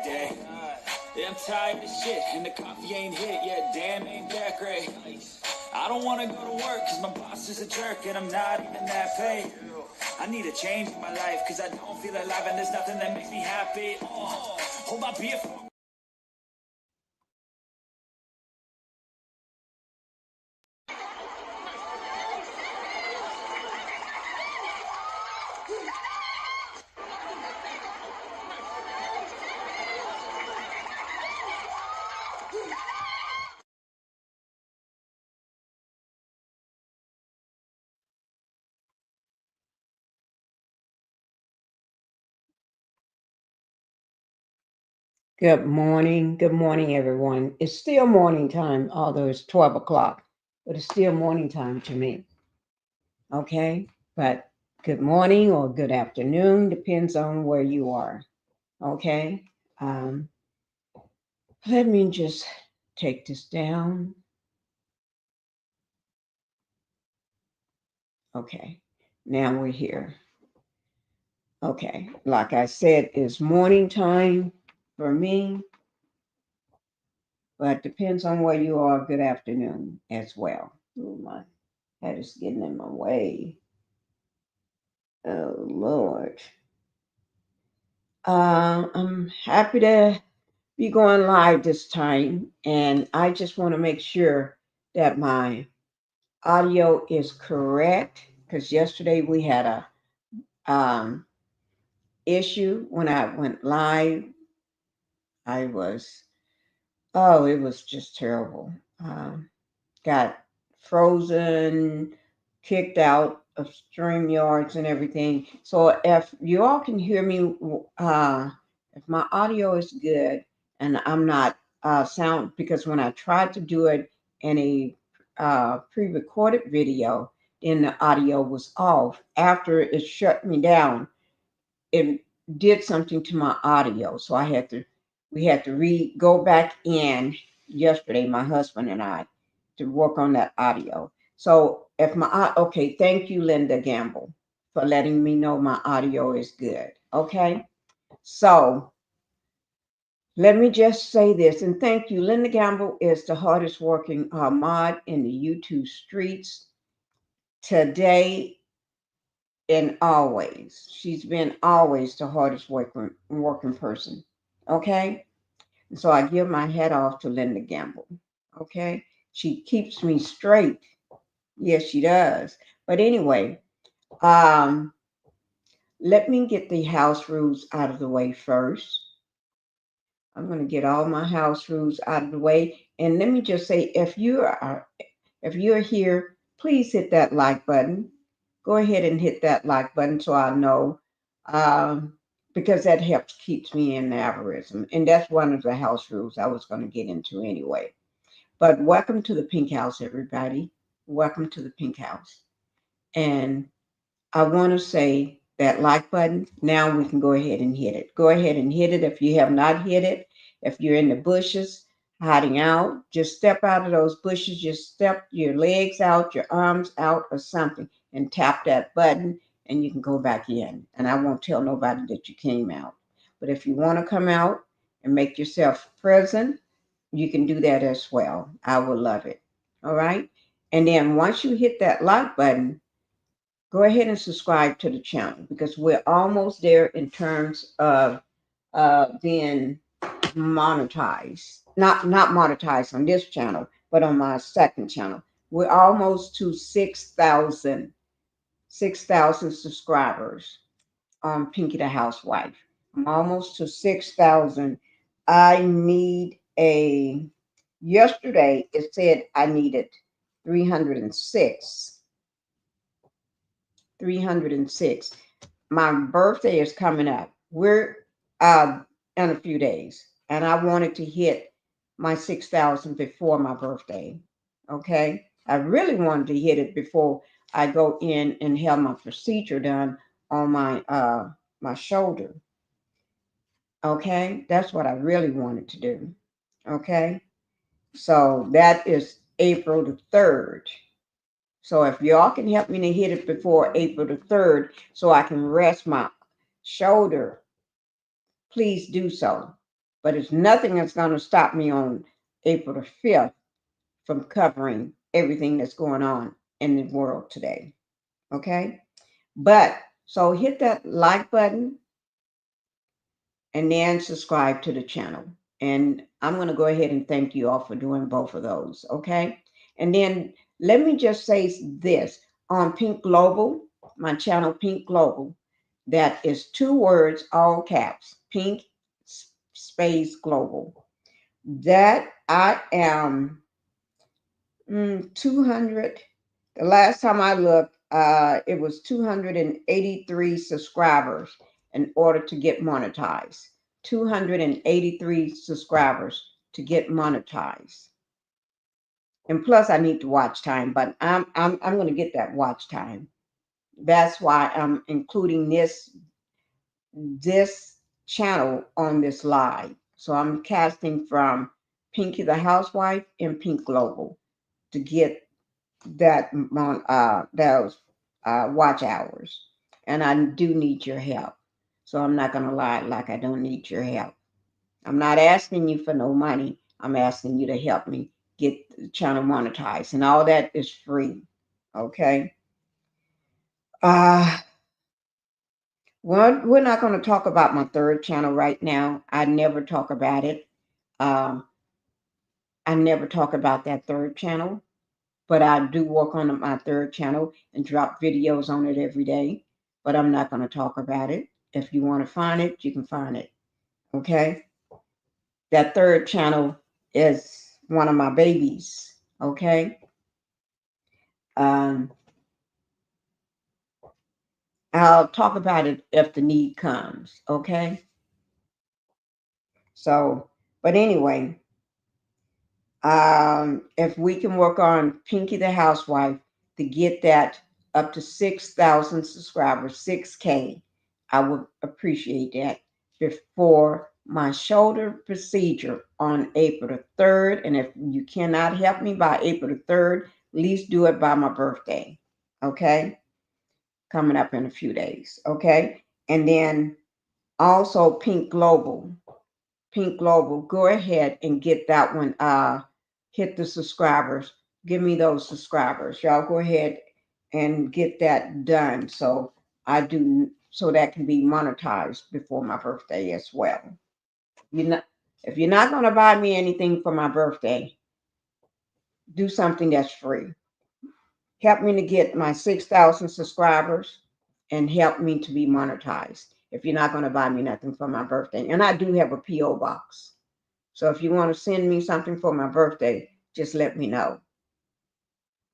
day. Yeah, I'm tired of shit, and the coffee ain't hit yet. Damn, ain't that great. I don't want to go to work, cause my boss is a jerk, and I'm not even that paid. I need a change in my life, cause I don't feel alive, and there's nothing that makes me happy. Oh, hold my beer for Good morning. Good morning, everyone. It's still morning time, although it's 12 o'clock, but it's still morning time to me. Okay? But good morning or good afternoon, depends on where you are. Okay? Um, Let me just take this down. Okay. Now we're here. Okay. Like I said, it's morning time for me, but depends on where you are. Good afternoon as well. Oh, my head is getting in my way. Oh, Lord. I'm happy to be going live this time, and I just want to make sure that my audio is correct because yesterday we had a issue when I went live. I was it was just terrible. Got frozen, kicked out of StreamYards and everything. So if you all can hear me, if my audio is good and I'm not sound, because when I tried to do it in a pre-recorded video, then the audio was off. After it shut me down, it did something to my audio. So we had to go back in yesterday, my husband and I, to work on that audio. So okay, thank you, Linda Gamble, for letting me know my audio is good. Okay. So let me just say this, and thank you. Linda Gamble is the hardest working mod in the YouTube streets today and always. She's been always the hardest working person. Okay. And so I give my hat off to Linda Gamble. Okay. She keeps me straight. Yes, she does. But anyway, um, let me get the house rules out of the way first. I'm going to get all my house rules out of the way. And let me just say, if you're here, please hit that like button. Go ahead and hit that like button so I know, um, because that helps keeps me in the algorithm. And that's one of the house rules I was going to get into anyway. But welcome to the Pink House, everybody. Welcome to the Pink House. And I want to say that like button. Now we can go ahead and hit it. Go ahead and hit it if you have not hit it. If you're in the bushes, hiding out, just step out of those bushes. Just step your legs out, your arms out, or something, and tap that button, and you can go back in. And I won't tell nobody that you came out. But if you want to come out and make yourself present, you can do that as well. I will love it. All right. And then once you hit that like button, go ahead and subscribe to the channel because we're almost there in terms of being monetized. Not monetized on this channel, but on my second channel. We're almost to 6,000 subscribers on Pinkie the Housewife. I'm almost to 6,000. I need yesterday it said I needed 306. 306. My birthday is coming up. We're in a few days, and I wanted to hit my 6,000 before my birthday. Okay, I really wanted to hit it before I go in and have my procedure done on my shoulder. Okay, that's what I really wanted to do. Okay, so that is April the 3rd. So if y'all can help me to hit it before April the 3rd so I can rest my shoulder, please do so. but it's nothing that's going to stop me on April the 5th from covering everything that's going on in the world today. Okay? But so hit that like button and then subscribe to the channel. And I'm going to go ahead and thank you all for doing both of those. Okay? And then let me just say this on Pink Global, my channel Pink Global, that is 2 words, all caps, Pink Space Global. That I am 200. The last time I looked, it was 283 subscribers in order to get monetized. 283 subscribers to get monetized. And plus, I need the watch time, but I'm going to get that watch time. That's why I'm including this channel on this live. So I'm casting from Pinkie the Housewife and Pink Global to get those watch hours, and I do need your help. So I'm not gonna lie like I don't need your help. I'm not asking you for no money. I'm asking you to help me get the channel monetized, and all that is free. Okay. Uh, well, we're not going to talk about my third channel right now. I never talk about it. Um, I never talk about that third channel, but I do work on my third channel and drop videos on it every day. But I'm not going to talk about it. If you want to find it, you can find it. Okay. That third channel is one of my babies. Okay. Um, I'll talk about it if the need comes. Okay. So, but anyway, if we can work on Pinkie the Housewife to get that up to 6,000 subscribers, 6K, I would appreciate that before my shoulder procedure on April the 3rd. And if you cannot help me by April the 3rd, at least do it by my birthday. Okay? Coming up in a few days. Okay? And then also Pink Global. Pink Global, go ahead and get that one. Hit the subscribers. Give me those subscribers. Y'all go ahead and get that done. So that can be monetized before my birthday as well. You know, if you're not gonna buy me anything for my birthday, do something that's free. Help me to get my 6,000 subscribers and help me to be monetized. If you're not gonna buy me nothing for my birthday, and I do have a PO box. So if you want to send me something for my birthday, just let me know.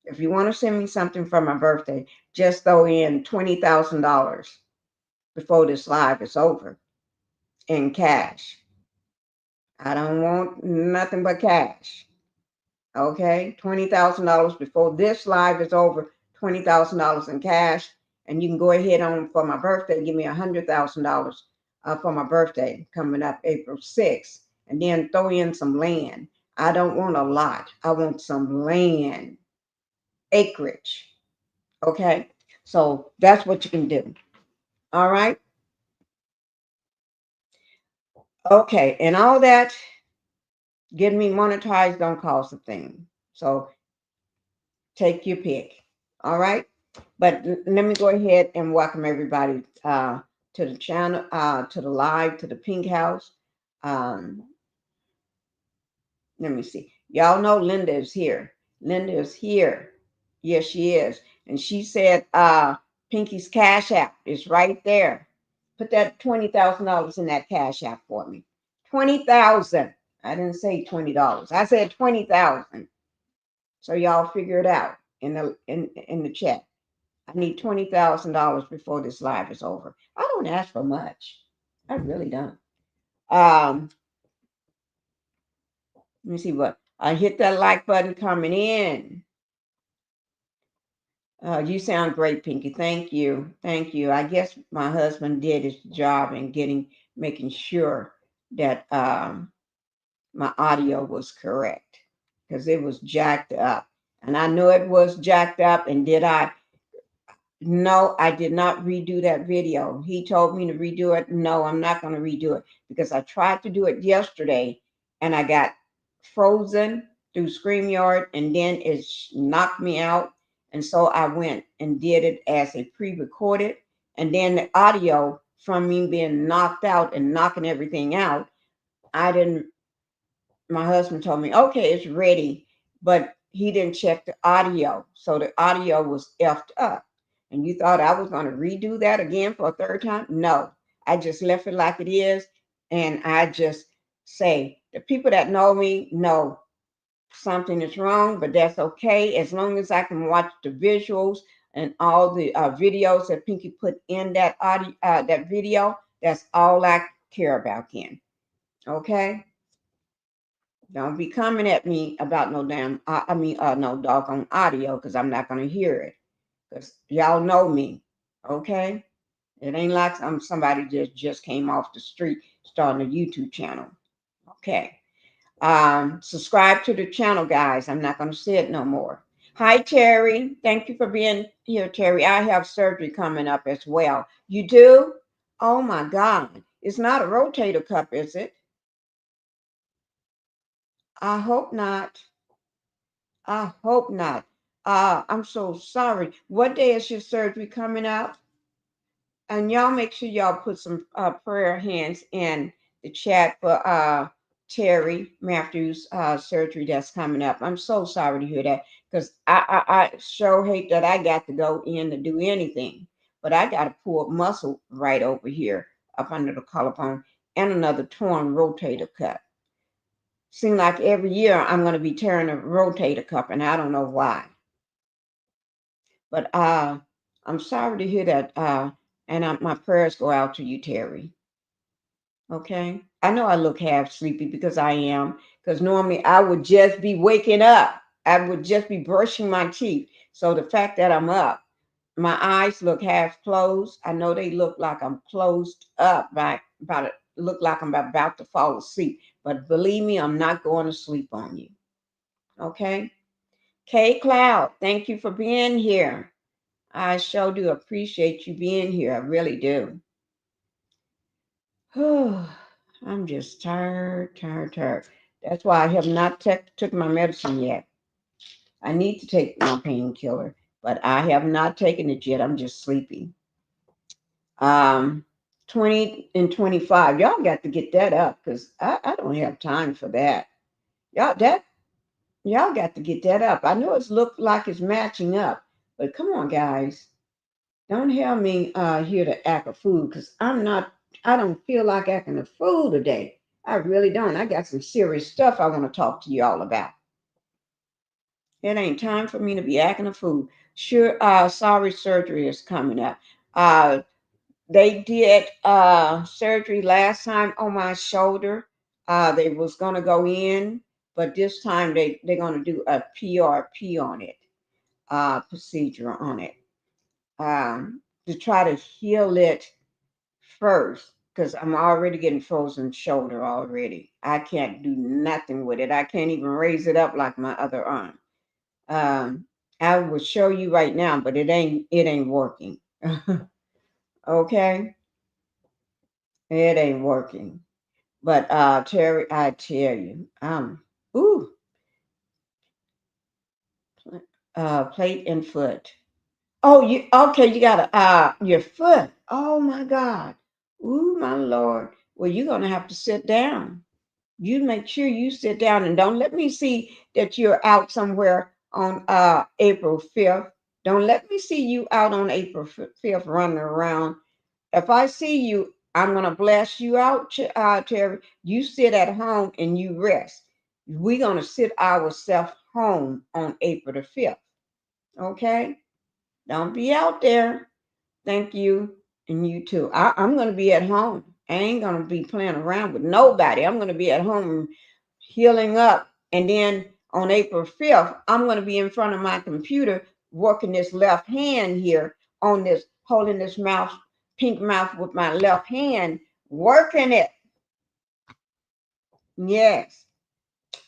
If you want to send me something for my birthday, just throw in $20,000 before this live is over in cash. I don't want nothing but cash. Okay? $20,000 before this live is over, $20,000 in cash. And you can go ahead on for my birthday, give me $100,000 for my birthday coming up April 6th. And then throw in some land. I don't want a lot. I want some land, acreage. Okay? So that's what you can do. All right? Okay. And all that, getting me monetized don't cost a thing. So take your pick. All right? But let me go ahead and welcome everybody to the channel, to the live, to the Pink House. Um, Let me see. Y'all know Linda is here. Linda is here. Yes, she is. And she said, Pinkie's Cash App is right there. Put that $20,000 in that Cash App for me. 20,000. I didn't say $20. I said 20,000. So y'all figure it out in the chat. I need $20,000 before this live is over. I don't ask for much. I really don't. Let me see what I hit that like button coming in. You sound great, Pinkie. Thank you. Thank you. I guess my husband did his job in making sure that my audio was correct because it was jacked up. And I know it was jacked up. And No, I did not redo that video. He told me to redo it. No, I'm not going to redo it because I tried to do it yesterday and I got frozen through StreamYard and then it knocked me out. And so I went and did it as a pre recorded. And then the audio from me being knocked out and knocking everything out, I didn't, my husband told me, okay, it's ready. But he didn't check the audio. So the audio was effed up. And you thought I was going to redo that again for a third time? No, I just left it like it is. And I just say, the people that know me know something is wrong, but that's okay. As long as I can watch the visuals and all the videos that Pinky put in that audio, that video, that's all I care about, Ken. Okay? Don't be coming at me about no damn, no doggone audio because I'm not going to hear it. Because y'all know me. Okay? It ain't like I'm somebody just came off the street starting a YouTube channel. Okay. Subscribe to the channel, guys. I'm not going to say it no more. Hi, Terry. Thank you for being here, Terry. I have surgery coming up as well. You do? Oh my God. It's not a rotator cuff, is it? I hope not. I hope not. I'm so sorry. What day is your surgery coming up? And y'all make sure y'all put some prayer hands in the chat for Terry Matthews' surgery that's coming up. I'm so sorry to hear that because I sure hate that I got to go in to do anything. But I got a pulled muscle right over here up under the collarbone and another torn rotator cuff. Seems like every year I'm going to be tearing a rotator cuff, and I don't know why. But I'm sorry to hear that. And my prayers go out to you, Terry. Okay. I know I look half sleepy because I am, because normally I would just be waking up. I would just be brushing my teeth. So the fact that I'm up, my eyes look half closed. I know they look like I'm closed up, right? About to look like I'm about to fall asleep. But believe me, I'm not going to sleep on you. Okay. K Cloud, thank you for being here. I sure do appreciate you being here. I really do. I'm just tired, tired, tired. That's why I have not took my medicine yet. I need to take my painkiller, but I have not taken it yet. I'm just sleepy. Um, 20 and 25. Y'all got to get that up because I don't have time for that. That y'all got to get that up. I know it's looked like it's matching up, but come on, guys. Don't have me here to act a fool because I don't feel like acting a fool today. I really don't. I got some serious stuff I want to talk to y'all about. It ain't time for me to be acting a fool. Sure, sorry, surgery is coming up. Uh, they did surgery last time on my shoulder. They was gonna go in, but this time they're gonna do a PRP on it, procedure on it, to try to heal it first because I'm already getting frozen shoulder already. I can't do nothing with it. I can't even raise it up like my other arm. Um, I will show you right now, but it ain't working. Okay, it ain't working. But Terry, I tell you, ooh, plate and foot. Oh, you okay? You got your foot. Oh my God. Ooh, my Lord. Well, you're gonna have to sit down. You make sure you sit down and don't let me see that you're out somewhere on April 5th. Don't let me see you out on April 5th running around. If I see you, I'm going to blast you out, Terry. You sit at home and you rest. We're going to sit ourselves home on April the 5th. Okay? Don't be out there. Thank you. And you too. I'm going to be at home. I ain't going to be playing around with nobody. I'm going to be at home healing up. And then on April 5th, I'm going to be in front of my computer working this left hand here on this, holding this mouth, pink mouth with my left hand, working it. Yes.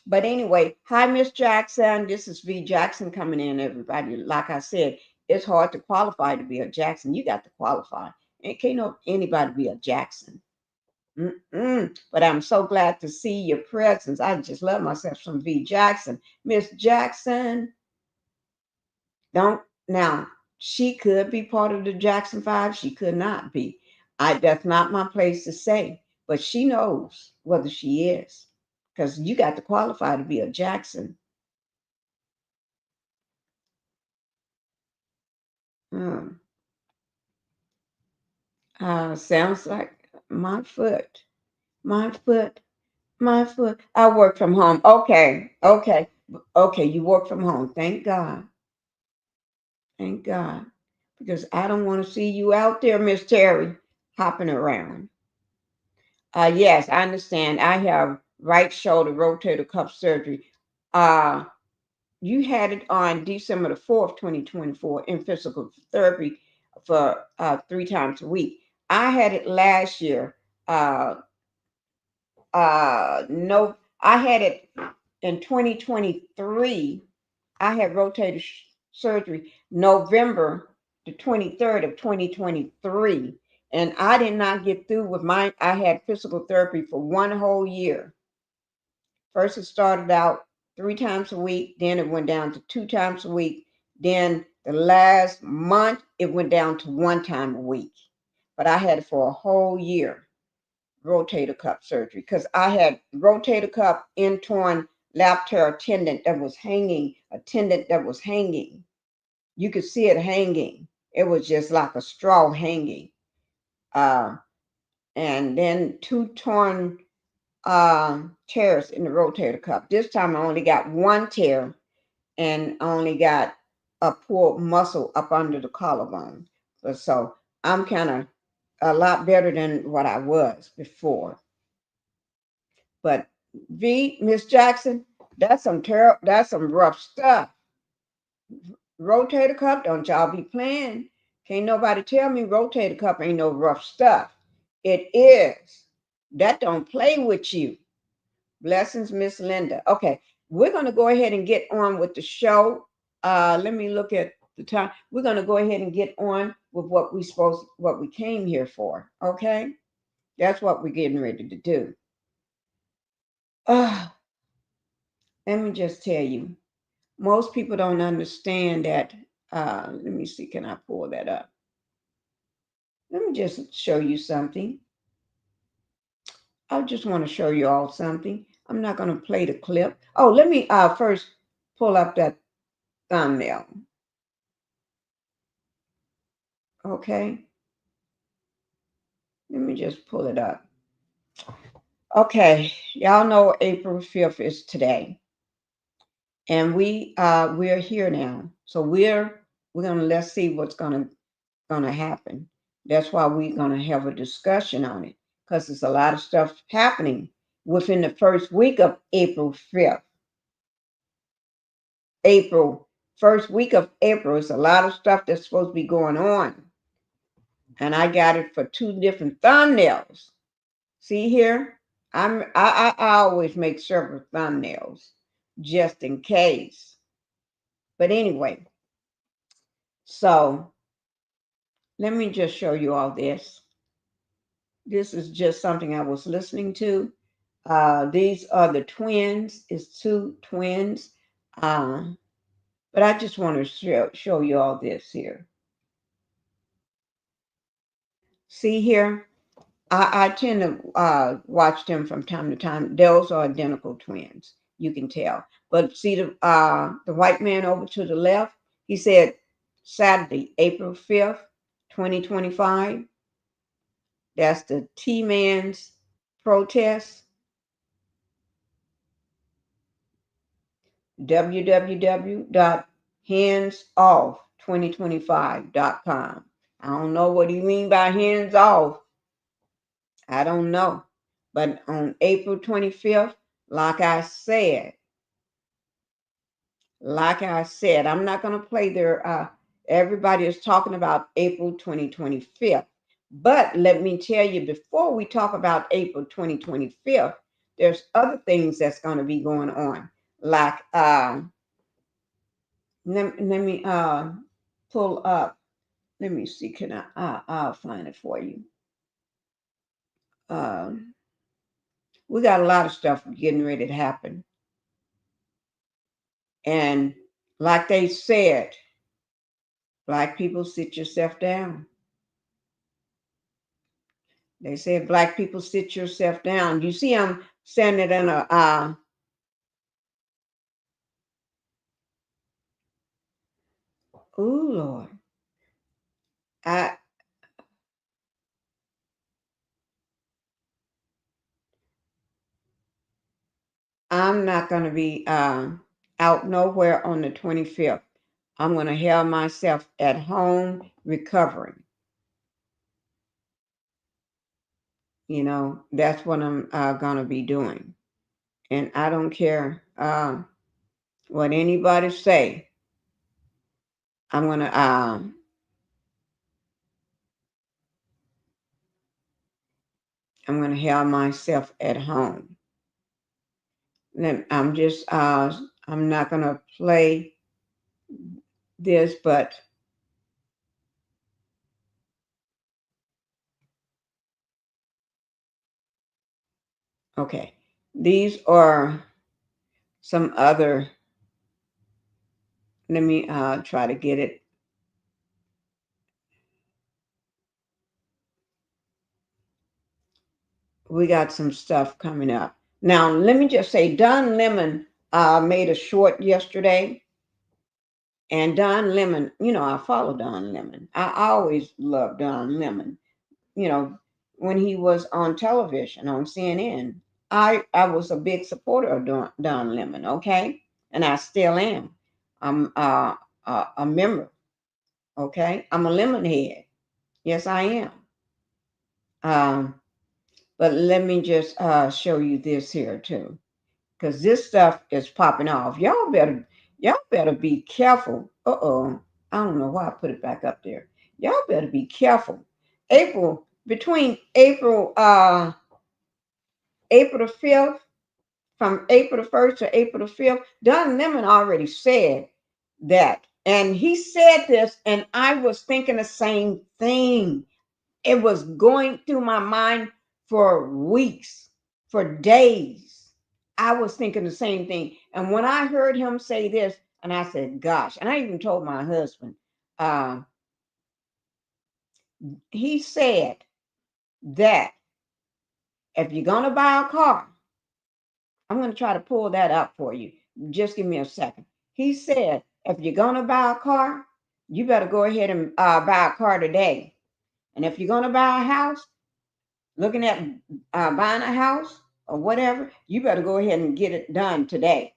But anyway, hi, Miss Jackson. This is V Jackson coming in, everybody. Like I said, it's hard to qualify to be a Jackson. You got to qualify. And can't no anybody be a Jackson. But I'm so glad to see your presence. I just love myself some V Jackson. Miss Jackson, don't now. She could be part of the Jackson Five. She could not be. That's not my place to say. But she knows whether she is, because you got to qualify to be a Jackson. Hmm. Sounds like my foot, my foot, my foot. I work from home. Okay, okay, okay. You work from home. Thank God. Thank God. Because I don't want to see you out there, Miss Terry, hopping around. Yes, I understand. I have right shoulder rotator cuff surgery. Uh, you had it on December the 4th, 2024, in physical therapy for 3 times a week. I had it last year. Uh, no, I had it in 2023. I had rotator surgery November the 23rd of 2023. And I did not get through with mine. I had physical therapy for 1 whole year. First, it started out 3 times a week, then it went down to 2 times a week. Then the last month, it went down to 1 time a week. But I had it for a whole year, rotator cuff surgery, because I had rotator cuff torn lap tear tendon that was hanging, a tendon that was hanging. You could see it hanging. It was just like a straw hanging. Uh, and then 2 torn tears in the rotator cuff. This time I only got 1 tear and only got a pulled muscle up under the collarbone. So I'm kind of a lot better than what I was before. But Miss Jackson, that's some rough stuff. Rotator cuff, don't y'all be playing. Can't nobody tell me rotator cuff ain't no rough stuff. It is. That don't play with you. Blessings, Miss Linda. Okay, we're gonna go ahead and get on with the show. Let me look at the time. We're gonna go ahead and get on with what we came here for. Okay, that's what we're getting ready to do. Uh, Let me just tell you, most people don't understand that. Let me see, can I pull that up? Let me just show you something. I just want to show you all something. I'm not going to play the clip. Oh, let me first pull up that thumbnail. Okay. Let me just pull it up. Okay. Y'all know April 5th is today. And we're here now. So we're gonna let's see what's gonna happen. That's why we're gonna have a discussion on it. Because there's a lot of stuff happening within the first week of April 5th. April, first week of April, it's a lot of stuff that's supposed to be going on. And I got it for 2 different thumbnails. See here? I always make several thumbnails just in case. But anyway, so let me just show you all this. This is just something I was listening to. These are the twins. It's 2 twins. But I just want to show you all this here. See here? I tend to watch them from time to time. Those are identical twins. You can tell. But see the white man over to the left? He said Saturday, April 5th, 2025. That's the T-Man's protest. www.handsoff2025.com. I don't know what you mean by hands off. I don't know. But on April 25th, like I said, I'm not going to play their, everybody is talking about April 2025. But let me tell you, before we talk about April 2025, there's other things that's going to be going on. Like, let me pull up. Let me see. Can I'll find it for you. Um, we got a lot of stuff getting ready to happen. And like they said, black people, sit yourself down. They said, black people, sit yourself down. You see, I'm saying it in a, oh, Lord. I, I'm not going to be out nowhere on the 25th. I'm going to have myself at home recovering. You know, that's what I'm going to be doing. And I don't care what anybody say. I'm going to have myself at home. Then I'm just I'm not going to play this, but okay. These are some other, let me try to get it. We got some stuff coming up. Now, let me just say, Don Lemon made a short yesterday. And Don Lemon, you know, I follow Don Lemon. I always loved Don Lemon. You know, when he was on television on CNN, I was a big supporter of Don Lemon, okay? And I still am. I'm a member, okay? I'm a lemon head. Yes, I am. Um, but let me just show you this here too, because this stuff is popping off. Y'all better be careful. Uh-oh. I don't know why I put it back up there. Y'all better be careful. Between April the 5th, from April the 1st to April the 5th, Don Lemon already said that. And he said this, and I was thinking the same thing. It was going through my mind for weeks, for days. I was thinking the same thing. And when I heard him say this, and I said, gosh, and I even told my husband, uh, he said that if you're going to buy a car, I'm going to try to pull that up for you. Just give me a second. He said, if you're going to buy a car, you better go ahead and buy a car today. And if you're going to buy a house, looking at buying a house or whatever, you better go ahead and get it done today.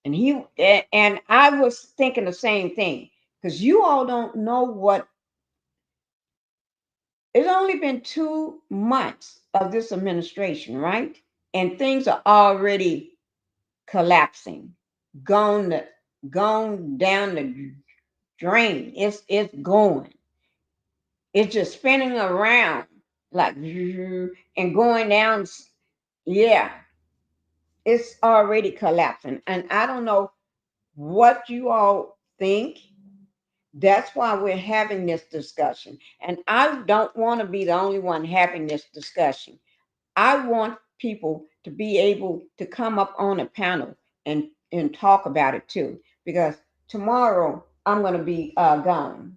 And I was thinking the same thing, because you all don't know what. It's only been 2 months of this administration, right? And things are already collapsing, gone, gone down the drain. It's going. It's just spinning around like and going down. Yeah, it's already collapsing. And I don't know what you all think. That's why we're having this discussion. And I don't want to be the only one having this discussion. I want people to be able to come up on a panel and talk about it too. Because tomorrow I'm going to be gone.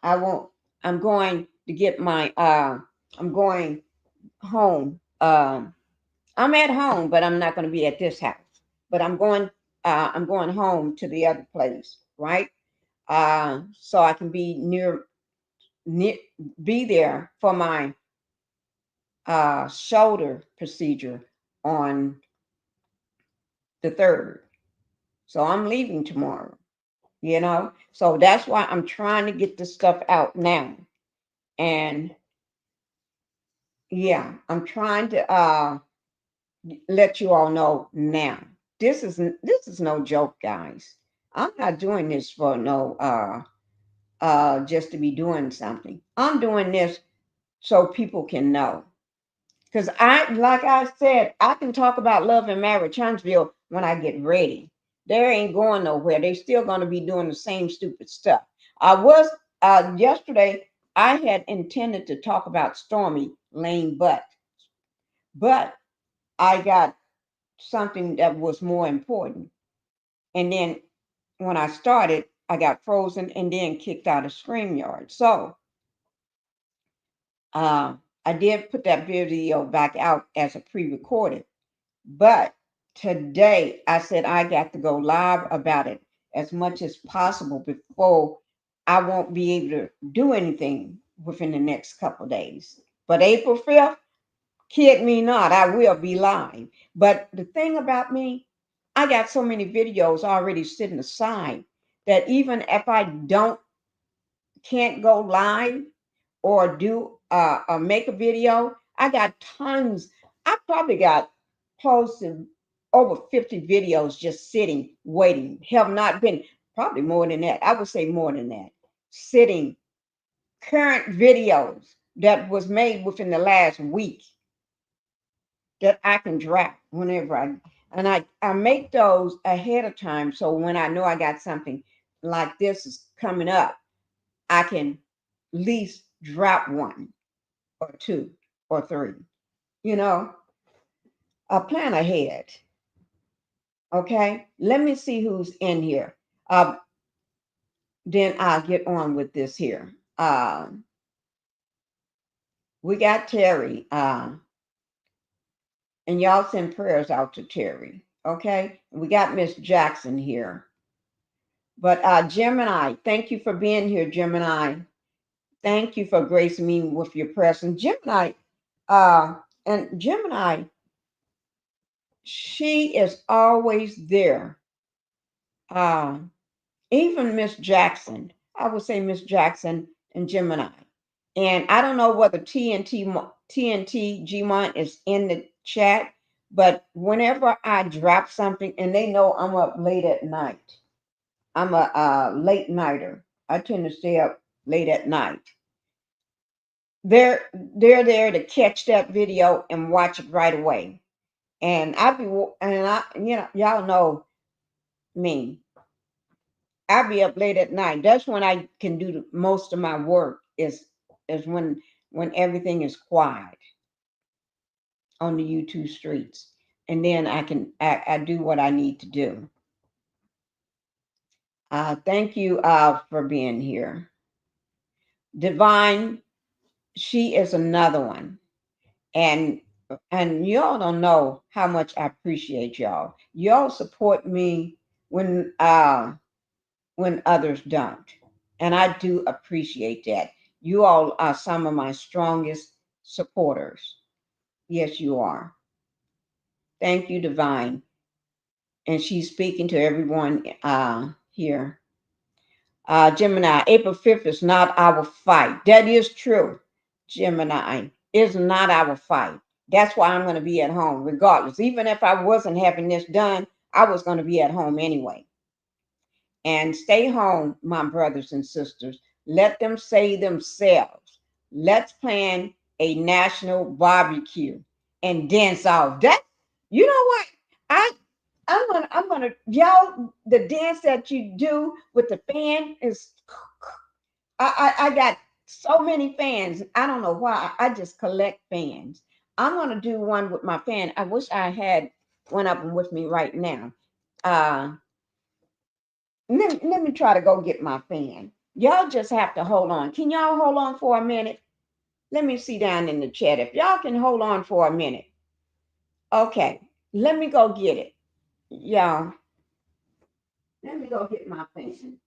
I won't. I'm going to get my. I'm going home. I'm at home, but I'm not going to be at this house. But I'm going. I'm going home to the other place, right? So I can be near, be there for my shoulder procedure on the 3rd. So I'm leaving tomorrow. You know, so that's why I'm trying to get this stuff out now. And yeah, I'm trying to let you all know now. This is no joke, guys. I'm not doing this for no just to be doing something. I'm doing this so people can know. Because like I said, I can talk about love and marriage Huntsville when I get ready. They ain't going nowhere. They still going to be doing the same stupid stuff. I was yesterday. I had intended to talk about Stormy Lane Butt, but I got something that was more important. And then when I started, I got frozen and then kicked out of StreamYard. So I did put that video back out as a pre-recorded, but today I said I got to go live about it as much as possible before I won't be able to do anything within the next couple of days. But April 5th, kid me not, I will be live. But the thing about me, I got so many videos already sitting aside that even if I don't can't go live or do or make a video, I got tons. I probably got close to over 50 videos just sitting, waiting. Have not been probably more than that. I would say more than that. Sitting current videos that was made within the last week that I can drop whenever I make those ahead of time so when I know I got something like this is coming up, I can at least drop one or two or three. You know, a plan ahead. Okay, let me see who's in here. Then I'll get on with this here. We got Terry, and y'all send prayers out to Terry. Okay, we got Miss Jackson here. But Gemini, thank you for being here, Gemini. Thank you for gracing me with your presence, Gemini. And Gemini, she is always there. Uh, Even Miss Jackson, I would say Miss Jackson and Gemini. And I don't know whether TNT Gmont is in the chat, but whenever I drop something, and they know I'm up late at night, I'm a late nighter. I tend to stay up late at night. They're there to catch that video and watch it right away. And y'all know me. I'll be up late at night. That's when I can do most of my work is when everything is quiet on the YouTube streets. And then I do what I need to do. Thank you for being here. Divine, she is another one. And y'all don't know how much I appreciate y'all. Y'all support me when others don't. And I do appreciate that. You all are some of my strongest supporters. Yes, you are. Thank you, Divine. And she's speaking to everyone here. Gemini, April 5th is not our fight. That is true, Gemini. It's not our fight. That's why I'm going to be at home regardless. Even if I wasn't having this done, I was going to be at home anyway. And stay home, my brothers and sisters. Let them save themselves. Let's plan a national barbecue and dance off. That you know what? I I'm gonna y'all the dance that you do with the fan is I got so many fans. I don't know why. I just collect fans. I'm gonna do one with my fan. I wish I had one of them with me right now. Uh let me try to go get my fan. Y'all just have to hold on. Can y'all hold on for a minute? Let me see down in the chat. If y'all can hold on for a minute. Okay, let me go get it. Y'all, let me go get my fan.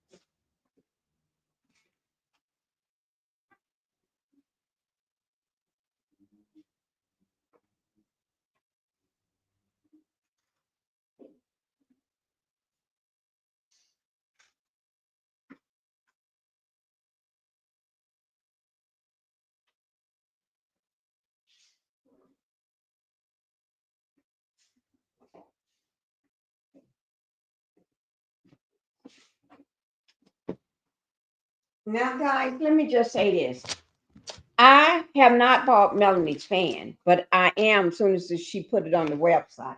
Now, guys, let me just say this. I have not bought Melanie's fan, but I am, as soon as she put it on the website,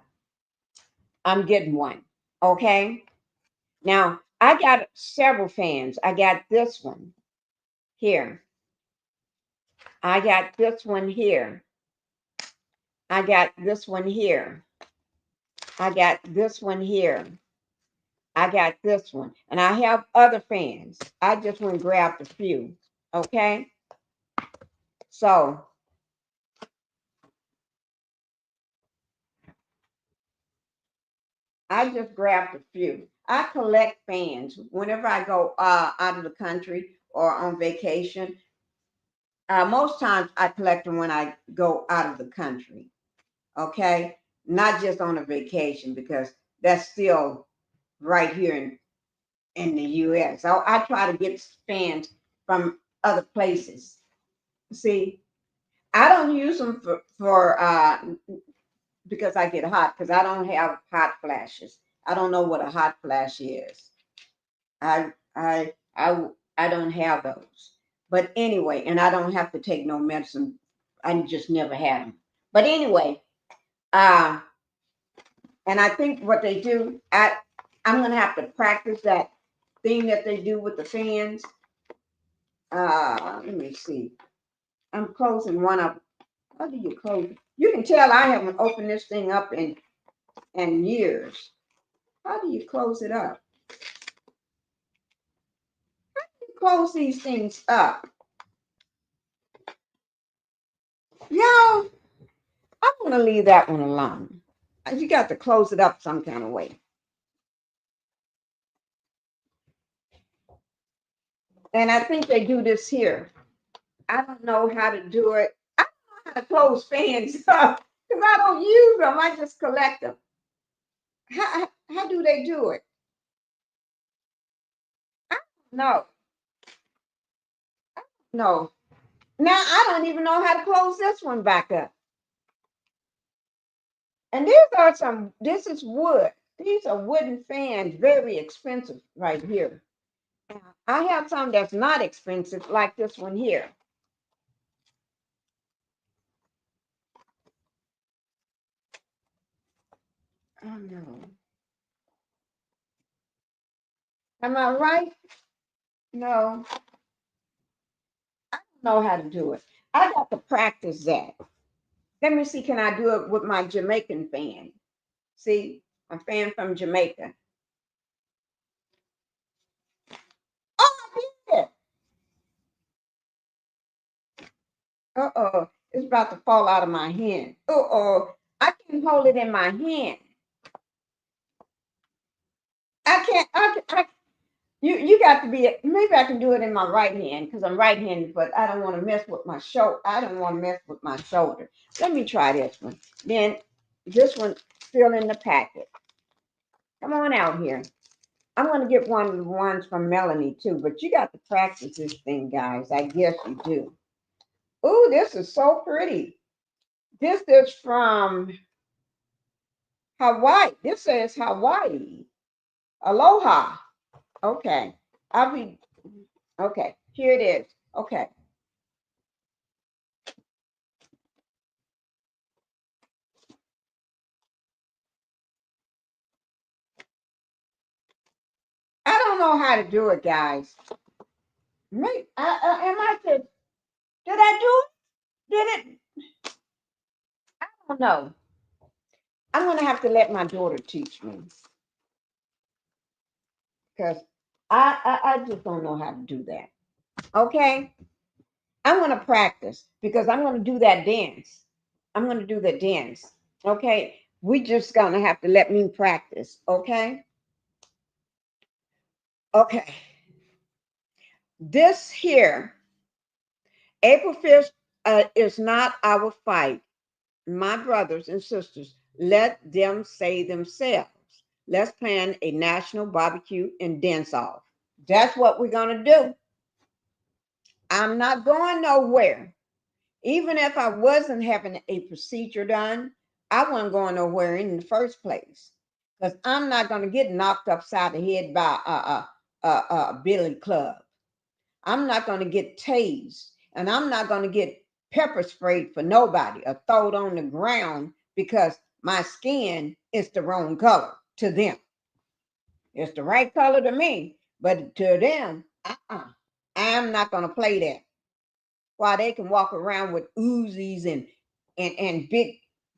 I'm getting one. Okay? Now, I got several fans. I got this one here. I got this one here. I got this one here. I got this one here. I got this one. And I have other fans. I just want to grab a few. Okay? So I just grabbed a few. I collect fans whenever I go out of the country or on vacation. Most times I collect them when I go out of the country. Okay? Not just on a vacation because that's still right here in the US. So I try to get fans from other places. See, I don't use them for because I get hot because I don't have hot flashes. I don't know what a hot flash is. I I I I don't have those. But anyway, and I don't have to take no medicine. I just never had them. But anyway, uh, and I think what they do, I'm gonna have to practice that thing that they do with the fans. Let me see. I'm closing one up. How do you close it? You can tell I haven't opened this thing up in years. How do you close it up? Close these things up. No, I'm gonna leave that one alone. You got to close it up some kind of way. And I think they do this here. I don't know how to do it. I don't know how to close fans up because I don't use them. I just collect them. How do they do it? No, no. Now I don't even know how to close this one back up. And this is wood. These are wooden fans, very expensive right here. I have some that's not expensive, like this one here. Oh no. Am I right? No, I don't know how to do it. I got to practice that. Let me see, can I do it with my Jamaican fan? See, a fan from Jamaica. Oh, I did it. Uh-oh, it's about to fall out of my hand. Uh-oh, I can't hold it in my hand. I can't, you got to be, maybe I can do it in my right hand because I'm right-handed, but I don't want to mess with my shoulder. I don't want to mess with my shoulder. Let me try this one. Then this one still in the packet. Come on out here. I'm going to get one of the ones from Melanie too, but you got to practice this thing, guys. I guess you do. Oh, this is so pretty. This is from Hawaii. This says Hawaii. Aloha. Okay. I'll be, okay. Here it is. Okay. I don't know how to do it, guys. Maybe, am I to, did I do it? Did it? I don't know. I'm going to have to let my daughter teach me because I just don't know how to do that. Okay. I'm going to practice because I'm going to do that dance. I'm going to do the dance. Okay. We just going to have to let me practice. Okay. Okay. This here, April 5th is not our fight. My brothers and sisters, let them say themselves. Let's plan a national barbecue and dance off. That's what we're going to do. I'm not going nowhere. Even if I wasn't having a procedure done, I wasn't going nowhere in the first place because I'm not going to get knocked upside the head by a billy club. I'm not going to get tased, and I'm not going to get pepper sprayed for nobody or thrown on the ground because my skin is the wrong color to them. It's the right color to me, but to them, I'm not going to play that. While they can walk around with Uzis and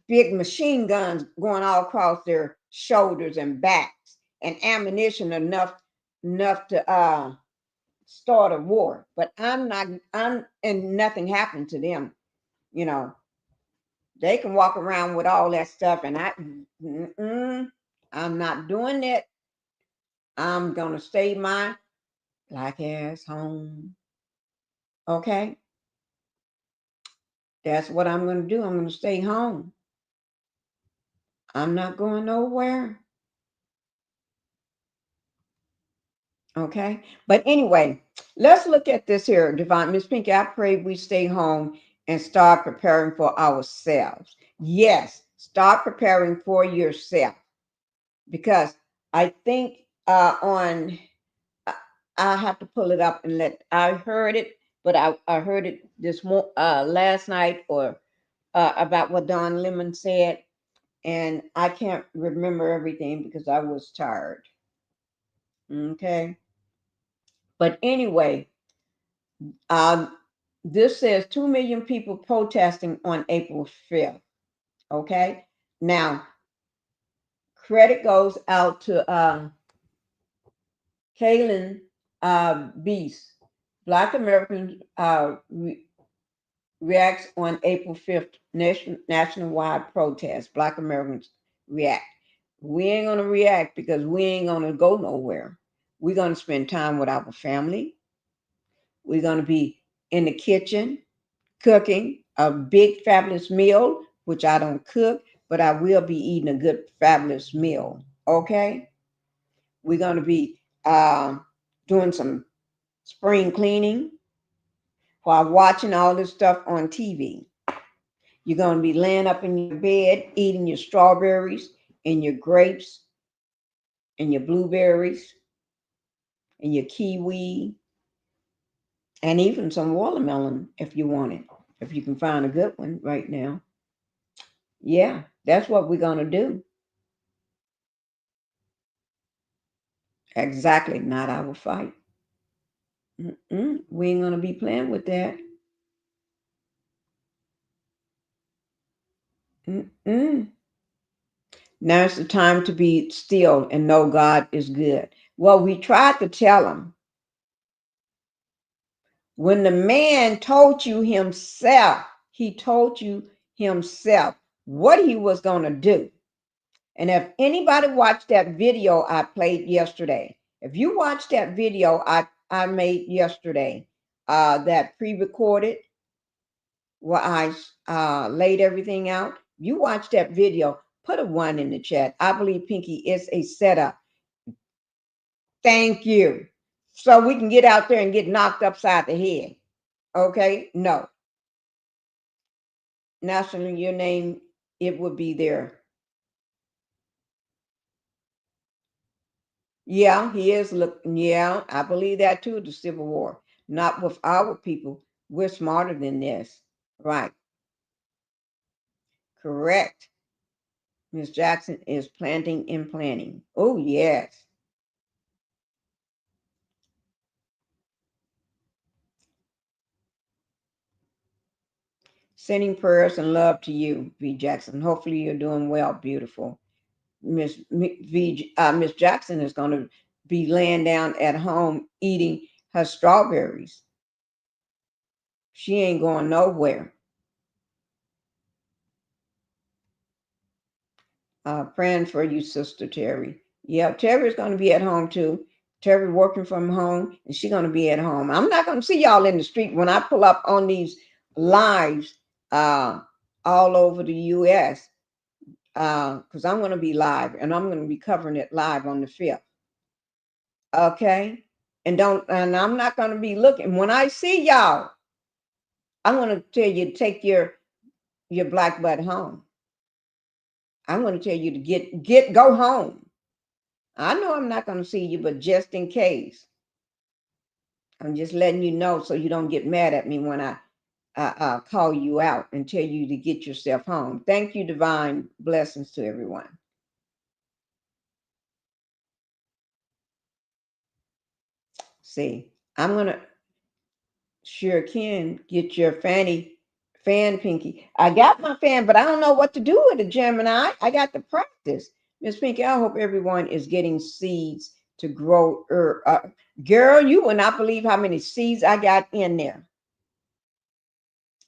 big machine guns going all across their shoulders and backs and ammunition enough to start a war. But I'm not. And nothing happened to them. You know, they can walk around with all that stuff, and I'm not doing it. I'm gonna stay my black ass home. Okay, that's what I'm gonna do. I'm gonna stay home. I'm not going nowhere. Okay. But anyway, let's look at this here, Divine Miss Pinky. I pray we stay home and start preparing for ourselves. Yes, start preparing for yourself because I think on I have to pull it up and I heard it, but I heard it last night or about what Don Lemon said, and I can't remember everything because I was tired. Okay. But anyway, Um, this says 2 million people protesting on April 5th. Okay. Now, credit goes out to Kaylin Beast. Black Americans reacts on April 5th, nationwide protest. Black Americans react. We ain't going to react because we ain't going to go nowhere. We're going to spend time with our family. We're going to be in the kitchen cooking a big fabulous meal, which I don't cook, but I will be eating a good fabulous meal. Okay, we're going to be doing some spring cleaning while watching all this stuff on TV. You're going to be laying up in your bed eating your strawberries and your grapes and your blueberries and your kiwi and even some watermelon if you want it, if you can find a good one right now. Yeah, that's what we're going to do. Exactly, not our fight. We ain't gonna be playing with that. Mm-mm. Now it's the time to be still and know God is good. Well, we tried to tell him when the man told you himself, he told you himself what he was gonna do. And if anybody watched that video I played yesterday, if you watched that video I made yesterday, that pre-recorded where I laid everything out. You watch that video, put a 1 in the chat. I believe Pinky is a setup. Thank you. So we can get out there and get knocked upside the head. Okay? No. Nationally, your name, it would be there. Yeah, he is looking. Yeah, I believe that too, the Civil War. Not with our people. We're smarter than this. Right. Correct. Miss Jackson is planting and planning. Oh, yes. Sending prayers and love to you, V. Jackson. Hopefully you're doing well, beautiful. Miss Jackson is going to be laying down at home eating her strawberries. She ain't going nowhere. Praying for you, Sister Terry. Yeah, Terry's going to be at home too. Terry working from home, and she's going to be at home. I'm not going to see y'all in the street when I pull up on these lives all over the U.S. Because I'm going to be live and I'm going to be covering it live on the 5th. Okay. And I'm not going to be looking. When I see y'all, I'm going to tell you to take your black butt home. I'm going to tell you to go home. I know I'm not going to see you, but just in case, I'm just letting you know so you don't get mad at me when I call you out and tell you to get yourself home. Thank you, divine blessings to everyone. See, I'm gonna sure can get your fan, Pinky. I got my fan, but I don't know what to do with it, Gemini. I got to practice. Miss Pinky, I hope everyone is getting seeds to grow. Girl, you will not believe how many seeds I got in there.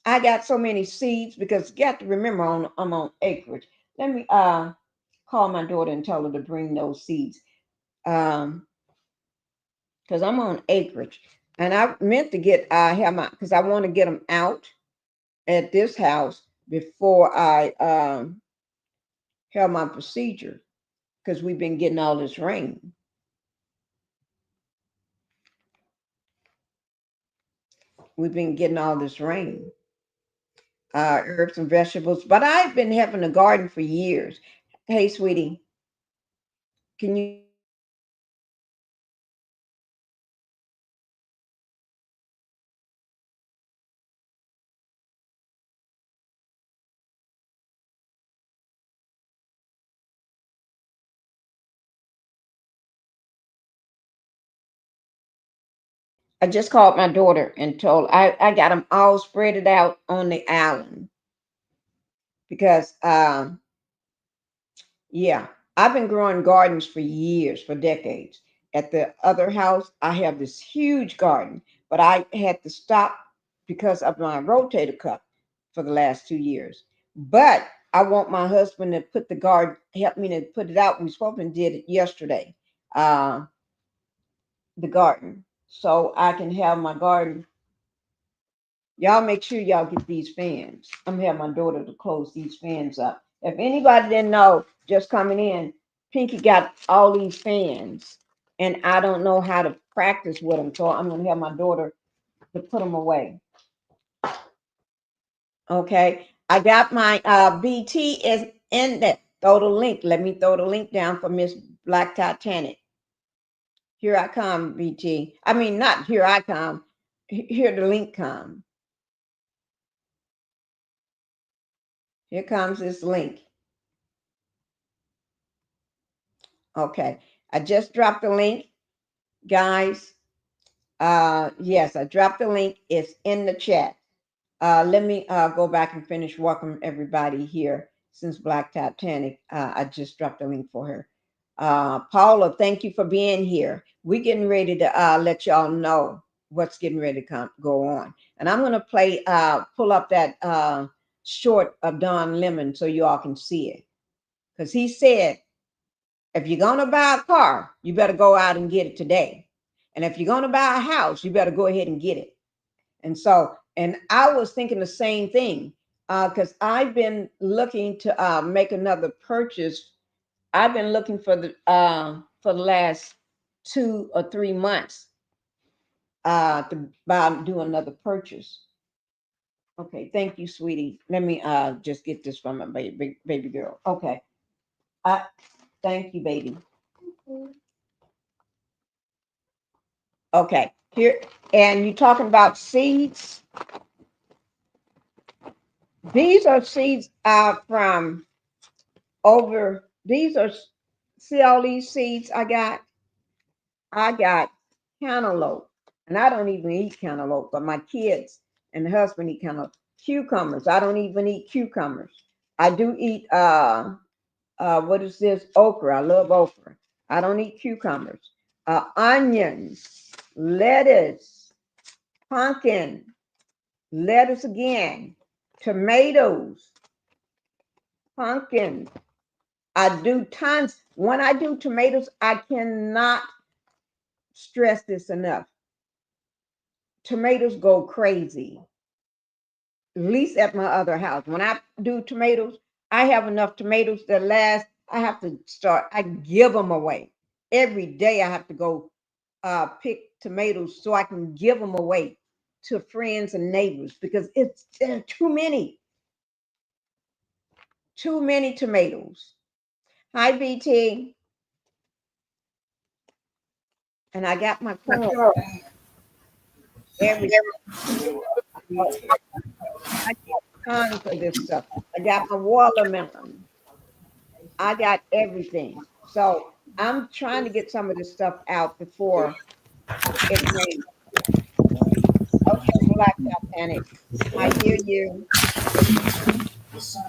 I got so many seeds because you got to remember I'm on acreage. Let me call my daughter and tell her to bring those seeds. Because I'm on acreage. And I meant to have my, because I want to get them out at this house before I have my procedure, because we've been getting all this rain. We've been getting all this rain, herbs and vegetables. But I've been having a garden for years. Hey, sweetie, can you hear me? I just called my daughter and told I got them all spread it out on the island because yeah, I've been growing gardens for years, for decades. At the other house, I have this huge garden, but I had to stop because of my rotator cuff for the last 2 years. But I want my husband to put the garden, help me to put it out. We spoke and did it yesterday, uh, the garden, so I can have my garden. Y'all make sure y'all get these fans. I'm gonna have my daughter to close these fans up. If anybody didn't know, just coming in, Pinky got all these fans, and I don't know how to practice with them, so I'm gonna have my daughter to put them away. Okay, I got my BT is in there. Throw the link. Let me throw the link down for Miss Black Titanic. Here I come, BT. I mean, not here I come. Here the link come. Here comes this link. Okay, I just dropped the link, guys. Yes, I dropped the link. It's in the chat. Let me go back and finish. Welcome everybody here since Black Titanic. I just dropped the link for her. Paula, thank you for being here. We're getting ready to let y'all know what's getting ready to go on. And I'm going to pull up that short of Don Lemon so you all can see it. Because he said, if you're going to buy a car, you better go out and get it today. And if you're going to buy a house, you better go ahead and get it. And so, and I was thinking the same thing because I've been looking to make another purchase. I've been looking for the last 2 or 3 months do another purchase. Okay, thank you, sweetie. Let me just get this from my baby girl. Okay, thank you, baby. Okay, here, and you're talking about seeds. These are seeds from over. These are, see all these seeds I got? I got cantaloupe, and I don't even eat cantaloupe, but my kids and the husband eat cantaloupe. Cucumbers, I don't even eat cucumbers. I do eat what is this? Okra. I love okra. I don't eat cucumbers. Onions, lettuce, pumpkin, lettuce again, tomatoes, pumpkin. I do tons. When I do tomatoes, I cannot stress this enough. Tomatoes go crazy, at least at my other house. When I do tomatoes, I have enough tomatoes that last. I give them away. Every day I have to go pick tomatoes so I can give them away to friends and neighbors because there are too many tomatoes. Hi, BT. And I got my corn. Every I got tons of this stuff. I got my watermelon. I got everything. So I'm trying to get some of this stuff out before. It's raining. Okay, Black Titanic. I hear you.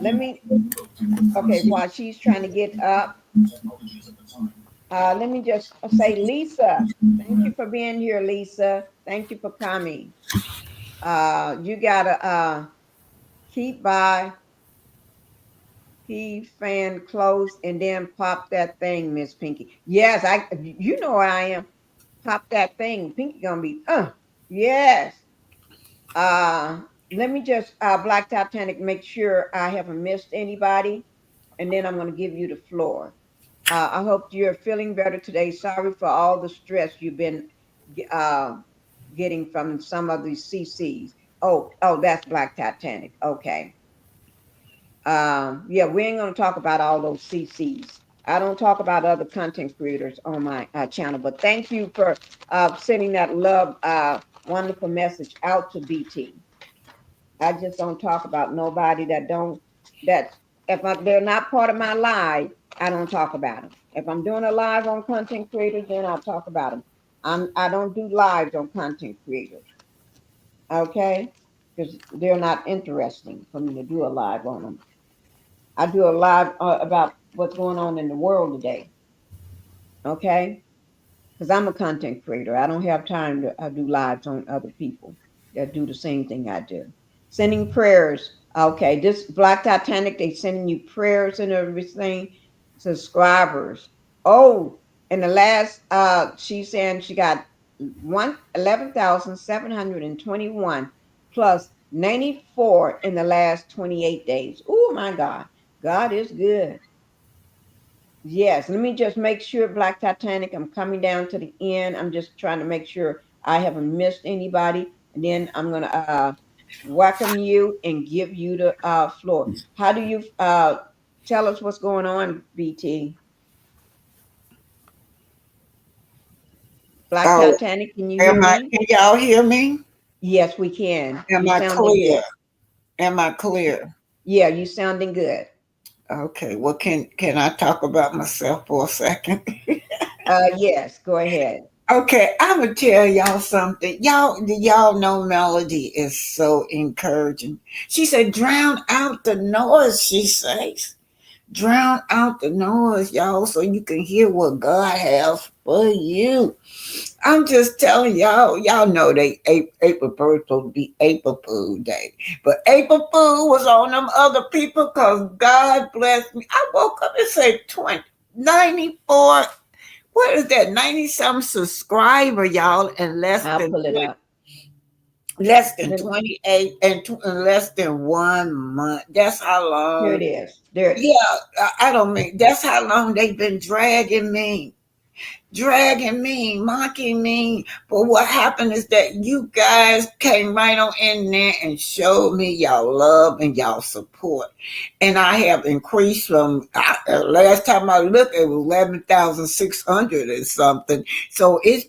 Let me. Okay, while she's trying to get up, let me just say, Lisa, thank you for being here, Lisa. Thank you for coming. You gotta keep by, keep fan close, and then pop that thing, Miss Pinky. Yes, you know where I am. Pop that thing. Pinky gonna be, yes. Let me just Black Titanic make sure I haven't missed anybody, and then I'm gonna give you the floor. I hope you're feeling better today. Sorry for all the stress you've been uh, getting from some of these CCs. Oh, that's Black Titanic. Okay. Yeah, we ain't gonna talk about all those CCs. I don't talk about other content creators on my channel, but thank you for sending that love, wonderful message out to BT. I just don't talk about nobody that don't. That's they're not part of my live. I don't talk about them. If I'm doing a live on content creators, then I'll talk about them. I don't do lives on content creators. Okay, because they're not interesting for me to do a live on them. I do a live about what's going on in the world today. Okay, because I'm a content creator. I don't have time to do lives on other people that do the same thing I do. Sending prayers. Okay, this Black Titanic, they sending you prayers and everything. Subscribers. Oh, in the last she's saying she got 11,721 plus 94 in the last 28 days. Oh my God. God is good. Yes, let me just make sure, Black Titanic, I'm coming down to the end. I'm just trying to make sure I haven't missed anybody. And then I'm going to welcome you and give you the floor. How do you tell us what's going on, BT? Black Oh, Titanic, can you hear me? can y'all hear me? Yes, we can. Am You I sounding clear? good. Am I clear? Yeah, you sounding good. Okay, well, can I talk about myself for a second? Yes, go ahead. Okay, I'm gonna tell y'all something. Y'all know Melody is so encouraging. She said, "Drown out the noise." She says, "Drown out the noise, y'all, so you can hear what God has for you." I'm just telling y'all know April Fool's supposed to be April Fool Day. But April Fool was on them other people because God blessed me. I woke up and said 94. What is that? 90 some subscriber, y'all, in I'll pull it up. less than Let me, 28 and in less than 1 month. That's how here long. it is. There. Yeah, I don't mean that's how long they've been dragging me, mocking me. But what happened is that you guys came right on in there and showed me y'all love and y'all support. And I have increased from last time I looked, it was 11,600 and something. So it's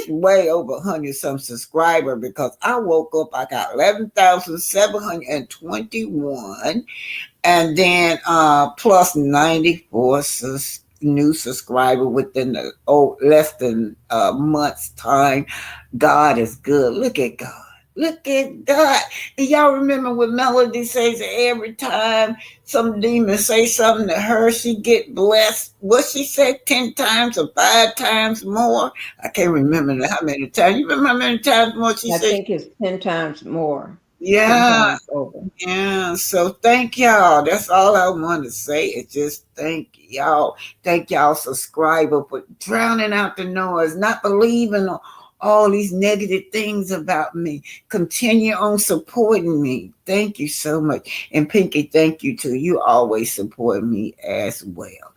way over 100 some subscriber because I woke up, I got 11,721 and then plus 94 new subscriber within the less than a month's time. God is good. Look at God. And y'all remember what Melody says every time some demon say something to her, she get blessed. What she said 10 times or 5 times more? I can't remember how many times. You remember how many times more she I said? think it's 10 times more, 10 Yeah, times over. yeah, so thank y'all. That's all I want to say is just thank y'all. Thank y'all, subscriber, for drowning out the noise, not believing all these negative things about me. Continue on supporting me. Thank you so much. And Pinky, thank you too. You always support me as well.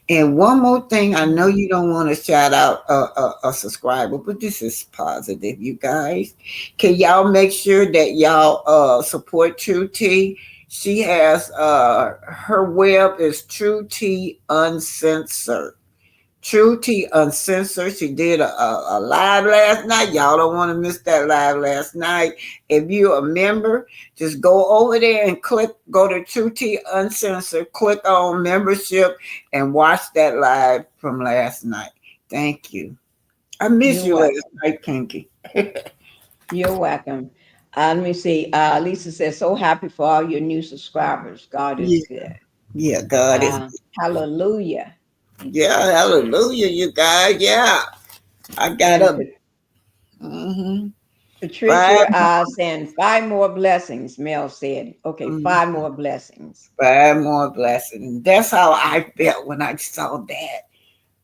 And one more thing, I know you don't want to shout out a subscriber, but this is positive, you guys. Can y'all make sure that y'all support True T? She has her web is True T Uncensored. True T Uncensored. She did a live last night. Y'all don't want to miss that live last night. If you're a member, just go over there and go to True T Uncensored, click on membership, and watch that live from last night. Thank you. I miss You're you last welcome. night, Pinky. You're welcome. Let me see. Lisa says, so happy for all your new subscribers. God is Yeah, good. yeah, God is. Hallelujah. Yeah, hallelujah, you guys. Yeah, I got And up. Mm-hmm. Five, Patricia saying, five more blessings, Mel said. Okay, mm, five more blessings. five more blessings. That's how I felt when I saw that.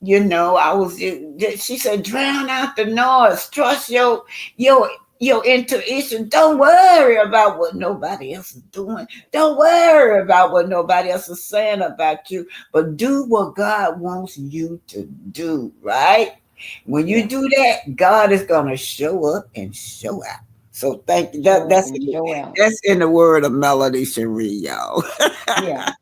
You know, I was. She said, "Drown out the noise. Trust your your intuition. Don't worry about what nobody else is doing. Don't worry about what nobody else is saying about you. But do what God wants you to do. Right? When you Yeah. do that, God is gonna show up and show out. So thank you. Show up That's and show out. that's in the word of Melody Cherie, y'all. Yeah.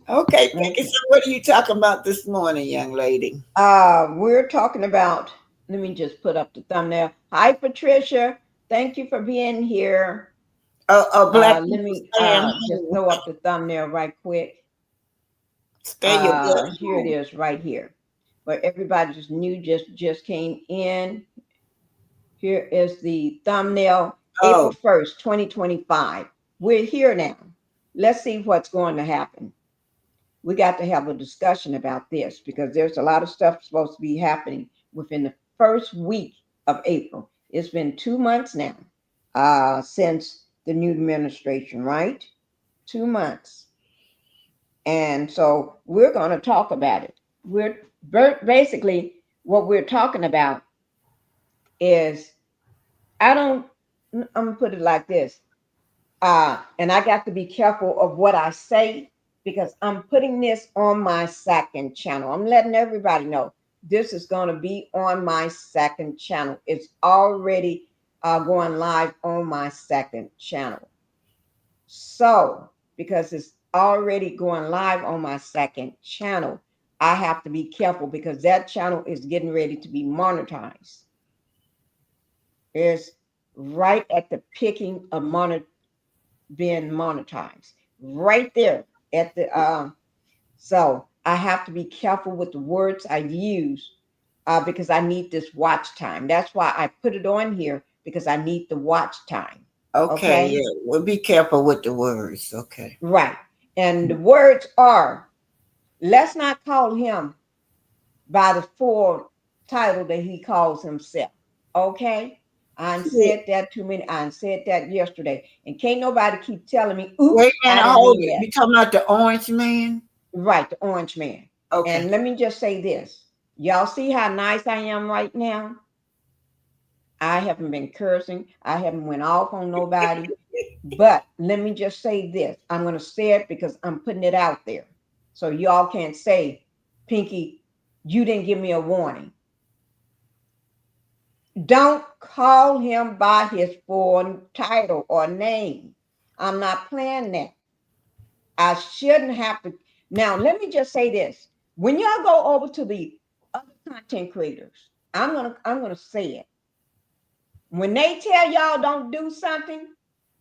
Okay, Pinky. So Okay. what are you talking about this morning, young lady? We're talking about, let me just put up the thumbnail. Hi, Patricia. Thank you for being here. Black Let people me staying just home. throw up the thumbnail right quick. Stay your butt Here it home. is right here. But everybody just new just came in. Here is the thumbnail, April Oh, 1st, 2025. We're here now. Let's see what's going to happen. We got to have a discussion about this because there's a lot of stuff supposed to be happening within the first week of April. It's been 2 months now since the new administration, right? 2 months. And so we're going to talk about it. We're basically what we're talking about is I don't, I'm going to put it like this. And I got to be careful of what I say because I'm putting this on my second channel. I'm letting everybody know this is going to be on my second channel. It's already going live on my second channel. So, because it's already going live on my second channel, I have to be careful because that channel is getting ready to be monetized. It's right at the picking of being monetized right there at the so I have to be careful with the words I use because I need this watch time. That's why I put it on here because I need the watch time. okay. Okay, Yeah. Well, be careful with the words. Okay. right. And the words are, let's not call him by the full title that he calls himself. Okay, I Yeah. said that too many. I said that yesterday, and can't nobody keep telling me, "Oops, Wait a I minute. didn't Hold mean it. that." You talking about the orange man? Right, the orange man. Okay. And let me just say this. Y'all see how nice I am right now? I haven't been cursing. I haven't went off on nobody. But let me just say this. I'm going to say it because I'm putting it out there. So y'all can't say, Pinky, you didn't give me a warning. Don't call him by his full title or name. I'm not playing that. I shouldn't have to. Now, let me just say this. When y'all go over to the other content creators, I'm gonna say it. When they tell y'all don't do something,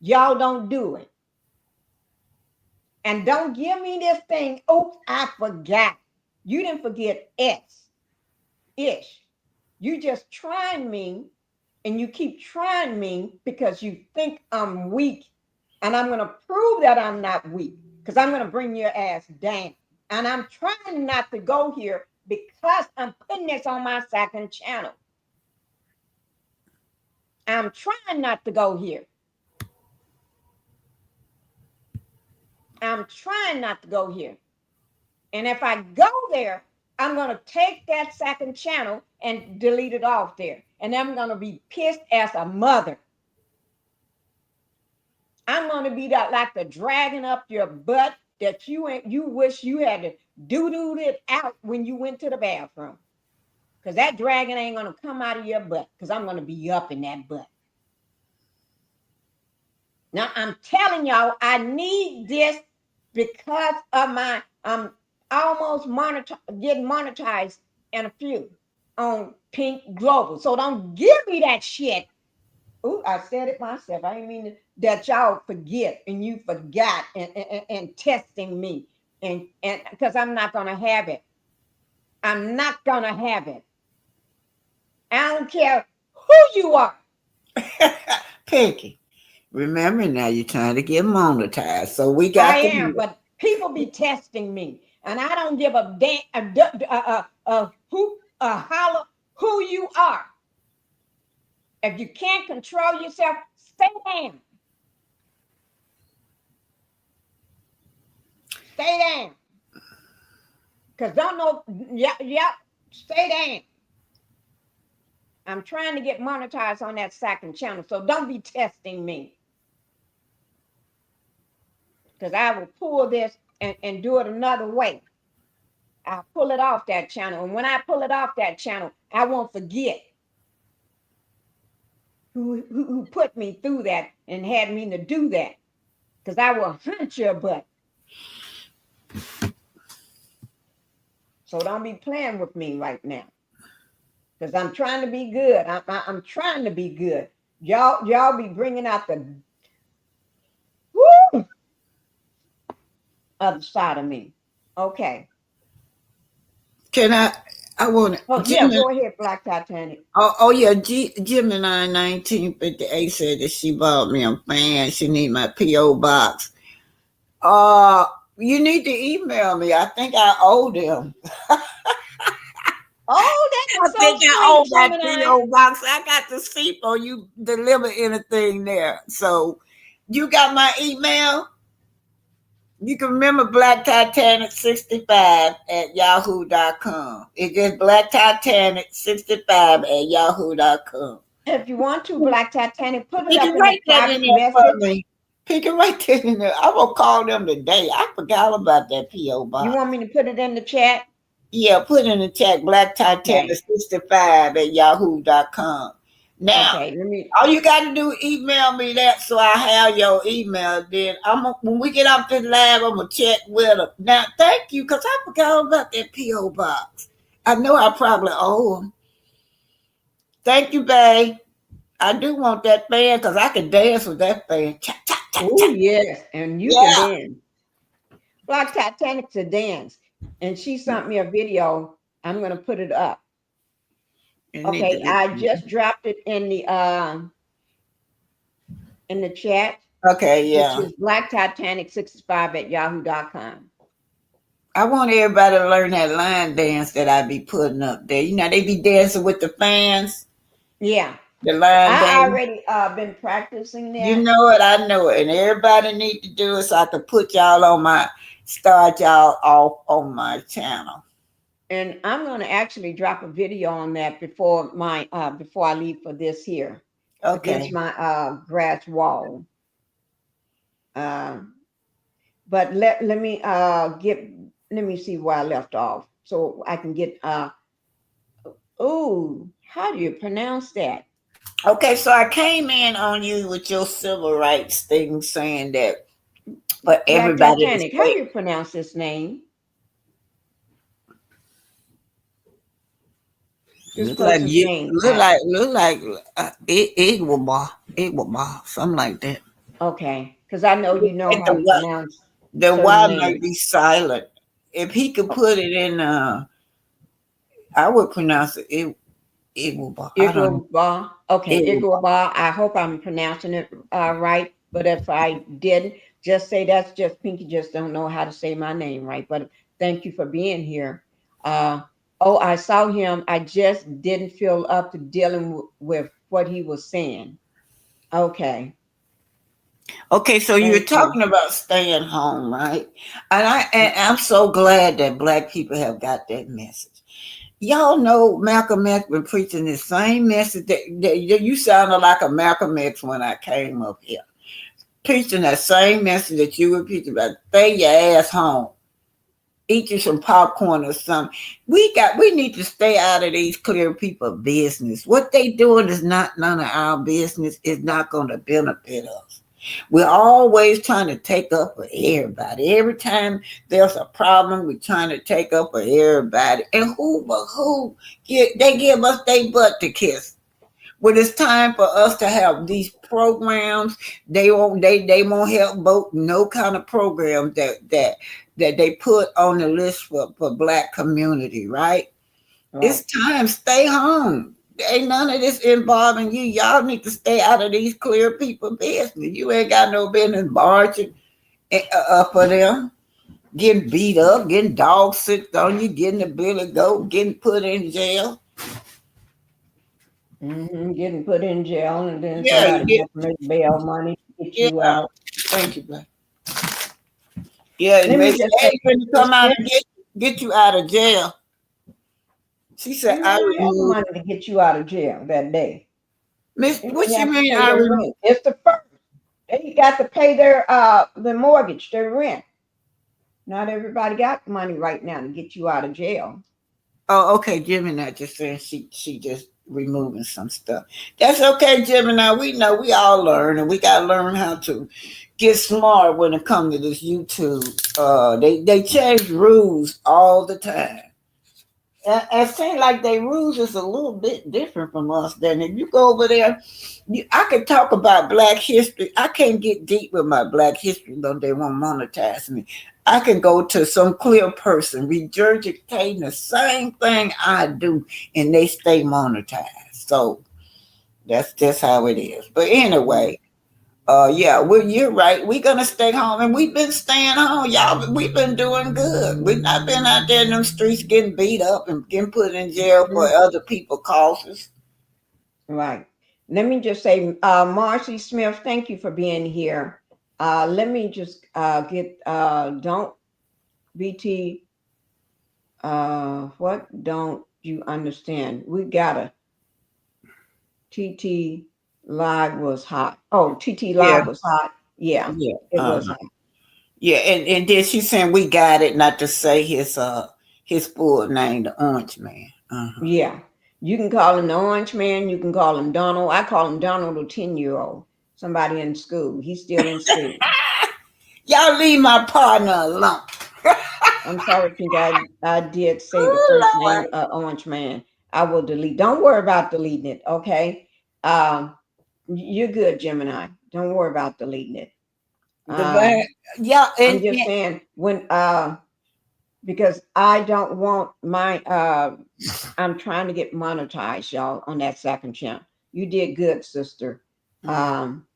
y'all don't do it. And don't give me this thing, oops, I forgot. You didn't forget ish. You just trying me and you keep trying me because you think I'm weak. And I'm gonna prove that I'm not weak because I'm gonna bring your ass down. And I'm trying not to go here because I'm putting this on my second channel. I'm trying not to go here. I'm trying not to go here. And if I go there, I'm going to take that second channel and delete it off there. And I'm going to be pissed as a mother. I'm going to be that like the dragging up your butt that you wish you had to doo-doo it out when you went to the bathroom. Because that dragon ain't going to come out of your butt because I'm going to be up in that butt. Now, I'm telling y'all, I need this because of my, I'm almost getting monetized in a few on Pink Global. So don't give me that shit. Ooh, I said it myself. I didn't mean that y'all forget and you forgot and testing me. And because I'm not going to have it. I'm not going to have it. I don't care who you are. Pinky, remember now you're trying to get monetized. So we I got to am, but people be testing me, and I don't give a damn who holler who you are. If you can't control yourself, stay down. Stay down. Cause don't know, yeah, stay down. I'm trying to get monetized on that second channel, so don't be testing me. Because I will pull this and do it another way. I'll pull it off that channel. And when I pull it off that channel, I won't forget who put me through that and had me to do that. Because I will hunt your butt. So don't be playing with me right now. Because I'm trying to be good. I'm trying to be good. Y'all be bringing out the woo, other side of me. Okay. Can I want to. Oh, yeah, go ahead, Black Titanic. Yeah, Gemini 1958 said that she bought me a fan. She need my P.O. box. You need to email me. I think I owe them. Oh, that is I think so I owe sweet, that Gemini. P.O. box. I got to see for you deliver anything there. So you got my email? You can remember Black Titanic 65 at yahoo.com. It's just Black Titanic 65 at yahoo.com. If you want to, Black Titanic, put it You up can in the write that in private there for message. me. You can write that in there. I'm gonna call them today. I forgot about that P.O. box. You want me to put it in the chat? Yeah, put in the chat Black Titanic Okay. 65 at yahoo.com. Now, Okay, let me. all you got to do email me that so I have your email. Then when we get off this live, I'm gonna check with them. Now, thank you, because I forgot about that P.O. box. I know I probably owe them. Thank you, babe. I do want that fan because I can dance with that fan. Oh, yes, and you can Yeah. dance. Black Titanic's a dance, and she sent me a video. I'm gonna put it up. Okay, I just dropped it in the chat. Okay, yeah. Which is Black Titanic 65 at yahoo.com. I want everybody to learn that line dance that I be putting up there. You know, they be dancing with the fans. Yeah. The line I dance. already been practicing that. You know it, I know it. And everybody need to do it so I can put y'all on start y'all off on my channel. And I'm gonna actually drop a video on that before I leave for this here. Okay. Against my grass wall. But let me see where I left off so I can get how do you pronounce that? Okay, so I came in on you with your civil rights thing saying that for everybody. Titanic, how do you pronounce this name? This person's name. Look like Igwaba, something like that. Okay, because I know you know how to pronounce the certain Y names. might be silent. If he could put it in, I would pronounce it Igwaba. Okay, Igwaba. I hope I'm pronouncing it right. But if I didn't, just say that's just Pinky just don't know how to say my name right. But thank you for being here. I saw him. I just didn't feel up to dealing with what he was saying. Okay. Okay, so you're talking about staying home, right? And I'm so glad that Black people have got that message. Y'all know Malcolm X been preaching the same message that you sounded like a Malcolm X when I came up here. Preaching that same message that you were preaching about. Stay your ass home. Eat you some popcorn or something. We need to stay out of these clear people business. What they doing is not none of our business. It's not going to benefit us. We're always trying to take up for everybody. Every time there's a problem, we're trying to take up for everybody. And they give us their butt to kiss. When it's time for us to have these programs, they won't help vote no kind of program that they put on the list for Black community, right? It's time. Stay home. Ain't none of this involving you. Y'all need to stay out of these clear people business. You ain't got no business marching up for them, getting beat up, getting dog sick on you, getting the billy goat, getting put in jail. Getting put in jail, and then Yeah, you somebody get, got to make bail money to get yeah. you out. Thank you, Black. Yeah, and Let they me say, just say, hey, finna the come out Smith, and get you out of jail. She said, you I don't have removed. money to get you out of jail that day. Miss, You what only you have to mean pay I their removed? rent. It's the first. They got to pay their mortgage, their rent. Not everybody got money right now to get you out of jail. Oh, okay, Gemini just saying she just removing some stuff. That's okay, Gemini. We know we all learn and we gotta learn how to get smart when it comes to this YouTube. They change rules all the time. And it seems like their rules is a little bit different from us. Then if you go over there, I could talk about Black history. I can't get deep with my Black history though they won't monetize me. I can go to some clear person regurgitating the same thing I do, and they stay monetized. So that's just how it is. But Mm. anyway, yeah, well, you're right. We're gonna stay home, and we've been staying home, y'all. We've been doing good. We've not been out there in them streets getting beat up and getting put in jail for Mhm. other people causes. Right. Let me just say, Marcy Smith, thank you for being here. Let me just get don't BT. What don't you understand? We got a TT live was hot. Oh, TT Yeah, live was hot. Yeah, yeah, it was hot. yeah. And then she's saying we got it, not to say his full name, the Orange Man. Yeah. You can call him the Orange Man. You can call him Donald. I call him Donald, a 10-year-old. Somebody in school. He's still in school. Y'all leave my partner alone. I'm sorry, Pink. I did say the first Oh name, Lord, Orange Man. I will delete. Don't worry about deleting it, okay? You're good, Gemini. Don't worry about deleting it. the bad. Yeah, I'm just saying when because I don't want my I'm trying to get monetized, y'all, on that second channel. You did good, sister. mm, Um,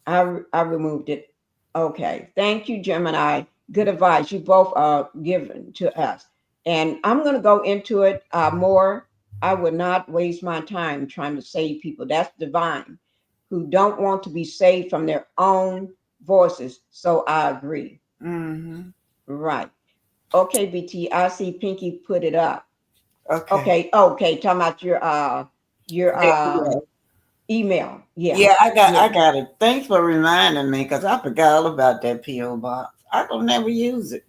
I removed it. Okay, thank you, Gemini. Good advice. You both are given to us, and I'm going to go into it more. I would not waste my time trying to save people. That's divine, who don't want to be saved from their own voices. So I agree. mm-hmm. Right. Okay, BT. I see Pinky put it up. Okay. Okay. Okay. Talking about your Yeah, email. Yeah. yeah, Yeah. I got it. Thanks for reminding me because I forgot all about that PO box. I don't never use it.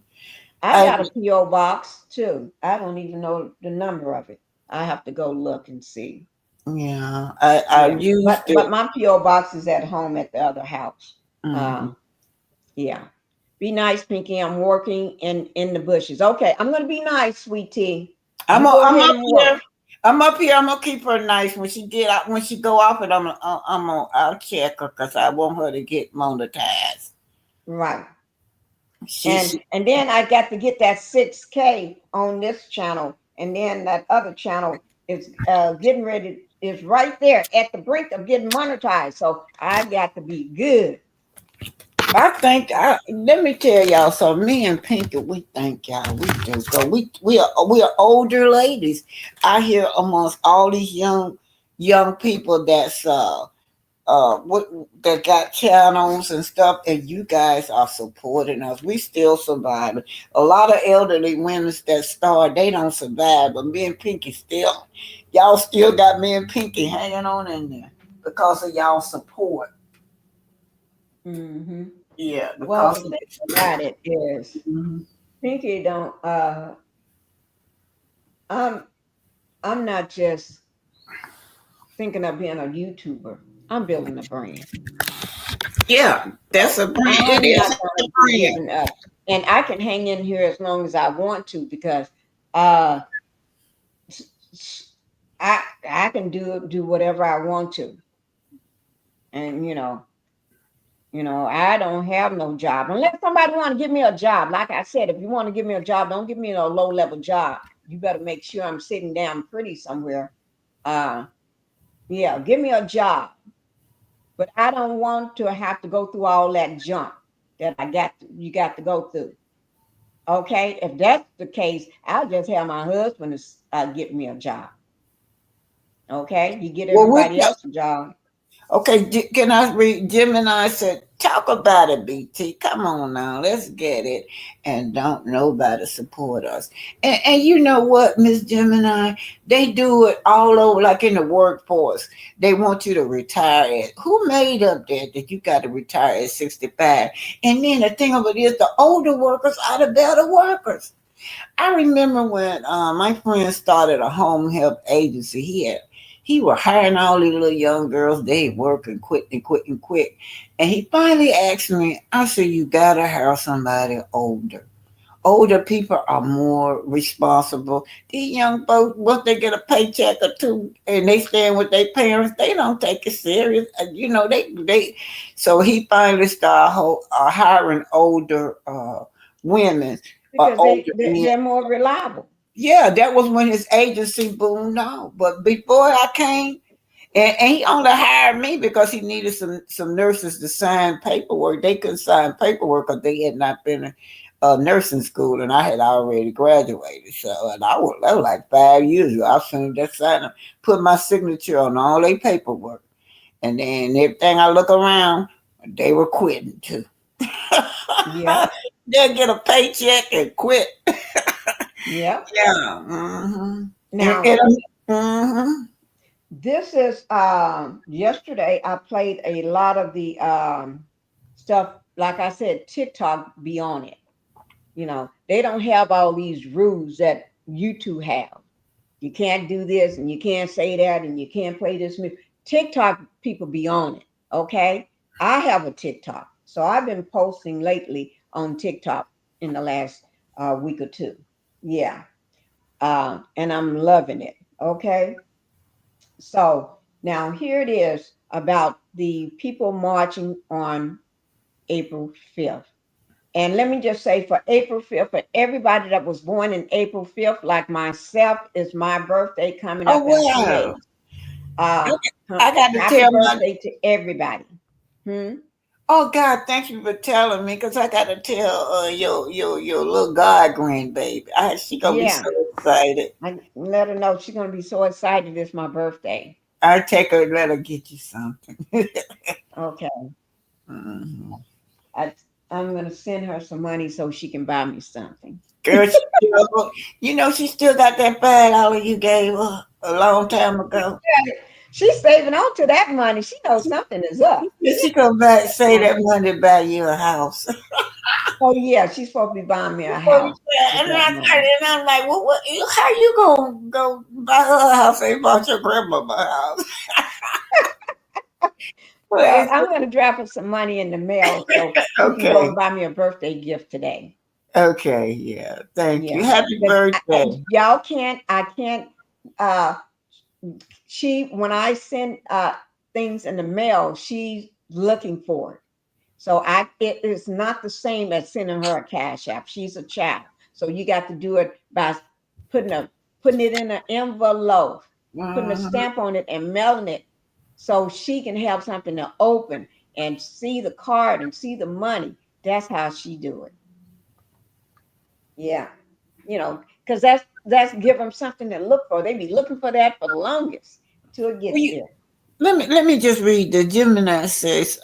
I I got a PO box too. I don't even know the number of it. I have to go look and see. Yeah, I Yeah. used But it. my PO box is at home at the other house. Mhm. Yeah. Be nice, Pinky. I'm working in the bushes. Okay. I'm gonna be nice, sweet tea. You go I'm ahead up and work. here. I'm up here. I'm gonna keep her nice when she get out. When she go off it, I'll check her because I want her to get monetized. Right. She And then I got to get that 6K on this channel, and then that other channel is getting ready, is right there at the brink of getting monetized. So I got to be good. I think let me tell y'all something. Me and Pinky, we think y'all we do because we are older ladies. I hear amongst all these young people that's what that got channels and stuff, and you guys are supporting us. We still surviving. A lot of elderly women that start, they don't survive, but me and Pinky still, y'all still got me and Pinky hanging on in there because of y'all support. Hmm. Yeah, Well, because the of thing about it is, Mhm. Pinky don't. I'm I'm not just thinking of being a YouTuber. I'm building a brand. Yeah, that's So a brand. It I'm is not a going to be brand. giving up, and I can hang in here as long as I want to because uh I can do whatever I want to, and I don't have no job unless somebody want to give me a job. Like I said, if you want to give me a job, don't give me a low level job. You better make sure I'm sitting down pretty somewhere. Uh, Yeah, give me a job. But I don't want to have to go through all that junk that you got to go through. Okay, if that's the case, I'll just have my husband to get me a job. Okay, you get Well, what? everybody else a job. Okay, can I read? Gemini said, talk about it, BT. Come on now, let's get it. And don't nobody support us. And you know what, Miss Gemini? They do it all over, like in the workforce. They want you to retire at. Who made up that you got to retire at 65? And then the thing of it is, the older workers are the better workers. I remember when my friend started a home health agency. He was hiring all these little young girls. They work and quit and quit and quit. And he finally asked me, I said, you gotta hire somebody older. Older people are more responsible. These young folks, once they get a paycheck or two and they stand with their parents, they don't take it serious. You know, they so he finally started hiring older women or Because older men. they're more reliable. Yeah, that was when his agency boomed out. But before I came, and he only hired me because he needed some nurses to sign paperwork. They couldn't sign paperwork because they had not been in nursing school, and I had already graduated. So, and that was like 5 years ago. I soon just signed, put my signature on all their paperwork, and then everything I look around, they were quitting too. Yep. They'll get a paycheck and quit. Yep. Yeah. Mm-hmm. Now, Mm-hmm. this is yesterday I played a lot of the stuff, like I said, TikTok be on it. You know, they don't have all these rules that you two have. You can't do this and you can't say that and you can't play this music. TikTok people be on it. Okay. I have a TikTok. So I've been posting lately on TikTok in the last week or two. Yeah. And I'm loving it. Okay. So now here it is about the people marching on April 5th. And let me just say for April 5th, for everybody that was born in April 5th, like myself, is my birthday coming Oh up in wow! 2 days. Uh, I got to Happy tell my. birthday to everybody. Hmm? Oh God, thank you for telling me, because I got to tell your little god grandbaby. She gonna be Yeah, so excited. I let her know she's gonna be so excited. It's my birthday. I take her, let her get you something. Okay, Mhm. I I'm gonna send her some money so she can buy me something. Girl, she still got that $5 you gave her a long time ago. She's saving on to that money. She knows something is up. She come back say that money buy you a house. Oh yeah, she's supposed to be buying me a And house with that money. I'm like, what? How you gonna go buy her a house? Ain't bought your grandmama a house. Well, Well, I'm going to drop her some money in the mail so she can go okay, and buy me a birthday gift today. okay, yeah. Thank you. Yeah, Happy but birthday. y'all can't. I can't. Uh, when I send things in the mail, she's looking for it. So it is not the same as sending her a cash app. She's a child, so you got to do it by putting a putting it in an envelope, putting a Mhm. stamp on it, and mailing it, so she can have something to open and see the card and see the money. That's how she do it. Yeah, because that's give them something to look for. They be looking for that for the longest until it Well, gets there. let me just read the Gemini says,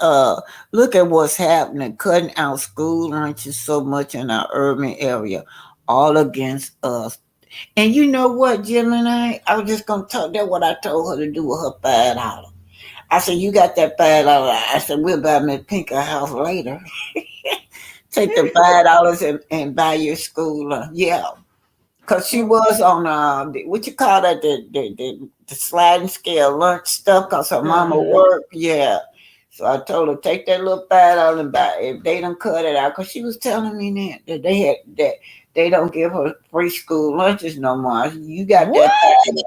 look at what's happening, cutting out school lunches so much in our urban area, all against us. And you know what, Gemini? I was just gonna talk that what I told her to do with her $5. I said, you got that $5. I said, we'll buy me a pinker house later. Take the $5 and buy your school. Yeah, because she was on what you call that, the sliding scale lunch stuff. Because her mama Uh-huh. worked. Yeah, so I told her take that little $5 and buy it. If they don't cut it out, because she was telling me that they don't give her free school lunches no more. You got that What?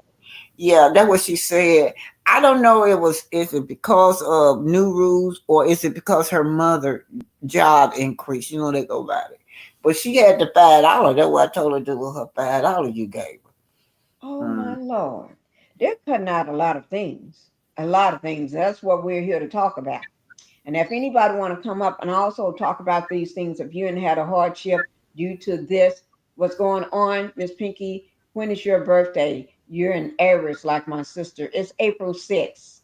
yeah, that's what she said. I don't know. Is it because of new rules, or is it because her mother job increased? You know they go by it. But she had the $5. That's what I told her to do with her $5 you gave Oh her. my Lord. They're cutting out a lot of things. a lot of things. That's what we're here to talk about. And if anybody want to come up and also talk about these things, if you hadn't had a hardship due to this, what's going on, Miss Pinky, when is your birthday? You're in Aries like my sister. It's April 6th.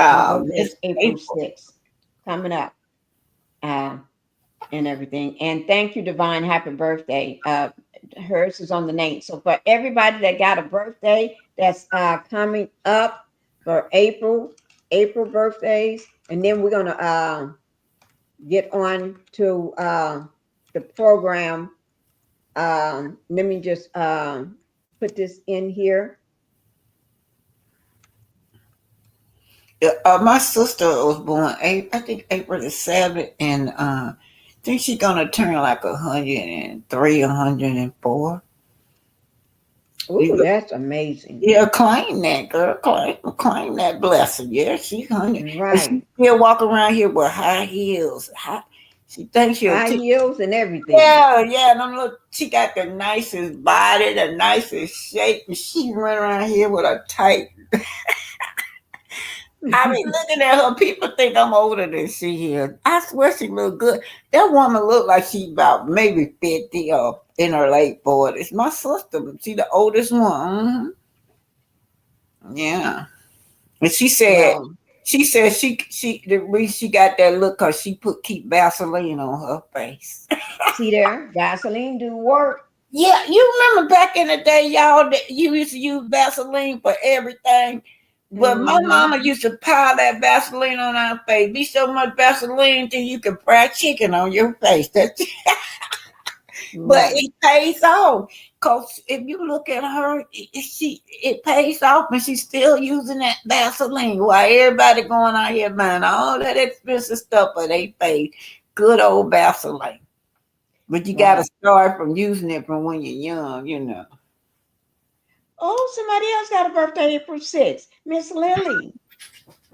My Wow, birthday Miss is April April. 6th. Coming up. Uh, and everything. And thank you, Divine. Happy birthday. Hers is on the name. So for everybody that got a birthday that's coming up for April birthdays, and then we're gonna get on to the program. Let me just put this in here. My sister was born I think April the 7th, and I think she's gonna turn like 103, 104. Oh, that's amazing. Yeah, claim that, girl. Claim that blessing. Yeah, she's 100. And Right. she still walk around here with high heels. She thinks she'll High take. heels and everything. Yeah, yeah. And look, she got the nicest body, the nicest shape, and she run around here with a tight. I be looking at her. People think I'm older than she is. I swear she look good. That woman look like she about maybe 50 or in her late 40s. My sister, she the oldest one. Yeah. And Well, she said the reason she got that look because she keep Vaseline on her face. see there, gasoline do work. Yeah, you remember back in the day, y'all, that you used to use Vaseline for everything. But my Hmm. mama used to pile that Vaseline on our face. Be so much Vaseline till you could fry chicken on your face. But Right. it pays off. Cause if you look at her, it pays off, and she's still using that Vaseline. While everybody going out here buying all that expensive stuff for they face, good old Vaseline. But you got to Wow. start from using it from when you're young. Oh, somebody else got a birthday April 6th. Miss Lily.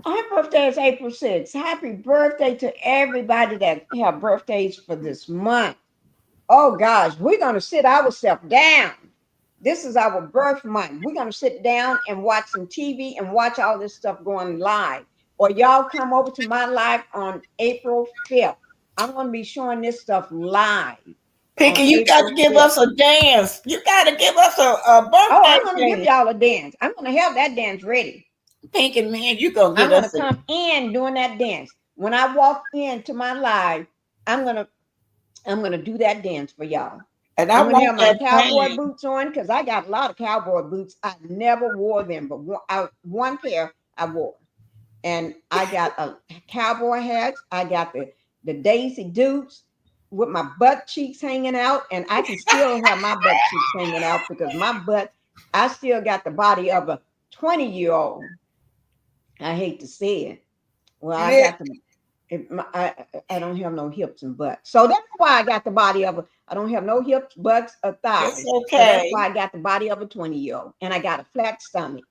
Her birthday is April 6th. Happy birthday to everybody that have birthdays for this month. Oh gosh, we're gonna sit ourselves down. This is our birth month. We're gonna sit down and watch some TV and watch all this stuff going live. Or y'all come over to my live on April 5th. I'm gonna be showing this stuff live Pinky, on you got to April give 5th. us a dance. You got to give us a Oh, birthday I'm gonna give dance. y'all a dance. I'm gonna have that dance ready. Pinky, man, you going to I'm get gonna us a. come in doing that dance. When I walk into my live, I'm gonna I'm gonna do that dance for y'all. And I I'm gonna want have my that cowboy dance. boots on because I got a lot of cowboy boots. I never wore them, but one pair I wore. And I got a cowboy hats. I got the Daisy Dukes with my butt cheeks hanging out, and I can still have my butt cheeks hanging out because my butt, I still got the body of a 20-year-old. I hate to say it. Well, I Yeah, got the I don't have no hips and butts. So that's why I got the body of a I don't have no hips, butts, or that's thighs. So that's okay. why I got the body of a 20-year-old. And I got a flat stomach.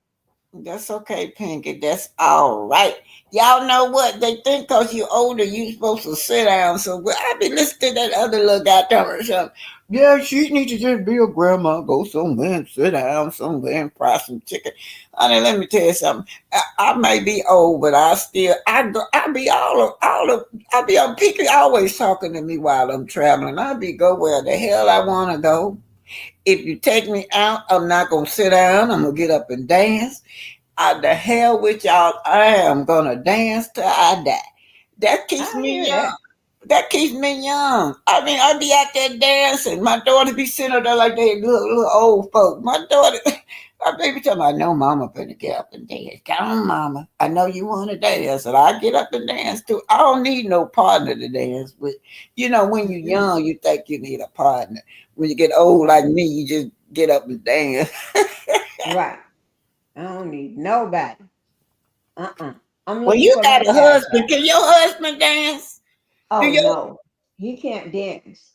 That's okay, Pinky. That's all right. Y'all know what they think because you're older, you supposed to sit down. So I be listening to that other little guy telling me something. Yeah, she needs to just be a grandma, go somewhere and sit down somewhere and fry some chicken. Honey, let me tell you something. I may be old, but I be I be on Pinky always talking to me while I'm traveling. I be go where the hell I want to go. If you take me out, I'm not gonna sit down. I'm gonna get up and dance. The hell with y'all. I am gonna dance till I die. That keeps I me hear young. that. That keeps me young. I mean, I be out there dancing. My daughter be sitting up there like they little old folk. My daughter, my baby tell me, I know mama finna get up and dance. Come on, mama. I know you want to dance. And I get up and dance too. I don't need no partner to dance with. When you're Mhm. young, you think you need a partner. When you get old like Right. me, you just get up and dance. Right. I don't need nobody. Uh-uh. I'm Well, looking you for got that a guy. husband. Can your husband dance? Do Oh you? no. He can't dance.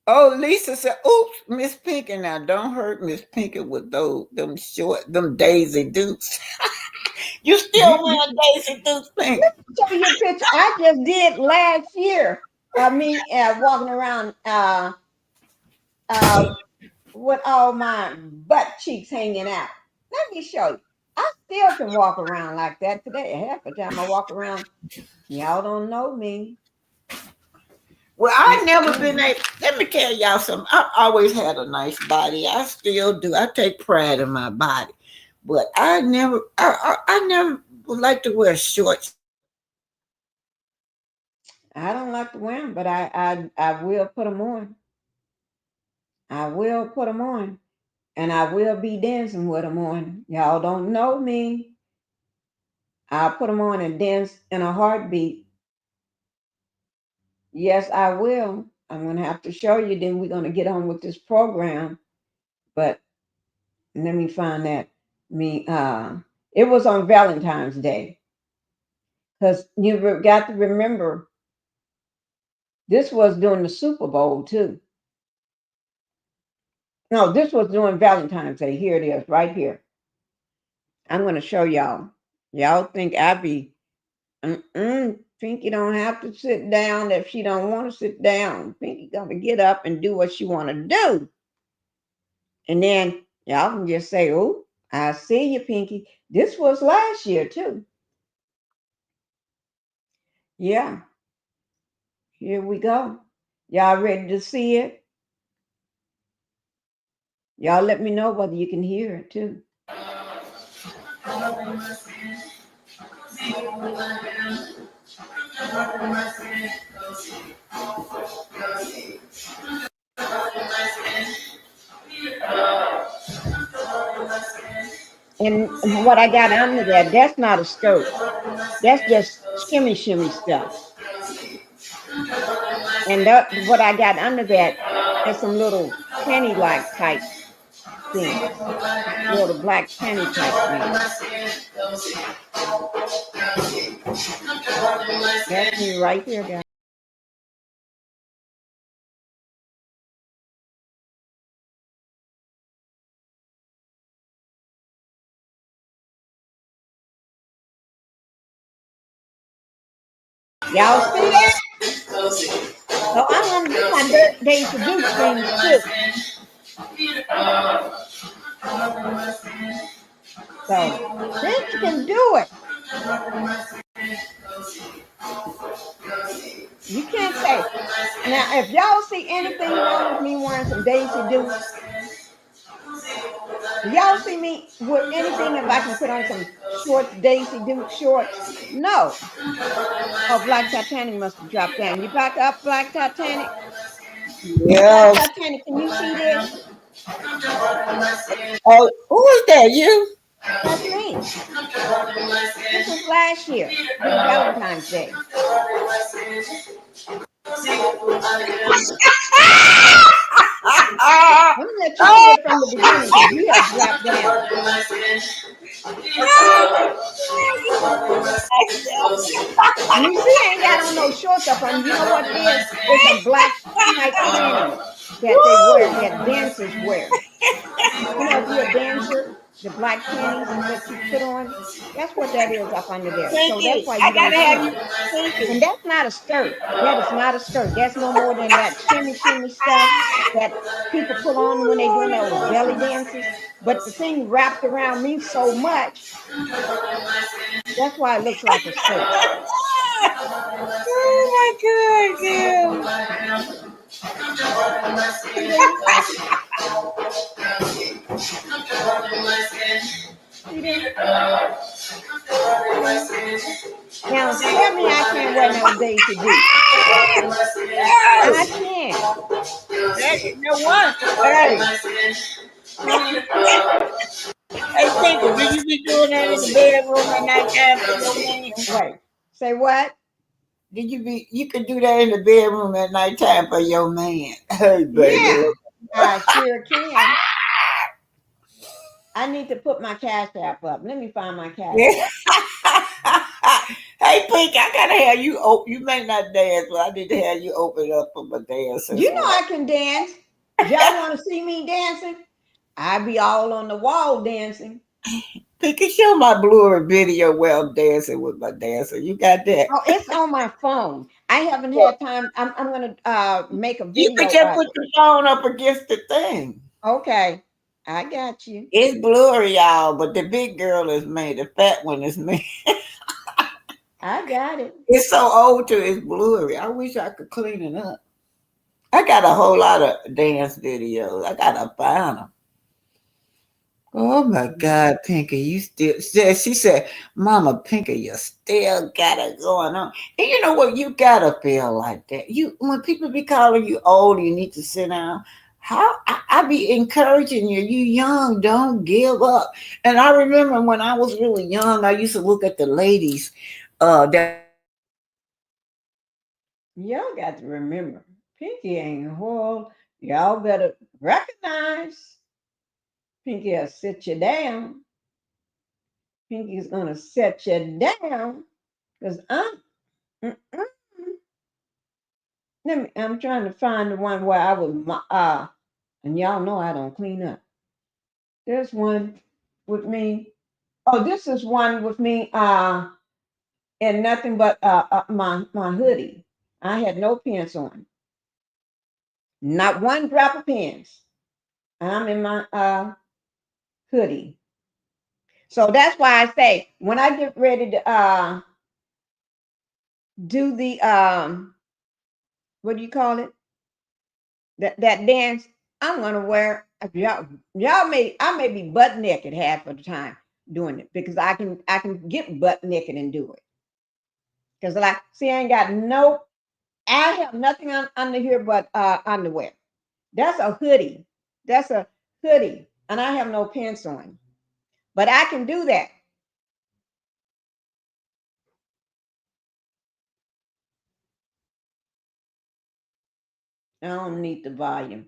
Oh, Lisa said, "Oops, Miss Pinky. Now don't hurt Miss Pinky with them Daisy Dukes. You still Let wearing Daisy Dukes, Pink? me show you a picture I just did last year of me walking around uh with all my butt cheeks hanging out. Let me show you. I still can walk around like that today. Half the time I walk around, y'all don't know me. Well, I never been able. Let me tell y'all something. I've always had a nice body. I still do. I take pride in my body, but I never would like to wear shorts. I don't like to wear them, but I will put them on. I will put them on, and I will be dancing with them on. Y'all don't know me. I'll put them on and dance in a heartbeat. Yes, I will. I'm gonna have to show you. Then we're gonna get on with this program. But let me find that. Me, it was on Valentine's Day because got to remember this was during the Super Bowl too. No, this was during Valentine's Day. Here it is, right here. I'm gonna show y'all. Y'all think I be Pinkie don't have to sit down if she don't want to sit down. Pinkie gonna get up and do what she want to do. And then y'all can just say, oh, I see you, Pinkie. This was last year too. Yeah, here we go. Y'all ready to see it? Y'all let me know whether you can hear it too. And what I got under there, that's not a skirt. That's just shimmy stuff. And what I got under that is some little panty like type things, little black panty type things. That's me right there, guys. Y'all see that? So I'm gonna do my Days to Do things too. So think you can do it. You can't say now if y'all see anything wrong with me wearing some Daisy Dukes. Do y'all see me with anything if I can put on some shorts, Daisy Duke shorts? No. Oh, Black Titanic must have dropped down. You back up, Black Titanic? Black Yes. Titanic, can you see this? Oh, who is that? You? That's me. This was last year, during Valentine's Day. I'm gonna let you see it from the beginning because you have dropped down. And you see, I ain't got on no shorts up on. You know what it is? It's some black tight panties that they wear, that dancers wear. You know, if you're a dancer, the black panties that you put on, that's what that is up under there. So that's Pinkie, why I you gotta don't see have it. you. Pinkie. And that's not a skirt. That is not a skirt. That's no more than that shimmy stuff that people put on when they're doing those belly dances. But the thing wrapped around me so much, that's why it looks like a skirt. Oh my God, yeah. See there? See there? See there? Now tell me I can't wear no Daisy Duke. I can. Hey, you know what? Hey, hey, Pinkie, did you be doing that in the bedroom at nighttime for your man? Wait. Say what? Did you be? You could do that in the bedroom at nighttime for your man. Hey, baby. Yeah, I sure can. I need to put my cash app up. Let me find my cash Yeah. app. Hey, Pink, I gotta have you open. You may not dance, but I need to have you open up for my dancers. You know I can dance. Y'all want to see me dancing? I be all on the wall dancing. Pinkie, show my blurry video where I'm dancing with my dancer. You got that? Oh, it's on my phone. I haven't had time. I'm gonna make a You could video just of put it. your phone up against the thing. Okay. I got you. It's blurry, y'all, but the big girl is me. The fat one is me. I got it. It's so old to it's blurry. I wish I could clean it up. I got a whole lot of dance videos. I gotta find them. Oh my God, Pinky, you still she said, Mama Pinky, you still got it going on. And you know what? You gotta feel like that. You when people be calling you old, you need to sit down. How I be encouraging you. You young, don't give up. And I remember when I was really young, I used to look at the ladies that Y'all got to remember, Pinky ain't whole. Y'all better recognize Pinky will sit you down. Pinky's gonna set you down because mm-mm. I'm trying to find the one where I was and y'all know I don't clean up. There's one with me. Oh, this is one with me and nothing but my hoodie. I had no pants on. Not one drop of pants. I'm in my hoodie. So that's why I say when I get ready to do the what do you call it? That dance, I'm gonna wear y'all may I may be butt naked half of the time doing it because I can get butt naked and do it. Because like see I ain't got no I have nothing under here but underwear. That's a hoodie. That's a hoodie. And I have no pants on. But I can do that. I don't need the volume.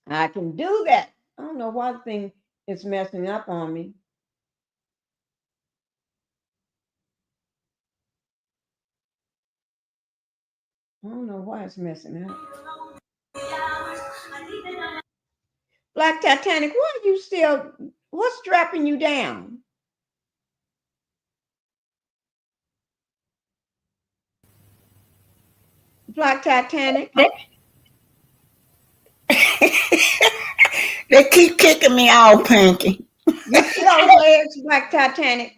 I can do that. I don't know why the thing is messing up on me. I don't know why it's messing up. Black Titanic, why are you still, what's strapping you down? Black Titanic, they keep kicking me out, Pinky. you see those legs, Black Titanic?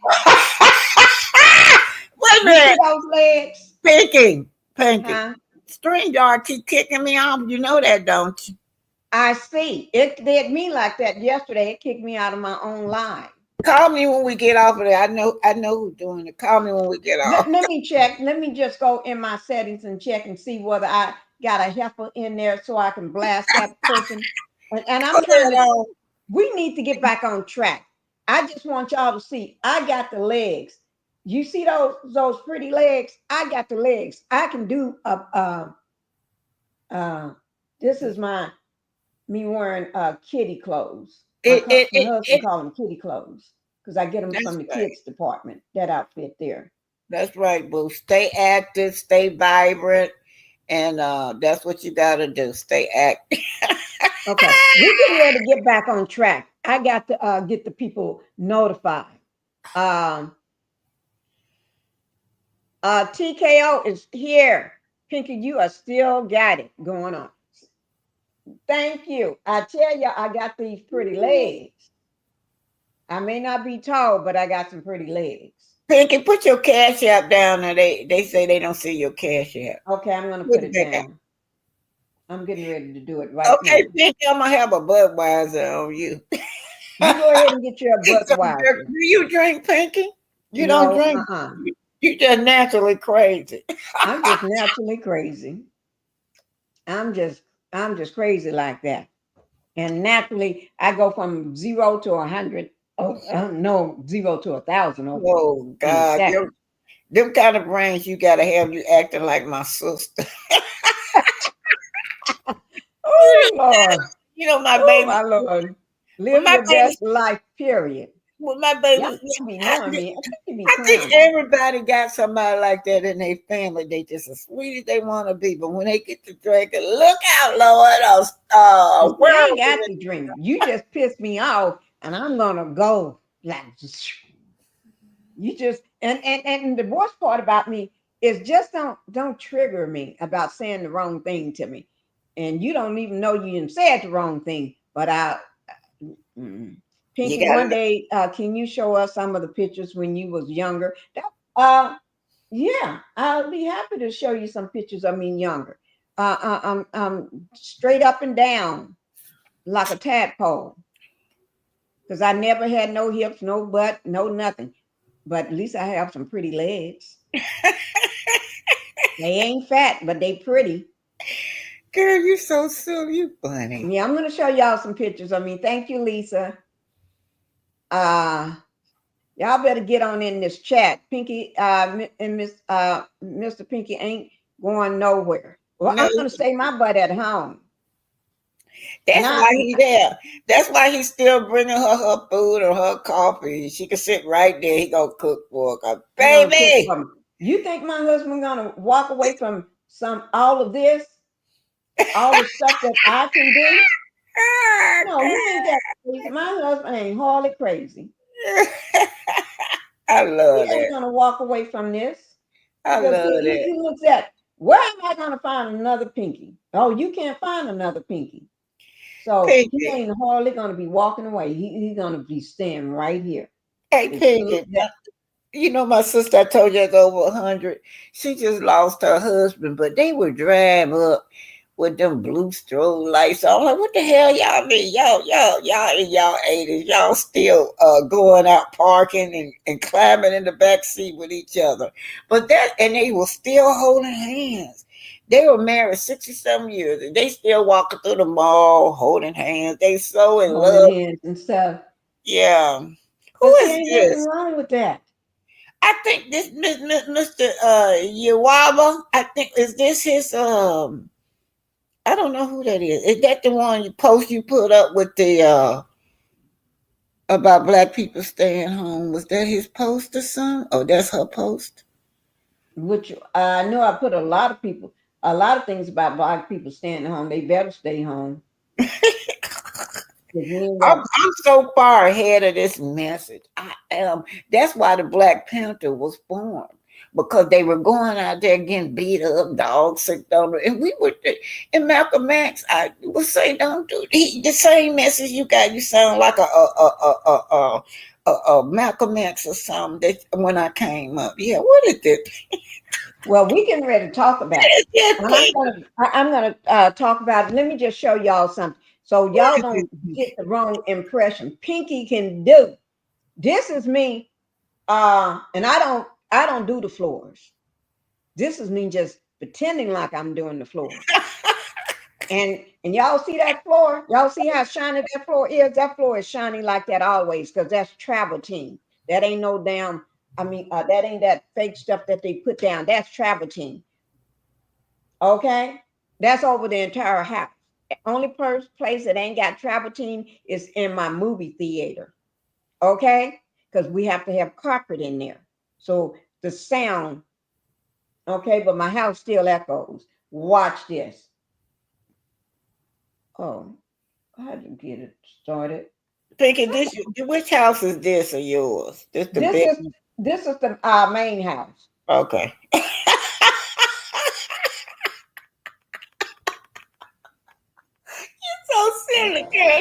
Wait a You see minute, those legs? Pinky, Pinky. Huh? String yard keep kicking me off. You know that, don't you? I see. It did me like that yesterday. It kicked me out of my own live. Call me when we get off of there. I know who's doing it. Call me when we get off. Let me check. Let me just go in my settings and check and see whether I got a heifer in there so I can blast that person. And I'm Put trying that to, on. we need to get back on track. I just want y'all to see I got the legs. You see those pretty legs? I got the legs. I can do uh this is me wearing kitty clothes. My husband It. call them kitty clothes because I get them That's from the right. kids department. That outfit there. That's right, boo. Stay active, stay vibrant, and that's what you gotta do. Stay active. Okay, we're getting ready to get back on track. I got to get the people notified. Um, TKO is here. Pinky, you are still got it going on. Thank you. I tell you, I got these pretty legs. I may not be tall, but I got some pretty legs. Pinky, put your cash app down there. They say they don't see your cash app. Okay, I'm going to Put put it it back out. down. I'm getting ready to do it right Okay, now. Pinky, I'm gonna have a Budweiser on you. You go ahead and get your Get some beer. Budweiser. Do you drink, Pinky? You don't No, drink. You just naturally crazy. I'm just naturally crazy. I'm just I'm just crazy like that. And naturally, I go from 0 to 100. Oh, no, 0 to 1,000 over Oh in a God, second. them kind of brains you gotta have. You acting like my sister. Oh Lord, You know my oh baby. my Lord, When live my your baby, best life. Period. when my Y'all baby, should be I, knowing me. I think you be I think clowning. everybody got somebody like that in their family. They just as sweet as they want to be, but when they get to drinking, look out, Lord, You see, I ain't world. got to drink. You just pissed me off, and I'm gonna go like you just and the worst part about me is just don't trigger me about saying the wrong thing to me, and you don't even know you even said the wrong thing, but Pinky, You one got day, can you show us some of the pictures when you was younger? Yeah, I'll be happy to show you some pictures of me younger. Straight up and down like a tadpole, because I never had no hips, no butt, no nothing. But at least I have some pretty legs. They ain't fat, but they pretty. girl, you so silly, you funny. Yeah, I'm gonna show y'all some pictures of me. Thank you, Lisa. Uh Y'all better get on in this chat. Pinky and Mr. Pinky ain't going nowhere. Well, No, I'm gonna stay my butt at home. And that's why he there. That's why he's still bringing her food or her coffee. She can sit right there. He gonna cook for her. I'm gonna cook Baby. for me. You think my husband gonna walk away from all of this, all the stuff that I can do? No, he ain't that crazy. My husband ain't hardly crazy. I He love ain't that. gonna walk away from this I because love that. he looks at, where am I gonna find another Pinky? Oh, you can't find another Pinky. So he Pinky. ain't hardly gonna be walking away. He's gonna be staying right here. Hey, As soon Pinky. as that, You know, my sister, I told you, is over 100. She just lost her husband, but they would drive up with them blue strobe lights on. I'm like, what the hell y'all mean? Y'all in y'all 80s. Y'all still going out parking and climbing in the back seat with each other. And they were still holding hands. They were married 67 years and they still walking through the mall holding hands. They so in holding love. hands and stuff. Yeah. Who But see, is ain't nothing this? wrong with that. I think this Mr. Yawaba. I think is this his I don't know who that is. Is that the one you put up with the about black people staying home? Was that his post or something? Oh, that's her post. Which I know I put a lot of things about black people staying at home. They better stay home. 'Cause we ain't got I'm so far ahead of this message. I am. That's why the Black Panther was formed because they were going out there getting beat up, dogs sick down, and we were. And Malcolm X, I would say, don't do the same message you got. You sound like a Malcolm X or something. That when I came up, yeah. What is it? well, we getting ready to talk about it. Yeah, And I'm gonna talk about it. Let me just show y'all something so what y'all is don't it? get the wrong impression. Pinky can do. This is me. And I don't do the floors. This is me just pretending like I'm doing the floors. And y'all see that floor? Y'all see how shiny that floor is? That floor is shiny like that always because that's travel team. That ain't no damn. That ain't that fake stuff that they put down. That's travel team. Okay, that's over the entire house. The only place that ain't got travel team is in my movie theater. Okay, because we have to have carpet in there, so the sound. Okay, but my house still echoes. Watch this. Oh, how to get it started? Thinking this, which house is this of yours? This the This big. is this is the main house. Okay. So silly, girl.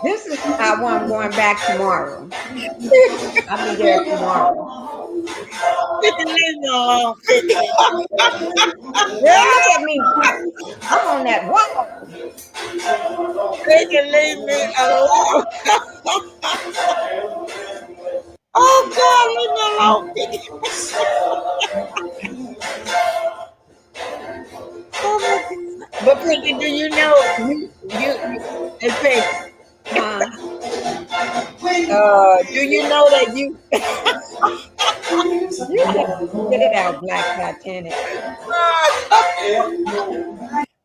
This is why I'm going back tomorrow. I'll be there tomorrow. Pick a name along. Girl, look at me. I'm on that wall. They can leave me alone. Oh God, leave me alone. Oh my God. But Pinky, do you know you and Pinky, Huh? do you know that you You just spit it out, Black Titanic.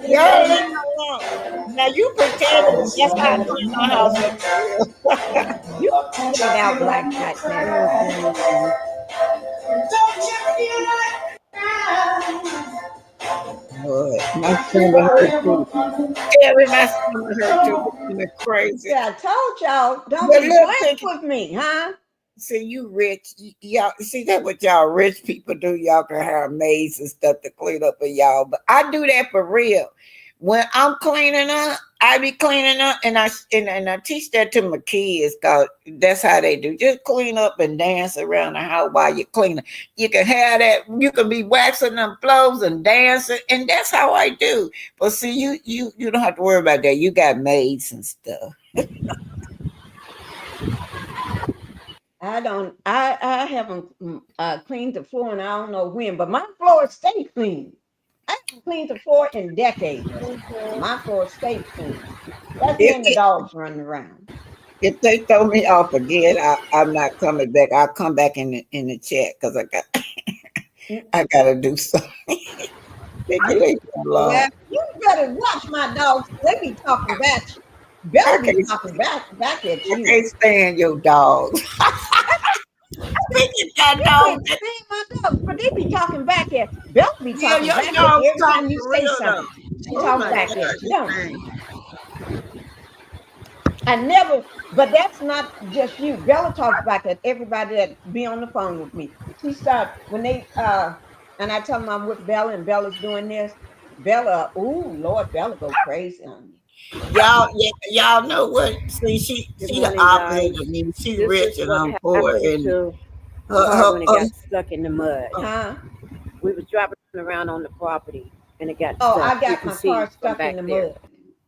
Y'all leave me alone. Now you pretending that's how I clean my house up for real. You spit it out, Black Titanic. Lord, my stomach hurt too. Every my stomach hurt too. It's crazy. Yeah, I told y'all, don't But be look, playing Pinky, with me, huh? see you rich. Y'all see that what y'all rich people do? Y'all can hire maids and stuff to clean up for y'all. But I do that for real. When I'm cleaning up, I be cleaning up, and I teach that to my kids. Cause that's how they do. Just clean up and dance around the house while you're cleaning. You can have that. You can be waxing them floors and dancing, and that's how I do. But see, you don't have to worry about that. You got maids and stuff. I haven't cleaned the floor and I don't know when, but my floor stay clean. I haven't cleaned the floor in decades. My floor stay clean. That's me If, and the dogs running around. if they throw me off again, I'm not coming back. I'll come back in the chat because I gotta do something. They can leave me alone. Yeah, you better watch my dogs. They be talking back. I Bella be can't talking back at I you. can't stand your dogs. Think you got You dogs. can't stand my dogs, but they be talking back at Bella be Yeah, talking your back at dogs you every talk time you for say real though. something. She Oh talk my back God, at you, this don't she? thing. I never, but that's not just you. Bella talks back at everybody that be on the phone with me. She start when they and I tell them I'm with Bella and Bella's doing this. Bella, ooh Lord, Bella go crazy on me. Y'all know what? See, Good she the morning, opposite guys. of me. She This rich is and what I'm poor, happened and to the her, car her, when it her, got stuck in the mud. Huh? We was driving around on the property and it got Oh, stuck. I You got can my see car from stuck in back the there. mud,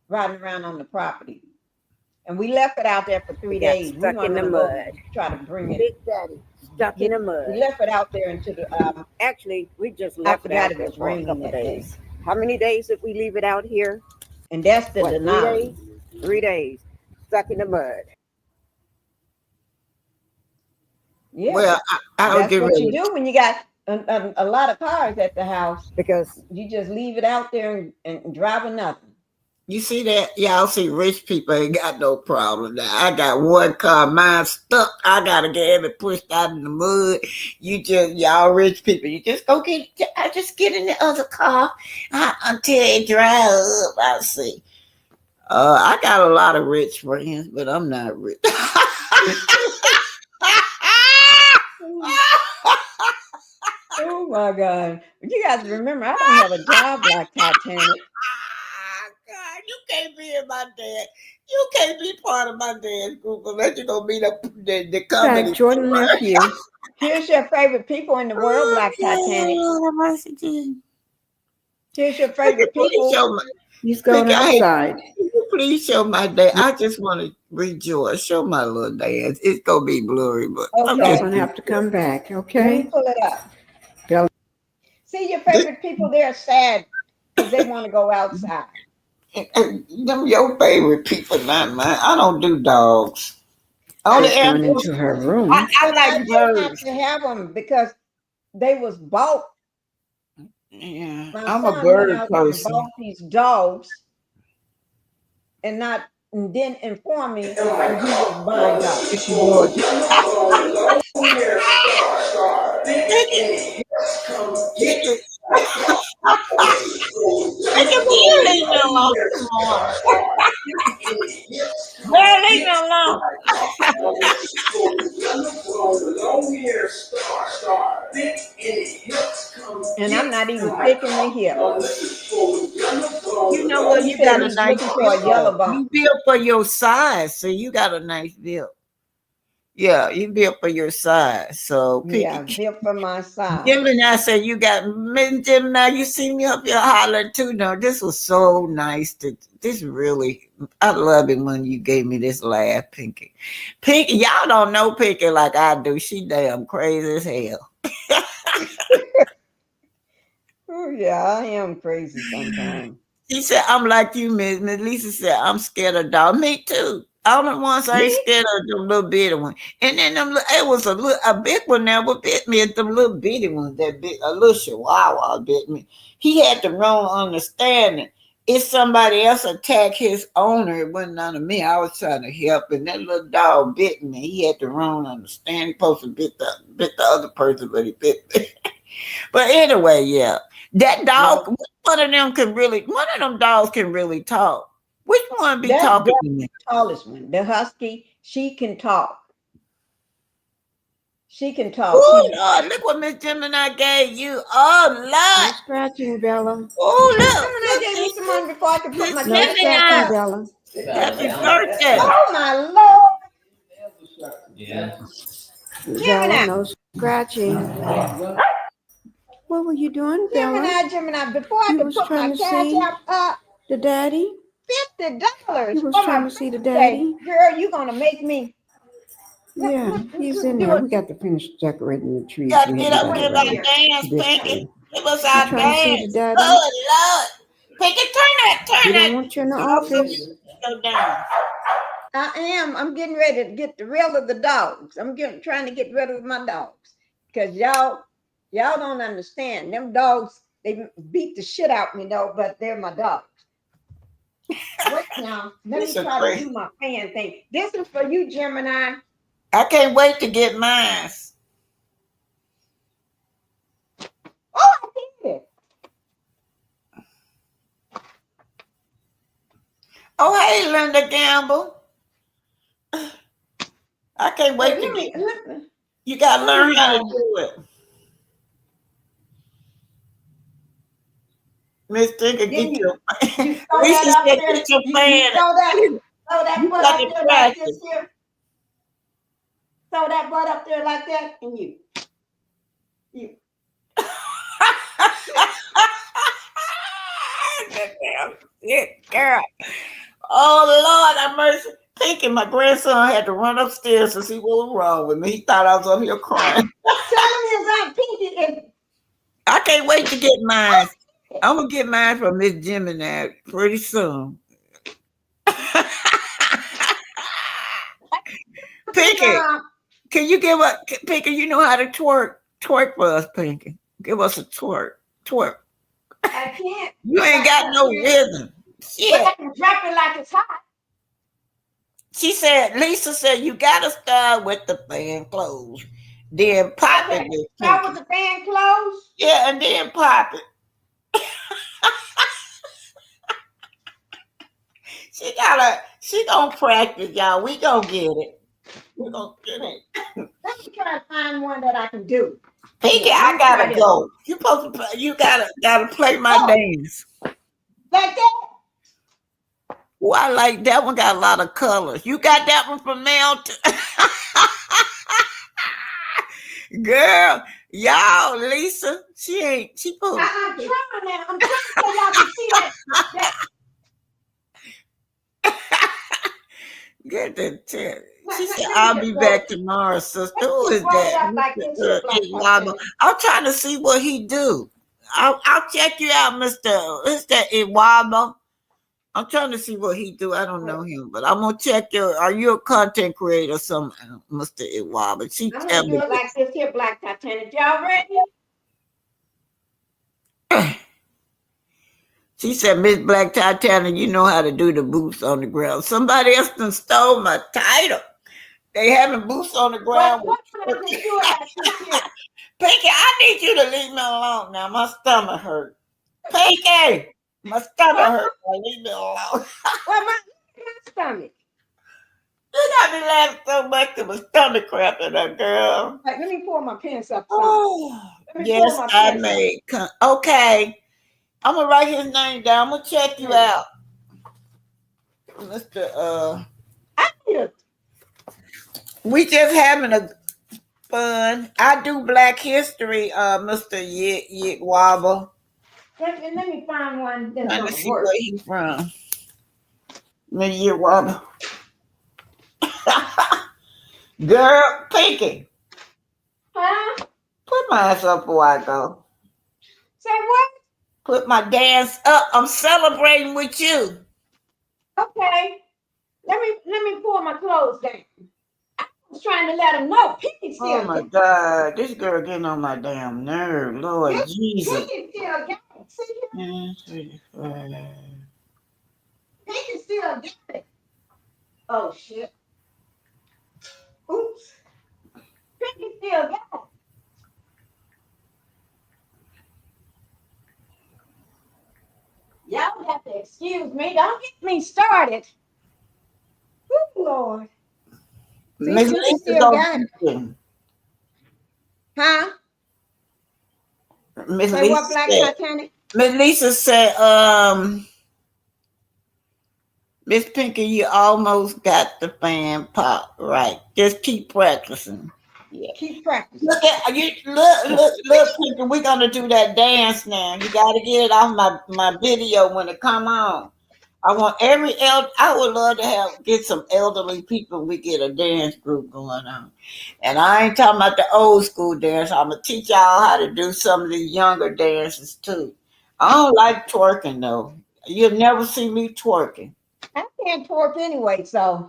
riding around on the property. And we left it out there for It 3 got days. We stuck weren't in the gonna go mud. try to bring it. Big Daddy stuck in the We mud. left it out there into the Actually, we just I left it forgot out it there was for a raining couple of that day. days. How many days did we leave it out here? And that's the What, 3 days? Denali. 3 days. Stuck in the mud. Yeah, well, I was that's getting what you ready. do when you got a lot of cars at the house. Because You just leave it out there and drive another. You see that? Y'all see rich people ain't got no problem now. I got one car, mine stuck. I gotta get it pushed out in the mud. Y'all rich people, you just go I just get in the other car until it dries up. I see. I got a lot of rich friends, but I'm not rich. Oh my God. You guys remember, I don't have a job like Titanic. God, you can't be in my dad. You can't be part of my dad's group unless you're gonna be the back comedy. Jordan nephew. Here's your favorite people in the world, Oh, Black Titanic. God, Here's your Pinky, favorite please people. show my He's going Pinky. outside. Please show my dad. I just want to rejoice. Show my little dance. It's gonna be blurry, but I'm Y'all just. Okay, gonna have to come back, let okay? me pull it up. Bella. See your favorite people, they're sad because they want to go outside. Them your favorite people, not mine. I don't do dogs. Only She's going animals. into her room. I I like didn't have birds. to have them because they was bought. Yeah, My I'm a son went bird out and person. bought these dogs and didn't inform me that he was buying dogs. Will you leave me alone this morning? Well, leave me alone. And I'm not even thick in the hip. You know what? He You said got a he's nice looking for build a though. yellow bone. You built for your size, so you got a nice build. Yeah, you built for your size. So Yeah, Pinky, built for my size. Jim and I said you got Jim. Now you see me up here hollering too. No, this was so nice. This really, I love it when you gave me this laugh, Pinky. Pinky, y'all don't know Pinky like I do. She damn crazy as hell. Oh yeah, I am crazy sometimes. She said, I'm like you, Miss Lisa said, I'm scared of dogs. Me too. All the ones I ain't Me? scared of them little bitty one. And then it was a big one now, but bit me at them little bitty ones, that big a little chihuahua bit me. He had the wrong understanding. If somebody else attacked his owner, it wasn't none of me. I was trying to help, and that little dog bit me. He had the wrong understanding. He supposed to bit the other person, but he bit me. But anyway, yeah. That dog, Well, one of them dogs can really talk. Which one be that's talking the to me? tallest one. The husky, she can talk. She can talk. Oh She Lord, look what Miss Gemini gave you. Oh No Lord. scratching, Bella. Oh Gemini gave me some money before I could put my Miss No cash app scratching, Gemini. up. Bella. Happy birthday. Oh my Lord, Yeah. Bella, Gemini, no scratching. What were you doing, Bella? Gemini. Before I You could was put my trying to cash see app up, the daddy? $50 You was for trying my to see the birthday. daddy? Girl, you gonna make me Yeah, he's in do there. it? We got to finish decorating the tree. Gotta We get haven't up, got give Wait our around here. dance, to this Pinky. tree. Give us You our trying to see the dance. daddy? Oh Lord. Pinky, turn He don't that want you in the off so we office. can go down. I am. I'm getting ready to get rid of the dogs. Trying to get rid of my dogs because y'all don't understand. Them dogs, they beat the shit out me though, but they're my dogs. Wait now. Let This me is try to crazy. do my fan thing. This is for you, Gemini. I can't wait to get mine. Oh, I did it. Oh hey Linda Gamble. I can't Wait, wait to get let you gotta learn me how to do it. Miss Tinker, then get your you throw Lisa that up said there. get your You fan. throw that You butt got up to there like this practice. here. Throw that butt up there like that, and you. Damn shit, girl. Oh Lord, have mercy. Pinky, my grandson had to run upstairs to see what was wrong with me. He thought I was up here crying. Tell him his Aunt Pinky is. I can't wait to get mine. I'm gonna get mine from Miss Gemini pretty soon. Pinky, can you give us Pinky? You know how to twerk for us, Pinky. Give us a twerk. I can't. You ain't got no rhythm. But Shit. I can drop it like it's hot. Lisa said, you gotta start with the fan clothes. Then pop it, Okay. Miss Start Pinky. with the fan closed. Yeah, and then pop it. She gonna practice, y'all. We gonna get it. We gonna get it. Let me try to find one that I can do. Pinky, Let I me try gotta this. go. You supposed to play, you gotta play my dance. Like that. Oh, I like that one. Got a lot of colors. You got that one from Mel? Girl, y'all, Lisa, she supposed. I'm trying now. I'm trying so y'all can see that. Get the tip. She Let said, me "I'll just be go. back tomorrow, sister." Who is Roll it that? up like this here, Black Iwabo. Titanic. I'm trying to see what he do. I'll check you out, Mister Iwabo. I'm trying to see what he do. I don't know him, but I'm gonna check your. Are you a content creator, or something, Mister Iwabo? She I'm tell gonna do me. it like this here, Black Titanic. Y'all ready? She said, Miss Black Titanic, you know how to do the boots on the ground. Somebody else done stole my title. They having boots on the Well, ground. what can I just do it like this here? Pinky, I need you to leave me alone now. My stomach hurt. Pinky, my stomach hurt. Now leave me alone. Well, my stomach. You got me laughing so much that my stomach cramping up, girl. Like, let me pull my pants up some. Oh, Let me pull yes, my I pants up. may. Okay. I'm going to write his name down. I'm going to check you out. Mr. We just having a fun. I do Black History, Mr. Yik Wobble. Let me find one that's Trying to gonna see work. where he's from. Mr. Yik Wobble. Girl, Pinky, Huh? put my ass up before I go. Say what? Put my dance up. I'm celebrating with you. Okay. Let me pull my clothes down. I was trying to let him know Pinkie Oh still my got it. God, this girl getting on my damn nerve, Lord Jesus. Pinkie still got it. See here? Pinkie still got it. Oh shit. Oops. Pinkie still got it. Y'all have to excuse me. Don't get me started. Good Lord. See, Miss Pinkie Lisa still gonna got it. teach you. Huh? Miss Say what, Lisa Black said. Titanic? Miss Lisa said, Miss Pinky, you almost got the fan pop right. Just keep practicing. Yeah. Keep practicing. Look at you. Look, Pinky. We're gonna do that dance now. You gotta get it off my video when it come on. I want every I would love to get some elderly people. We get a dance group going on, and I ain't talking about the old school dance. I'm gonna teach y'all how to do some of the younger dances too. I don't like twerking though. You'll never see me twerking. I can't twerk anyway, so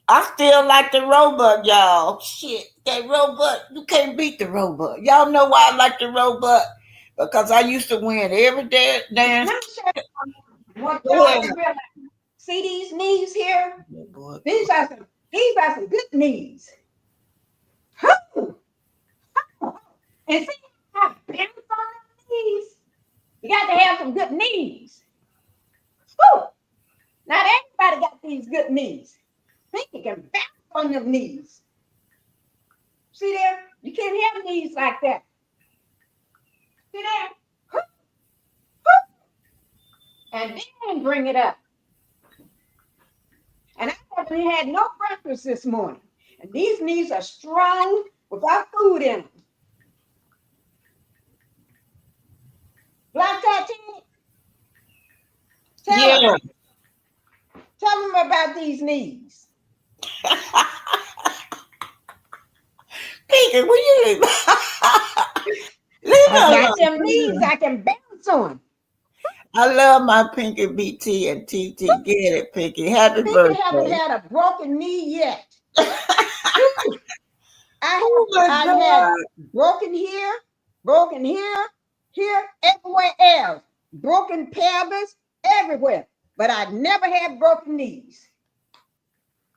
I still like the robot, y'all. Shit, that robot, you can't beat the robot. Y'all know why I like the robot? Because I used to win every dance. let me show you what Go y'all ahead. don't realize. See these knees here? Yeah, boy. These are some good knees. Huh. And see how bounce on them knees? You got to have some good knees. Whew. Not everybody got these good knees. Think you can bounce on them knees. See there? You can't have knees like that. See there? Huh, huh. And then bring it up. And I haven't had no breakfast this morning. And these knees are strong without food in them. Black Titanic, Yeah. tell them about these knees. Pinky, will you leave? Leave I her got them knees alone. I can bounce on. I love my Pinky BT and TT. Get it, Pinky. Happy Pinkie haven't birthday. had a broken knee yet. Oh my I've had God. broken here, here, everywhere else. Broken pelvis, everywhere. But I never had broken knees.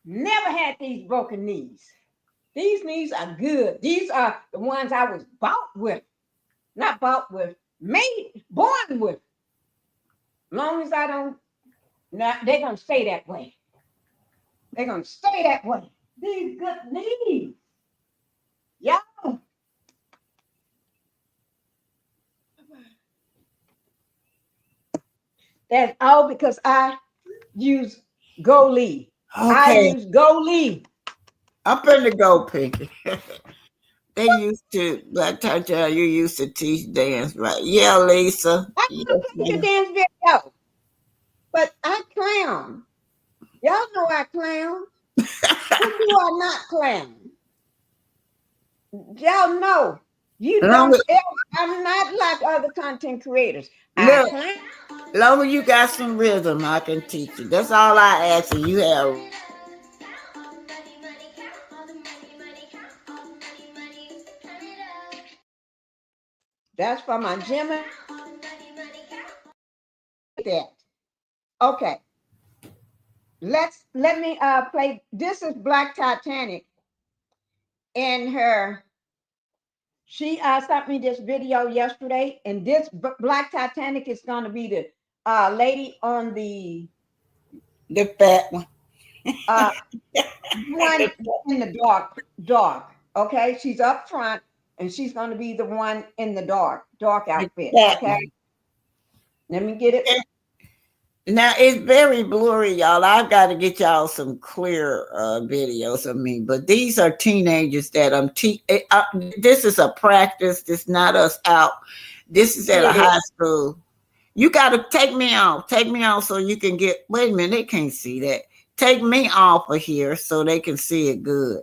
Never had these broken knees. These knees are good. These are the ones I was bought with. Not bought with, made, born with. Long as I don't, they're going to stay that way. They're going to stay that way. These good knees. Yeah. That's all because I use Golee. I Okay. use Golee. I'm finna go, Pinky. They used to, Black Tata, you used to teach dance, right? Yeah, Lisa. I Yes, want to put your ma'am. dance video, but I clown. Y'all know I clown. When do I not clown? Y'all know. You Long don't as, ever, I'm not like other content creators. I look, clown. long as you got some rhythm, I can teach you. That's all I ask you. You have. That's for my gym. That. Okay. Let me play. This is Black Titanic in her. She sent me this video yesterday, and this Black Titanic is going to be the lady on the The fat one. uh, one in the dark. Okay, she's up front, and she's going to be the one in the dark The outfit. fat Okay, one. let me get it. Now it's very blurry, y'all. I've got to get y'all some clear videos of me. But these are teenagers that I'm this is a practice. This not us out. This is at a It is. high school. You got to take me off. Take me off so you can get. Wait a minute, they can't see that. Take me off of here so they can see it good.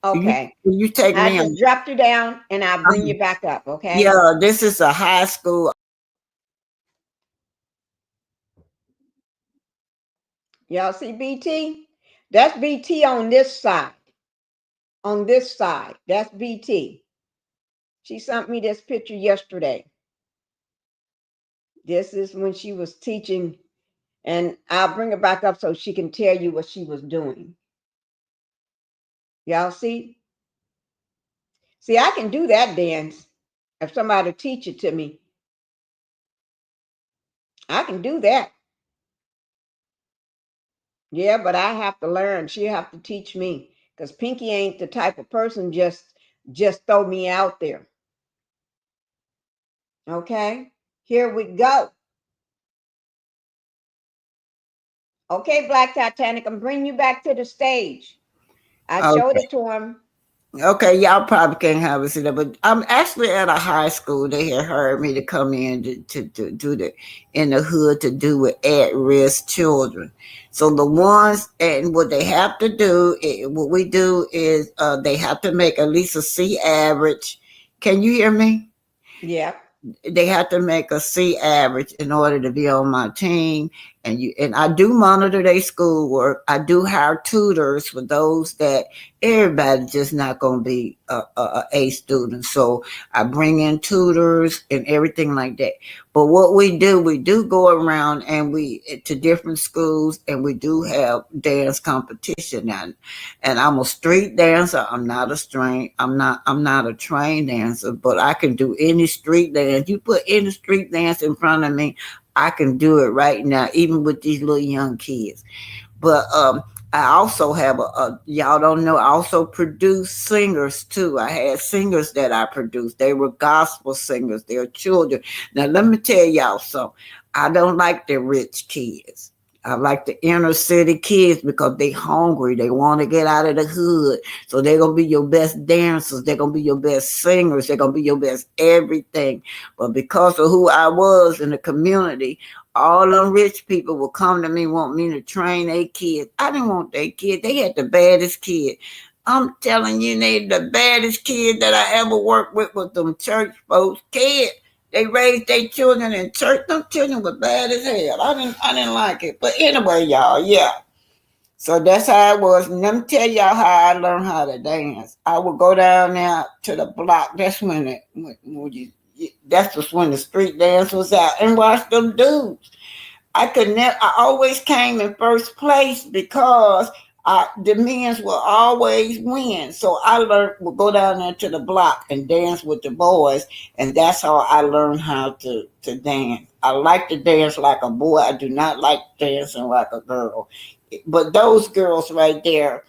Okay, You take I me off. just dropped you down, and I'll bring you back up. Okay. Yeah, this is a high school. Y'all see BT? That's BT on this side. On this side, that's BT. She sent me this picture yesterday. This is when she was teaching, and I'll bring it back up so she can tell you what she was doing. Y'all see? See, I can do that dance. If somebody teach it to me, I can do that. Yeah, but I have to learn. She have to teach me because Pinky ain't the type of person just throw me out there. Okay, here we go. Okay, Black Titanic, I'm bringing you back to the stage. I showed Okay. it to him. Okay, y'all probably can't have us there, but I'm actually at a high school. They had hired me to come in to do the in the hood to do with at-risk children. So the ones and what they have to do, what we do is they have to make at least a C average. Can you hear me? Yeah. They have to make a C average in order to be on my team. And I do monitor their schoolwork. I do hire tutors for those that everybody's just not going to be a student. So I bring in tutors and everything like that. But what we do go around and we to different schools and we do have dance competition now. And I'm a street dancer. I'm not a trained dancer, but I can do any street dance. You put any street dance in front of me, I can do it right now, even with these little young kids. But I also have y'all don't know, I also produce singers too. I had singers that I produced. They were gospel singers. They're children. Now let me tell y'all something. I don't like the rich kids. I like the inner city kids because they hungry. They want to get out of the hood. So they're going to be your best dancers. They're going to be your best singers. They're going to be your best everything. But because of who I was in the community, all them rich people will come to me, want me to train their kids. I didn't want their kids. They had the baddest kid. I'm telling you, they the baddest kid that I ever worked with was them church folks' kids. They raised their children in church. Them children were bad as hell. I didn't like it. But anyway, y'all, yeah. So that's how it was. And let me tell y'all how I learned how to dance. I would go down there to the block. That's that's just when the street dance was out and watch them dudes. I always came in first place because the men's will always win. So I learned, would go down there to the block and dance with the boys. And that's how I learned how to dance. I like to dance like a boy. I do not like dancing like a girl. But those girls right there,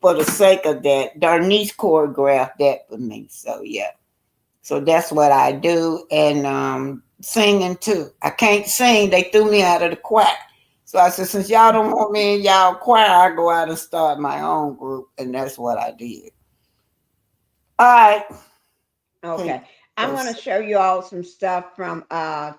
for the sake of that, Darnice choreographed that for me. So yeah. So that's what I do. And singing too. I can't sing. They threw me out of the choir. So I said, since y'all don't want me in y'all choir, I go out and start my own group. And that's what I did. All right. Okay. I'm going to show you all some stuff from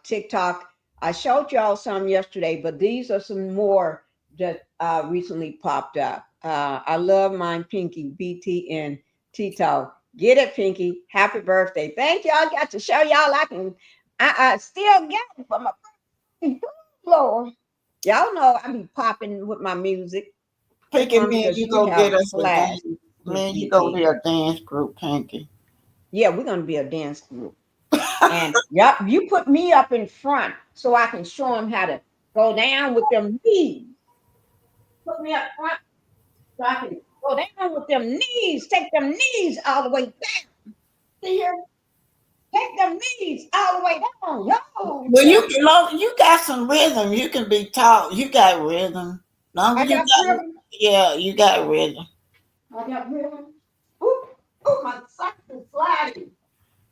TikTok. I showed you all some yesterday, but these are some more that recently popped up. I love mine, Pinky, BT, and Tito. Get it, Pinky. Happy birthday. Thank y'all. Got to show y'all I still get it from my Lord. Y'all know I be popping with my music. That's Pinky, one me and because you you go have get us a class, dance. Miss Me and you go BT. be a dance group, Pinky. Yeah, we're gonna be a dance group. And yep, you put me up in front so I can show them how to go down with them knees. Put me up front so I can go down with them knees. Take them knees all the way down. See here? Take them knees all the way down. Yo, Well, yeah. you got some rhythm. You can be taught. You got rhythm. Long I as you got got, rhythm. yeah, you got rhythm. I got rhythm. Ooh, ooh, my socks are sliding.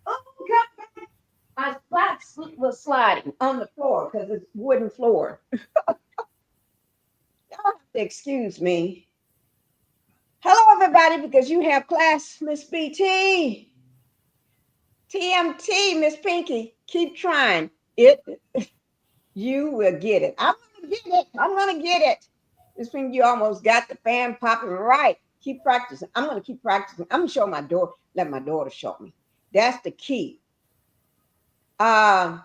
Oh, come back. My socks was sliding on the floor because it's wooden floor. Y'all have to excuse me. Hello, everybody, because you have class, Miss BT. TMT, Miss Pinky. Keep trying. You will get it. I'm gonna get it. I'm gonna get it. Miss Pinky, you almost got the fan popping right. Keep practicing. I'm gonna keep practicing. I'm gonna show my daughter, let my daughter show me. That's the key. Uh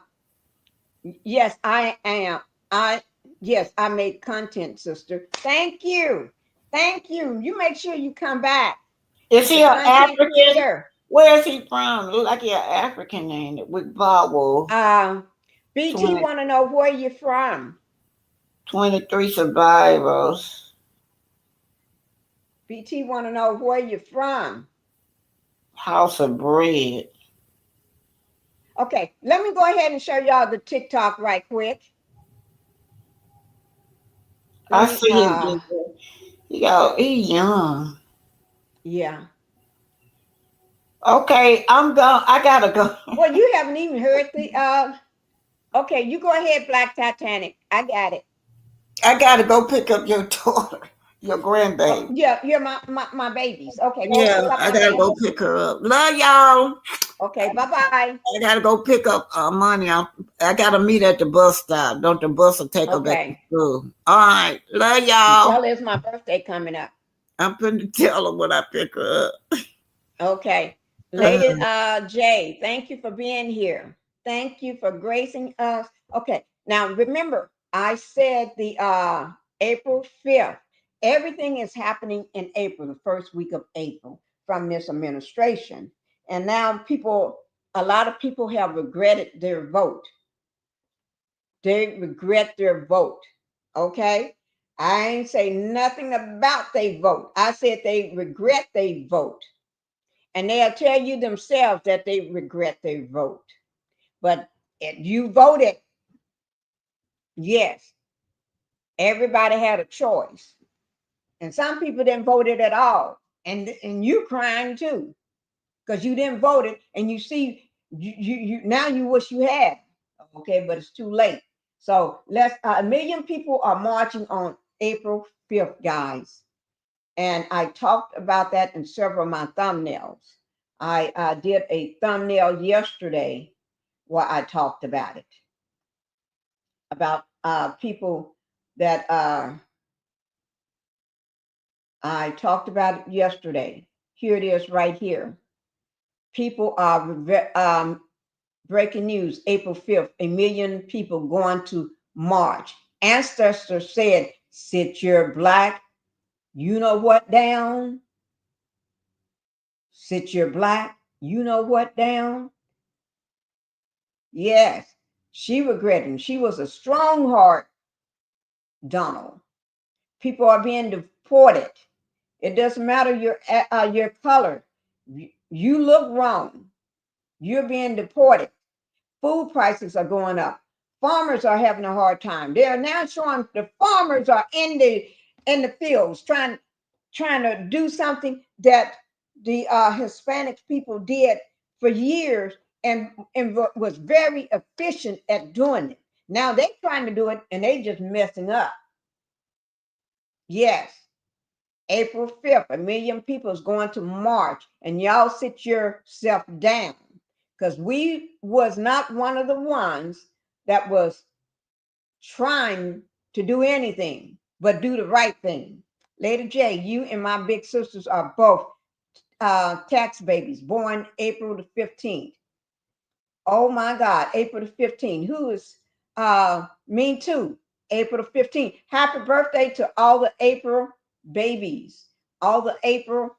yes, I am. I Yes, I made content, sister. Thank you. Thank you. You make sure you come back. Is The he an content African? creator. Where is he from? Look like he an African name with vowel. BT 20, want to know where you're from. 23 survivors. BT want to know where you're from. House of Bread. Okay, let me go ahead and show y'all the TikTok right quick. Let I me, see him. He young. yeah. Okay, I'm going. I gotta go. Well, you haven't even heard okay, you go ahead, Black Titanic. I got it. I gotta go pick up your daughter, your Oh, grandbaby. yeah, you're my babies. Okay, go Yeah, pick up I my gotta go babies. pick her up. Love y'all. Okay, bye-bye. I gotta go pick up money. I gotta meet at the bus stop. Don't the bus will take her back to Okay. school. All right. Love And y'all. tell her it's my birthday coming up. I'm finna tell her when I pick her up. Okay. Uh, Lady Jay, thank you for being here. Thank you for gracing us. Okay. Now remember, I said the April 5th. Everything is happening in April, the first week of April from this administration. And now a lot of people have regretted their vote. They regret their vote. Okay. I ain't say nothing about they vote. I said they regret they vote. And they'll tell you themselves that they regret their vote. But if you voted, yes, everybody had a choice. And some people didn't vote it at all. And you crying too, because you didn't vote it and you see you now you wish you had. Okay, but it's too late. So let's 1 million people are marching on April 5th, guys. And I talked about that in several of my thumbnails. I did a thumbnail yesterday where I talked about people that I talked about it yesterday. Here it is right here. People are breaking news, April 5th, 1 million people going to march. Ancestors said, sit your black, you know what down, sit your black, you know what down. Yes, she regretting. She was a strong heart, Donald. People are being deported. It doesn't matter your color. You look wrong. You're being deported. Food prices are going up. Farmers are having a hard time. They are now showing the farmers are in the fields trying to do something that the Hispanic people did for years and was very efficient at doing it. Now they're trying to do it and they just messing up. Yes, April 5th, 1 million people is going to march, and y'all sit yourself down because we was not one of the ones that was trying to do anything but do the right thing. Lady J, you and my big sisters are both tax babies born April the 15th. Oh my God, April the 15th. Who is me too? April the 15th. Happy birthday to all the April babies, all the April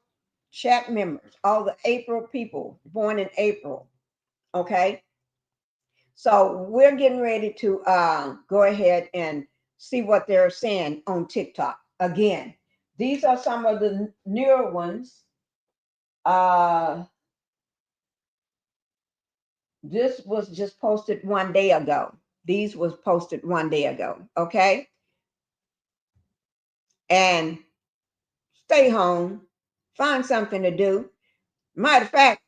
chat members, all the April people born in April. Okay. So we're getting ready to go ahead and see what they're saying on TikTok. Again, these are some of the newer ones. Uh, this was just posted 1 day ago. These was posted 1 day ago. Okay. And stay home, find something to do. Matter of fact,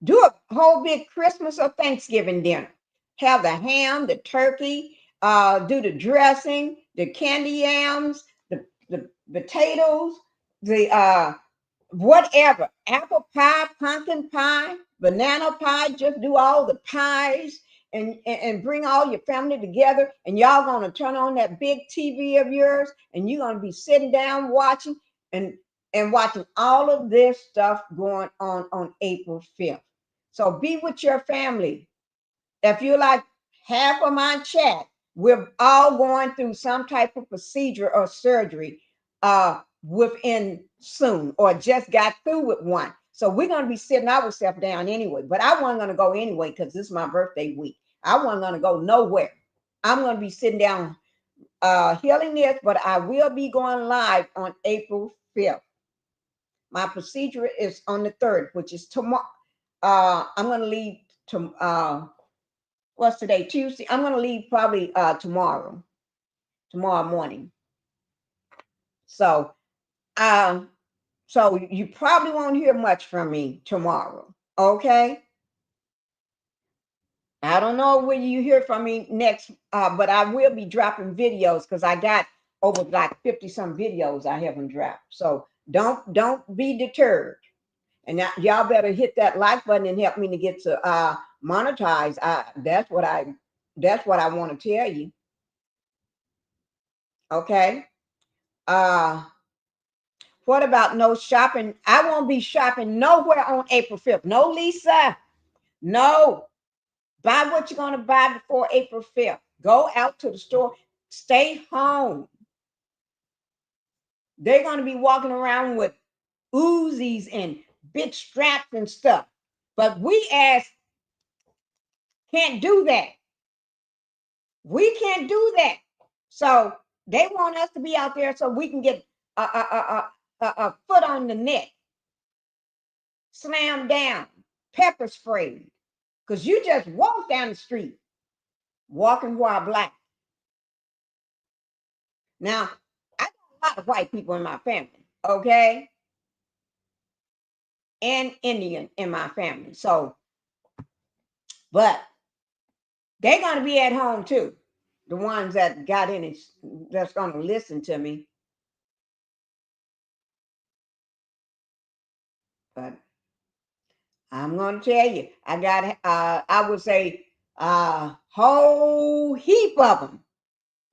do a whole big Christmas or Thanksgiving dinner. Have the ham, the turkey, do the dressing, the candy yams, the potatoes, the whatever, apple pie, pumpkin pie, banana pie, just do all the pies and bring all your family together and y'all gonna turn on that big TV of yours and you're gonna be sitting down watching and watching all of this stuff going on April 5th. So be with your family. If you're like half of my chat, we're all going through some type of procedure or surgery within soon or just got through with one. So we're going to be sitting ourselves down anyway. But I wasn't going to go anyway because this is my birthday week. I wasn't going to go nowhere. I'm going to be sitting down healing this, but I will be going live on April 5th. My procedure is on the 3rd, which is tomorrow. I'm going to leave to what's today? Tuesday. I'm going to leave probably tomorrow morning. So so you probably won't hear much from me tomorrow. Okay. I don't know when you hear from me next, but I will be dropping videos because I got over like 50 some videos I haven't dropped. So don't be deterred. And now, y'all better hit that like button and help me to get to monetize. That's what I want to tell you. Okay. What about no shopping? I won't be shopping nowhere on April 5th. No, Lisa. No. Buy what you're going to buy before April 5th. Go out to the store. Stay home. They're going to be walking around with Uzis and big straps and stuff. But we as can't do that. We can't do that. So they want us to be out there so we can get a foot on the neck, slammed down, pepper sprayed. Because you just walk down the street, walking while black. Now, I got a lot of white people in my family, okay? And Indian in my family. So, but they're going to be at home too. The ones that got in it, that's going to listen to me. But I'm going to tell you, I got, I would say, a whole heap of them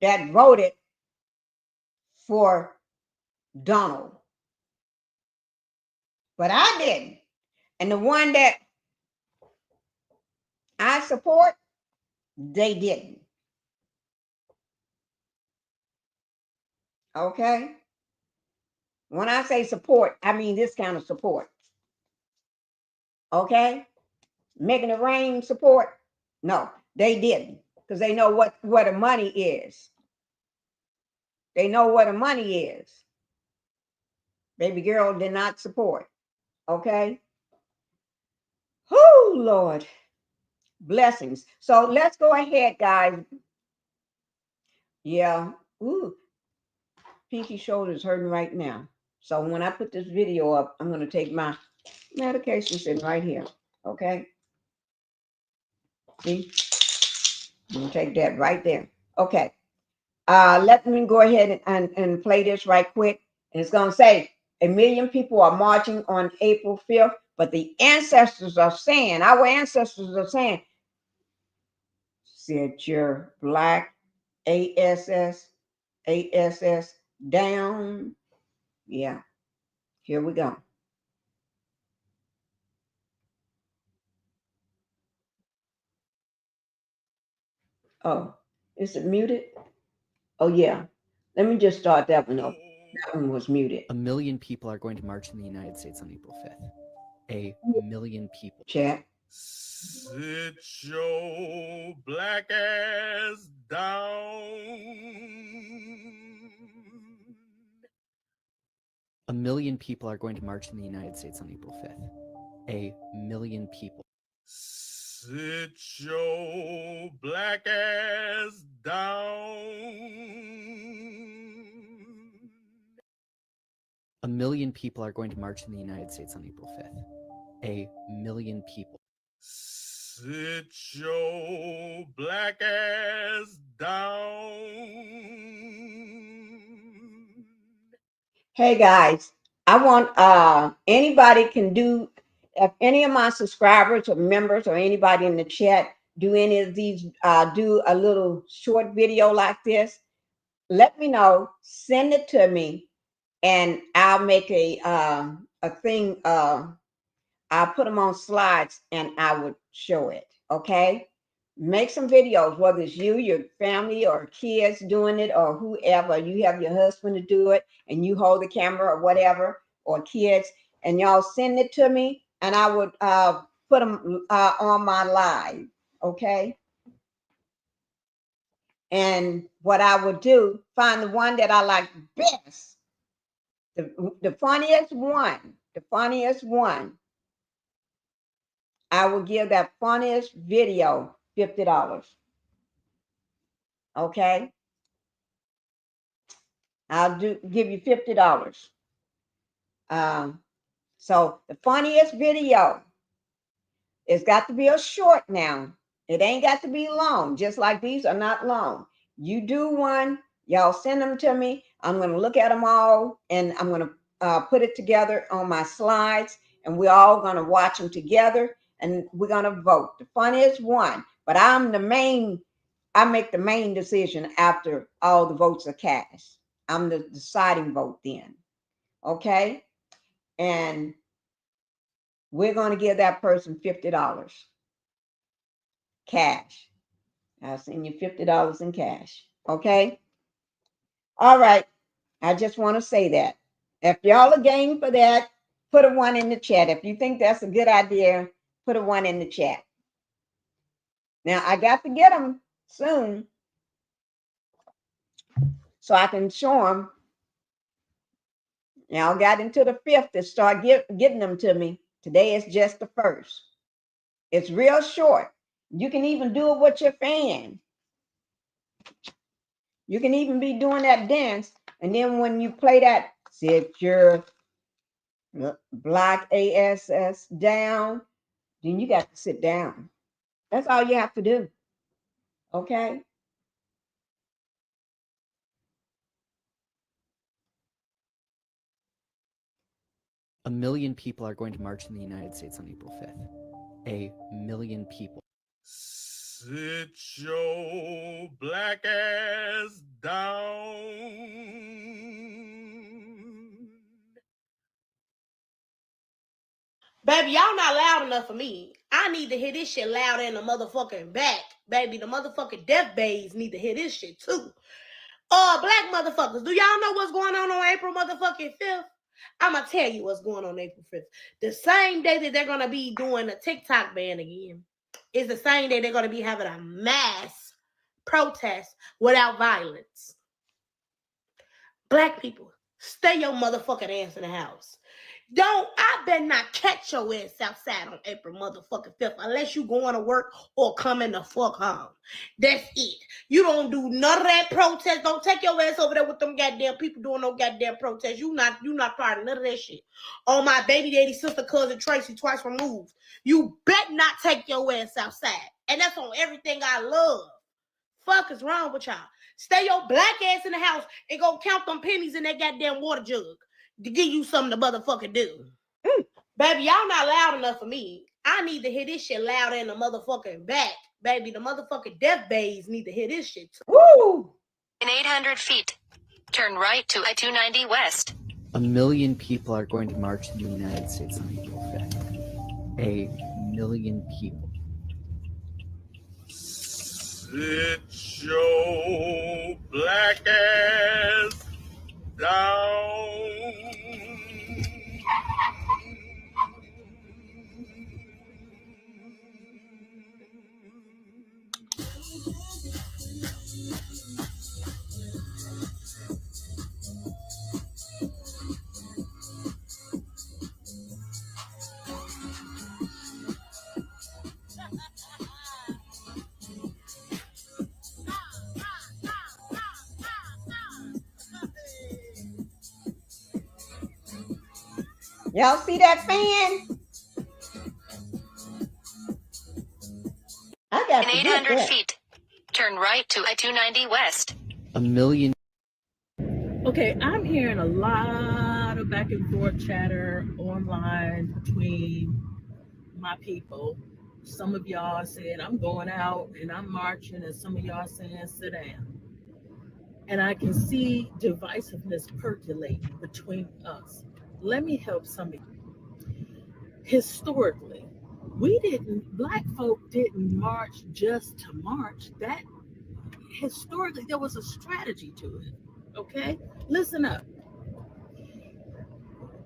that voted for Donald. But I didn't. And the one that I support, they didn't. Okay? When I say support, I mean this kind of support. Okay? Making it rain support? No, they didn't. Because they know what the money is. They know what the money is. Baby girl did not support. Okay? Oh, Lord. Blessings. So let's go ahead, guys. Yeah. Ooh. Pinky shoulder's hurting right now. So when I put this video up, I'm going to take my medication sitting right here. Okay? See? I'm going to take that right there. Okay. Let me go ahead and play this right quick. And it's going to say 1 million people are marching on April 5th, but the ancestors are saying, our ancestors are saying, sit your black ass down. Yeah, here we go. Oh, is it muted? Oh, yeah. Let me just start that one up. That one was muted. 1 million people are going to march in the United States on April 5th. 1 million people. Chat. Sit your black ass down. 1 million people are going to march in the United States on April 5th. 1 million people. Sit your black ass down. 1 million people are going to march in the United States on April 5th. 1 million people. Sit your black ass down. Hey guys, I want anybody can do, if any of my subscribers or members or anybody in the chat do any of these, do a little short video like this, let me know, send it to me, and I'll make a thing, I'll put them on slides and I would show it. Okay. Make some videos, whether it's you, your family, or kids doing it, or whoever. You have your husband to do it, and you hold the camera or whatever, or kids, and y'all send it to me, and I would put them on my live, okay? And what I would do, find the one that I like best, the funniest one. I will give that funniest video $50. Okay, I'll give you $50. So the funniest video, it's got to be a short now. It ain't got to be long, just like these are not long. You do one, y'all send them to me. I'm going to look at them all, and I'm going to put it together on my slides, and we're all going to watch them together, and we're going to vote. The funniest one, but I make the main decision after all the votes are cast. I'm the deciding vote then. Okay? And we're going to give that person $50 cash. I'll send you $50 in cash. Okay? All right. I just want to say that. If y'all are game for that, put a 1 in the chat. If you think that's a good idea, put a 1 in the chat. Now, I got to get them soon so I can show them. Y'all got into the 5th to start getting them to me. Today is just the 1st. It's real short. You can even do it with your fan. You can even be doing that dance. And then when you play that, sit your black ass down, then you got to sit down. That's all you have to do. Okay? A million people are going to march in the United States on April 5th. A million people. Sit your black ass down. Baby, y'all not loud enough for me. I need to hear this shit louder in the motherfucking back. Baby, the motherfucking death bays need to hear this shit too. Black motherfuckers, do y'all know what's going on April motherfucking 5th? I'm going to tell you what's going on April 5th. The same day that they're going to be doing a TikTok ban again is the same day they're going to be having a mass protest without violence. Black people, stay your motherfucking ass in the house. I better not catch your ass outside on April motherfucking 5th unless you going to work or coming the fuck home. That's it. You don't do none of that protest. Don't take your ass over there with them goddamn people doing no goddamn protest. You not part of none of that shit. On my baby daddy, sister, cousin, Tracy, twice removed. You bet not take your ass outside. And that's on everything I love. Fuck is wrong with y'all? Stay your black ass in the house and go count them pennies in that goddamn water jug to give you something to motherfucking do. Baby, y'all not loud enough for me. I need to hear this shit louder in the motherfucking back. Baby, the motherfucking death bays need to hear this shit too. Woo! In 800 feet, turn right to I-290 West. A million people are going to march in the United States on April 5th. A million people. Sit your black ass down. Y'all see that fan? I got In to 800 get that. feet, turn right to I-290 West. A million. Okay, I'm hearing a lot of back and forth chatter online between my people. Some of y'all said I'm going out and I'm marching, and some of y'all saying sit down. And I can see divisiveness percolating between us. Let me help some of you. Historically, Black folk didn't march just to march. That historically, there was a strategy to it. Okay? Listen up.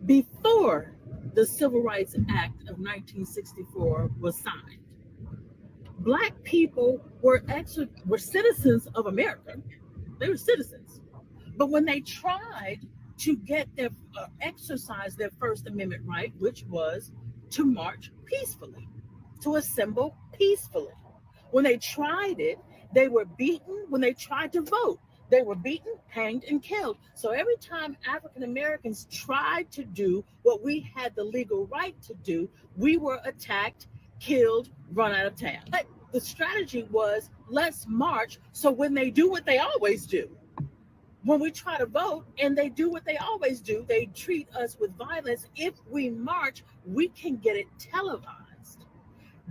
Before the Civil Rights Act of 1964 was signed, Black people were citizens of America. They were citizens. But when they tried to get their exercise their First Amendment right, which was to march peacefully, to assemble peacefully, when they tried it, they were beaten. When they tried to vote, they were beaten, hanged, and killed. So every time African Americans tried to do what we had the legal right to do, we were attacked, killed, run out of town. But the strategy was, let's march. So when they do what they always do, when we try to vote and they do what they always do, they treat us with violence. If we march, we can get it televised.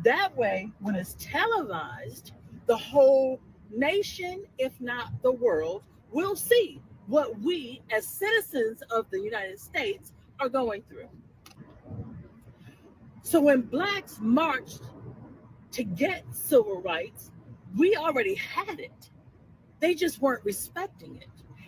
That way, when it's televised, the whole nation, if not the world, will see what we as citizens of the United States are going through. So when Blacks marched to get civil rights, we already had it. They just weren't respecting it.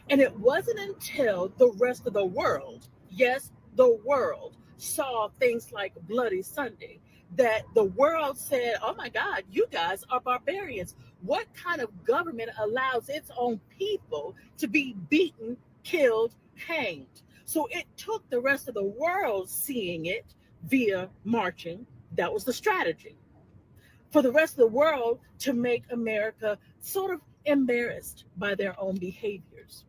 And it wasn't until the rest of the world, yes, the world, saw things like Bloody Sunday that the world said, oh my God, you guys are barbarians. What kind of government allows its own people to be beaten, killed, hanged? So it took the rest of the world seeing it via marching. That was the strategy for the rest of the world to make America sort of embarrassed by their own behaviors.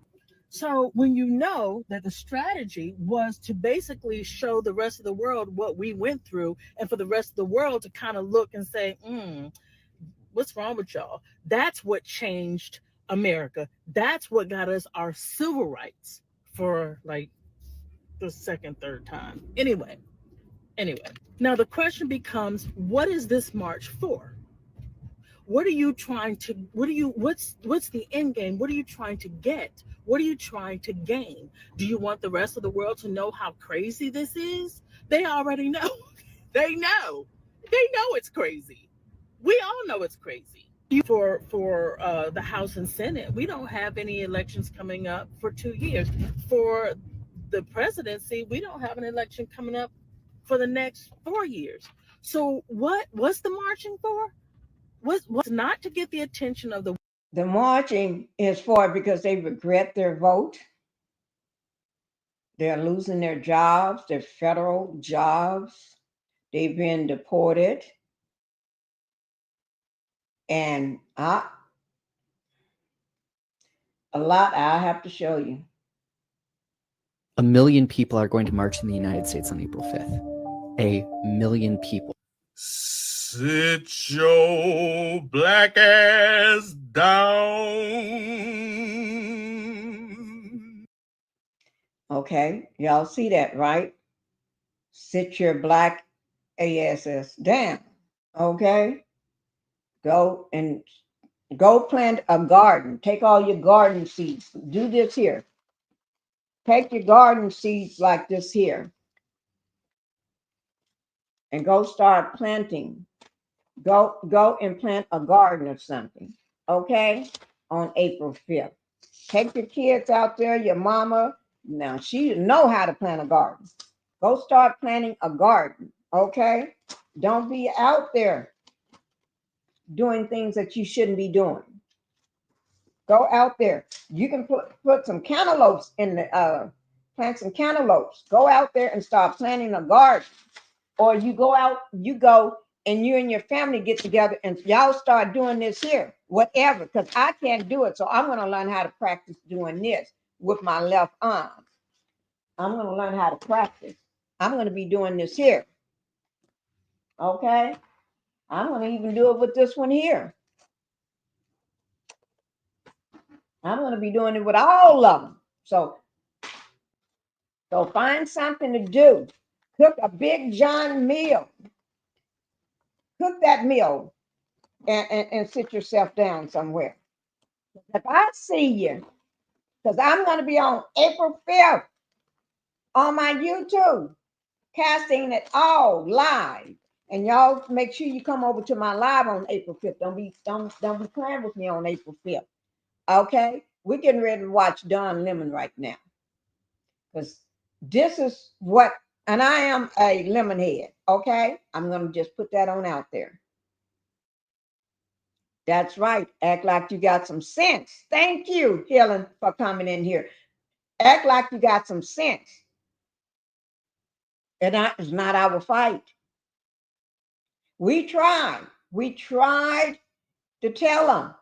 So when you know that the strategy was to basically show the rest of the world what we went through, and for the rest of the world to kind of look and say, what's wrong with y'all? That's what changed America. That's what got us our civil rights for like the second, third time. Anyway. Now the question becomes, what is this march for? What are you trying to, what's the end game? What are you trying to get? What are you trying to gain? Do you want the rest of the world to know how crazy this is? They already know. They know it's crazy. We all know it's crazy. For the House and Senate, we don't have any elections coming up for 2 years. For the presidency, we don't have an election coming up for the next 4 years. So what's the marching for? Was not to get the attention of The marching is for because they regret their vote. They're losing their jobs, their federal jobs. They've been deported. And a lot I have to show you. 1 million people are going to march in the United States on April 5th. 1 million people. Sit your black ass down. Okay, y'all see that, right? Sit your black ass down. Okay? Go plant a garden. Take all your garden seeds. Do this here. Take your garden seeds like this here. And go start planting. Go and plant a garden or something. Okay? On April 5th. Take your kids out there, your mama. Now she know how to plant a garden. Go start planting a garden. Okay? Don't be out there doing things that you shouldn't be doing. Go out there. You can put some cantaloupes in the plant some cantaloupes. Go out there and start planting a garden. Or you go and you and your family get together and y'all start doing this here, whatever, because I can't do it. So I'm going to learn how to practice doing this with my left arm. I'm going to learn how to practice. I'm going to be doing this here. Okay? I'm going to even do it with this one here. I'm going to be doing it with all of them. So find something to do. Cook a Big John meal. Cook that meal and sit yourself down somewhere. If I see you, because I'm going to be on April 5th on my YouTube, casting it all live. And y'all make sure you come over to my live on April 5th. Don't be playing with me on April 5th. Okay? We're getting ready to watch Don Lemon right now. Because this is what, and I am a lemon head. Okay? I'm gonna just put that on out there. That's right. Act like you got some sense. Thank you, Helen, for coming in here. Act like you got some sense. And that is not our fight. We tried. We tried to tell them.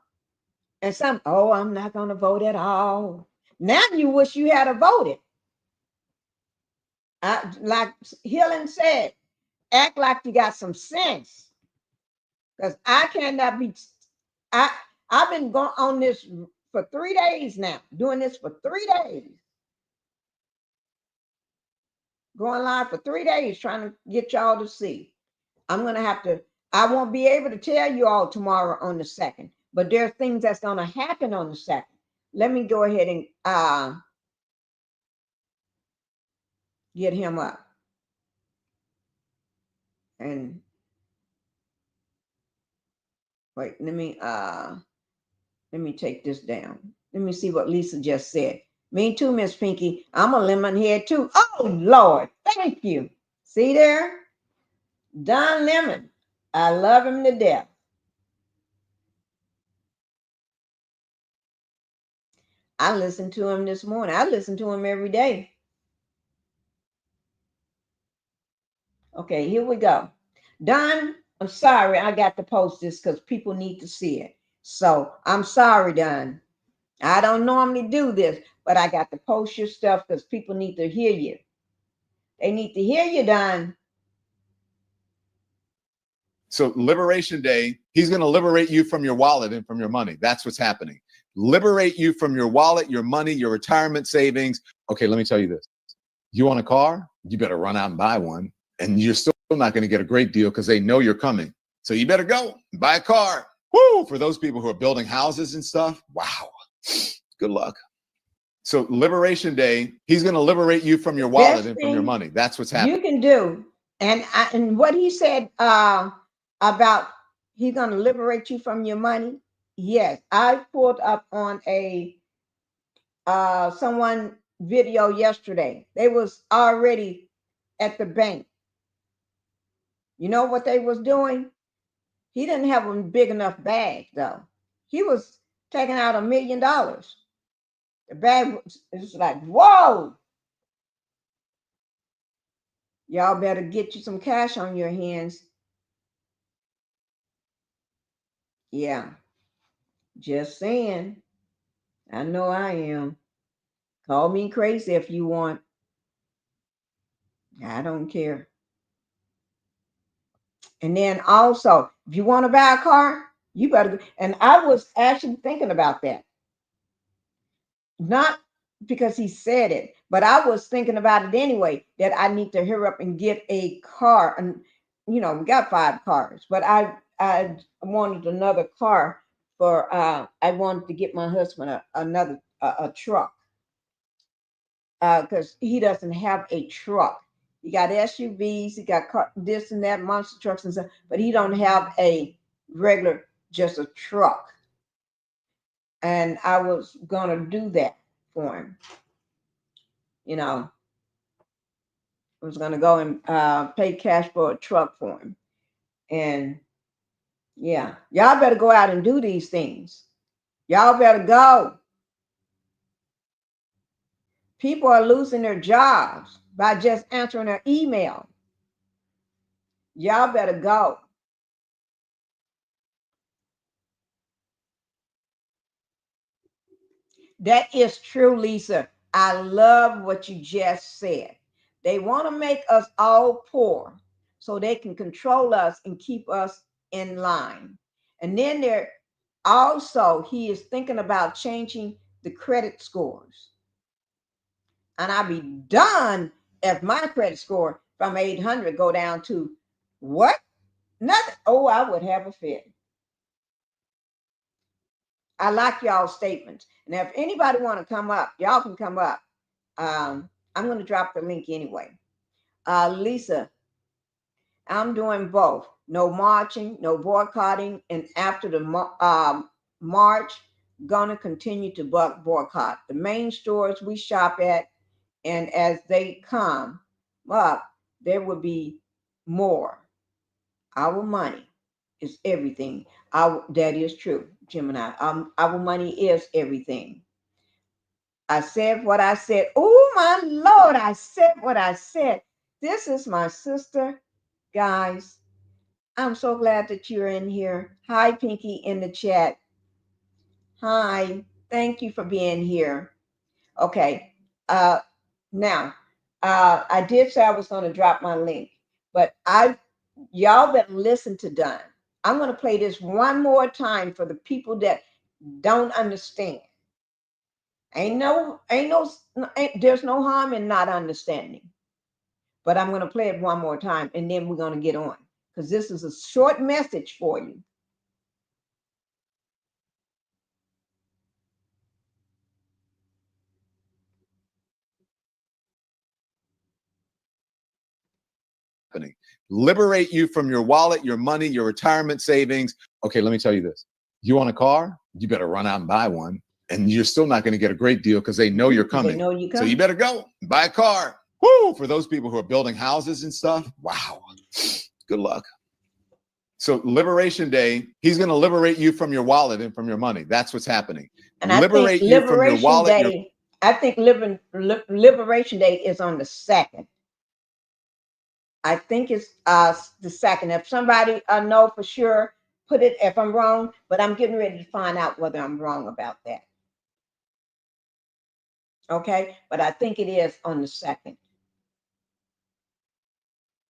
And some, oh, I'm not going to vote at all. Now you wish you had voted. Like Helen said, act like you got some sense. Because I cannot be, I've been going on this for 3 days now, doing this for 3 days. Going live for 3 days, trying to get y'all to see. I'm going to have to, I won't be able to tell you all tomorrow on the 2nd, but there are things that's going to happen on the 2nd. Let me go ahead and get him up. And wait, let me take this down. Let me see what Lisa just said. Me too, Miss Pinky. I'm a lemon head too. Oh, Lord. Thank you. See there? Don Lemon. I love him to death. I listened to him this morning. I listen to him every day. Okay, here we go. Don, I'm sorry I got to post this because people need to see it. So I'm sorry, Don. I don't normally do this, but I got to post your stuff because people need to hear you. They need to hear you, Don. So Liberation Day, he's going to liberate you from your wallet and from your money. That's what's happening. Liberate you from your wallet, your money, your retirement savings. Okay, let me tell you this. You want a car? You better run out and buy one. And you're still not going to get a great deal because they know you're coming. So you better go and buy a car. Woo! For those people who are building houses and stuff, wow. Good luck. So Liberation Day, he's going to liberate you from your wallet and from your money. That's what's happening. You can do. And what he said about he's going to liberate you from your money. Yes, I pulled up on a someone video yesterday. They was already at the bank. You know what they was doing? He didn't have a big enough bag though. He was taking out $1 million. The bag was like, whoa. Y'all better get you some cash on your hands. Yeah, just saying. I know I am. Call me crazy if you want. I don't care. And then also, if you want to buy a car, you better. And I was actually thinking about that. Not because he said it, but I was thinking about it anyway, that I need to hurry up and get a car. And, you know, we got 5 cars, but I wanted another car for, I wanted to get my husband another truck because he doesn't have a truck. He got SUVs, he got this and that, monster trucks and stuff, but he don't have a regular, just a truck. And I was gonna do that for him. You know, I was gonna go and pay cash for a truck for him. And yeah, y'all better go out and do these things. Y'all better go. People are losing their jobs by just answering their email. Y'all better go. That is true, Lisa. I love what you just said. They want to make us all poor so they can control us and keep us in line. And then he is thinking about changing the credit scores. And I'll be done if my credit score from 800 go down to what? Nothing. Oh, I would have a fit. I like y'all's statements. And if anybody want to come up, y'all can come up. I'm going to drop the link anyway. Lisa, I'm doing both. No marching, no boycotting, and after the march, gonna continue to boycott the main stores we shop at, and as they come up, there will be more. Our money is everything. That is true, Gemini. Our money is everything. I said what I said. Oh my Lord, I said what I said. This is my sister, guys. I'm so glad that you're in here. Hi, Pinky, in the chat. Hi, thank you for being here. Okay, now I did say I was going to drop my link, but y'all better listen to Don. I'm going to play this one more time for the people that don't understand. There's no harm in not understanding. But I'm going to play it one more time, and then we're going to get on, because this is a short message for you. Liberate you from your wallet, your money, your retirement savings. Okay, let me tell you this. You want a car? You better run out and buy one. And you're still not going to get a great deal because they know you're coming. They know you're coming. So you better go and buy a car. Woo! For those people who are building houses and stuff, wow. Good luck. So Liberation Day, he's going to liberate you from your wallet and from your money. That's what's happening. And Liberate you from your wallet. I think Liberation Day is on the 2nd. I think it's the 2nd. If somebody know for sure, put it if I'm wrong, but I'm getting ready to find out whether I'm wrong about that. Okay, but I think it is on the 2nd.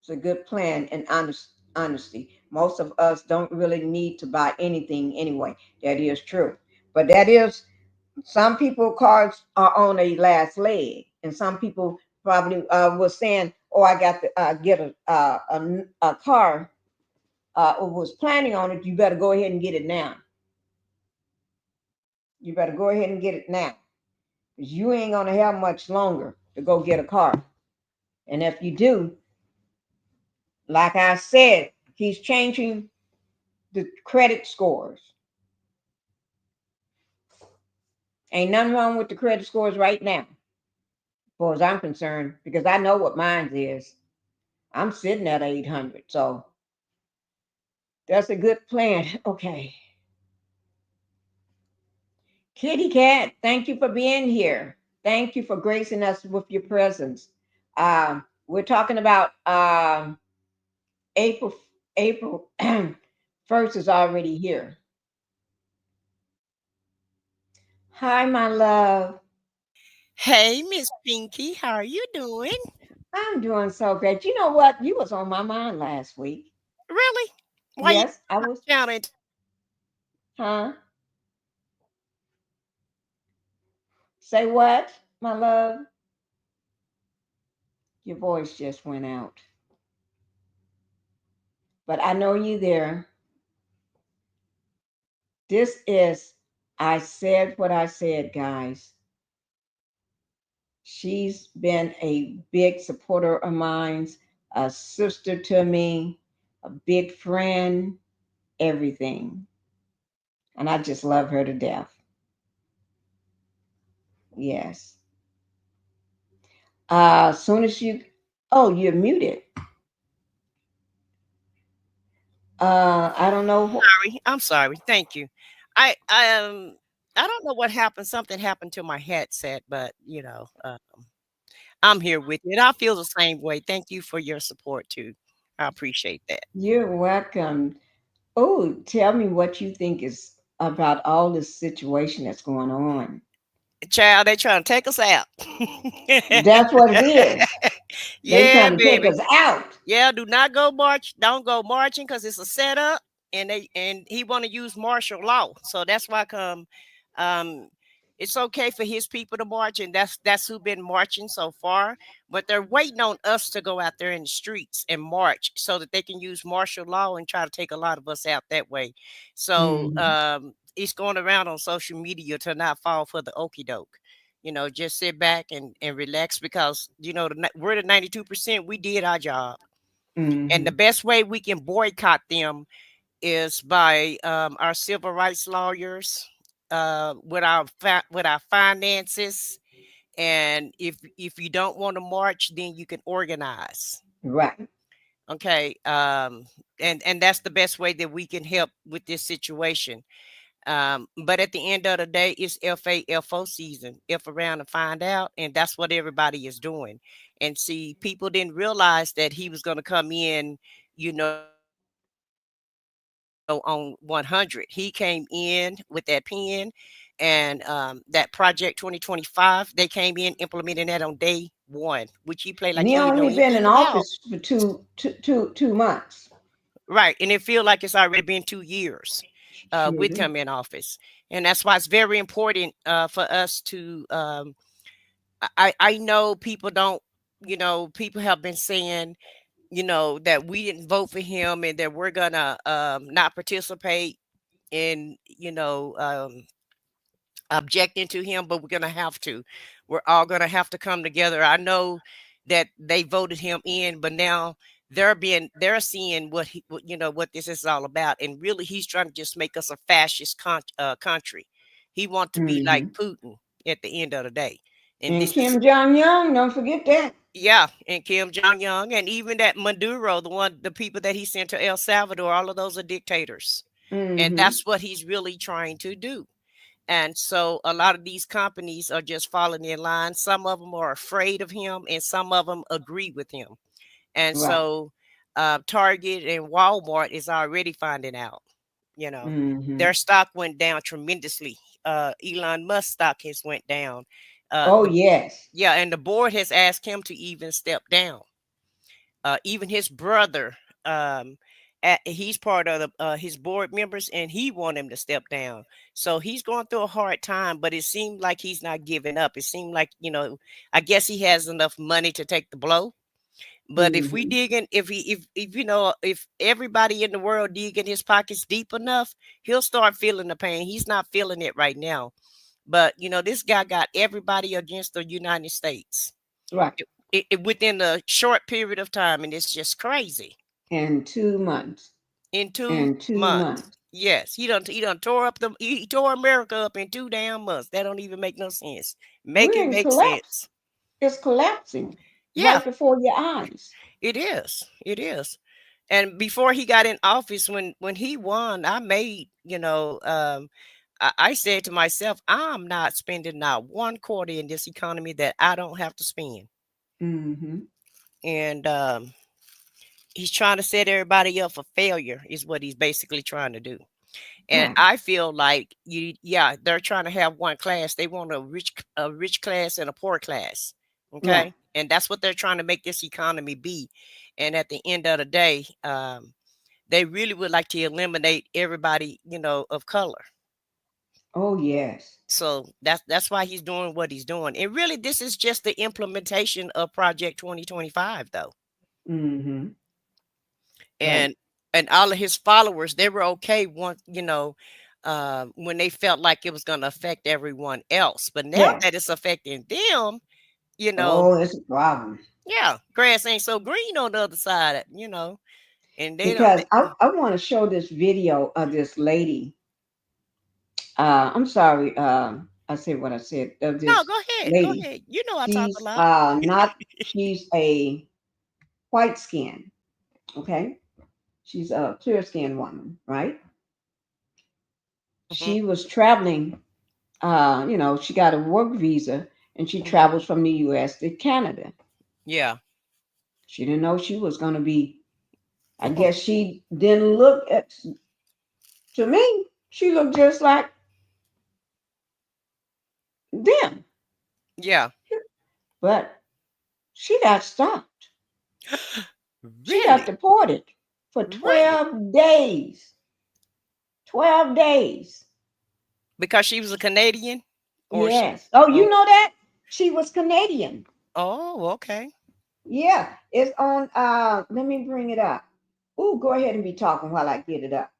It's a good plan and honesty. Most of us don't really need to buy anything anyway. That is true. But that is, some people cars are on a last leg, and some people probably was saying, "Oh, I got to get a car." Or was planning on it. You better go ahead and get it now. You better go ahead and get it now, because you ain't gonna have much longer to go get a car. And if you do, like I said, he's changing the credit scores. Ain't nothing wrong with the credit scores right now, as far as I'm concerned, because I know what mine is. I'm sitting at 800, so that's a good plan. Okay. Kitty Cat, thank you for being here. Thank you for gracing us with your presence. We're talking about April 1st is already here. Hi, my love. Hey, Miss Pinky, how are you doing? I'm doing so great. You know what? You was on my mind last week. Really? Why you Yes, I was. counted? Huh? Say what, my love? Your voice just went out. But I know you there. This is, I said what I said, guys. She's been a big supporter of mine, a sister to me, a big friend, everything. And I just love her to death. Yes. Soon as you're muted. I don't know. I'm sorry. Thank you. I don't know what happened. Something happened to my headset, but I'm here with you, and I feel the same way. Thank you for your support too. I appreciate that. You're welcome. Oh, tell me what you think is about all this situation that's going on. Child, they trying to take us out. That's what it is. They Yeah, trying to take baby. us out. Yeah, do not go march. Don't go marching because it's a setup, and he want to use martial law. So that's why um, it's okay for his people to march, and that's who been marching so far. But they're waiting on us to go out there in the streets and march so that they can use martial law and try to take a lot of us out that way. So it's going around on social media to not fall for the okey doke. Just sit back and relax because we're the 92%. We did our job. And the Mm-hmm. best way we can boycott them is by our civil rights lawyers, with our finances. And if you don't want to march, then you can organize. Right. Okay. And that's the best way that we can help with this situation. But at the end of the day, it's FAFO season, if around and find out. And that's what everybody is doing. And see, people didn't realize that he was going to come in, on 100. He came in with that pen, and that Project 2025, they came in implementing that on day one, which he played like he didn't know And he anything only about. been in office for two months. Right. And it feels like it's already been 2 years Sure with do. him in office. And that's why it's very important for us to, I know people don't, people have been saying, that we didn't vote for him and that we're going to not participate in, objecting to him, but we're going to have to. We're all going to have to come together. I know that they voted him in, but now they're seeing what this is all about, and really he's trying to just make us a fascist country. He wants to be like Mm-hmm. Putin at the end of the day, and And this is. Kim Jong Un, don't forget that. Yeah, and Kim Jong Un, and even that Maduro, the people that he sent to El Salvador, all of those are dictators, and Mm-hmm. that's what he's really trying to do. And so a lot of these companies are just falling in line. Some of them are afraid of him, and some of them agree with him. And Right. so Target and Walmart is already finding out. You know, Mm-hmm. their stock went down tremendously. Elon Musk stock has went down. Oh The yes. Yeah, and the board has asked him to even step down. Even his brother, he's part of his board members, and he want him to step down. So he's going through a hard time, but it seemed like he's not giving up. It seemed like, I guess he has enough money to take the blow. But if we Mm-hmm. dig in, if everybody in the world dig in his pockets deep enough, he'll start feeling the pain. He's not feeling it right now, but this guy got everybody against the United States Right. within a short period of time, and it's just crazy. In 2 months. In two In two months, months. yes, he done tore up he tore America up in 2 damn months. That don't even make no sense. Make We're it in make collapse. sense. It's collapsing Yeah, right before your eyes. it is. It is. And before he got in office, when he won, I made I said to myself, I'm not spending not one quarter in this economy that I don't have to spend. Mm-hmm. And he's trying to set everybody up for failure, is what he's basically trying to do. And Right. I feel like they're trying to have one class. They want a rich class and a poor class. Right. Okay. And that's what they're trying to make this economy be. And at the end of the day, they really would like to eliminate everybody, of color. Oh yes. So that's why he's doing what he's doing. And really, this is just the implementation of Project 2025, though. Mm-hmm. Right. and and all of his followers, they were okay once, when they felt like it was going to affect everyone else, but now Yes. that it's affecting them, you know Oh, it's a problem. yeah, grass ain't so green on the other side, and they don't Because I want to show this video of this lady. I'm sorry. I said what I said of no, this go ahead, go lady. ahead, I talk a She's lot. not. She's a white skin. Okay. She's a clear skinned woman, right? Hmm. She was traveling. She got a work visa and she Hmm. travels from the U.S. to Canada. Yeah. She didn't know she was going to be. I guess she didn't look at. To me, she looked just like them, Yeah. but she got stopped. She got Really? deported for Really? 12 days. 12 days. Because she was a Canadian, or she Yes. Oh, you oh, know that? She was Canadian. oh, okay. Yeah. It's on let me bring it up. Oh, go ahead and be talking while I get it up.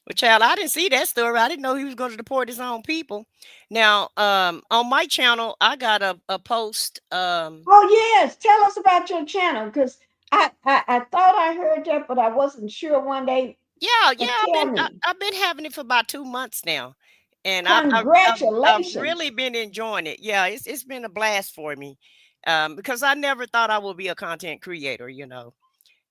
Well, child, I didn't see that story. I didn't know he was going to deport his own people. Now, on my channel, I got a post. Oh yes. Tell us about your channel because I thought I heard that, but I wasn't sure one day. Yeah, But yeah. tell me, I've been having it for about 2 months now, and I've really congratulations. been enjoying it. Yeah, it's been a blast for me, because I never thought I would be a content creator, But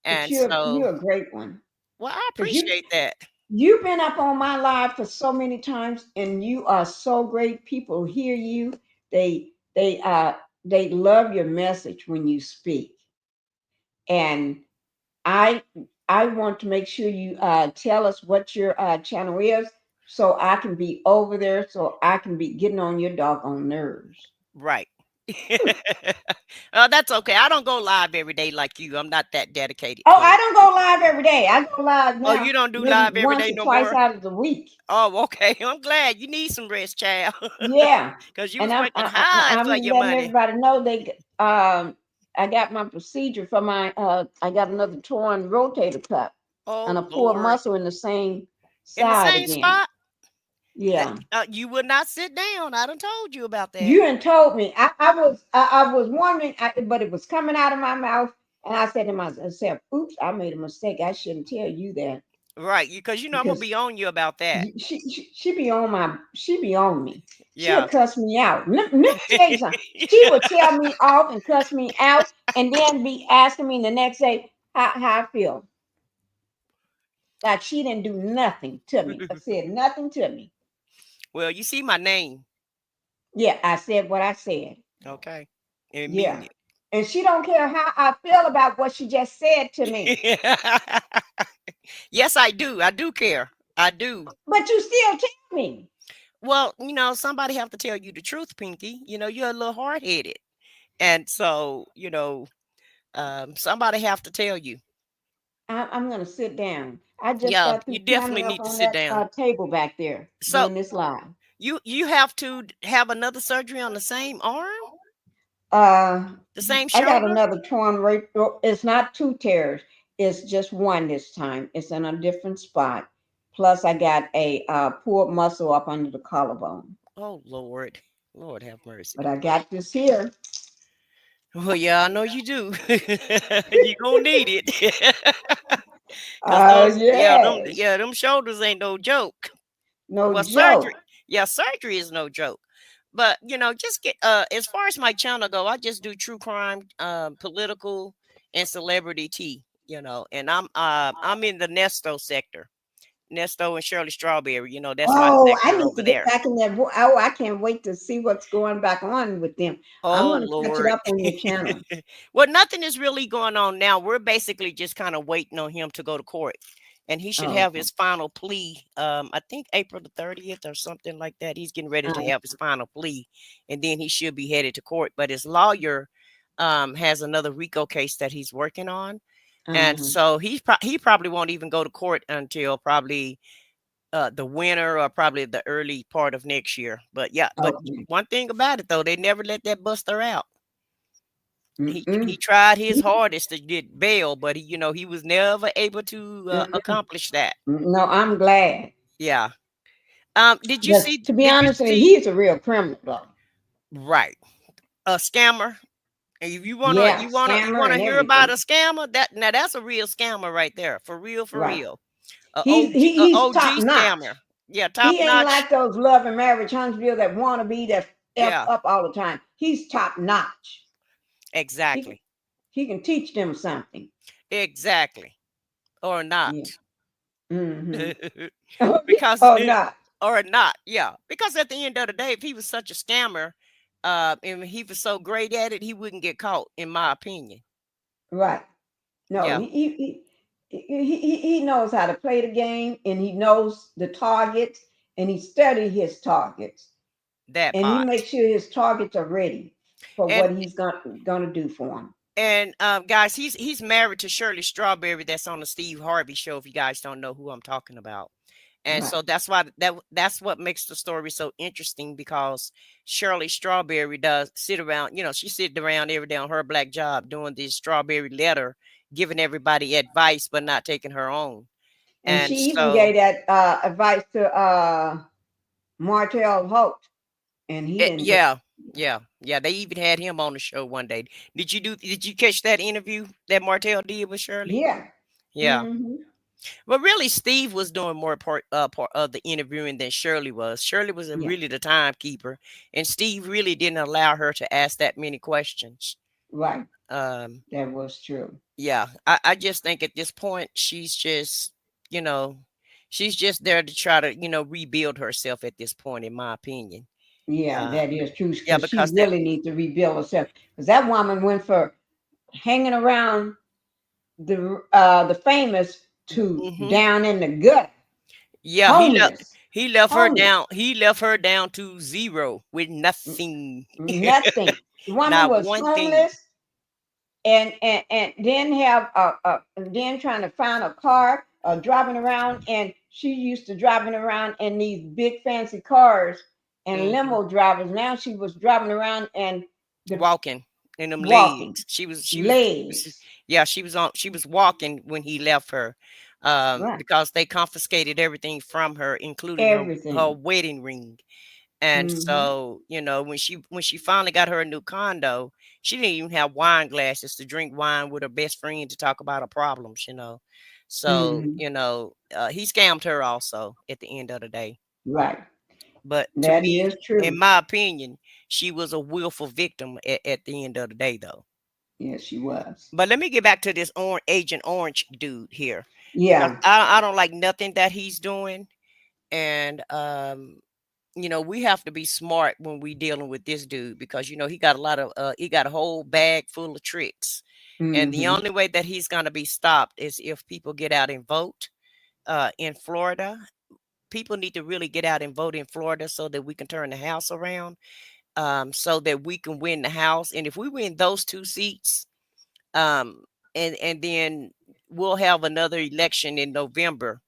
and you're so, a great one. well, I Because appreciate that. you've been up on my live for so many times, and you are so great. People hear you. They they uh they love your message when you speak. And I I want to make sure you tell us what your channel is, so I can be over there, so I can be getting on your doggone nerves. Right. That's okay. I don't go live every day like you. I'm not that dedicated Oh, to I it. don't go live every day. I go live Oh, now you don't do maybe live every once day or no twice more? out of the week. Oh, okay. I'm glad you need some rest, child. Yeah, Because you and was working hard I'm for your letting money. everybody know I got my procedure for my I got another torn rotator cuff and Oh, a pulled Lord. muscle in the same In the side same again. spot? Yeah. You would not sit down. I done told you about that. You had told me. I was wondering, but it was coming out of my mouth, and I said to myself, "Oops, I made a mistake. I shouldn't tell you that Right. Because I'm going to because be on you about that. she be on she be on me. She'll Yeah. cuss me out. Let me tell you something. She would tell me off and cuss me out, and then be asking me the next day how I feel. Like she didn't do nothing to me. I said nothing to me. Well, you see my name. Yeah, I said what I said. Okay. And mean Yeah. And she don't care how I feel about what she just said to me. it. Yes, I do. I do care. I do. But you still tell me. Well, somebody have to tell you the truth, Pinky. You're a little hard headed. And so, somebody have to tell you. I'm gonna sit down. I just Yeah, got you through definitely climbing up need to on sit that down. table back there So doing this live. you have to have another surgery on the same arm, Uh, the same I got shoulder. another torn right. It's not two tears. It's just one this time. It's in a different spot. Plus, I got a pulled muscle up under the collarbone. Oh Lord, Lord have But mercy. I got this here. Well, yeah, I know you do. You gonna need it. Cause Yes, them shoulders ain't no joke. no Well, joke. surgery is no joke. But just get as far as my channel go, I just do true crime, political, and celebrity tea. And I'm in the Nesto sector, Nesto and Shirley Strawberry. That's my Oh, I sector need over to get there. back in that. Oh, I can't wait to see what's going back on with them. I'm Oh going to catch it Lord. up on your channel. Well, nothing is really going on now. We're basically just kind of waiting on him to go to court. And he should Oh, have his final plea. I think April the 30th or something like that. He's getting ready to okay. have his final plea. And then he should be headed to court. But his lawyer has another RICO case that he's working on. And Uh-huh. so he probably won't even go to court until probably the winter or probably the early part of next year. But yeah, but Okay. one thing about it though, they never let that buster out. He Mm-mm. tried his hardest to get bail, but he was never able to Mm-mm. accomplish that. No, I'm glad. Yeah. Did you But see? to be Did you honest with you, see? he's a real criminal, though. Right, a scammer. And if you wanna, Yeah, you scammer wanna and hear about a everything. scammer, that's a real scammer right there, for real, for Right. real. A He's top OG notch. scammer. Yeah, top He ain't notch. like those love and marriage Huntsville that want to be that f Yeah, up all the time. He's top notch. He exactly, he can teach them something. exactly, or not. Yeah. Mm-hmm. Oh, yeah. Because Oh, not or not, yeah. Because at the end of the day, if he was such a scammer, and he was so great at it, he wouldn't get caught, in my opinion. right. No, Yeah, he knows how to play the game, and he knows the targets, and he studied his targets, that and he part. makes sure his targets are ready for And what he's gonna do for them. guys, he's married to Shirley Strawberry, that's on the Steve Harvey show. If you guys don't know who I'm talking about. And Right. so that's why that's what makes the story so interesting, because Shirley Strawberry does sit around, she sitting around every day on her black job doing this strawberry letter, giving everybody advice, but not taking her own. And she And even gave so, that advice to Martell Holt, and he didn't take yeah, Yeah, yeah. They even had him on the show one day. Did you catch that interview that Martell did with Shirley? Yeah. Yeah. Hmm. But really, Steve was doing more part of the interviewing than Shirley was. Shirley was Yeah. really the timekeeper, and Steve really didn't allow her to ask that many questions. Right. Um, That was true. yeah, I just think at this point she's just, you know, she's just there to try to, rebuild herself at this point, in my opinion. Yeah, Uh, that is true yeah, because she because that, really needs to rebuild herself. Because that woman went for hanging around the famous to hmm down in the gutter, yeah, homeless, he left her homeless, down. He left her down to zero with nothing, nothing. The woman not was one thing. homeless and then have and then trying to find a car driving around, and she used to driving around in these big fancy cars and hmm limo drivers. Now she was driving around and the Walking in them walking legs. She was legs, yeah, she was walking when he left her, right? because they confiscated everything from her, including her Everything. wedding ring. And Hmm. so, when she finally got her a new condo, she didn't even have wine glasses to drink wine with her best friend to talk about her problems. So, Hmm. he scammed her also at the end of the day. Right. But to That me, is in true. my opinion, she was a willful victim at the end of the day, though. Yes, she was. But let me get back to this Agent Orange dude here, because Yeah. I don't like nothing that he's doing. And we have to be smart when we dealing with this dude, because he got a whole bag full of tricks. And the Hmm. only way that he's going to be stopped is if people get out and vote. In Florida, people need to really get out and vote in Florida so that we can turn the house around, so that we can win the house. And if we win those two seats, um and then we'll have another election in November,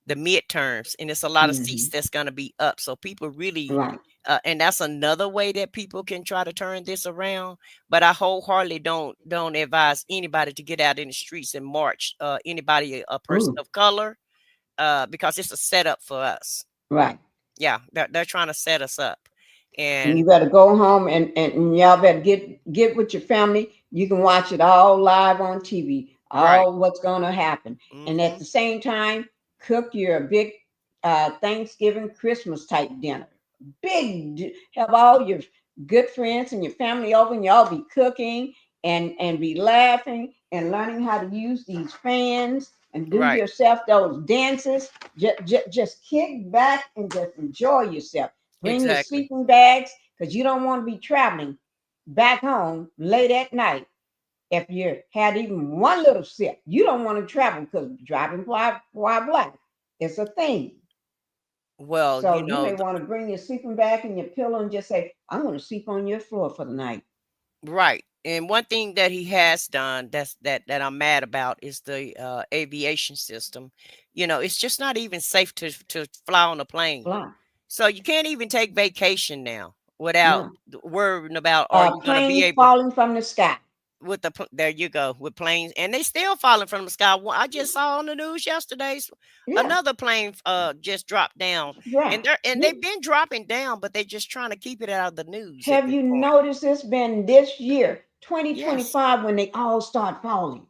the midterms, and it's a lot of seats Hmm. that's going to be up. So people really, Right. and that's another way that people can try to turn this around. But I wholeheartedly don't advise anybody to get out in the streets and march. Anybody, a person Ooh. of color, because it's a setup for us. Right. Yeah, they're trying to set us up, And and you better go home and y'all better get with your family. You can watch it all live on TV, right. all what's going to happen. And at hmm the same time, cook your big Thanksgiving, Christmas type dinner. Have all your good friends and your family over, and y'all be cooking and be laughing and learning how to use these fans and do Right. yourself those dances. Just kick back and just enjoy yourself. Bring your Exactly. sleeping bags because you don't want to be traveling back home late at night. If you had even one little sip, you don't want to travel because driving while black is a thing. Well, So you may want to bring your sleeping bag and your pillow and just say, I'm going to sleep on your floor for the night. right. And one thing that he has done that I'm mad about is the aviation system. It's just not even safe to fly on a plane. Fly. So you can't even take vacation now without No. worrying about, are you going to be Planes able, falling from the sky. with there you go, with planes, and they still falling from the sky. I just saw on the news yesterday, Yeah. another plane just dropped down, Right. and they've been dropping down, but they're just trying to keep it out of the news at Have this you point. noticed it's been this year, Yes. 2025, when they all start falling?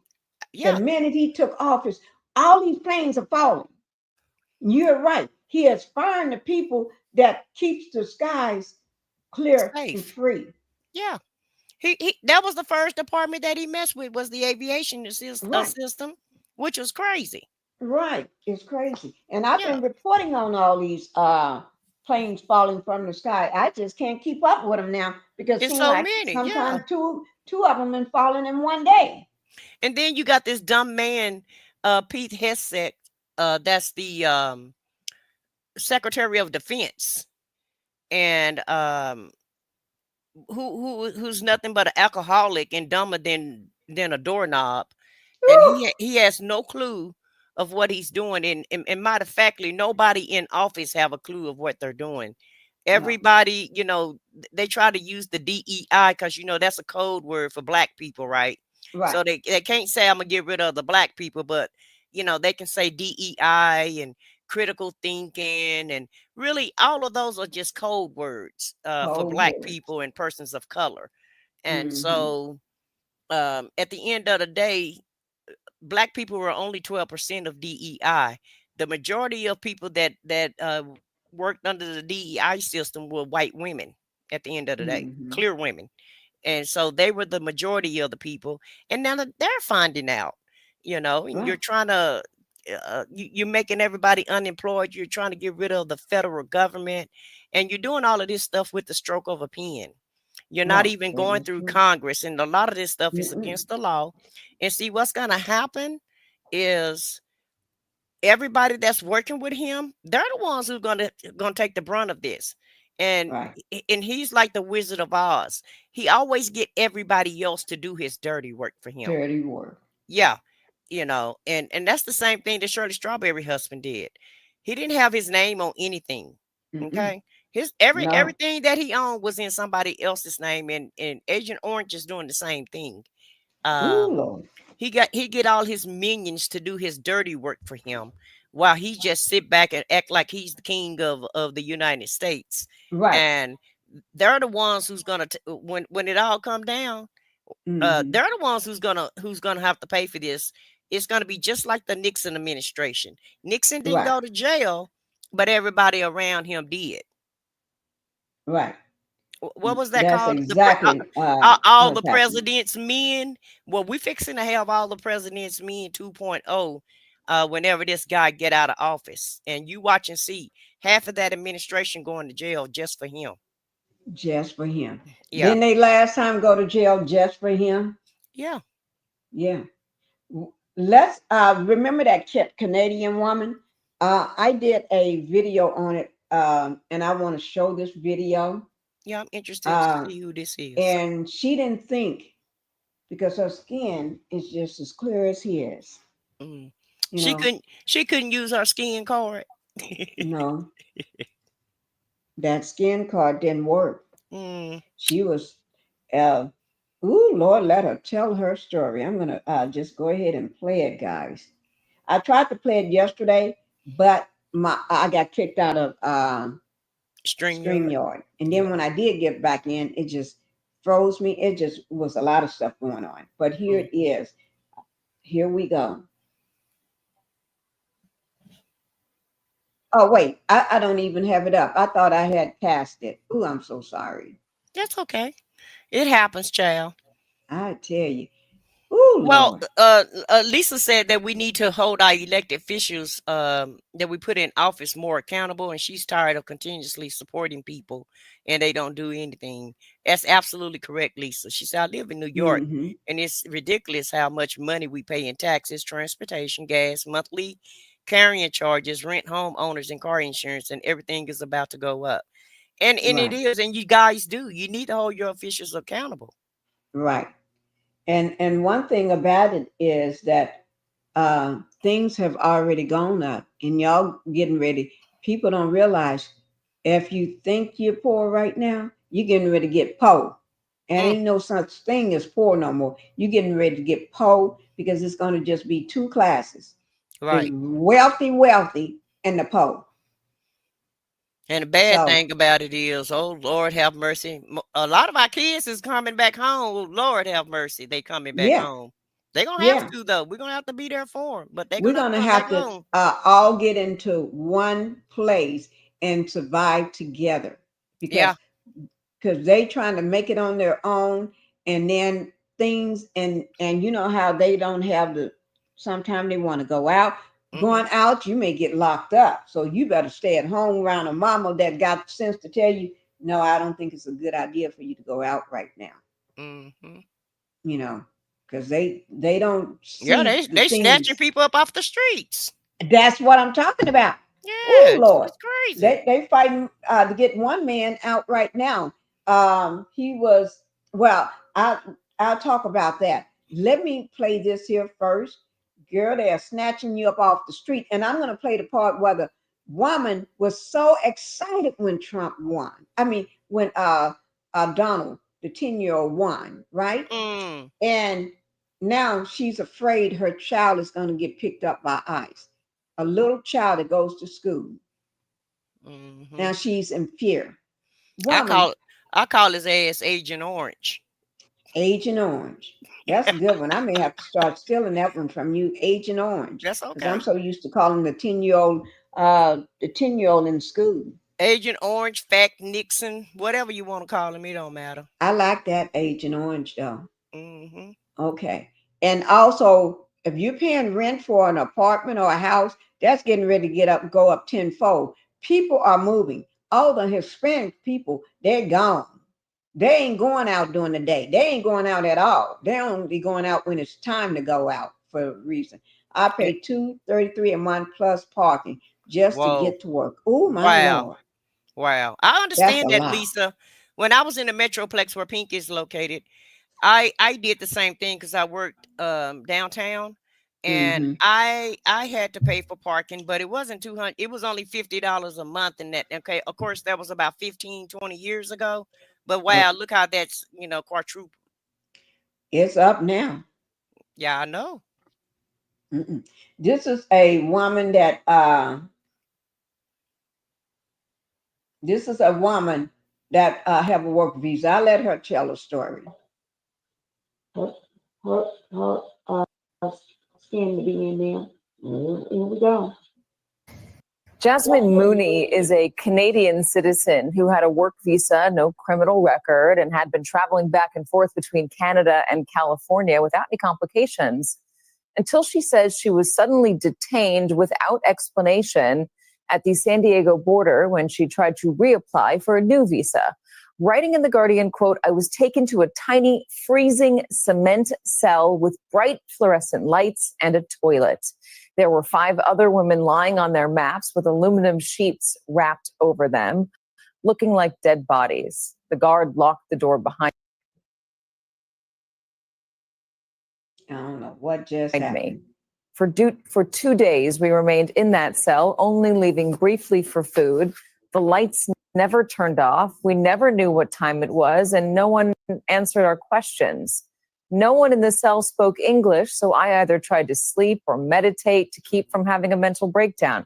The Yeah. minute he took office, all these planes are falling. You're right. He has fired the people that keeps the skies clear and Safe. free. Yeah. He that was the first department that he messed with, was the aviation Right. system, which was crazy. Right. It's crazy. And I've Yeah. been reporting on all these planes falling from the sky. I just can't keep up with them now because it It's seems so like many. Yeah. sometimes two of them been falling in one day. And then you got this dumb man, Pete Hegseth, that's the Secretary of Defense, and who's nothing but an alcoholic and dumber than a doorknob, and Whew. he has no clue of what he's doing. And matter of factly, nobody in office have a clue of what they're doing. No. Everybody, they try to use the DEI because that's a code word for black people, right? Right. So they can't say I'm gonna get rid of the black people, but they can say DEI and critical thinking, and really all of those are just code words for Cold Black words. people and persons of color. And Mm-hmm. so at the end of the day, Black people were only 12% of DEI. The majority of people that worked under the DEI system were white women at the end of the day, Mm-hmm. clear women. And so they were the majority of the people. And now that they're finding out, and you're Right. trying to, you're making everybody unemployed. You're trying to get rid of the federal government. And you're doing all of this stuff with the stroke of a pen. You're not Right. even That going is through true. Congress. And a lot of this stuff is Mm-mm. against the law. And see, what's going to happen is everybody that's working with him, they're the ones who are gonna take the brunt of this. And Right. and he's like the Wizard of Oz. He always get everybody else to do his dirty work for him. Dirty work. Yeah, and that's the same thing that Shirley Strawberry husband did. He didn't have his name on anything. Mm-mm. Okay, his No. everything that he owned was in somebody else's name, and Agent Orange is doing the same thing. Ooh, Um, Lord. he get all his minions to do his dirty work for him, while he just sit back and act like he's the king of the United States. Right. And they're the ones who's gonna when it all come down, Mm-hmm. they're the ones who's gonna have to pay for this. It's gonna be just like the Nixon administration. Nixon didn't Right. go to jail, but everybody around him did. Right. What was that That's called? exactly All the what's happening. president's men. Well, we fixing to have all the president's men 2.0 whenever this guy get out of office. And you watch and see half of that administration going to jail just for him. Just for him. Yeah. Didn't they last time go to jail just for him? Yeah. Yeah. Let's remember that Canadian woman. I did a video on it, and I want to show this video. Yeah. I'm interested to Uh, see who this is. and she didn't think because her skin is just as clear as his. Mm. You know, She couldn't use her skin card. no, that skin card didn't work. Mm. She was, uh, ooh, Lord, let her tell her story. I'm gonna just go ahead and play it, guys. I tried to play it yesterday, but I got kicked out of StreamYard. StreamYard. And Yeah. then when I did get back in, it just froze me. It just was a lot of stuff going on. But here Mm. it is. Here we go. Oh, wait. I don't even have it up. I thought I had cast it. Ooh, I'm so sorry. That's okay. It happens, child. I tell you. Ooh, Well, Lord. Lisa said that we need to hold our elected officials that we put in office more accountable, and she's tired of continuously supporting people and they don't do anything. That's absolutely correct, Lisa. She said, I live in New York, Mm-hmm. and it's ridiculous how much money we pay in taxes, transportation, gas, monthly carrying charges, rent, homeowners, and car insurance, and everything is about to go up. And it Right. is, and you guys do. You need to hold your officials accountable. Right. And one thing about it is that things have already gone up, and y'all getting ready. People don't realize if you think you're poor right now, you're getting ready to get poor. And Mm, ain't no such thing as poor no more. You're getting ready to get poor because it's going to just be two classes: the right. wealthy, and the poor. And the bad So thing about it is, oh Lord have mercy. A lot of our kids is coming back home. Oh, Lord have mercy. They coming back yeah, home. They're gonna have yeah, to though. We're gonna have to be there for them, but they're we're gonna going to come back have to home. all get into one place and survive together Yeah. because they trying to make it on their own, and then things and you know how they don't have the sometimes they want to go out. Mm-hmm. Going out, you may get locked up, so you better stay at home around a mama that got sense to tell you, no, I don't think it's a good idea for you to go out right now. Mm-hmm. You know, because they don't Yeah, see the they snatching things. people up off the streets. That's what I'm talking about. Yeah, Oh Lord, it's crazy. they fighting to get one man out right now. He was well. I'll talk about that. Let me play this here first. Girl, they are snatching you up off the street, and I'm going to play the part where the woman was so excited when Trump won. I mean, when Donald, the 10-year-old, won, right? Mm. And now she's afraid her child is going to get picked up by ICE. a little child that goes to school. Mm-hmm. Now she's in fear. I call his ass Agent Orange. Agent Orange. That's a good one. I may have to start stealing that one from you, Agent Orange. That's Because okay. I'm so used to calling the 10-year-old in school. Agent Orange, Fact Nixon, whatever you want to call him, it don't matter. I like that Agent Orange though. Mm-hmm. Okay. And also, if you're paying rent for an apartment or a house, that's getting ready to go up tenfold. People are moving. All the Hispanic people, they're gone. They ain't going out during the day. They ain't going out at all. They're only going out when it's time to go out for a reason. I pay $233 a month plus parking just to Whoa. get to work. Oh my Wow. Lord. Wow. I That's understand a that, lot. Lisa. When I was in the Metroplex where Pink is located, I did the same thing because I worked downtown, and Mm-hmm. I had to pay for parking, but it wasn't $200. It was only $50 a month, and that, okay, of course, that was about 15, 20 years ago. But wow, look how that's quadrupled. It's up now. Yeah, I know. Mm-mm. This is a woman that have a work visa. I'll let her tell a story. Her skin to be in there. Here we go. Jasmine Mooney is a Canadian citizen who had a work visa, no criminal record, and had been traveling back and forth between Canada and California without any complications until she says she was suddenly detained without explanation at the San Diego border when she tried to reapply for a new visa. Writing in The Guardian, quote, "I was taken to a tiny freezing cement cell with bright fluorescent lights and a toilet. There were 5 other women lying on their mats with aluminum sheets wrapped over them, looking like dead bodies. The guard locked the door behind I don't know what just happened. me. For 2 days, we remained in that cell, only leaving briefly for food. The lights never turned off. We never knew what time it was, and no one answered our questions. No one in the cell spoke English, so I either tried to sleep or meditate to keep from having a mental breakdown,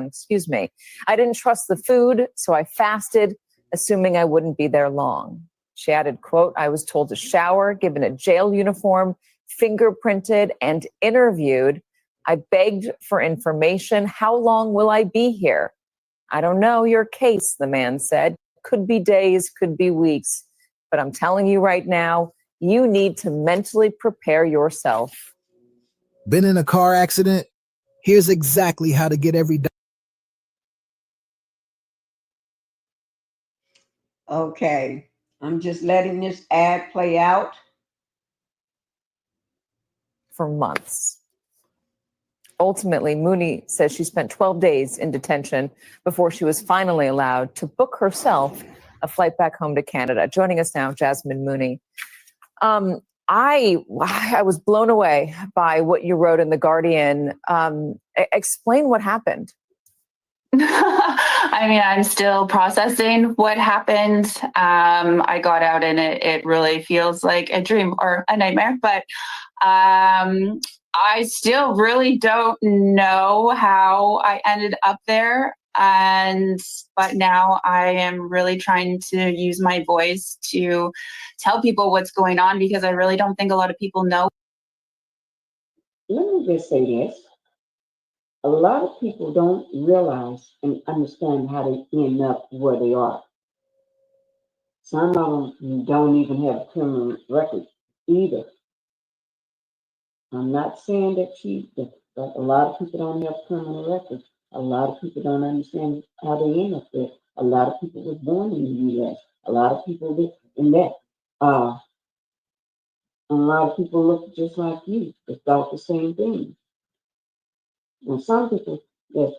excuse me. I didn't trust the food, so I fasted, assuming I wouldn't be there long." She added, quote, "I was told to shower, given a jail uniform, fingerprinted, and interviewed. I begged for information. How long will I be here? I don't know your case," the man said. "Could be days, could be weeks. But I'm telling you right now, you need to mentally prepare yourself." Been in a car accident? Here's exactly how to get every dollar. Okay, I'm just letting this ad play out. For months. Ultimately, Mooney says she spent 12 days in detention before she was finally allowed to book herself a flight back home to Canada. Joining us now, Jasmine Mooney. I was blown away by what you wrote in The Guardian. Explain what happened. I mean, I'm still processing what happened. I got out and it really feels like a dream or a nightmare, but I still really don't know how I ended up there. But now I am really trying to use my voice to tell people what's going on, because I really don't think a lot of people know. Let me just say this. A lot of people don't realize and understand how they end up where they are. Some of them don't even have a criminal record either. I'm not saying that a lot of people don't have criminal records. A lot of people don't understand how they end up there. A lot of people were born in the U.S. A lot of people live in that. A lot of people look just like you. They thought the same thing. And some people that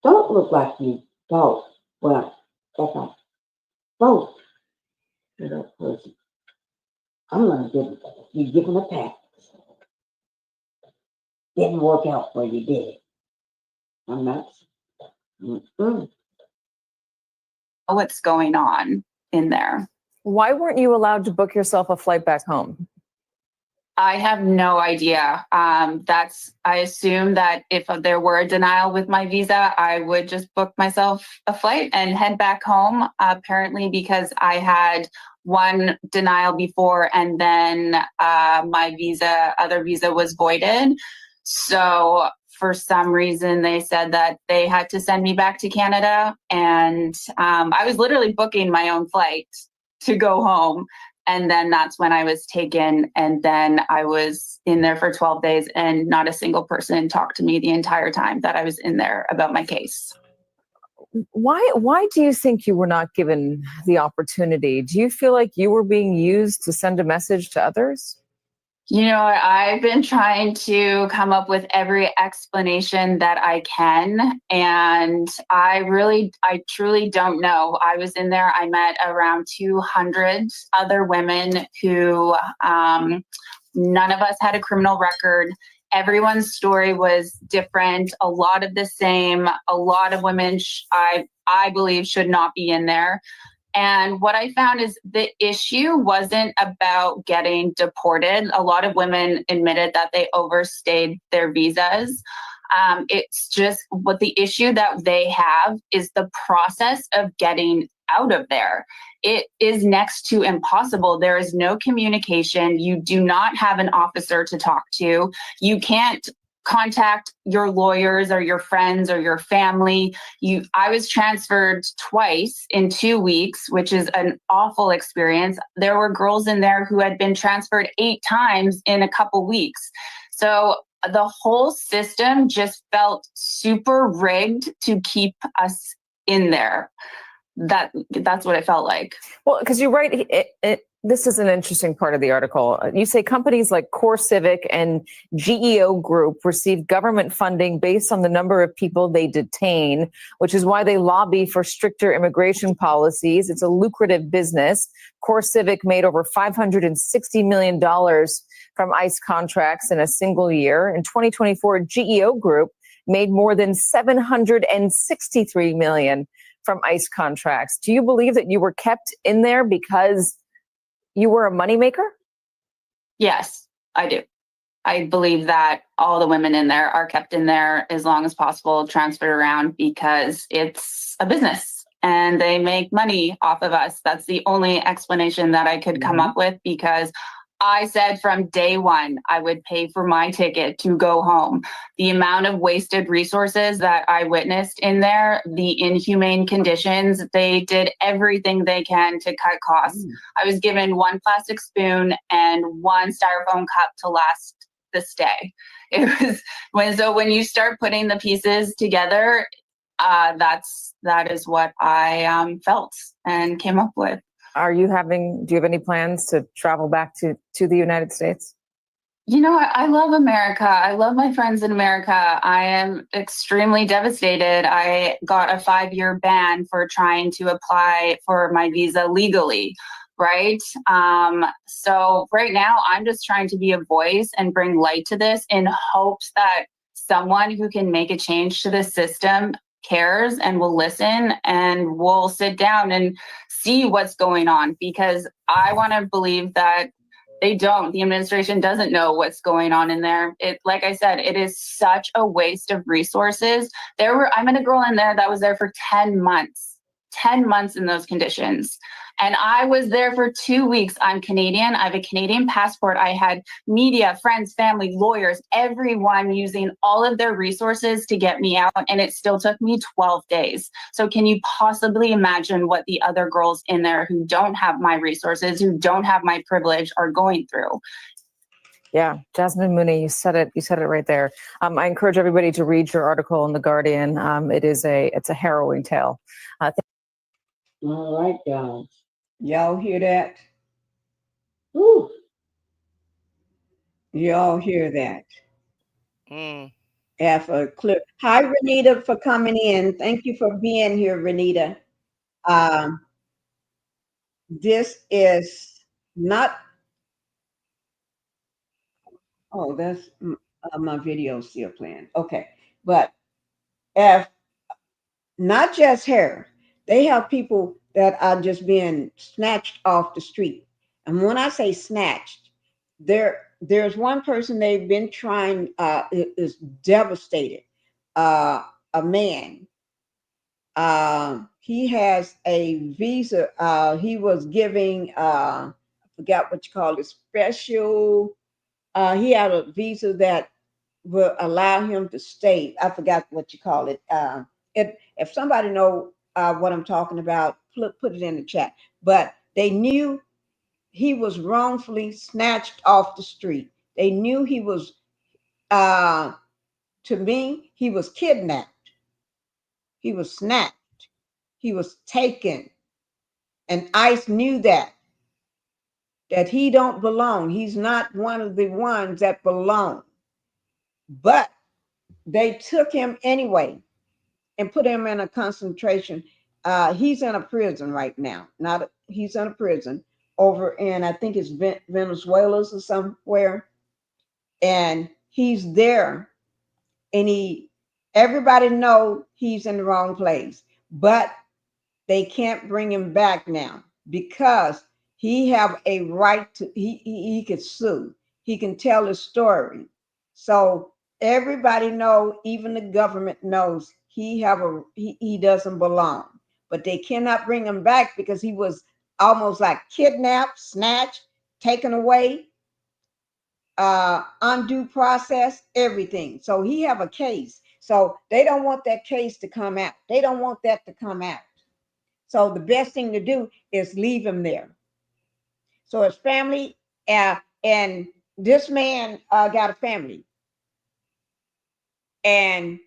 don't look like you thought, well, if I vote for that person, I'm going to give them a pass. Didn't work out for you, did it? I'm not. What's going on in there. Why weren't you allowed to book yourself a flight back home? I have no idea. I assume that if there were a denial with my visa, I would just book myself a flight and head back home. Apparently, because I had one denial before, and then my other visa was voided. So for some reason, they said that they had to send me back to Canada, and I was literally booking my own flight to go home. And then that's when I was taken, and then I was in there for 12 days, and not a single person talked to me the entire time that I was in there about my case. Why do you think you were not given the opportunity? Do you feel like you were being used to send a message to others? You know, I've been trying to come up with every explanation that I can, and I truly don't know. I was in there, I met around 200 other women who, none of us had a criminal record. Everyone's story was different, a lot of the same. A lot of women I believe should not be in there. And what I found is the issue wasn't about getting deported. A lot of women admitted that they overstayed their visas. It's just what the issue that they have is the process of getting out of there. It is next to impossible. There is no communication. You do not have an officer to talk to. You can't contact your lawyers or your friends or your family. I was transferred twice in 2 weeks, which is an awful experience. There were girls in there who had been transferred 8 times in a couple weeks. So the whole system just felt super rigged to keep us in there. That's what it felt like. Well, because you write, this is an interesting part of the article. You say companies like CoreCivic and GEO Group receive government funding based on the number of people they detain, which is why they lobby for stricter immigration policies. It's a lucrative business. CoreCivic made over $560 million from ICE contracts in a single year. In 2024, GEO Group made more than $763 million from ICE contracts. Do you believe that you were kept in there because you were a moneymaker? Yes, I do. I believe that all the women in there are kept in there as long as possible, transferred around, because it's a business and they make money off of us. That's the only explanation that I could come up with, because I said from day one, I would pay for my ticket to go home. The amount of wasted resources that I witnessed in there, the inhumane conditions, they did everything they can to cut costs. I was given 1 plastic spoon and 1 styrofoam cup to last the stay. It was when you start putting the pieces together, that is what I felt and came up with. Do you have any plans to travel back to the United States? You know, I love America. I love my friends in America. I am extremely devastated. I got a 5-year ban for trying to apply for my visa legally, right? So right now I'm just trying to be a voice and bring light to this in hopes that someone who can make a change to the system cares and will listen and will sit down and see what's going on, because I want to believe that the administration doesn't know what's going on in there. Like I said, it is such a waste of resources. I met a girl in there that was there for 10 months in those conditions. And I was there for 2 weeks. I'm Canadian. I have a Canadian passport. I had media, friends, family, lawyers, everyone using all of their resources to get me out. And it still took me 12 days. So can you possibly imagine what the other girls in there who don't have my resources, who don't have my privilege, are going through? Yeah, Jasmine Mooney, you said it right there. I encourage everybody to read your article in The Guardian. It's a harrowing tale. All right, guys. Y'all hear that? Woo. Y'all hear that? Have a clip. Hi, Renita, for coming in. Thank you for being here, Renita. This is not. Oh, that's my video still playing. Okay, but if not just hair, they have people that are just being snatched off the street. And when I say snatched, there's one person they've been trying, is devastated. A man. He has a visa. He was giving, I forgot what you call it, special. He had a visa that will allow him to stay. I forgot what you call it. If somebody know what I'm talking about, put it in the chat. But they knew he was wrongfully snatched off the street. They knew he was, to me, he was kidnapped. He was snatched. He was taken. And ICE knew that he don't belong. He's not one of the ones that belong. But they took him anyway and put him in a concentration. He's in a prison right now. He's in a prison over in, I think it's Venezuela or somewhere. And he's there, and everybody know he's in the wrong place, but they can't bring him back now because he have a right to, he could sue. He can tell his story. So everybody know, even the government knows he doesn't belong, but they cannot bring him back because he was almost like kidnapped, snatched, taken away, undue process, everything. So he have a case. So they don't want that case to come out. They don't want that to come out. So the best thing to do is leave him there. So his family, and this man got a family. And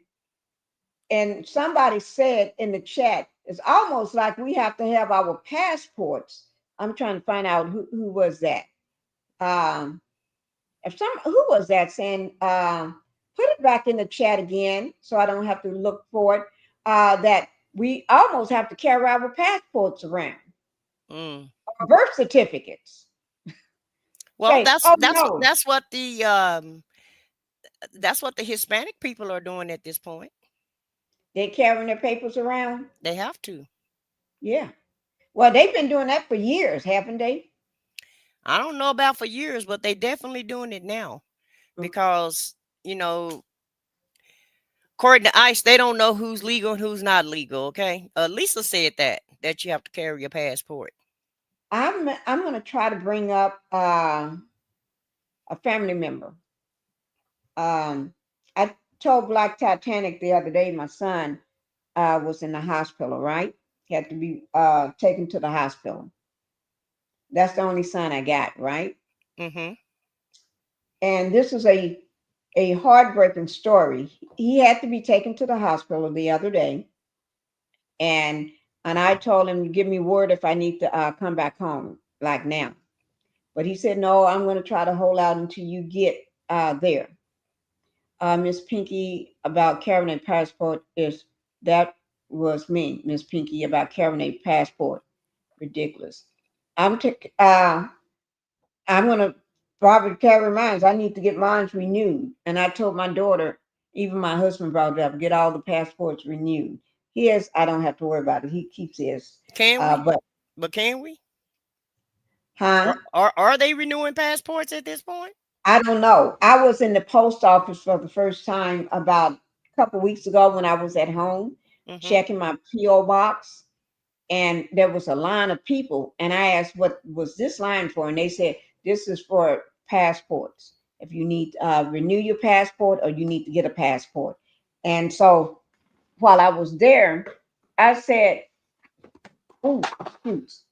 somebody said in the chat, it's almost like we have to have our passports. I'm trying to find out who was that. Who was that saying, put it back in the chat again so I don't have to look for it, that we almost have to carry our passports around. Birth certificates. Well, Say, that's oh, that's no. that's what the Hispanic people are doing at this point. They're carrying their papers around. They have to. Yeah. Well, they've been doing that for years, haven't they? I don't know about for years, but they definitely doing it now because, according to ICE, they don't know who's legal and who's not legal. Okay. Lisa said that you have to carry your passport. I'm going to try to bring up a family member. I told Black Titanic the other day, my son was in the hospital, right? He had to be taken to the hospital. That's the only son I got, right? Mm-hmm. And this is a heartbreaking story. He had to be taken to the hospital the other day, and I told him, give me word if I need to come back home, like now. But he said, no, I'm going to try to hold out until you get there. Miss Pinkie, about carrying a passport, that was me, Miss Pinkie, about carrying a passport. Ridiculous. I'm gonna probably carry mine. I need to get mine renewed. And I told my daughter, even my husband brought it up, get all the passports renewed. I don't have to worry about it. He keeps his. Can we? But can we? Huh? Are they renewing passports at this point? I don't know. I was in the post office for the first time about a couple weeks ago when I was at home checking my P.O. box. And there was a line of people. And I asked, what was this line for? And they said, this is for passports. If you need renew your passport or you need to get a passport. And so while I was there, I said, oh, excuse.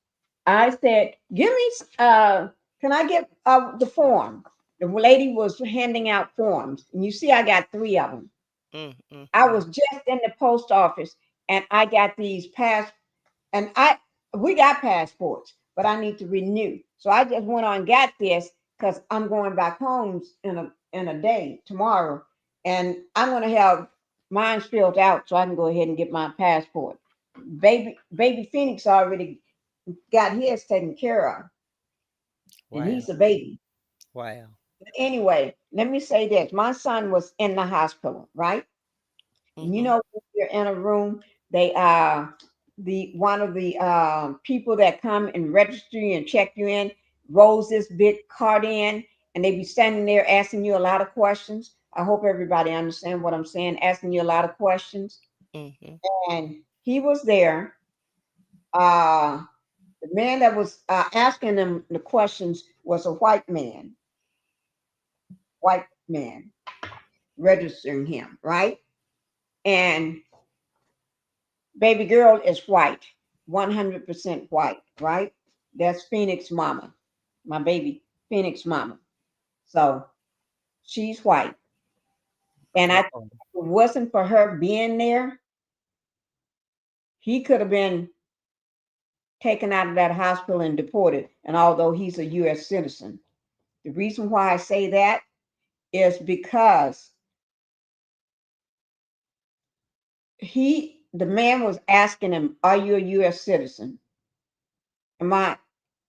I said, give me, can I get the form? The lady was handing out forms. And you see, I got 3 of them. I was just in the post office and I got these and we got passports, but I need to renew. So I just went on and got this because I'm going back home in a day tomorrow, and I'm going to have mine filled out so I can go ahead and get my passport. Baby Phoenix already got his taken care of, and he's a baby. Wow. But anyway, let me say this: my son was in the hospital, right? And you know, when you're in a room, they one of the people that come and register you and check you in rolls this big card in, and they be standing there asking you a lot of questions. I hope everybody understand what I'm saying, asking you a lot of questions. Mm-hmm. And he was there. The man that was asking them the questions was a white man, registering him, right? And baby girl is white, 100% white, right? That's Phoenix mama, my baby Phoenix mama. So she's white. And I, if Uh-oh. it wasn't for her being there, he could have been taken out of that hospital and deported. And although he's a U.S. citizen, the reason why I say that is because the man was asking him, "Are you a U.S. citizen? Am I,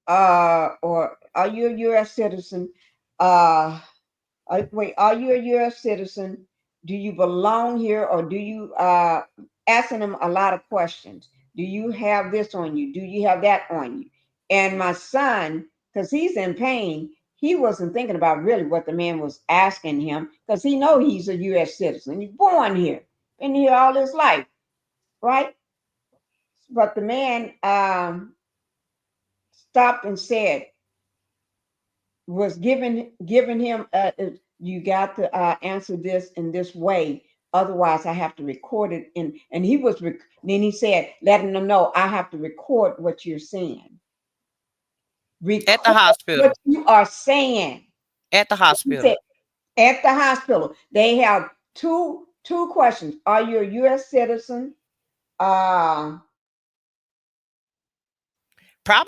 or are you a U.S. citizen? Wait, are you a U.S. citizen? Do you belong here, or do you?" Asking him a lot of questions. Do you have this on you? Do you have that on you? And my son, because he's in pain, he wasn't thinking about really what the man was asking him, because he know he's a U.S. citizen. He's born here, been here all his life, right? But the man stopped and said, was giving him, you got to answer this in this way, otherwise I have to record it. And he was, then he said, letting them know, I have to record what you're saying. Record At the hospital. what you are saying. At the He hospital. said, at the hospital. They have two questions. Are you a U.S. citizen? Probably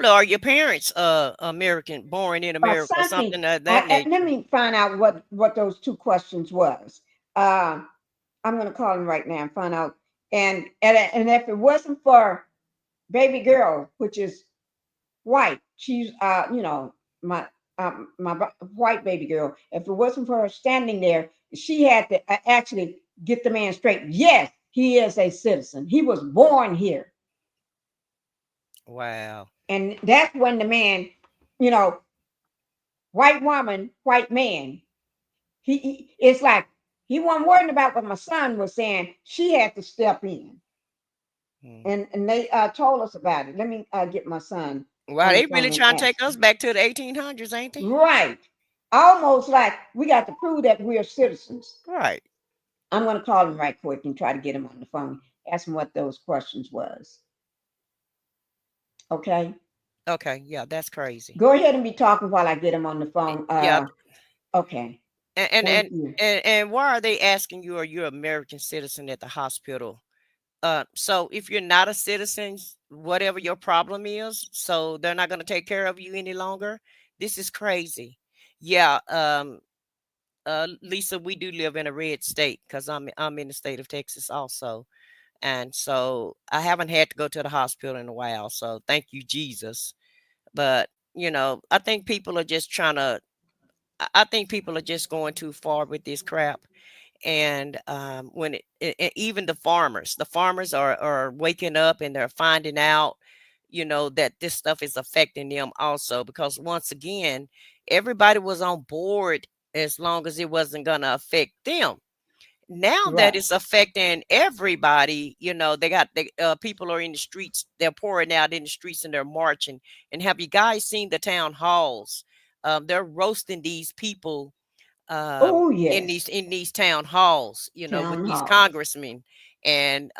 are your parents American, born in America, or something of that nature. Let me find out what those two questions was. I'm going to call him right now and find out. And if it wasn't for baby girl, which is white, she's my white baby girl. If it wasn't for her standing there, she had to actually get the man straight. Yes, he is a citizen. He was born here. Wow. And that's when the man, white woman, white man, it's like he wasn't worrying about what my son was saying. She had to step in. And they told us about it. Let me get my son. Wow, they really trying to take us back to the 1800s, ain't they? Right. Almost like we got to prove that we're citizens. Right. I'm going to call him right quick and try to get him on the phone. Ask him what those questions was. Okay. Okay. Yeah, that's crazy. Go ahead and be talking while I get him on the phone. Yeah. Okay. And why are they asking you, are you an American citizen at the hospital? So if you're not a citizen, whatever your problem is, so they're not going to take care of you any longer. This is crazy. Yeah. Lisa, we do live in a red state because I'm in the state of Texas also. And so I haven't had to go to the hospital in a while. So thank you, Jesus. But, I think people are just I think people are just going too far with this crap. And when even the farmers are waking up and they're finding out, that this stuff is affecting them also, because once again, everybody was on board as long as it wasn't going to affect them. Now that it's affecting everybody, they got people are in the streets, they're pouring out in the streets and they're marching. And have you guys seen the town halls? They're roasting these people in these town halls, with these congressmen. And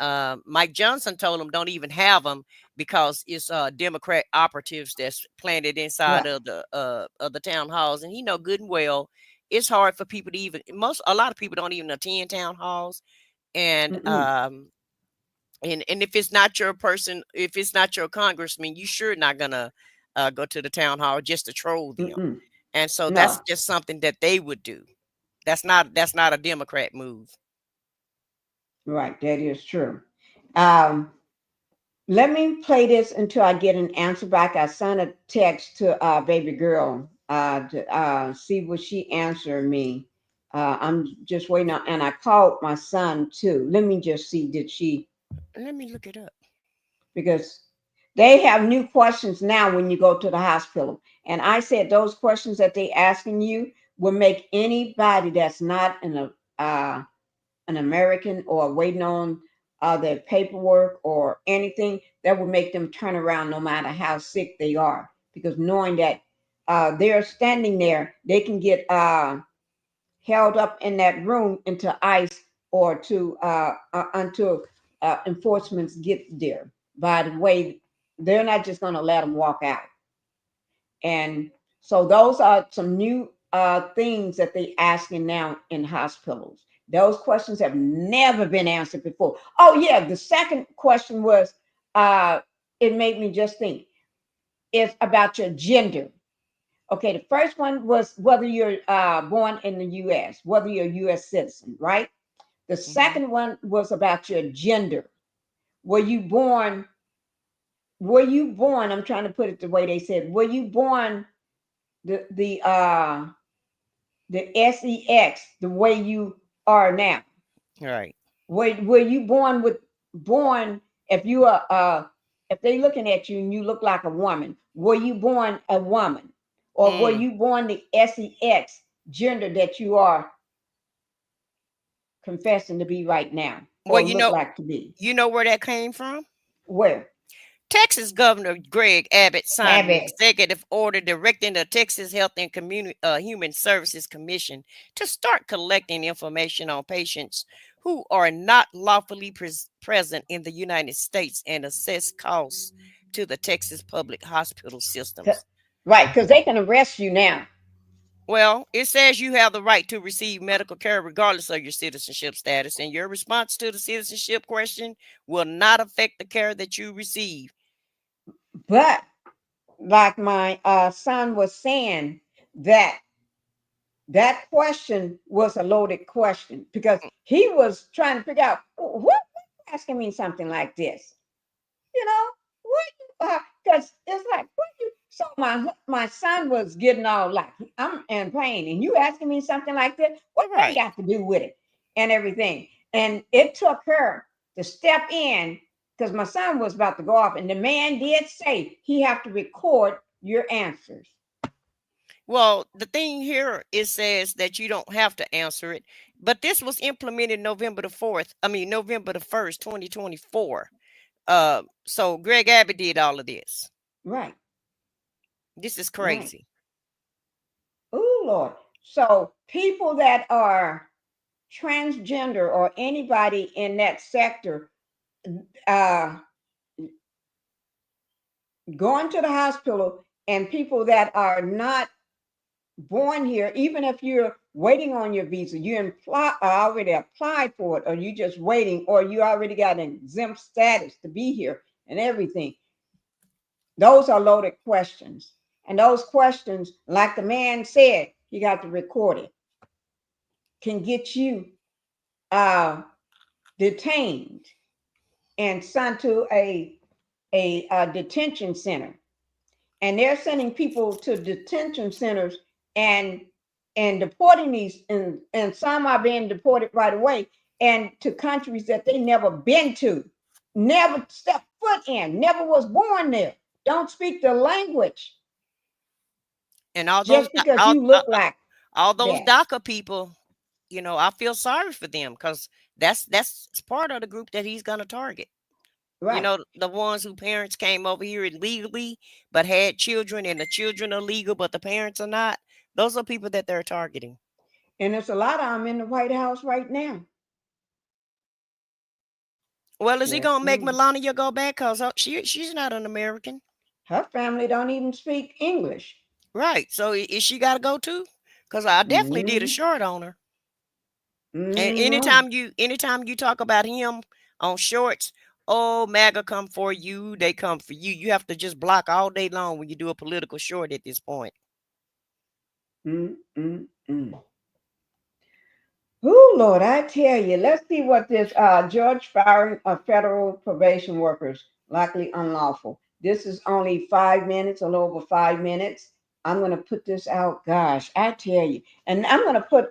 Mike Johnson told them don't even have them because it's Democrat operatives that's planted inside of the town halls. And he know good and well it's hard for people to a lot of people don't even attend town halls. And and if it's not your person, if it's not your congressman, you sure not gonna go to the town hall just to troll them. And so that's just something that they would do. That's not a Democrat move. Right, that is true. Let me play this until I get an answer back. I sent a text to baby girl to see what she answered me. I'm just waiting on, and I called my son too. Let me just see, did she? Let me look it up. Because they have new questions now when you go to the hospital. And I said those questions that they asking you will make anybody that's not an American or waiting on their paperwork or anything, that would make them turn around no matter how sick they are, because knowing that they're standing there, they can get held up in that room into ICE or to until enforcement gets there. By the way, they're not just going to let them walk out. And so those are some new things that they asking now in hospitals. Those questions have never been answered before. Oh yeah, the second question was, it made me just think, it's about your gender. Okay, the first one was whether you're born in the U.S., whether you're a U.S. citizen, right? The second one was about your gender. Were you born? I'm trying to put it the way they said. Were you born the sex the way you are now? Right. Were you born if you are if they looking at you and you look like a woman? Were you born a woman, or were you born the sex gender that you are confessing to be right now, or Well, look like to be? you know where that came from? Where? Texas Governor Greg Abbott signed an Abbott. executive order directing the Texas Health and Human Services Commission to start collecting information on patients who are not lawfully present in the United States and assess costs to the Texas public hospital systems. Right, because they can arrest you now. Well, it says you have the right to receive medical care regardless of your citizenship status, and your response to the citizenship question will not affect the care that you receive. But like my son was saying, that question was a loaded question, because he was trying to figure out what asking me something like this. You know, what? Because it's like, what you? So my son was getting all like, I'm in pain, and you asking me something like that. What that got to do with it, and everything? And it took her to step in, because my son was about to go off, and the man did say he have to record your answers. Well, the thing here, it says that you don't have to answer it, but this was implemented November the 1st, 2024. So Greg Abbott did all of this. Right. This is crazy. Right. Oh Lord. So people that are transgender or anybody in that sector going to the hospital, and people that are not born here, even if you're waiting on your visa, you already applied for it, or you just waiting, or you already got an exempt status to be here and everything. Those are loaded questions. And those questions, like the man said, you got to record it, can get you detained and sent to a detention center. And they're sending people to detention centers and deporting these, and some are being deported right away, and to countries that they never been to, never stepped foot in, never was born there, don't speak the language. And all just those because you look like all those that. DACA people, I feel sorry for them, because that's part of the group that he's going to target. Right. The ones whose parents came over here illegally but had children, and the children are legal but the parents are not. Those are people that they're targeting. And there's a lot of them in the White House right now. Well, is he going to make Melania go back? Because she's not an American. Her family don't even speak English. Right. So is she got to go too? Because I definitely did a short on her. And anytime you talk about him on shorts, oh, MAGA come for you, they come for you. You have to just block all day long when you do a political short at this point. Oh, Lord, I tell you, let's see what this George firing of federal probation workers, likely unlawful. This is only 5 minutes, a little over 5 minutes. I'm going to put this out. Gosh, I tell you. And I'm going to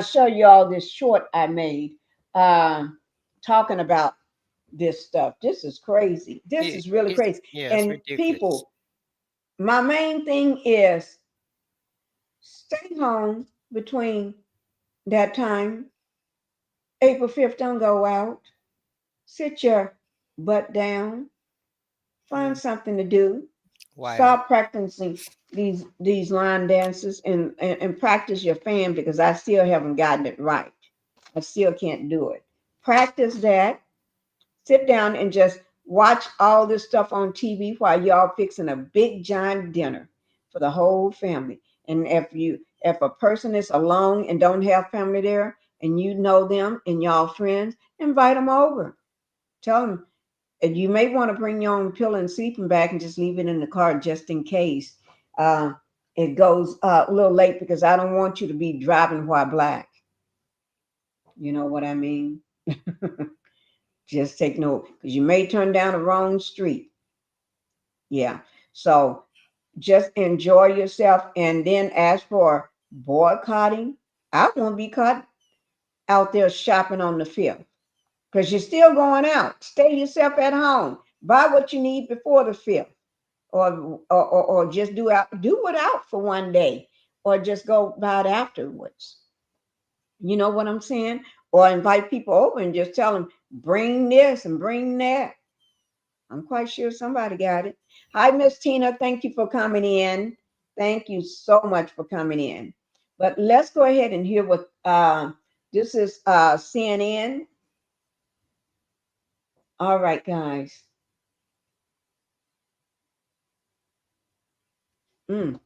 show you all this short I made talking about this stuff. This is crazy. This is really crazy. And ridiculous. People, my main thing is stay home, between that time. April 5th, don't go out. Sit your butt down. Find something to do. Wow. Start practicing these line dances and practice your fan because I still haven't gotten it right. I still can't do it. Practice that. Sit down and just watch all this stuff on TV while y'all fixing a big giant dinner for the whole family. And if a person is alone and don't have family there and you know them and y'all friends, invite them over. Tell them, and you may want to bring your own pillow and sleeping bag and just leave it in the car just in case it goes a little late because I don't want you to be driving while black. You know what I mean? Just take note because you may turn down the wrong street. Yeah. So just enjoy yourself. And then as for boycotting, I won't be caught out there shopping on the 5th because you're still going out. Stay yourself at home. Buy what you need before the 5th. Or just do it out for one day, or just go buy it afterwards. You know what I'm saying? Or invite people over and just tell them, bring this and bring that. I'm quite sure somebody got it. Hi, Miss Tina. Thank you for coming in. Thank you so much for coming in. But let's go ahead and hear what this is CNN. All right, guys. Mm.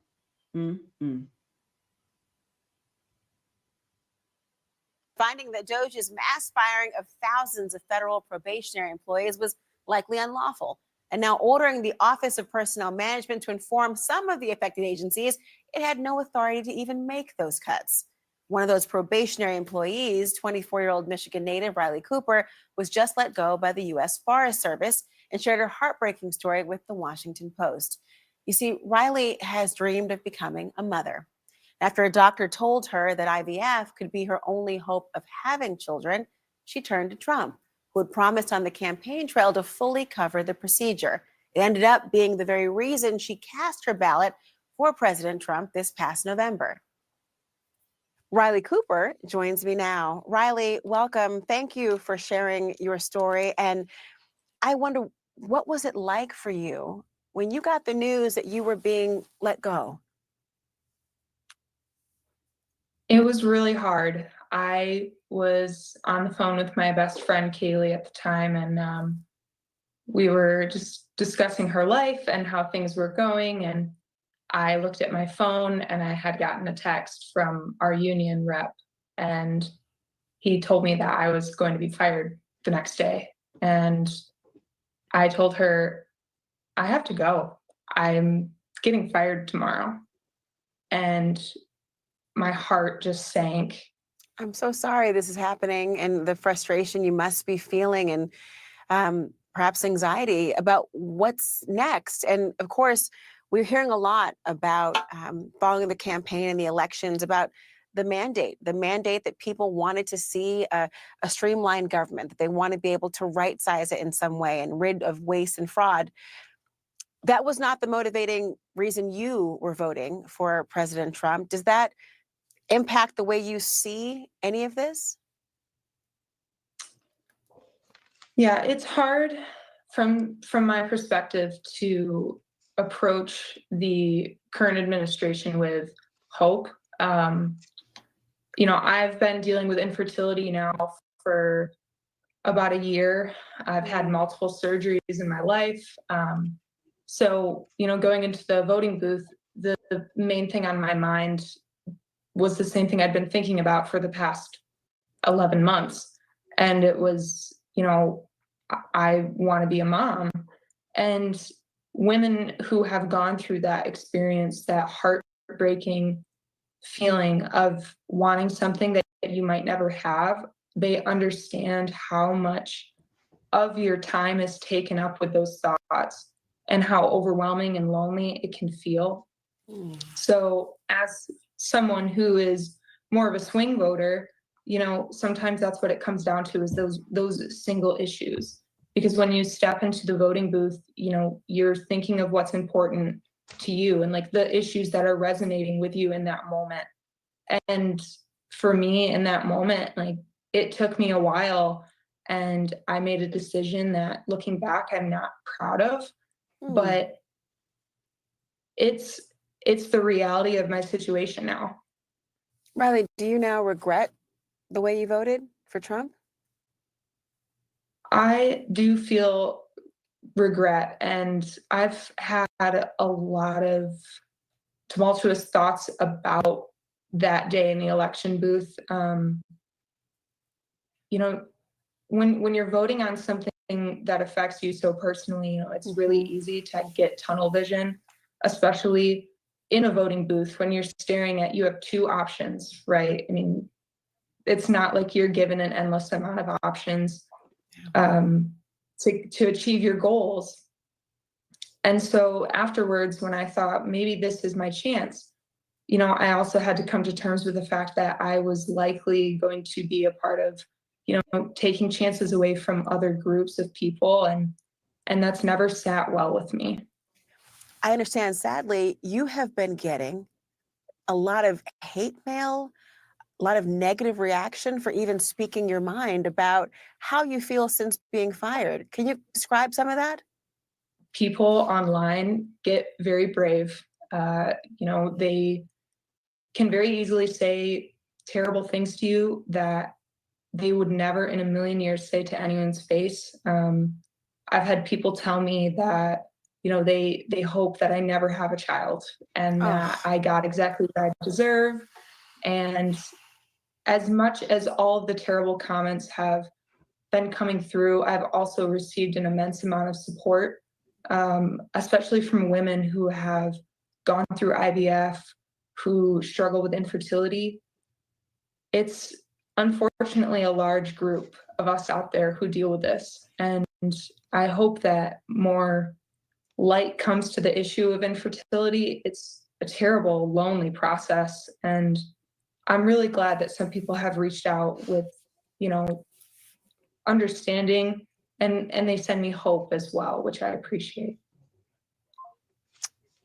Finding that Doge's mass firing of thousands of federal probationary employees was likely unlawful, and now ordering the Office of Personnel Management to inform some of the affected agencies it had no authority to even make those cuts. One of those probationary employees, 24-year-old Michigan native Riley Cooper, was just let go by the U.S. Forest Service and shared her heartbreaking story with the Washington Post. You see, Riley has dreamed of becoming a mother. After a doctor told her that IVF could be her only hope of having children, she turned to Trump, who had promised on the campaign trail to fully cover the procedure. It ended up being the very reason she cast her ballot for President Trump this past November. Riley Cooper joins me now. Riley, welcome. Thank you for sharing your story. And I wonder, what was it like for you when you got the news that you were being let go? It was really hard. I was on the phone with my best friend, Kaylee, at the time, and we were just discussing her life and how things were going. And I looked at my phone and I had gotten a text from our union rep, and he told me that I was going to be fired the next day. And I told her, I have to go. I'm getting fired tomorrow. And my heart just sank. I'm so sorry this is happening, and the frustration you must be feeling, and perhaps anxiety about what's next. And of course, we're hearing a lot about following the campaign and the elections, about the mandate that people wanted to see a streamlined government, that they want to be able to right size it in some way and rid of waste and fraud. That was not the motivating reason you were voting for President Trump. Does that impact the way you see any of this? Yeah, it's hard from my perspective to approach the current administration with hope. You know, I've been dealing with infertility now for about a year. I've had multiple surgeries in my life. So, you know, going into the voting booth, the main thing on my mind was the same thing I'd been thinking about for the past 11 months. And it was, you know, I want to be a mom. And women who have gone through that experience, that heartbreaking feeling of wanting something that you might never have, they understand how much of your time is taken up with those thoughts and how overwhelming and lonely it can feel. So as someone who is more of a swing voter, you know, sometimes that's what it comes down to, is those single issues. Because when you step into the voting booth, you know, you're thinking of what's important to you and like the issues that are resonating with you in that moment. And for me in that moment, like, it took me a while, and I made a decision that, looking back, I'm not proud of, but it's the reality of my situation now. Riley, do you now regret the way you voted for Trump? I do feel regret, and I've had a lot of tumultuous thoughts about that day in the election booth. You know, when you're voting on something that affects you so personally, you know, it's really easy to get tunnel vision, especially in a voting booth when you're staring at, you have two options, right? I mean, it's not like you're given an endless amount of options to achieve your goals. And so afterwards, when I thought maybe this is my chance, you know, I also had to come to terms with the fact that I was likely going to be a part of, you know, taking chances away from other groups of people, and that's never sat well with me. I understand, sadly, you have been getting a lot of hate mail, a lot of negative reaction for even speaking your mind about how you feel since being fired. Can you describe some of that? People online get very brave. You know, they can very easily say terrible things to you that they would never in a million years say to anyone's face. I've had people tell me that, you know, they hope that I never have a child, and that I got exactly what I deserve. And as much as all of the terrible comments have been coming through, I've also received an immense amount of support, especially from women who have gone through IVF, who struggle with infertility. It's unfortunately a large group of us out there who deal with this. And I hope that more light comes to the issue of infertility. It's a terrible, lonely process. And I'm really glad that some people have reached out with, you know, understanding, and they send me hope as well, which I appreciate.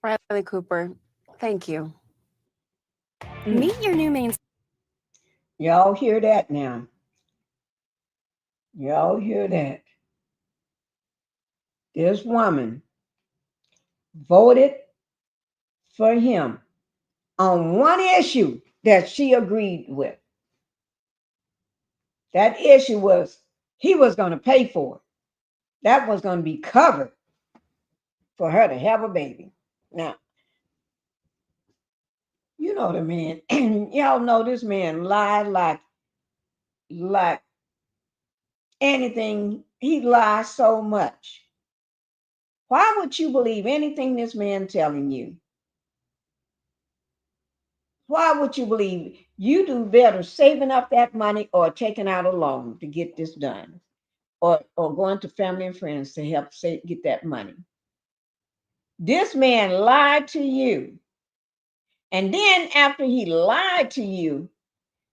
Riley Cooper, thank you. Meet your new main. Y'all hear that now? Y'all hear that? This woman voted for him on one issue that she agreed with. That issue was he was going to pay for it. That was going to be covered for her to have a baby. Now, you know the man, y'all know this man lied like anything. He lies so much. Why would you believe anything this man telling you? Why would you believe? You do better saving up that money or taking out a loan to get this done, or going to family and friends to help get that money. This man lied to you. And then after he lied to you,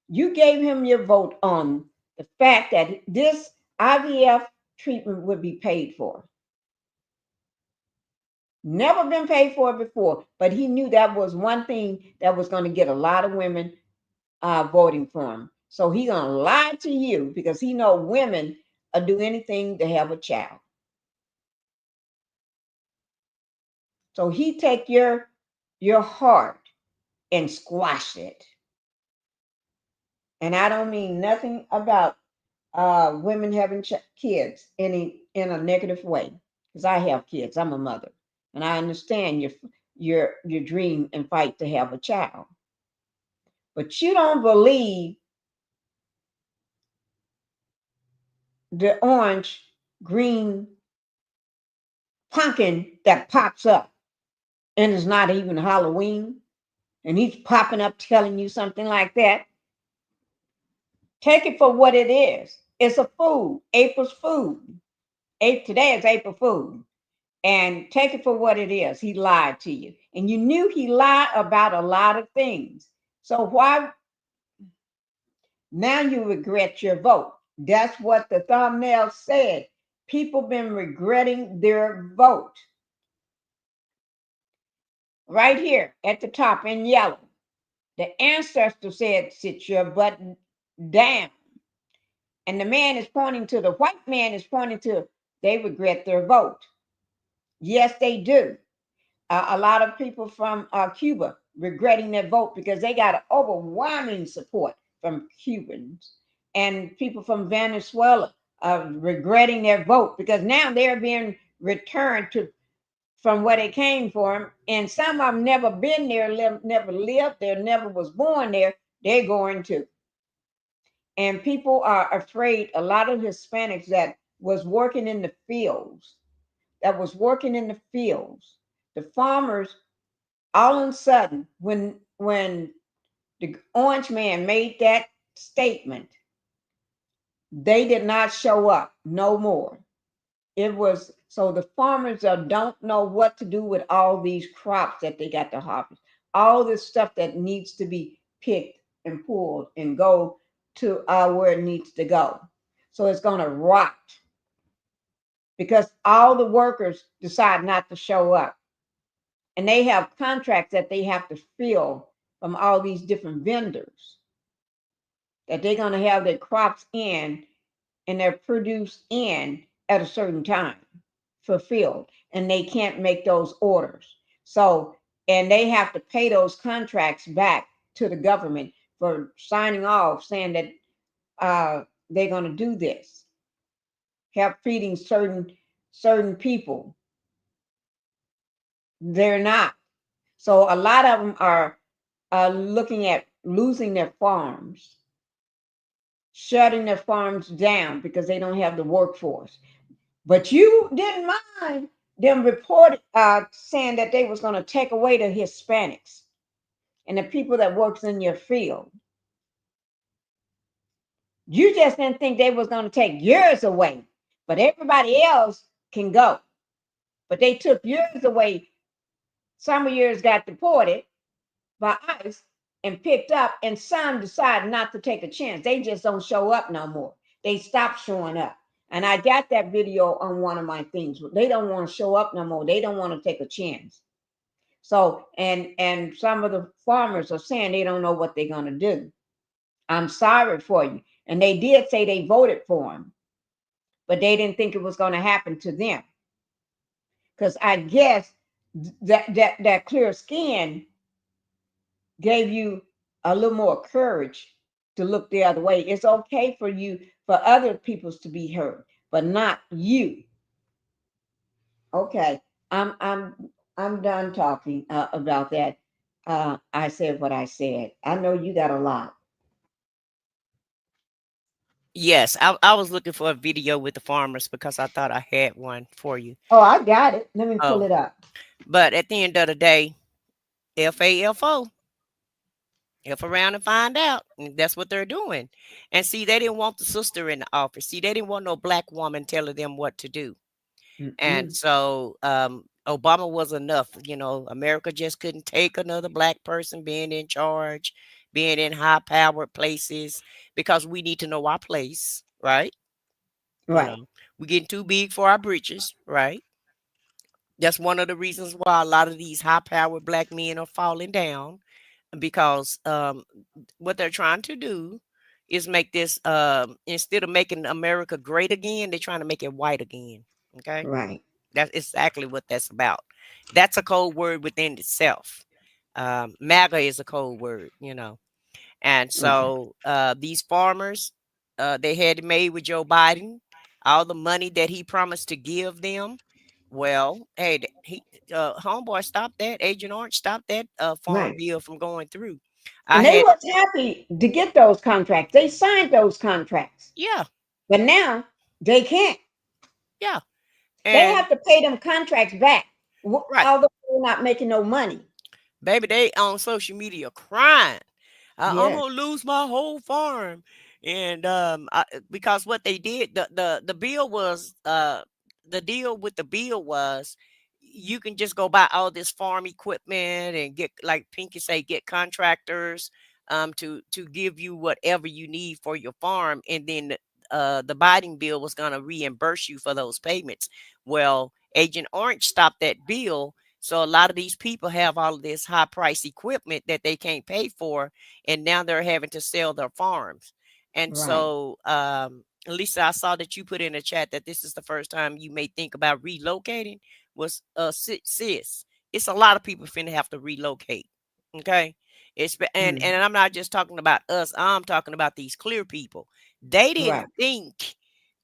you gave him your vote on the fact that this IVF treatment would be paid for. Never been paid for before, but he knew that was one thing that was going to get a lot of women voting for him. So he gonna lie to you because he know women will do anything to have a child. So he take your heart and squash it. And I don't mean nothing about women having kids in a negative way, because I have kids. I'm a mother, and I understand your dream and fight to have a child. But you don't believe the orange, green pumpkin that pops up and it's not even Halloween, and he's popping up telling you something like that. Take it for what it is. It's a food. April's food. Today is April Food. And take it for what it is. He lied to you. And you knew he lied about a lot of things. So why? Now you regret your vote. That's what the thumbnail said. People been regretting their vote. Right here at the top in yellow. The ancestor said, sit your butt down. And the man is pointing to, the white man is pointing to, they regret their vote. Yes, they do. A lot of people from Cuba regretting their vote because they got overwhelming support from Cubans, and people from Venezuela regretting their vote because now they're being returned to from where they came from, and some of them never been there, never lived there, never was born there. They're going to, and people are afraid. A lot of Hispanics that was working in the fields, the farmers, all of a sudden, when the orange man made that statement, they did not show up no more. It was so the farmers don't know what to do with all these crops that they got to harvest, all this stuff that needs to be picked and pulled and go to where it needs to go. So it's going to rot because all the workers decide not to show up. And they have contracts that they have to fill from all these different vendors that they're going to have their crops in and their produce in at a certain time fulfilled, and they can't make those orders. So, and they have to pay those contracts back to the government for signing off saying that they're going to do this, help feeding certain people. They're not. So a lot of them are looking at losing their farms, shutting their farms down because they don't have the workforce. But you didn't mind them reported saying that they was going to take away the Hispanics and the people that works in your field. You just didn't think they was going to take yours away, but everybody else can go. But they took yours away. Some of yours got deported by ICE and picked up, and some decided not to take a chance. They just don't show up no more. They stopped showing up. And I got that video on one of my things. They don't want to show up no more. They don't want to take a chance. So, and some of the farmers are saying they don't know what they're going to do. I'm sorry for you. And they did say they voted for him, but they didn't think it was going to happen to them. Because I guess that clear skin gave you a little more courage to look the other way. It's okay for you, for other peoples to be heard, but not you. Okay, I'm done talking about that. I said what I said. I know you got a lot. Yes, I was looking for a video with the farmers because I thought I had one for you. Oh, I got it. Let me pull Oh, it up. but at the end of the day, FAFO, F around and find out. And that's what they're doing. And see, they didn't want the sister in the office. See, they didn't want no black woman telling them what to do. And so Obama was enough. You know, America just couldn't take another black person being in charge, being in high-powered places, because we need to know our place, right? You Right. know, we're getting too big for our britches, right? That's one of the reasons why a lot of these high-powered black men are falling down, because what they're trying to do is make this instead of making America great again, they're trying to make it white again. Okay. Right. That's exactly what that's about. That's a code word within itself. MAGA is a code word, you know. And so these farmers, they had it made with Joe Biden, all the money that he promised to give them. Well, hey, homeboy stopped that. Agent Orange stopped that farm Right. bill from going through. And they was happy to get those contracts. They signed those contracts. Yeah. But now they can't. Yeah. They And have to pay them contracts back. right. Although they're not making no money. Baby, they on social media crying. I'm Yes. gonna lose my whole farm. And because what they did, the bill was the deal with the bill was you can just go buy all this farm equipment and get, like Pinky say, get contractors to give you whatever you need for your farm, and then the Biden bill was gonna reimburse you for those payments. Well, Agent Orange stopped that bill So a lot of these people have all of this high price equipment that they can't pay for, and now they're having to sell their farms. And Right. so, Lisa, I saw that you put in a chat that this is the first time you may think about relocating. Was sis? It's a lot of people finna have to relocate. Okay, and I'm not just talking about us. I'm talking about these clear people. They didn't Right. think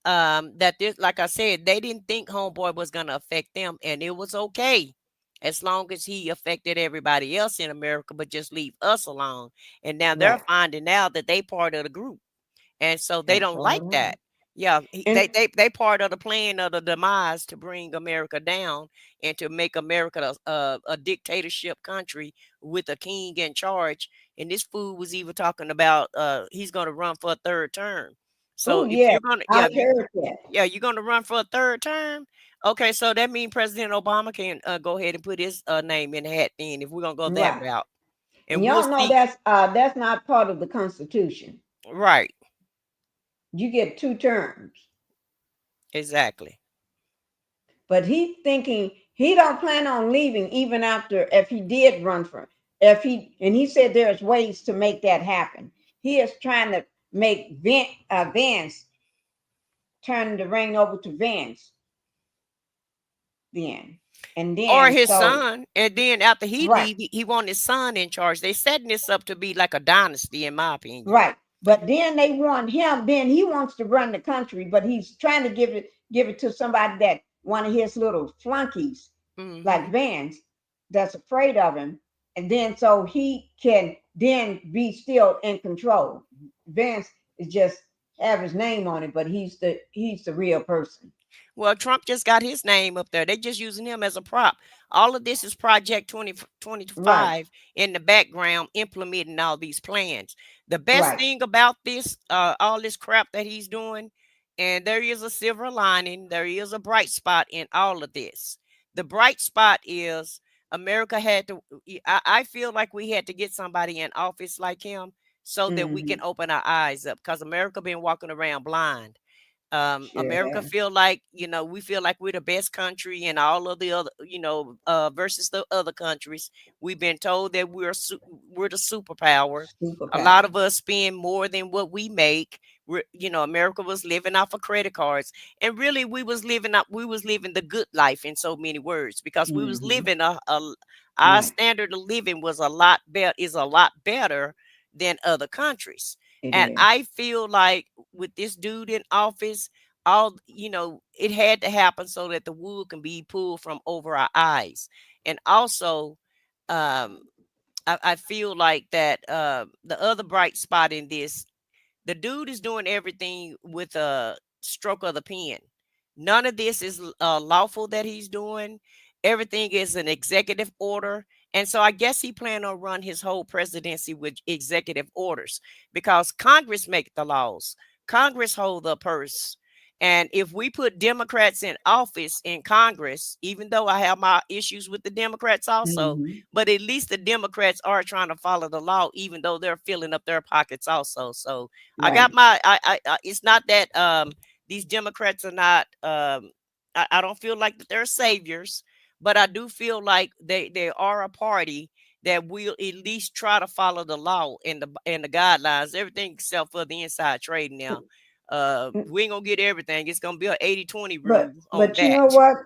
that this, like I said, they didn't think homeboy was gonna affect them, and it was okay as long as he affected everybody else in America, but just leave us alone. And now they're Right. finding out that they part of the group, and so they That's don't all like right. that. Yeah, And they part of the plan of the demise to bring America down and to make America a dictatorship country with a king in charge. And this fool was even talking about he's going to run for a third term. oh So if yeah, you're gonna, I yeah, heard that. you're gonna run for a third term. Okay, so that means President Obama can go ahead and put his name in the hat then if we're gonna go that Right. route, And and we'll y'all know see. that's not part of the Constitution. Right, You get 2 terms. exactly. But he thinking he don't plan on leaving even after if he did run for if he and he said there's ways to make that happen. He is trying to make Vance turn the reign over to Vance then. And Or then his so son, and then after he right, leave, he want his son in charge. They setting this up to be like a dynasty, in my opinion. right. But then they want him, then he wants to run the country, but he's trying to give it to somebody that one of his little flunkies, like Hmm. Vance, that's afraid of him. And then so he can then be still in control. Vance is just have his name on it, but he's the real person. Well, Trump just got his name up there. They just using him as a prop. All of this is Project 2025 Right, in the background, implementing all these plans. The best right. thing about this, all this crap that he's doing, and there is a silver lining, there is a bright spot in all of this. The bright spot is America had to, I feel like we had to get somebody in office like him so that we can Hmm. open our eyes up, because America been walking around blind. Sure America have. feel like, we feel like we're the best country, and all of the other, versus the other countries. We've been told that we're the superpower. A lot Superpower. of us spend more than what we make. America was living off of credit cards, and really we was living the good life in so many words, because we was Hmm. living our Right. standard of living was a lot better, is a lot better than other countries. It And is. I feel like with this dude in office, it had to happen so that the wool can be pulled from over our eyes. And also, um, I feel like that the other bright spot in this, the dude is doing everything with a stroke of the pen. None of this is lawful that he's doing. Everything is an executive order. And so I guess he planned on run his whole presidency with executive orders, because Congress make the laws. Congress hold the purse. And if we put Democrats in office in Congress, even though I have my issues with the Democrats also, Hmm. but at least the Democrats are trying to follow the law, even though they're filling up their pockets also. So I got Right. my, it's not that these Democrats are not, I don't feel like that they're saviors, but I do feel like they are a party that will at least try to follow the law and the guidelines, everything except for the inside trading now. We ain't gonna get everything. It's gonna be an 80-20 rule on But you that. know what?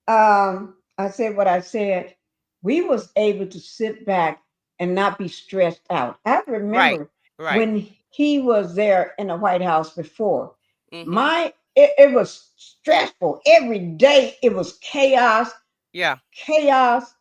I said what I said. We was able to sit back and not be stressed out. I Right, remember right. when he was there in the White House before. Mm-hmm. It was stressful every day. It was chaos, Yeah. chaos,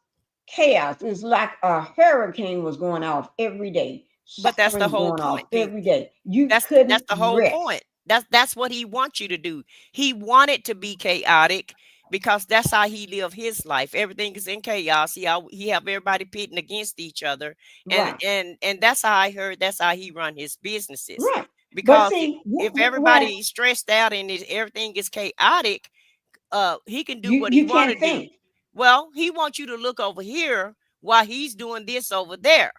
chaos. It was like a hurricane was going off every day. But that's the Sirens whole going off point, every Pinky. day. You That's couldn't the whole rest. point. That's what he wants you to do. He wanted to be chaotic because that's how he lived his life. Everything is in chaos. He have everybody pitting against each other, and Right, and that's how I heard. That's how he run his businesses. right. But Because see, if when everybody is stressed out and everything is chaotic, he can do you what he you want to can't do. think. Well, he wants you to look over here while he's doing this over there.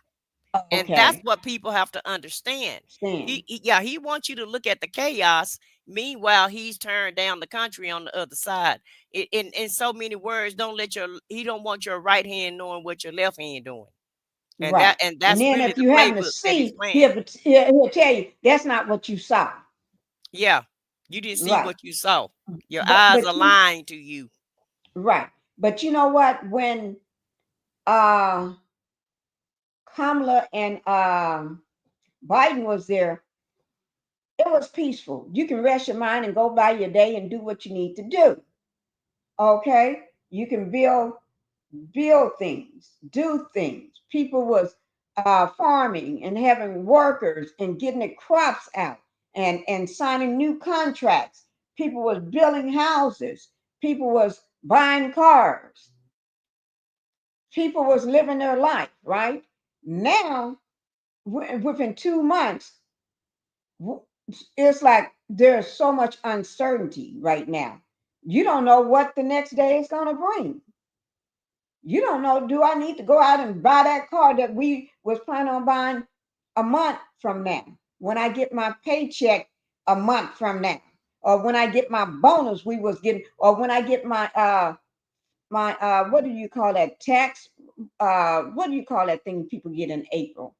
And that's Okay. what people have to understand. Stand. He wants you to look at the chaos. Meanwhile, he's turned down the country on the other side. In so many words, he don't want your right hand knowing what your left hand doing. And Right. And that's then really if the you happen to playbook that he's see, playing. he'll tell you that's not what you saw. Yeah. You didn't see Right. what you saw. Your But eyes but are you lying to you. right. But you know what? When uh Kamala and Biden was there, it was peaceful. You can rest your mind and go by your day and do what you need to do. Okay? You can build things, do things. People was farming and having workers and getting the crops out and signing new contracts. People was building houses. People was buying cars. People was living their life, right? Now, within 2 months, it's like there's so much uncertainty right now. You don't know what the next day is going to bring. You don't know, do I need to go out and buy that car that we was planning on buying a month from now? When I get my paycheck a month from now, or when I get my bonus we was getting, or when I get my what do you call that tax? What do you call that thing people get in April?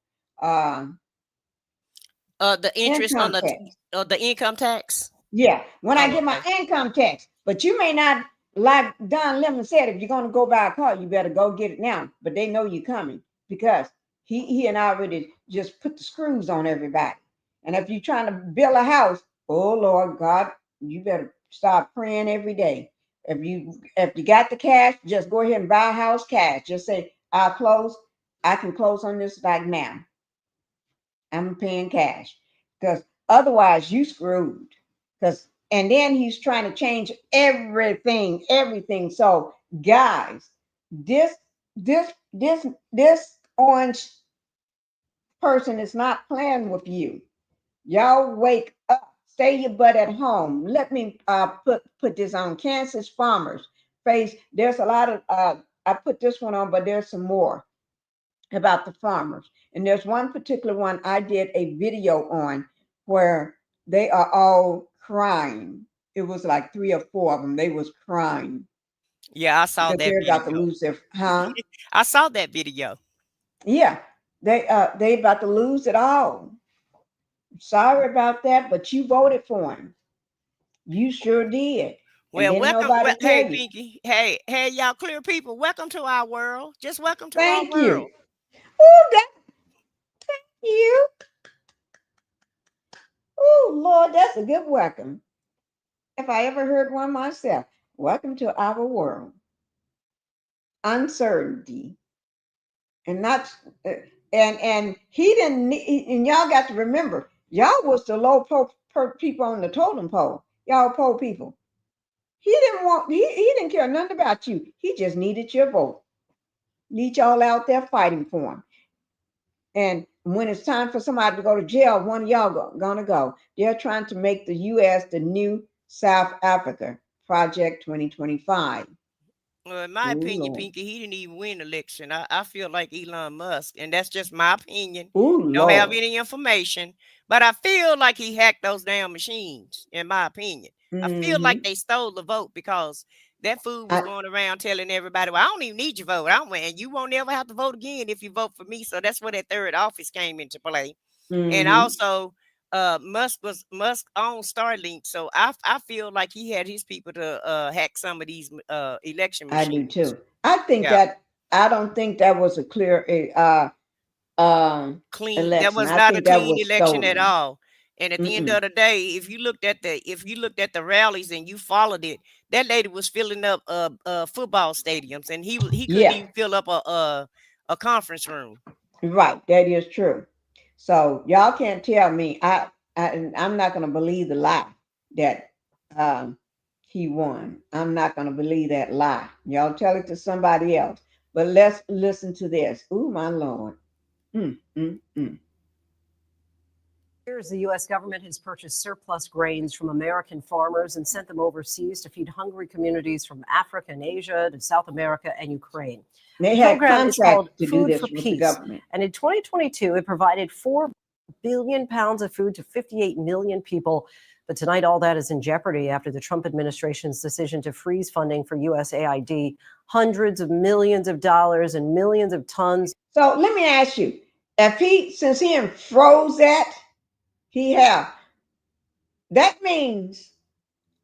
Uh, The interest on income tax. the income tax. Yeah, when I Oh, get my okay. income tax. But you may not, like Don Lemon said, if you're going to go buy a car, you better go get it now. But they know you're coming because he and I already just put the screws on everybody. And if you're trying to build a house, oh Lord God, you better start praying every day. If you got the cash, just go ahead and buy a house cash. Just say, I can close on this like now. I'm paying cash. Because otherwise you screwed. Because and then he's trying to change everything. So guys, this this orange person is not playing with you. Y'all wake up. Stay your butt at home. Let me put this on. Kansas farmers face. There's a lot of I put this one on, but there's some more about the farmers. And there's one particular one I did a video on where they are all crying. It was like 3 or 4 of them. They was crying Yeah, I saw because that they're about to video. lose their, huh? I saw that video. Yeah, they about to lose it all. Sorry about that, but you voted for him. You sure did. And Well, didn't welcome. nobody Hey, tell you. Pinky. Hey, y'all, clear people. Welcome to our world. Just welcome to our Thank you. world. Oh, that you. Oh, Lord, that's a good welcome. If I ever heard one myself. Welcome to our world. Uncertainty. And not and he didn't and y'all got to remember, y'all was the low people on the totem pole. Y'all poor people. He didn't care nothing about you. He just needed your vote. Need y'all out there fighting for him. And when it's time for somebody to go to jail, one of y'all gonna go. They're trying to make the U.S. the new South Africa, Project 2025. Well, in my Oh opinion, Lord. Pinky, he didn't even win the election. I feel like Elon Musk, and that's just my opinion. Oh Don't have Lord. any information, but I feel like he hacked those damn machines. In my opinion, I feel like Mm-hmm. they stole the vote because that fool was I, going around telling everybody, "Well, I don't even need your vote. I don't, and you won't ever have to vote again if you vote for me." So that's where that third office came into play, and mm-hmm. also Musk owned Starlink, so I feel like he had his people to hack some of these election I do machines. too. Yeah, I don't think that was a clear clean. That election. was I not a think that clean was election at stolen. all. And at the end Mm-mm. of the day, if you looked at the rallies and you followed it, that lady was filling up football stadiums, and he couldn't Yeah, even fill up a conference room. right. That is true. So y'all can't tell me. I'm not gonna believe the lie that um he won. I'm not gonna believe that lie. Y'all tell it to somebody else. But let's listen to this. Ooh, my Lord. Mm, mm, mm. years, the U.S. government has purchased surplus grains from American farmers and sent them overseas to feed hungry communities from Africa and Asia to South America and Ukraine. They The had program is called contracts to do Food this for with the Peace. government. And in 2022, it provided 4 billion pounds of food to 58 million people. But tonight, all that is in jeopardy after the Trump administration's decision to freeze funding for USAID, hundreds of millions of dollars and millions of tons. So let me ask you, since he froze that, that means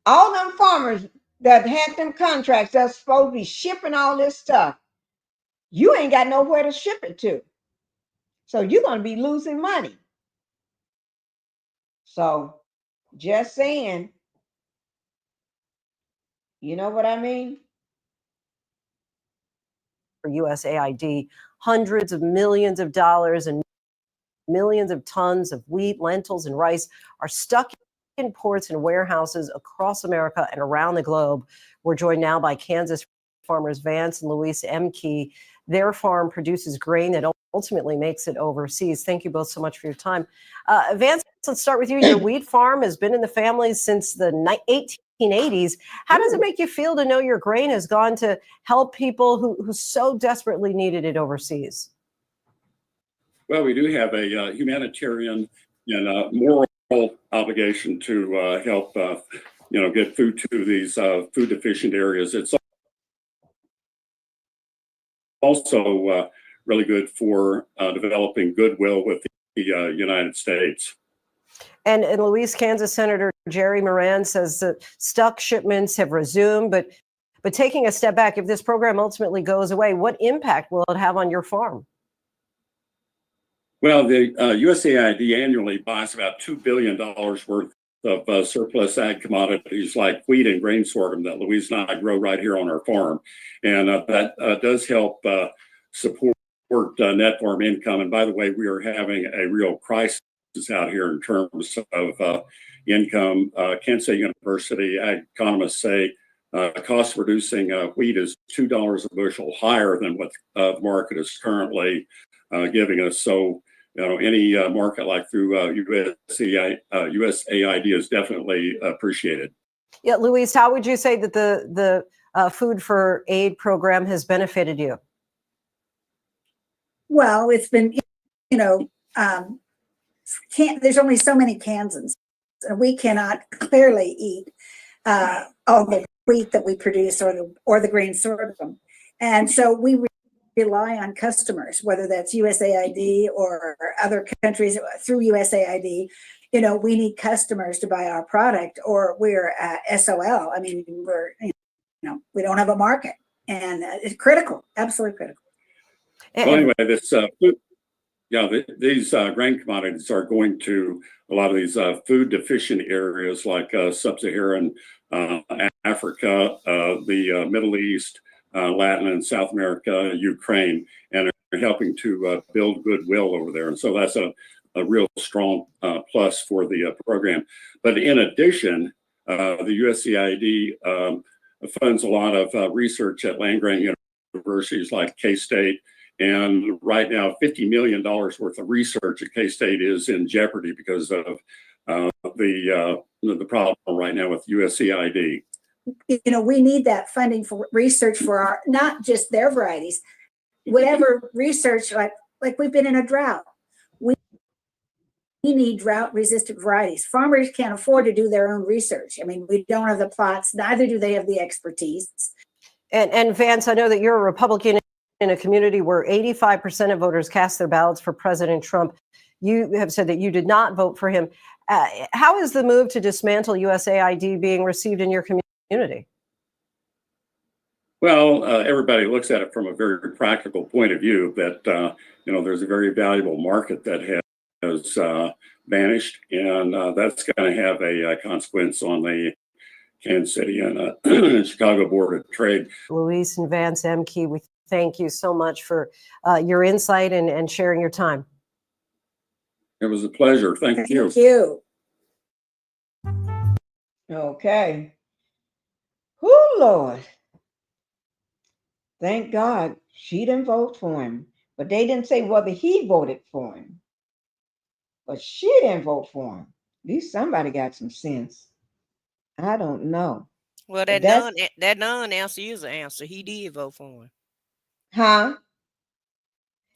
all them farmers that had them contracts that's supposed to be shipping all this stuff, you ain't got nowhere to ship it to. So you're going to be losing money. So just saying, you know what I mean? For USAID, hundreds of millions of dollars and millions of tons of wheat, lentils, and rice are stuck in ports and warehouses across America and around the globe. We're joined now by Kansas farmers Vance and Louise Emke. Their farm produces grain that ultimately makes it overseas. Thank you both so much for your time. Vance, let's start with you. Your wheat farm has been in the family since the 1880s. How does it make you feel to know your grain has gone to help people who so desperately needed it overseas? Well, we do have a humanitarian and moral obligation to help, get food to these food deficient areas. It's also really good for developing goodwill with the United States. And Louise, Kansas Senator Jerry Moran says that stuck shipments have resumed, but taking a step back, if this program ultimately goes away, what impact will it have on your farm? Well, the USAID annually buys about $2 billion worth of surplus ag commodities like wheat and grain sorghum that Louise and I grow right here on our farm. And that does help support net farm income. And by the way, we are having a real crisis out here in terms of income. Kent State University ag economists say cost producing wheat is $2 a bushel higher than what the market is currently giving us. So, any market like through USAID is definitely appreciated. Yeah, Louise, how would you say that the Food for Aid program has benefited you? Well, it's been, there's only so many Kansans, and we cannot clearly eat all the wheat that we produce or the grain sorghum, and so we rely on customers, whether that's USAID or other countries through USAID. We need customers to buy our product, or we're SOL. I mean, we don't have a market, and it's critical, absolutely critical. Well, anyway, this these grain commodities are going to a lot of these food deficient areas like sub-Saharan Africa, the Middle East, Latin and South America, Ukraine, and are helping to build goodwill over there. And so that's a real strong plus for the program. But in addition, the USAID funds a lot of research at land-grant universities like K-State. And right now, $50 million worth of research at K-State is in jeopardy because of the problem right now with USAID. We need that funding for research for our, not just their varieties, whatever research, like we've been in a drought. We need drought resistant varieties. Farmers can't afford to do their own research. I mean, we don't have the plots, neither do they have the expertise. And Vance, I know that you're a Republican in a community where 85% of voters cast their ballots for President Trump. You have said that you did not vote for him. How is the move to dismantle USAID being received in your community? Well, everybody looks at it from a very practical point of view that, there's a very valuable market that has vanished, and that's going to have a consequence on the Kansas City and Chicago Board of Trade. Louise and Vance Emke, we thank you so much for your insight and sharing your time. It was a pleasure. Thank you. Thank you. Okay. Oh, Lord. Thank God she didn't vote for him. But they didn't say whether he voted for him. but she didn't vote for him. At least somebody got some sense. I don't know. Well, But that's that non answer is an answer. He did vote for him. huh?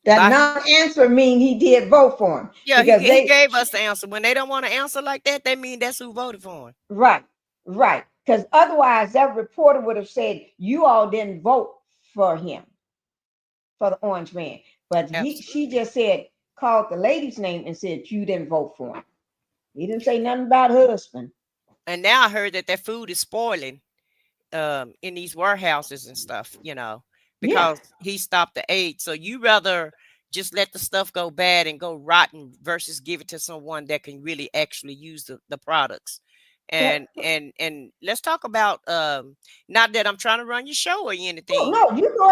That By non-answer mean he did vote for him yeah, because he gave us the answer. When they don't want to answer like that, that means that's who voted for him. right, right. Because otherwise, that reporter would have said you all didn't vote for him, for the orange man. But she just said called the lady's name and said you didn't vote for him. He didn't say nothing about her husband. And now I heard that food is spoiling in these warehouses and stuff, because he stopped the aid. So you rather just let the stuff go bad and go rotten versus give it to someone that can really actually use the products. And let's talk about not that I'm trying to run your show or anything. Oh, no, you go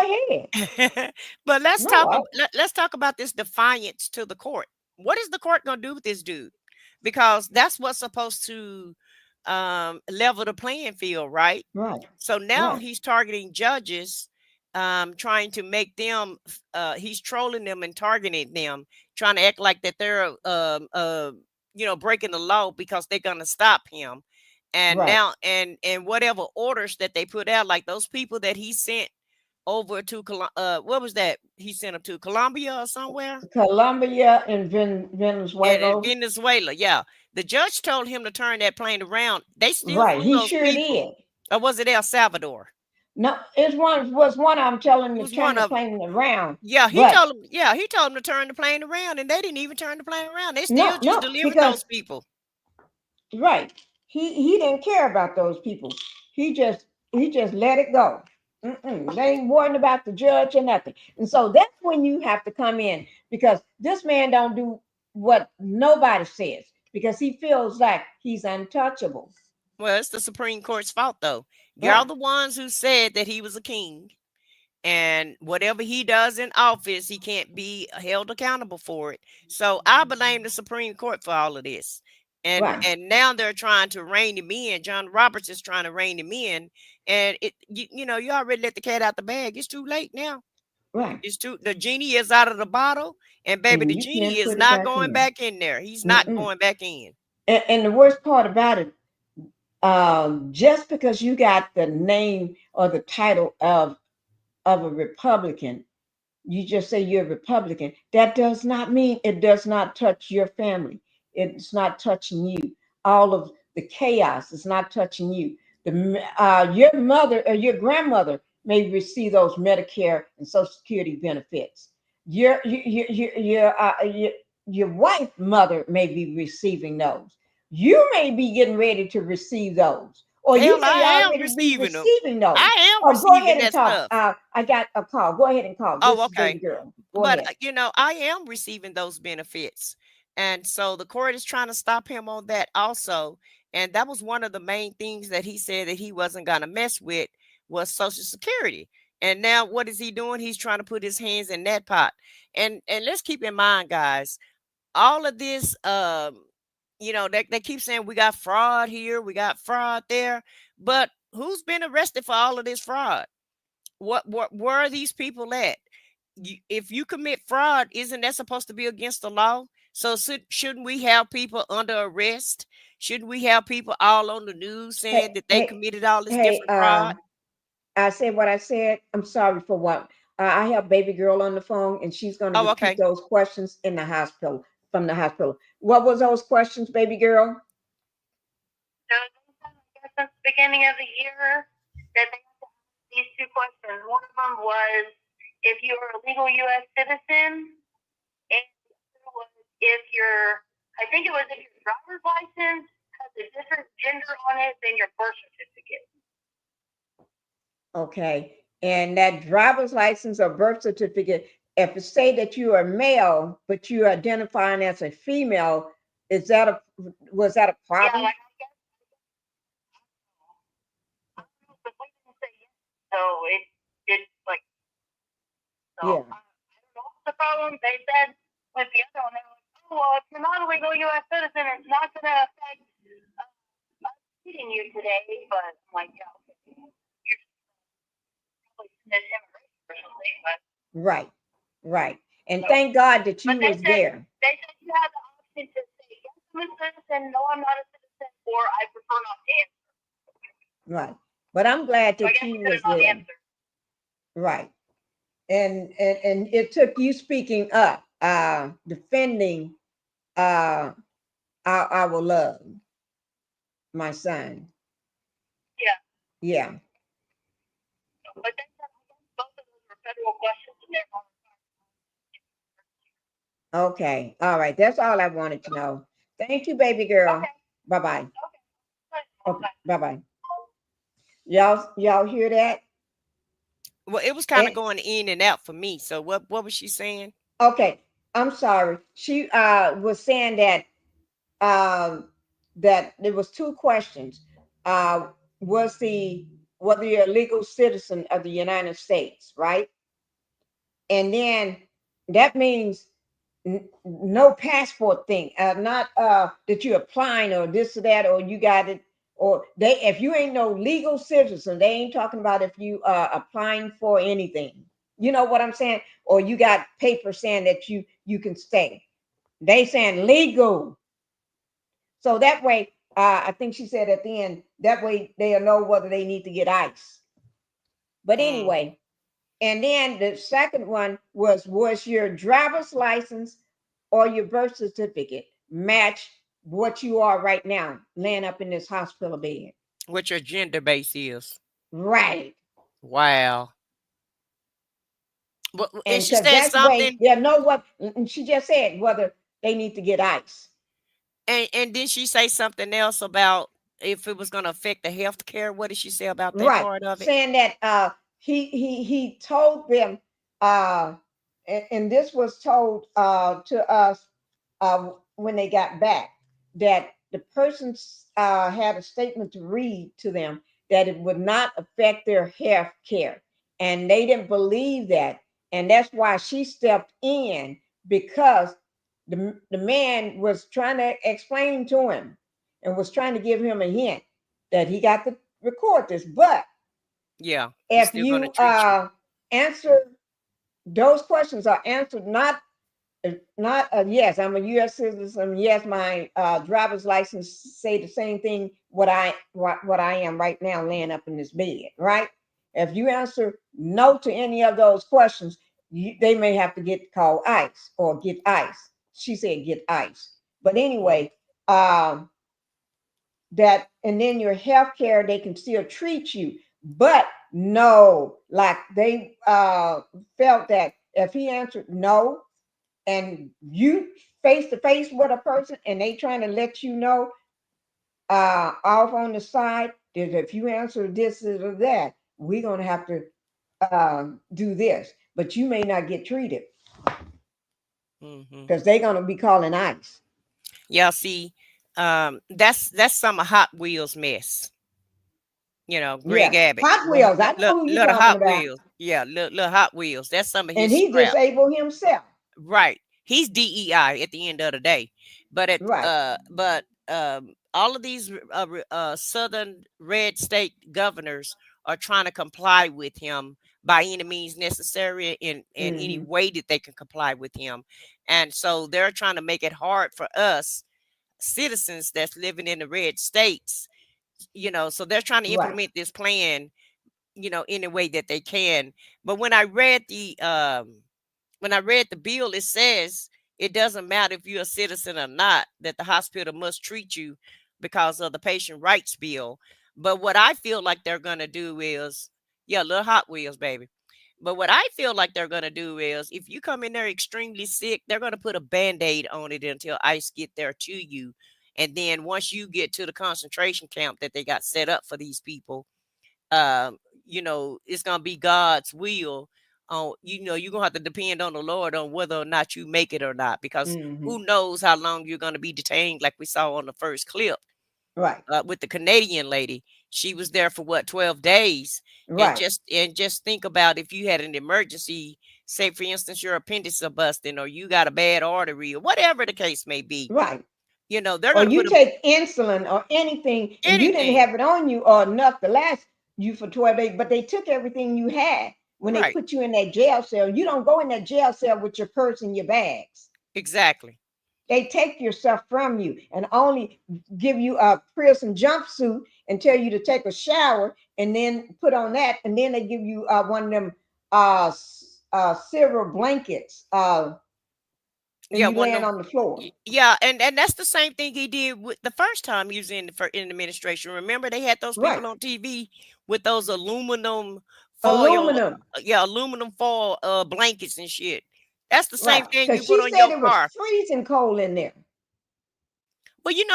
ahead. But let's talk about this defiance to the court. What is the court going to do with this dude? Because that's what's supposed to level the playing field, right? Right. So now he's targeting judges, trying to make them he's trolling them and targeting them, trying to act like that they're breaking the law because they're gonna stop him. And now and whatever orders that they put out, like those people that he sent over to what was that he sent them to, Colombia or somewhere? Colombia and Venezuela. And Venezuela, yeah. The judge told him to turn that plane around. They still right. flew He those sure people. did. Or was it El Salvador? No, it was one I'm telling him to turn the plane around. Yeah, he told him to turn the plane around, and they didn't even turn the plane around. They still just delivered those people. Right. He didn't care about those people. He just let it go. They ain't worrying about the judge or nothing. And so that's when you have to come in, because this man don't do what nobody says, because he feels like he's untouchable. Well, it's the Supreme Court's fault, though. Y'all the ones who said that he was a king, and whatever he does in office, he can't be held accountable for it. So I blame the Supreme Court for all of this. And now they're trying to rein him in. John Roberts is trying to rein him in, and you already let the cat out the bag. It's too late now. Right. The genie is out of the bottle, and baby, the genie is not going back in there. He's not going back in. And the worst part about it, just because you got the name or the title of a Republican, you just say you're a Republican, that does not mean it does not touch your family. It's not touching you. All of the chaos is not touching you. Your mother or your grandmother may receive those Medicare and Social Security benefits. Your wife's mother may be receiving those. You may be getting ready to receive those. Or you may already be receiving those. I am receiving go ahead and talk. Stuff. I got a call. Go ahead and call. This is baby girl. Go ahead. I am receiving those benefits. And so the court is trying to stop him on that also. And that was one of the main things that he said that he wasn't going to mess with was Social Security. And now what is he doing? He's trying to put his hands in that pot. And let's keep in mind, guys, all of this, they keep saying we got fraud here, we got fraud there. But who's been arrested for all of this fraud? Where are these people at? If you commit fraud, isn't that supposed to be against the law? So shouldn't we have people under arrest? Shouldn't we have people all on the news saying that they committed all this different fraud? I said what I said. I'm sorry for what. I have baby girl on the phone, and she's going to repeat those questions in the hospital, from the hospital. What was those questions, baby girl? So since the beginning of the year, that they have these two questions. One of them was if you are a legal U.S. citizen, and the other was if your driver's license has a different gender on it than your birth certificate. Okay. And that driver's license or birth certificate, if it say that you are male, but you're identifying as a female, was that a problem? Yeah, so it's like, so yeah. I don't know what's the problem. They said with the other one, they were like, oh, well, if you're not a legal U.S. citizen, it's not going to affect us meeting you today. But I'm like, yeah, okay. You're probably immigration or something, but. Right. And thank God that you was there. They said you have the option to no, I'm not a citizen, or I prefer not to answer. Right. But I'm glad So I that guess you we could was have not there. answered. Right. And it took you speaking up, defending our love, my son. Yeah. Yeah. But then both of those were federal questions, and they're Okay. All right. That's all I wanted to know. Thank you, baby girl. Okay. Bye-bye. Okay. Bye-bye. Y'all hear that? Well, it was kind of going in and out for me. So what was she saying? Okay. I'm sorry. She was saying that that there was two questions. Whether you're a legal citizen of the United States, right? And then that means no passport thing, not that you're applying or this or that, or you got it, or if you ain't no legal citizen, they ain't talking about if you are applying for anything. You know what I'm saying? Or you got paper saying that you can stay. They saying legal. So that way, I think she said at the end, that way they'll know whether they need to get ICE. But anyway, and then the second one was your driver's license or your birth certificate match what you are right now, laying up in this hospital bed? What your gender base is. Right. Wow. Well, and And she because said that's way something. they'll know what she just said, whether they need to get ICE. And did she say something else about if it was going to affect the health care? What did she say about that Right. part of it? Saying that he told them and this was told to us when they got back, that the person had a statement to read to them that it would not affect their health care, and they didn't believe that, and that's why she stepped in, because the man was trying to explain to him and was trying to give him a hint that he got to record this. But Yeah, he's if still going to you treat you. answer those questions, are answered not yes, I'm a U.S. citizen, yes, my driver's license say the same thing what I am right now, laying up in this bed, right? If you answer no to any of those questions, they may have to get called ICE or get ICE. She said get ICE. But anyway, that, and then your health care, they can still treat you, but no, like they felt that if he answered no, and you face to face with a person and they trying to let you know off on the side that if you answer this or that, we're going to have to do this, but you may not get treated because they're going to be calling ICE. Y'all see, that's some of Hot Wheels mess. You know, Greg Abbott. Hot Wheels. I know who you're Little talking Hot about. Wheels. Yeah, little Hot Wheels. That's some of And his he scrap. disabled himself. Right. He's DEI at the end of the day. But all of these southern red state governors are trying to comply with him by any means necessary in any way that they can comply with him. And so they're trying to make it hard for us citizens that's living in the red states, you know, so they're trying to implement this plan, you know, any way that they can. But when I read the bill, it says it doesn't matter if you're a citizen or not, that the hospital must treat you because of the patient rights bill. But what I feel like they're going to do is, little Hot Wheels, baby. But what I feel like they're going to do is, if you come in there extremely sick, they're going to put a Band-Aid on it until ICE get there to you. And then once you get to the concentration camp that they got set up for these people, you know, it's going to be God's will. You know, you're going to have to depend on the Lord on whether or not you make it or not, because who knows how long you're going to be detained, like we saw on the first clip. Right. With the Canadian lady. She was there for what, 12 days. Right. And just think about if you had an emergency, say for instance, your appendix is busting or you got a bad artery or whatever the case may be. Right. You know, they're or going to you take insulin or anything and you didn't have it on you or enough to last you for 12 days, but they took everything you had when they put you in that jail cell. You don't go in that jail cell with your purse and your bags. Exactly. They take your stuff from you and only give you a prison jumpsuit and tell you to take a shower and then put on that, and then they give you one of them silver blankets. And Yeah, you land on the floor. Yeah, and that's the same thing he did with the first time he was in administration. Remember, they had those people on TV with those aluminum foil, aluminum foil blankets and shit. That's the same thing you Because put she on said your it was car. freezing cold in there. Well, you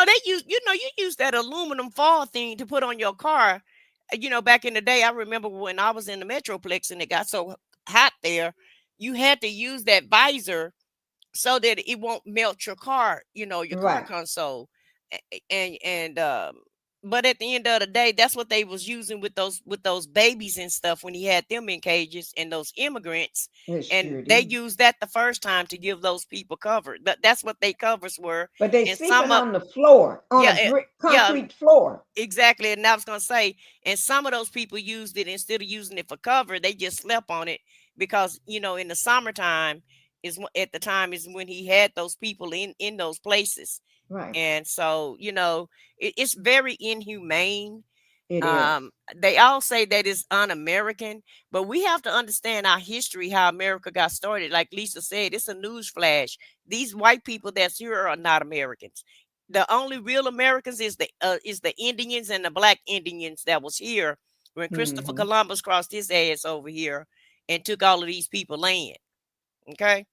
use that aluminum foil thing to put on your car. Back in the day, I remember when I was in the Metroplex and it got so hot there, you had to use that visor so that it won't melt your car, your car console. But at the end of the day, that's what they was using with those babies and stuff when he had them in cages and those immigrants. They used that the first time to give those people cover. That's what they covers were. But they and sleeping on the floor, on a concrete floor. Exactly. And I was gonna say, and some of those people used it instead of using it for cover, they just slept on it because in the summertime is when he had those people in those places. Right. And so, it's very inhumane. It is. They all say that it's un-American, but we have to understand our history, how America got started. Like Lisa said, it's a news flash. These white people that's here are not Americans. The only real Americans is the Indians and the Black Indians that was here when Christopher Columbus crossed his ass over here and took all of these people land. Okay.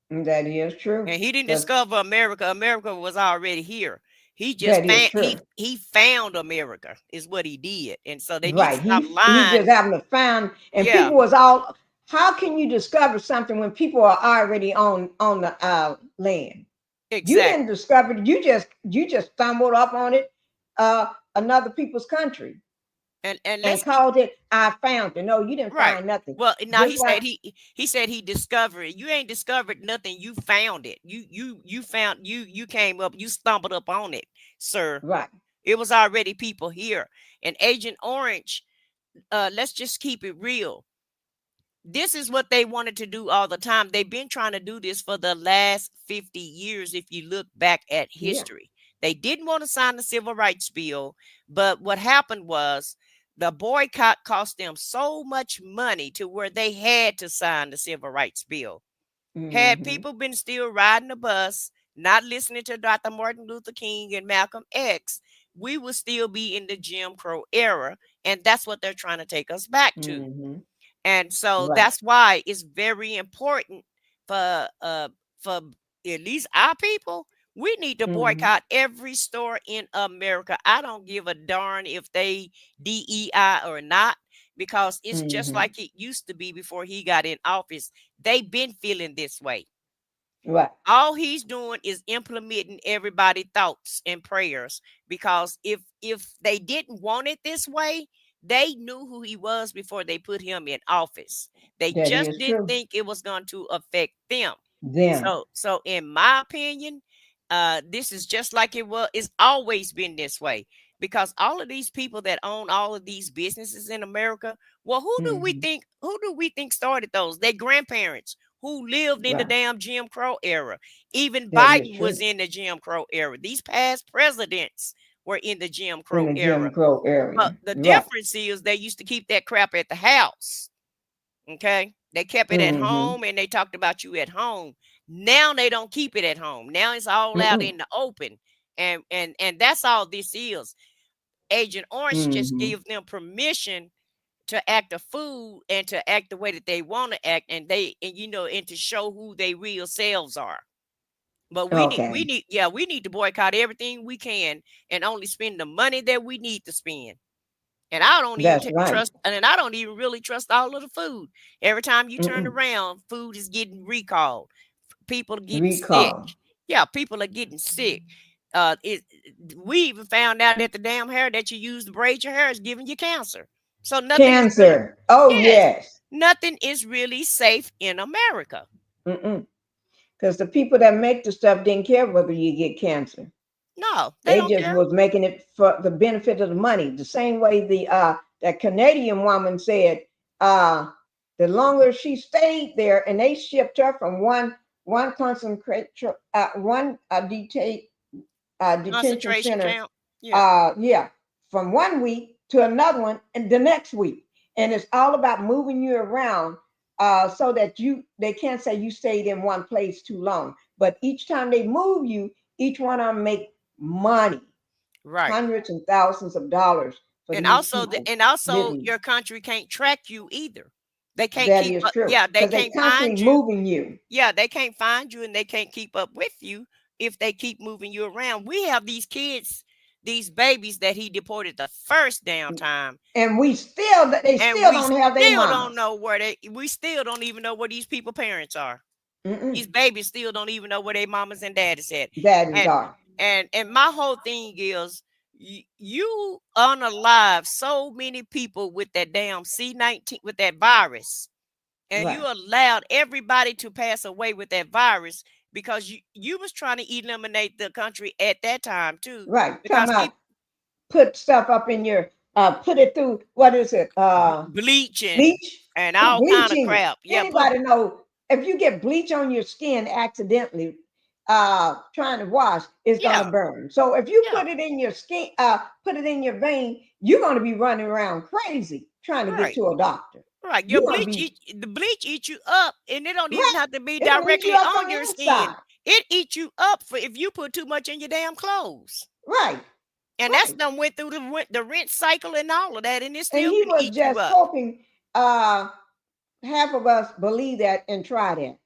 That is true. And he didn't discover America. America was already here. He just he found America is what he did. And so they need to stop lying. He just happened to find, and people was all, how can you discover something when people are already on the land? Exactly. You didn't discover it. You just stumbled up on it, another people's country. And called it, I found it. No, you didn't find nothing. Well, now he said he discovered it. You ain't discovered nothing. You found it. You came up, you stumbled up on it, sir. Right. It was already people here. And Agent Orange, let's just keep it real. This is what they wanted to do all the time. They've been trying to do this for the last 50 years. If you look back at history, they didn't want to sign the Civil Rights Bill. But what happened was, the boycott cost them so much money to where they had to sign the Civil Rights Bill. Had people been still riding the bus, not listening to Dr. Martin Luther King and Malcolm X, we would still be in the Jim Crow era. And that's what they're trying to take us back to. And so that's why it's very important for at least our people. We need to boycott every store in America. I don't give a darn if they DEI or not, because it's just like it used to be before he got in office. They've been feeling this way. Right. All he's doing is implementing everybody's thoughts and prayers, because if they didn't want it this way, they knew who he was before they put him in office. They just didn't think it was going to affect them. So in my opinion, this is just like it's always been this way, because all of these people that own all of these businesses in America, well, who do we think started those? Their grandparents who lived in the damn Jim Crow era. Even Biden was in the Jim Crow era. These past presidents were in the Jim Crow era. But the difference is they used to keep that crap at the house. Okay. They kept it at home, and they talked about you at home. Now they don't keep it at home. Now it's all out in the open. And that's all this is. Agent Orange just gave them permission to act a fool and to act the way that they want to act, and to show who they real selves are. But we need to boycott everything we can and only spend the money that we need to spend. And I don't even trust, and I don't even really trust all of the food. Every time you turn around, food is getting recalled. People are getting sick. Yeah, people are getting sick. We even found out that the damn hair that you use to braid your hair is giving you cancer. So nothing. Cancer. Nothing is really safe in America. Because the people that make the stuff didn't care whether you get cancer. No, they just was making it for the benefit of the money. The same way that Canadian woman said, the longer she stayed there, and they shipped her from one one concentration, one detention Concentration center, camp. Yeah. yeah, from 1 week to another one and the next week. And it's all about moving you around so that they can't say you stayed in one place too long. But each time they move you, each one of them make money, Right. hundreds and thousands of dollars for And these also people and also living. your country can't track you either. They can't That keep is up. true. Yeah, they Because they can't constantly find you. moving you. Yeah, they can't find you and they can't keep up with you if they keep moving you around. We have these kids, these babies that he deported the first damn time. And they still don't have their Still mamas. don't know we still don't even know where these people parents are. Mm-mm. These babies still don't even know where their mamas and daddies at. Daddies are. And my whole thing is you unalive so many people with that damn C-19, with that virus. And Right. you allowed everybody to pass away with that virus because you was trying to eliminate the country at that time too. Right. Because Talking about put stuff up in your put it through, what is it? Bleach and Put all bleach kind of in it. crap. Yeah, Anybody know if you get bleach on your skin accidentally trying to wash, it's gonna burn. So if you put it in your skin, put it in your vein, you're gonna be running around crazy trying to get to a doctor. Right. You're Your gonna the bleach eats you up, and it don't even Right. have to be It gonna eat you directly up on from your the skin. inside. It eats you up for if you put too much in your damn clothes. Right. And that's done went through the rinse cycle and all of that, and it And still he can was eat you just up. hoping half of us believe that and try that.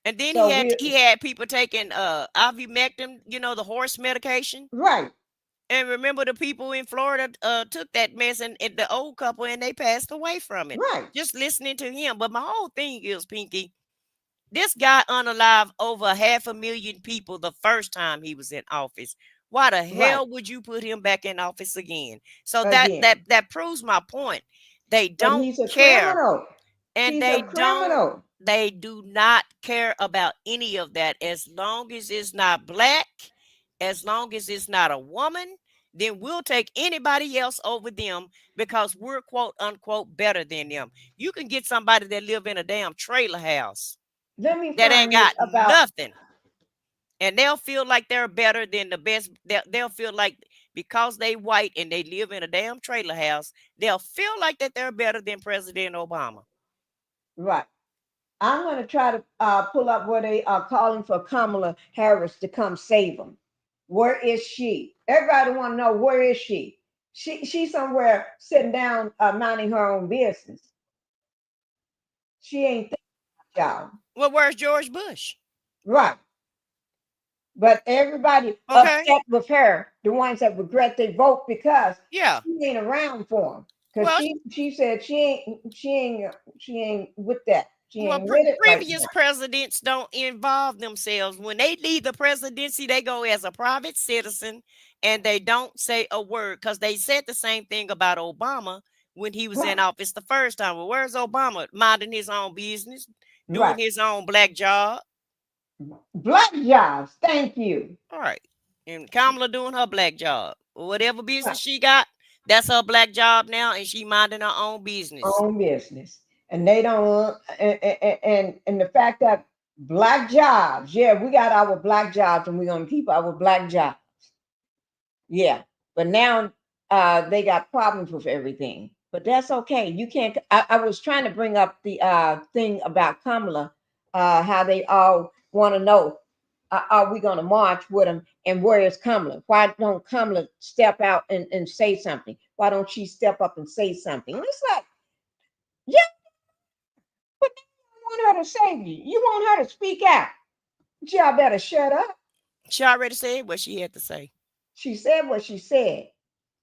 And then So he had people taking ivermectin, the horse medication. Right. And remember the people in Florida took that mess and the old couple and they passed away from it. Right. Just listening to him. But my whole thing is, Pinky, this guy unalive over 500,000 people the first time he was in office. Why the hell would you put him back in office again? So that proves my point. They don't but he's a care. criminal. And He's they a criminal. they do not care about any of that. As long as it's not black, as long as it's not a woman, then we'll take anybody else over them because we're quote unquote better than them. You can get somebody that live in a damn trailer house Let me that ain't find got this about nothing. And they'll feel like they're better than the best. They'll feel like because they white and they live in a damn trailer house, they'll feel like that they're better than President Obama. Right. I'm going to try to pull up where they are calling for Kamala Harris to come save them. Where is she? Everybody want to know, where is she? She's somewhere sitting down minding her own business. She ain't thinking about y'all. Well, where's George Bush? Right. But everybody upset with her, the ones that regret they vote because she ain't around for them. Because she said she ain't with that. She ain't with it previous right presidents don't involve themselves. When they leave the presidency, they go as a private citizen and they don't say a word because they said the same thing about Obama when he was in office the first time. Well, where's Obama? Minding his own business, doing his own black job. Black jobs, thank you. All right. And Kamala doing her black job. Whatever business she got, that's her black job now, and she minding her own business. Own business. And they don't and the fact that black jobs, we got our black jobs and we're gonna keep our black jobs. Yeah. But now they got problems with everything. But that's okay. You can't I was trying to bring up the thing about Kamala, how they all want to know, are we gonna march with them and where is Kamala? Why don't Kamala step out and say something? Why don't she step up and say something? And it's like, but you want her to save you. You want her to speak out. Y'all better shut up. She already said what she had to say. She said what she said.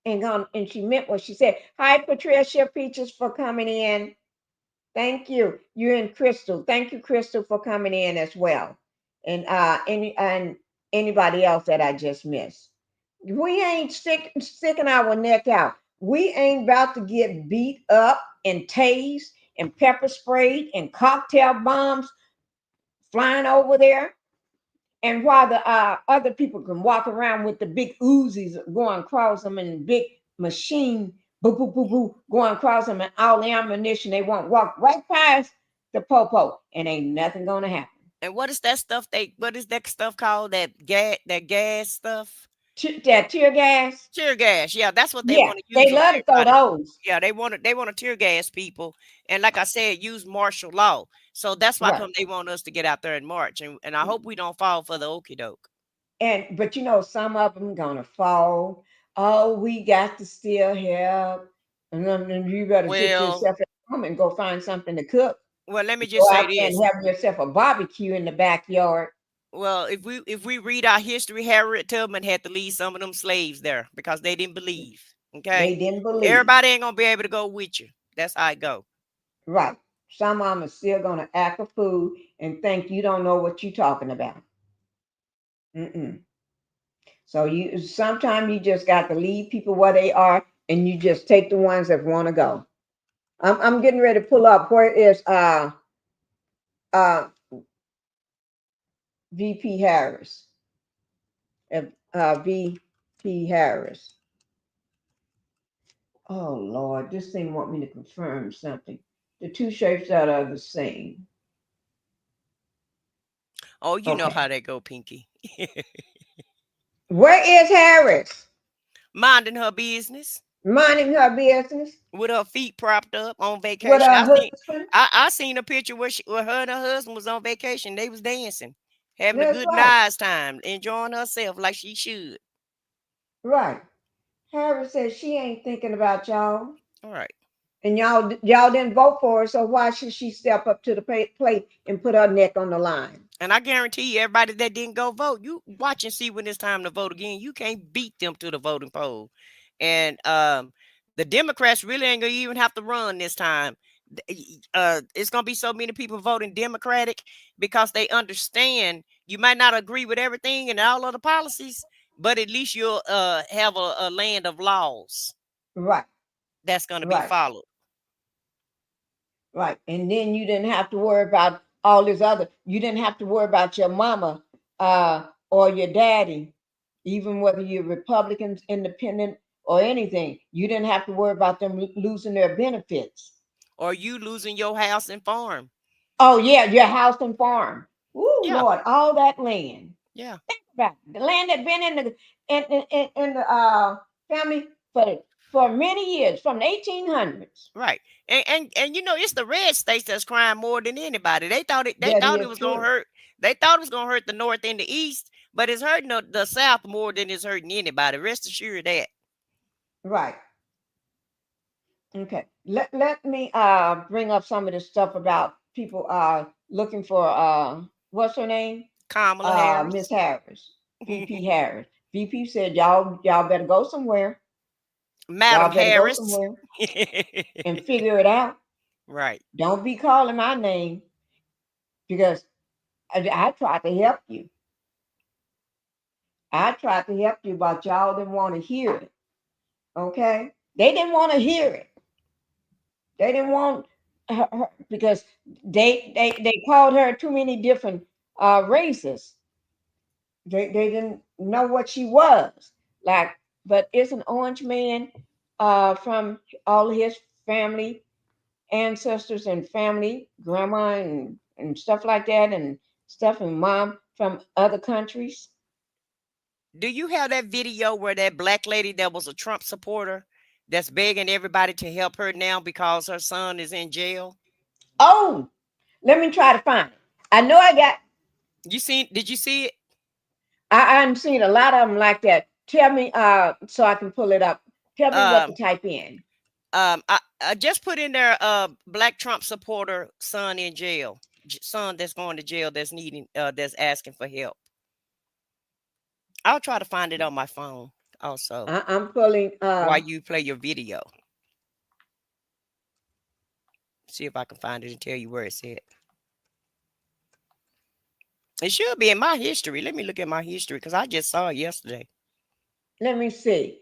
And she meant what she said. Hi, Patricia Peaches, for coming in. Thank you. You and Crystal. Thank you, Crystal, for coming in as well. And anybody else that I just missed. We ain't sticking our neck out. We ain't about to get beat up and tased and pepper sprayed and cocktail bombs flying over there. And while the other people can walk around with the big Uzis going across them and big machine, boo, boo, boo, boo, going across them and all the ammunition, they won't walk right past the popo and ain't nothing going to happen. And what is that stuff? What is that stuff called? That gas stuff? That tear gas. Tear gas. Yeah, that's what they Yeah, want to use they on love to throw everybody. those. Yeah, they want to tear gas people. And like I said, use martial law. So that's why Right. come they want us to get out there and march. And I hope we don't fall for the okie doke. But you know, some of them gonna fall. Oh, we got to still help. And then you better get Well, yourself at home and go find something to cook. let me just Go say out there this. and have yourself a barbecue in the backyard. Well, if we read our history, Harriet Tubman had to leave some of them slaves there because they didn't believe. They Okay. didn't believe. Everybody ain't gonna be able to go with you. That's how it go. Right. Some of them are still gonna act a fool and think you don't know what you're talking about. So you sometimes you just got to leave people where they are, and you just take the ones that want to go. I'm getting ready to pull up. Where is VP Harris? VP Harris. Oh Lord, this thing want me to confirm something. The two shapes that are the same. Oh, you know Okay. how they go, Pinky. Where is Harris? Minding her business. Minding her business. With her feet propped up on With vacation. her husband. I seen a picture where her and her husband was on vacation. They was dancing, having a That's good right. nice time, enjoying herself like she should. Right. Harris says she ain't thinking about y'all. All right. And y'all didn't vote for her, so why should she step up to the plate and put her neck on the line? And I guarantee you, everybody that didn't go vote, you watch and see when it's time to vote again. You can't beat them to the voting poll. And the Democrats really ain't gonna even have to run this time. It's gonna be so many people voting Democratic because they understand you might not agree with everything and all of the policies, but at least you'll have a land of laws. Right. That's gonna be followed. Right. And then you didn't have to worry about all this other. You didn't have to worry about your mama or your daddy, even whether you're Republicans, independent, or anything. You didn't have to worry about them losing their benefits. Or you losing your house and farm. Oh yeah, your house and farm. Ooh, Yeah. Lord, all that land. Yeah. Think about it. The land that been in the family for many years, from the 1800s. Right. And you know, it's the red states that's crying more than anybody. They thought it was gonna hurt. They thought it was gonna hurt the North and the East, but it's hurting the South more than it's hurting anybody. Rest assured that. Right. Okay. Let me bring up some of this stuff about people looking for what's her name? Kamala Harris. Miss Harris. VP Harris. VP said y'all better go somewhere. Madam Y'all better Harris. go somewhere and figure it out. Right. Don't be calling my name because I tried to help you. I tried to help you, but y'all didn't want to hear it. Okay? They didn't want to hear it. They didn't want her because they called her too many different races. They didn't know what she was like. But it's an orange man from all his family, ancestors and family, grandma and stuff like that, and stuff, and mom from other countries. Do you have that video where that black lady that was a Trump supporter that's begging everybody to help her now because her son is in jail? Oh, let me try to find it. I know I got. Did you see it? I've seen a lot of them like that. Tell me, so I can pull it up. Tell me what to type in. I just put in there black Trump supporter son in jail. Son that's going to jail that's needing that's asking for help. I'll try to find it on my phone also. I'm pulling while you play your video. See if I can find it and tell you where it's at. It should be in my history. Let me look at my history because I just saw it yesterday. Let me see.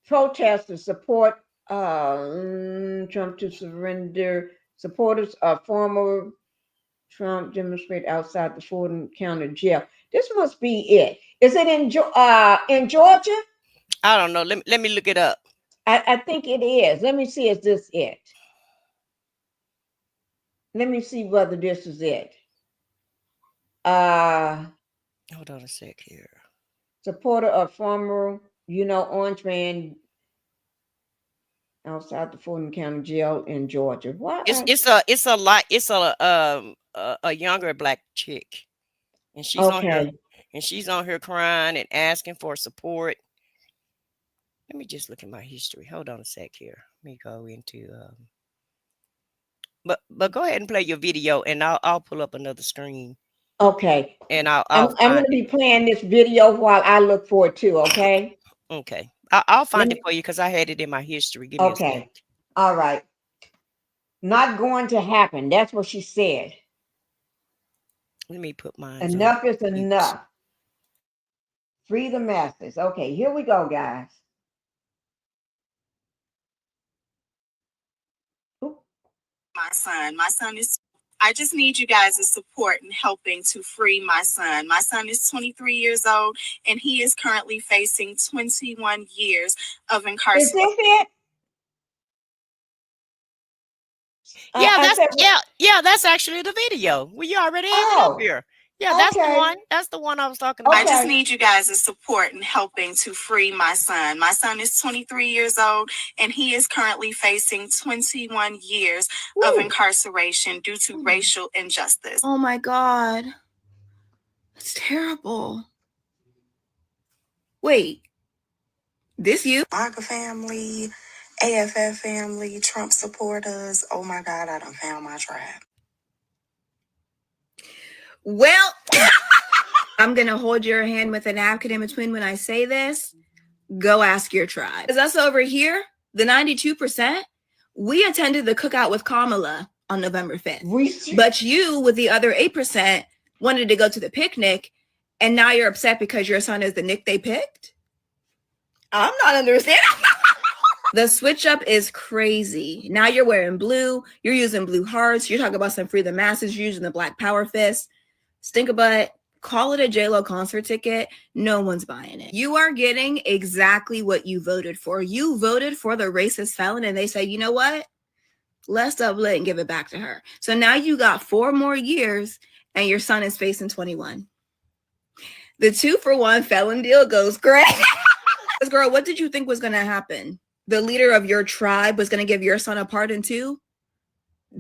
Protesters support Trump to surrender. Supporters of former Trump demonstrate outside the Fordham County Jail. This must be it. Is it in Georgia? I don't know. Let me look it up. I think it is. Let me see. Is this it? Let me see whether this is it. Hold on a sec here. Supporter of former, Orange man outside the Fulton County Jail in Georgia. Why? It's a younger black chick, and she's on here, Okay. and she's on here crying and asking for support. Let me just look at my history. Hold on a sec here. Let me go into but go ahead and play your video, and I'll pull up another screen. Okay. And I'm I'll going to be playing this video while I look for it too. Okay. Okay. I'll find it for you because I had it in my history. Give me a sec. Okay. All right. Not going to happen. That's what she said. Let me put mine. Enough is enough. Free the masses. Okay, here we go, guys. My son is, I just need you guys' support in helping to free my son. My son is 23 years old, and he is currently facing 21 years of incarceration. Is this it? Yeah, that's actually the video. Well, you already have it up here. Yeah, that's the one. That's the one I was talking about. I just need you guys' support in helping to free my son. My son is 23 years old, and he is currently facing 21 years of incarceration due to racial injustice. Oh my God. It's terrible. Wait, this you? MAGA family, AFF family, Trump supporters. Oh my God, I done found my tribe. Well, I'm going to hold your hand with a napkin in between when I say this. Go ask your tribe. Because us over here, the 92%, we attended the cookout with Kamala on November 5th. But you, with the other 8%, wanted to go to the picnic, and now you're upset because your son is the Nick they picked? I'm not understanding. The switch up is crazy. Now you're wearing blue. You're using blue hearts. You're talking about some free the masses. You're using the black power fist. Stink a butt. Call it a JLo concert ticket. No one's buying it. You are getting exactly what you voted for. You voted for the racist felon, and they say, you know what? Let's double it and give it back to her. So now you got 4 more years, and your son is facing 21. The 2-for-1 felon deal goes great. Girl, what did you think was going to happen? The leader of your tribe was going to give your son a pardon too?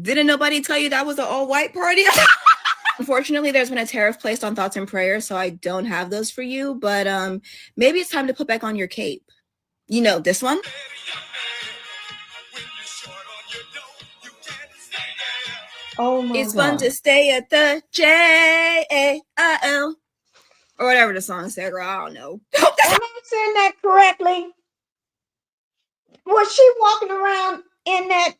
Didn't nobody tell you that was an all-white party? Unfortunately, there's been a tariff placed on thoughts and prayers, so I don't have those for you. But maybe it's time to put back on your cape. You know, this one? Oh my It's God. fun to stay at the JAIL. Or whatever the song said, girl. I don't know. Am I saying that correctly? Was she walking around in that?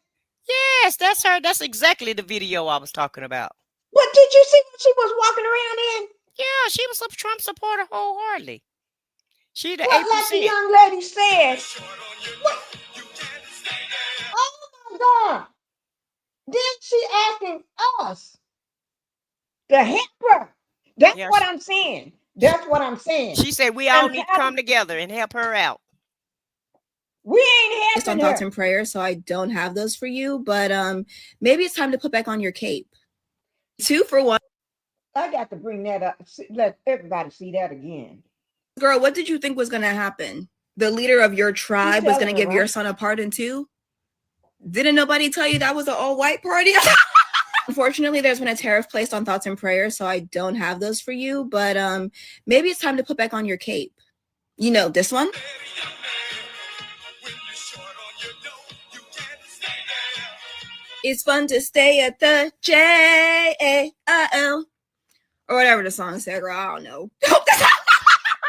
Yes, that's her. That's exactly the video I was talking about. What did you see what she was walking around in? Yeah, she was a Trump supporter wholeheartedly. She the 8%. Like the young lady said. What? Oh my God. Then she asking us to help her. That's what I'm saying. That's what I'm saying. She said we all need to come together and help her out. We ain't Based on helping thoughts her. and prayers, so I don't have those for you. But maybe it's time to put back on your cape. 2-for-1. I got to bring that up. Let everybody see that again. Girl, what did you think was going to happen? The leader of your tribe was going to give your son a pardon too? Didn't nobody tell you that was an all-white party? Unfortunately, there's been a tariff placed on thoughts and prayers, so I don't have those for you. But maybe it's time to put back on your cape. You know, this one? It's fun to stay at the JAIL. Or whatever the song said, girl. I don't know.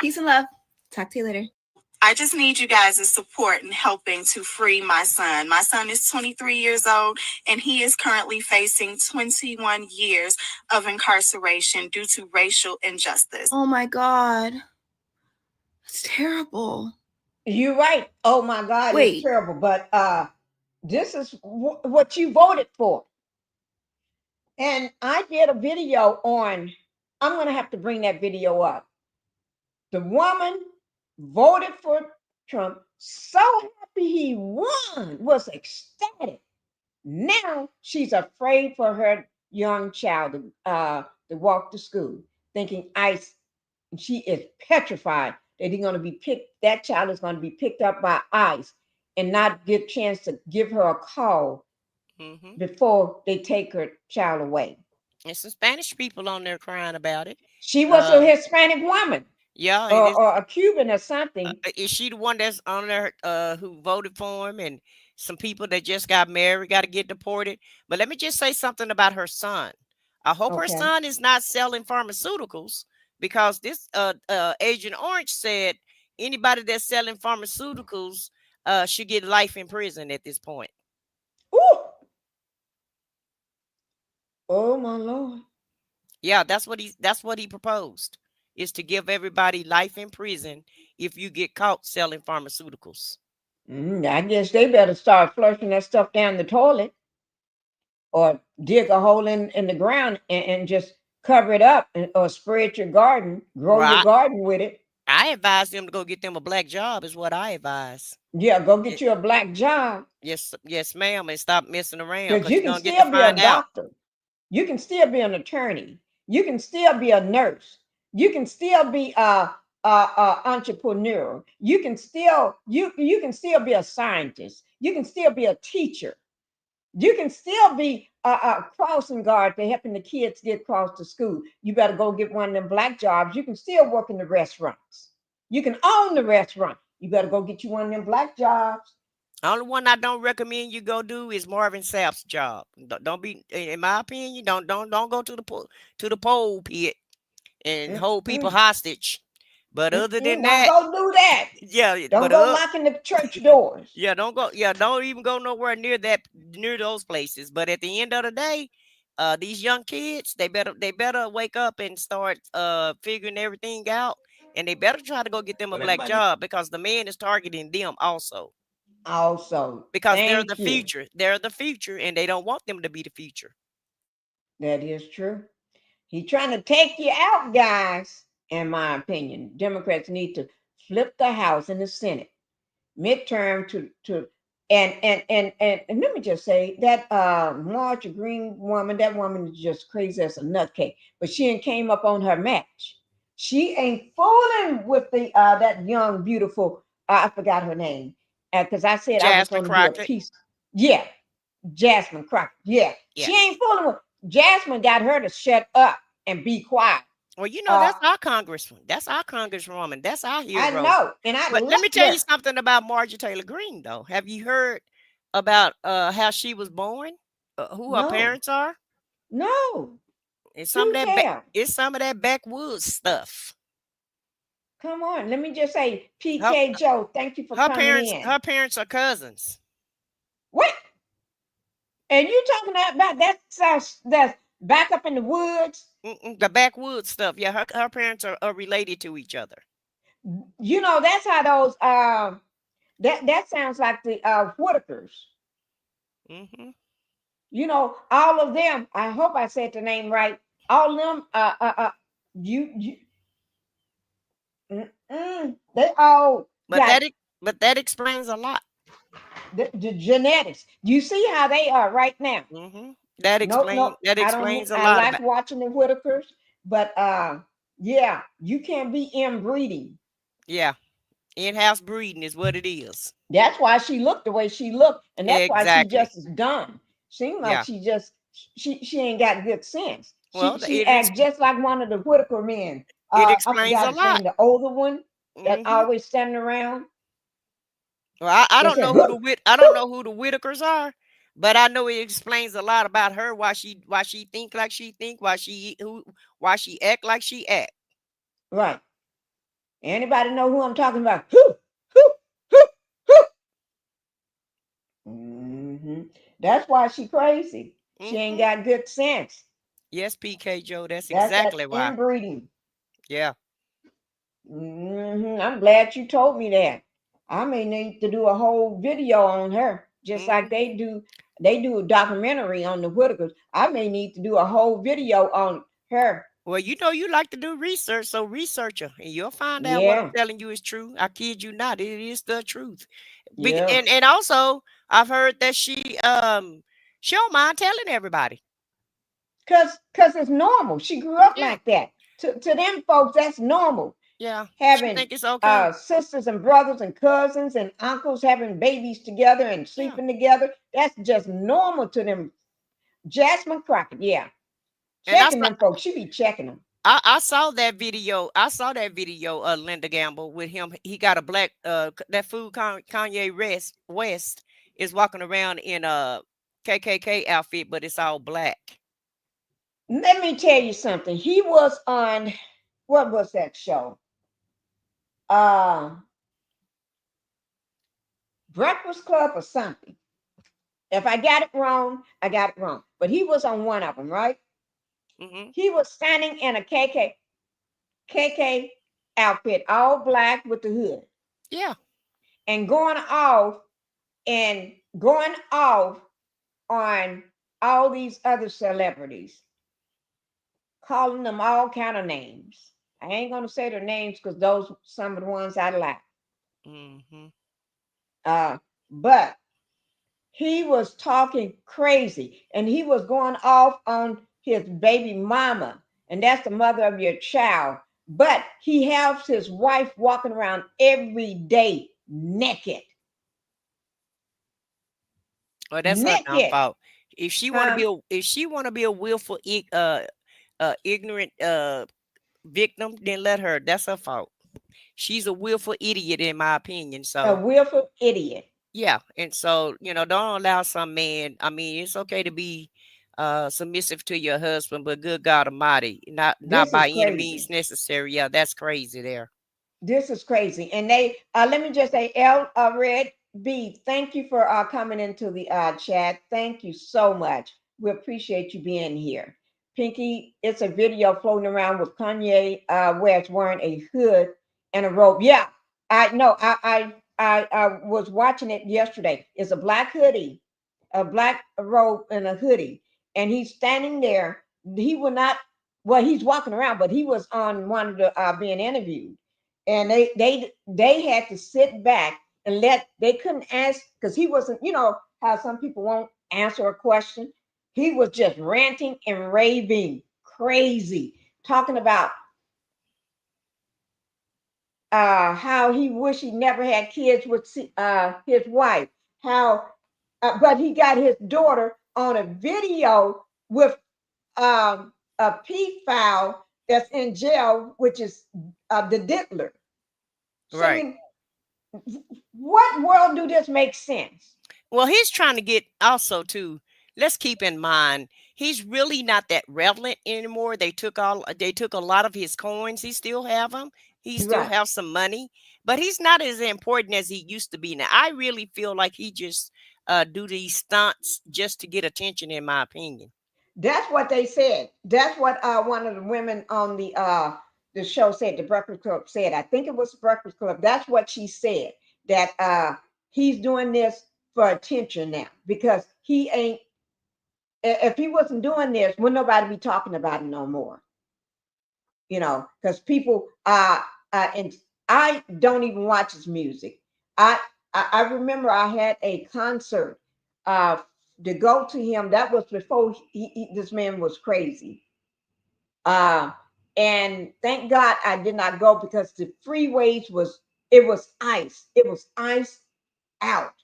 Peace and love. Talk to you later. I just need you guys' support in helping to free my son. My son is 23 years old, and he is currently facing 21 years of incarceration due to racial injustice. Oh my God. It's terrible. You're right. Oh my God, Wait. it's terrible. But this is what you voted for. And I did a video on, I'm going to have to bring that video up. The woman voted for Trump, so happy he won, was ecstatic. Now she's afraid for her young child. to walk to school, thinking ICE, and she is petrified that that child is going to be picked up by ICE and not get a chance to give her a call before they take her child away. And some Spanish people on there crying about it. She was a Hispanic woman. Yeah, or a Cuban or something. Is she the one that's on there who voted for him? And some people that just got married got to get deported. But let me just say something about her son. I hope her son is not selling pharmaceuticals, because this Agent Orange said anybody that's selling pharmaceuticals should get life in prison at this point. Ooh. Oh my Lord. Yeah, that's what he proposed, is to give everybody life in prison if you get caught selling pharmaceuticals. I guess they better start flushing that stuff down the toilet, or dig a hole in the ground and just cover it up, or spray it your garden, grow your garden with it. I advise them to go get them a black job, is what I advise. Yeah, go get you a black job. Yes, ma'am, and stop messing around, because you can still be a doctor. You can still be an attorney. You can still be a nurse. You can still be a entrepreneur. You can still be a scientist. You can still be a teacher. You can still be a crossing guard for helping the kids get across to school. You better go get one of them black jobs. You can still work in the restaurants. You can own the restaurant. You better go get you one of them black jobs. Only one I don't recommend you go do is Marvin Sapp's job. Don't be, in my opinion, don't go to the pole pit and hold people hostage. But other than that, don't go do that. Yeah, don't go knocking the church doors. Yeah, don't go. Yeah, don't even go nowhere near those places. But at the end of the day, these young kids, they better wake up and start figuring everything out, and they better try to go get them a black job, because the man is targeting them also. Because they're the future. They're the future, and they don't want them to be the future. That is true. He's trying to take you out, guys. In my opinion, Democrats need to flip the House and the Senate midterm and let me just say that Marjorie Green woman, that woman is just crazy as a nutcake. But she ain't came up on her match. She ain't fooling with the that young, beautiful. I forgot her name. Because I said I was going to do a piece. Yeah, Jasmine Crockett. Yeah, she ain't fooling with. Jasmine got her to shut up and be quiet. Well, you know, that's our congressman. That's our congresswoman. That's our hero. I know. But let me tell you something about Marjorie Taylor Greene, though. Have you heard about how she was born? Who her parents are? No. It's some of that backwoods stuff. Come on, let me just say, PK Joe, thank you for coming in. Her parents are cousins. What? And you talking about that's back up in the woods? The backwoods stuff. Yeah, her parents are related to each other. You know, that's how those that sounds like the Whitakers. You know, all of them. I hope I said the name right. All of them. They all. But that explains a lot. The genetics. You see how they are right now. That explains a lot. I like watching the Whitakers, but yeah, you can't be inbreeding. Yeah, in-house breeding is what it is. That's why she looked the way she looked, and that's why she just is done. Seems like she ain't got good sense. She acts just like one of the Whitaker men. It explains a lot. The older one that always standing around. Well, I don't know who the Whitakers are, but I know it explains a lot about her. Why she think like she think. Why she act like she act. Right. Anybody know who I'm talking about? That's why she crazy. She ain't got good sense. Yes, PK Joe. That's exactly why. Inbreeding. Yeah. I'm glad you told me that. I may need to do a whole video on her, just like they do a documentary on the Whitakers. I may need to do a whole video on her. Well, you know you like to do research, so research her, and you'll find out what I'm telling you is true. I kid you not, it is the truth. And also, I've heard that she don't mind telling everybody. Cause it's normal. She grew up Yeah. like that. To them folks, that's normal. Yeah. She Having think it's okay. sisters and brothers and cousins and uncles having babies together and sleeping together. That's just normal to them. Jasmine Crockett, yeah. And I Checking them folks. She be checking them. I saw that video. I saw that video of Linda Gamble with him. He got a black that fool Kanye West is walking around in a KKK outfit, but it's all black. Let me tell you something. He was on, what was that show? Breakfast Club or something. If I got it wrong, I got it wrong. But he was on one of them, right? Mm-hmm. He was standing in a KK outfit, all black with the hood. Yeah. And going off on all these other celebrities, calling them all kind of names. I ain't gonna say their names because those some of the ones I like. Mm-hmm. But he was talking crazy and he was going off on his baby mama, and that's the mother of your child. But he has his wife walking around every day naked. Well, that's her Naked. fault. If she want to be a willful ignorant victim, then let her. That's her fault. She's a willful idiot, in my opinion. A So willful idiot. yeah, and so don't allow some man. I mean, it's okay to be submissive to your husband, but good God Almighty, not This is by any means crazy. necessary. Yeah, that's crazy there. This is crazy. And they let me just say, Red B, thank you for coming into the chat. Thank you so much. We appreciate you being here. Pinky, it's a video floating around with Kanye West wearing a hood and a robe. Yeah, I know. I was watching it yesterday. It's a black hoodie, a black robe and a hoodie, and he's standing there. He will not. Well, he's walking around, but he was on one of the being interviewed, and they had to sit back and they couldn't ask because he wasn't. You know how some people won't answer a question. He was just ranting and raving, crazy, talking about how he wish he never had kids with his wife. How, but he got his daughter on a video with a pedophile that's in jail, which is the diddler. So, Right. I mean, what world do this make sense? Well, he's trying to get also too. Let's keep in mind he's really not that relevant anymore. They took a lot of his coins. He still have them. He still Right. have some money, but he's not as important as he used to be. Now, I really feel like he just do these stunts just to get attention, in my opinion. That's what they said. That's what one of the women on the show said. The Breakfast Club said. I think it was the Breakfast Club. That's what she said. That he's doing this for attention now because he ain't. If he wasn't doing this, would nobody be talking about it no more? You know, because people and I don't even watch his music. I remember I had a concert to go to him. That was before this man was crazy. And thank God I did not go because the freeways was ice. It was ice out.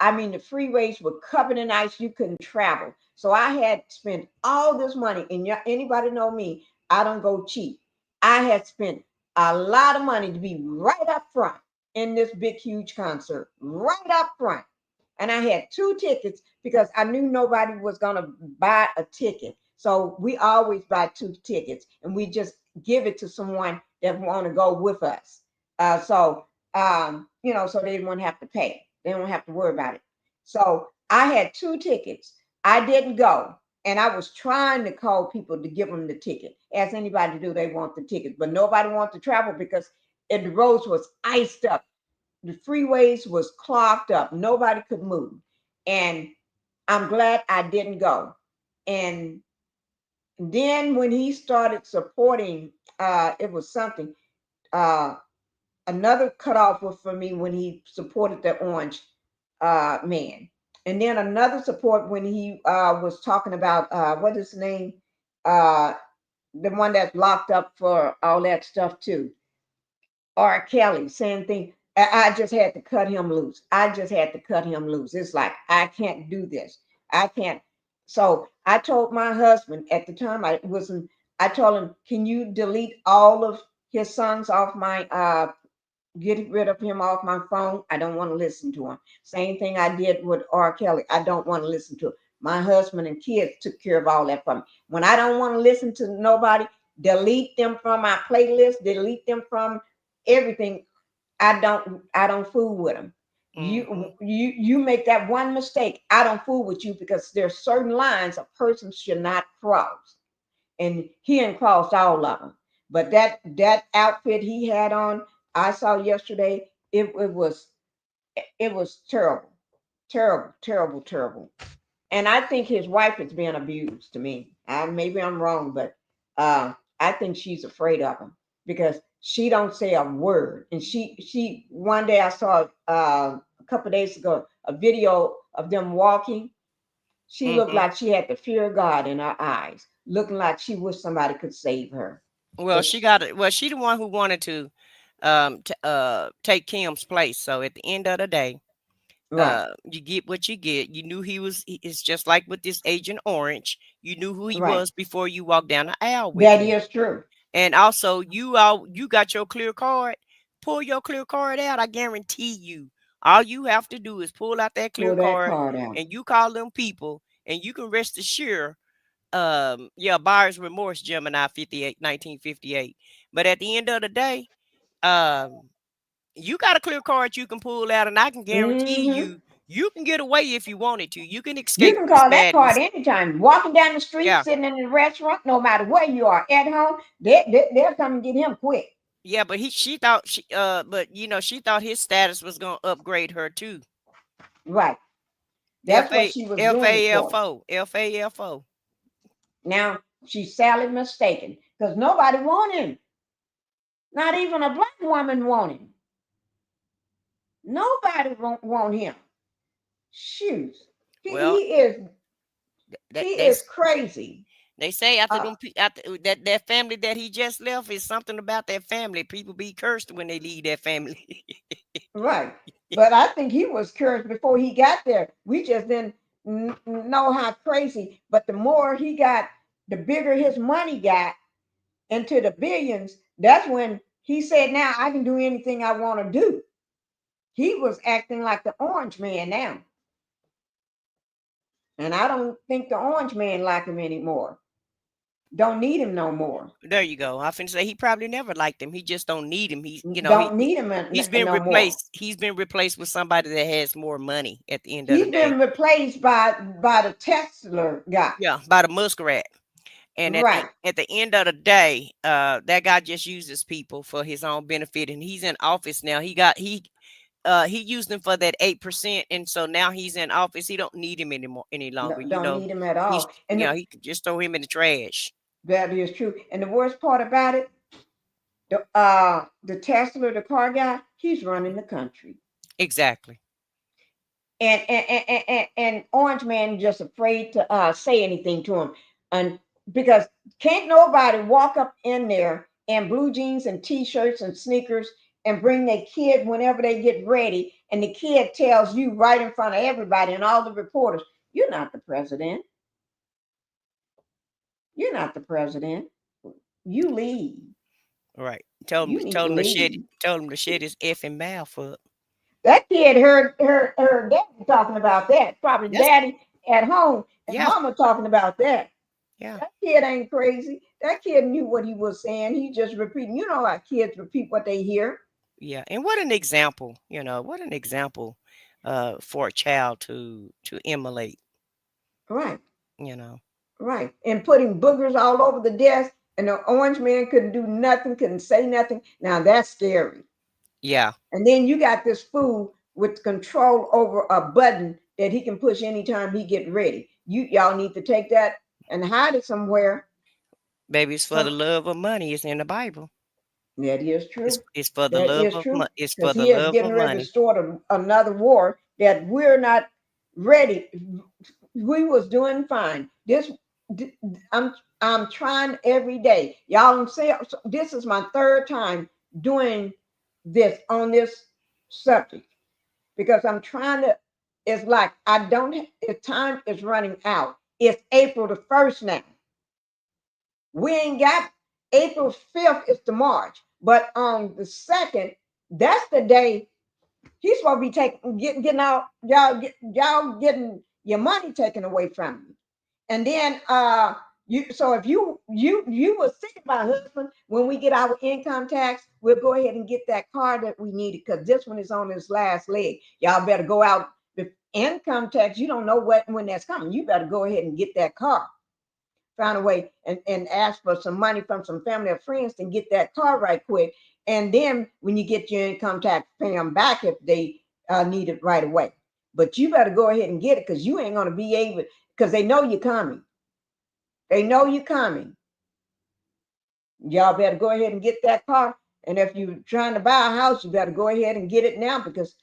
I mean, the freeways were covered in ice. You couldn't travel. So I had spent all this money. And anybody know me? I don't go cheap. I had spent a lot of money to be right up front in this big, huge concert, right up front. And I had 2 tickets because I knew nobody was going to buy a ticket. So we always buy 2 tickets and we just give it to someone that want to go with us. So they won't have to pay. They don't have to worry about it. So I had 2 tickets. I didn't go. And I was trying to call people to give them the ticket. Ask anybody to do they want the ticket. But nobody wanted to travel because the roads was iced up. The freeways was clogged up. Nobody could move. And I'm glad I didn't go. And then when he started supporting, it was something. Another cutoff was for me when he supported the orange man. And then another support when he was talking about what is his name? the one that's locked up for all that stuff too. R. Kelly, same thing. I just had to cut him loose. I just had to cut him loose. It's like, I can't do this. I can't. So I told my husband at the time, I told him, can you delete all of his songs off my, get rid of him off my phone? I don't want to listen to him. Same thing I did with R. Kelly. I don't want to listen to him. My husband and kids took care of all that for me. When I don't want to listen to nobody, delete them from my playlist, delete them from everything. I don't fool with them. You make that one mistake, I don't fool with you, because there's certain lines a person should not cross. And he ain't crossed all of them. But that outfit he had on, I saw yesterday, it was terrible, terrible, terrible, terrible. And I think his wife is being abused to me. Maybe I'm wrong, but I think she's afraid of him, because she don't say a word. And she one day I saw a couple of days ago a video of them walking. She looked like she had the fear of God in her eyes, looking like she wished somebody could save her. Well, she got it. Well, she the one who wanted to take Kim's place. So at the end of the day, you get what you get. You knew it's just like with this Agent Orange. You knew who he was before you walked down the aisle with him. That is true. And also, you got your clear card. Pull your clear card out. I guarantee you, all you have to do is pull out that clear card out, and you call them people, and you can rest assured, buyer's remorse, Gemini 1958. But at the end of the day, you got a clear card you can pull out, and I can guarantee you can get away if you wanted to. You can escape. You can call that card anytime. Walking down the street, sitting in the restaurant, no matter where you are, at home, they'll come and get him quick. Yeah, but she thought she thought his status was gonna upgrade her too. Right. That's what she was doing it for. FAFO. Now she's sadly mistaken, because nobody want him. Not even a black woman want him. Nobody want him. Shoot. He is crazy. They say after that family that he just left, is something about that family. People be cursed when they leave that family. Right. But I think he was cursed before he got there. We just didn't know how crazy. But the more he got, the bigger his money got into the billions. That's when he said, now I can do anything I want to do. He was acting like the orange man now. And I don't think the orange man like him anymore. Don't need him no more. There you go. I finna say he probably never liked him. He just don't need him. He's don't need him. He's been replaced. More. He's been replaced with somebody that has more money at the end of the day. He's been replaced by the Tesla guy. Yeah, by the muskrat. And at the end of the day, that guy just uses people for his own benefit. And he's in office now. He used him for that 8%, and so now he's in office. He don't need him any longer. Don't need him at all. And he can just throw him in the trash. That is true. And the worst part about it, the Tesla, the car guy, he's running the country. Exactly. And Orange Man just afraid to say anything to him, and because can't nobody walk up in there in blue jeans and t-shirts and sneakers and bring their kid whenever they get ready, and the kid tells you right in front of everybody and all the reporters, you're not the president. You're not the president. You leave. Right. Told him to shut his effing mouth up. That kid heard daddy talking about that. Probably daddy at home and mama talking about that. Yeah. That kid ain't crazy. That kid knew what he was saying. He just repeating. You know how kids repeat what they hear. Yeah. And what an example, for a child to emulate. Right. Right. And putting boogers all over the desk, and the Orange Man couldn't do nothing, couldn't say nothing. Now that's scary. Yeah. And then you got this fool with control over a button that he can push anytime he get ready. Y'all need to take that and hide it somewhere. Baby, it's for the love of money. It's in the Bible. That is true. It's for the love of money. It's for the love of money. He is getting ready to start another war that we're not ready. We was doing fine. This I'm trying every day. Y'all say this is my third time doing this on this subject because I'm trying to. It's like I don't. The time is running out. It's April the 1st now. We ain't got April 5th is the March, but on the 2nd, that's the day he's supposed to be getting out y'all getting your money taken away from you. And then so if you were thinking about husband, when we get our income tax, we'll go ahead and get that car that we needed because this one is on its last leg. Y'all better go out the income tax. You don't know when that's coming. You better go ahead and get that car. Find a way and ask for some money from some family or friends to get that car right quick. And then when you get your income tax, pay them back if they need it right away. But you better go ahead and get it because you ain't going to be able, because they know you're coming. They know you're coming. Y'all better go ahead and get that car. And if you're trying to buy a house, you better go ahead and get it now because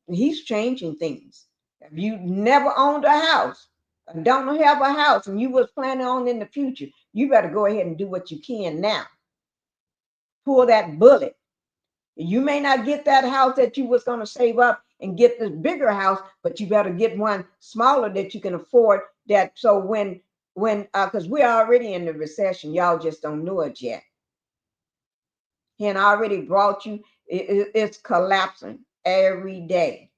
he's changing things. If you never owned a house, don't have a house, and you was planning on in the future, you better go ahead and do what you can now. Pull that bullet. You may not get that house that you was going to save up and get this bigger house, but you better get one smaller that you can afford. That so when because we're already in the recession, y'all just don't know it yet. And I already brought you. It's collapsing every day.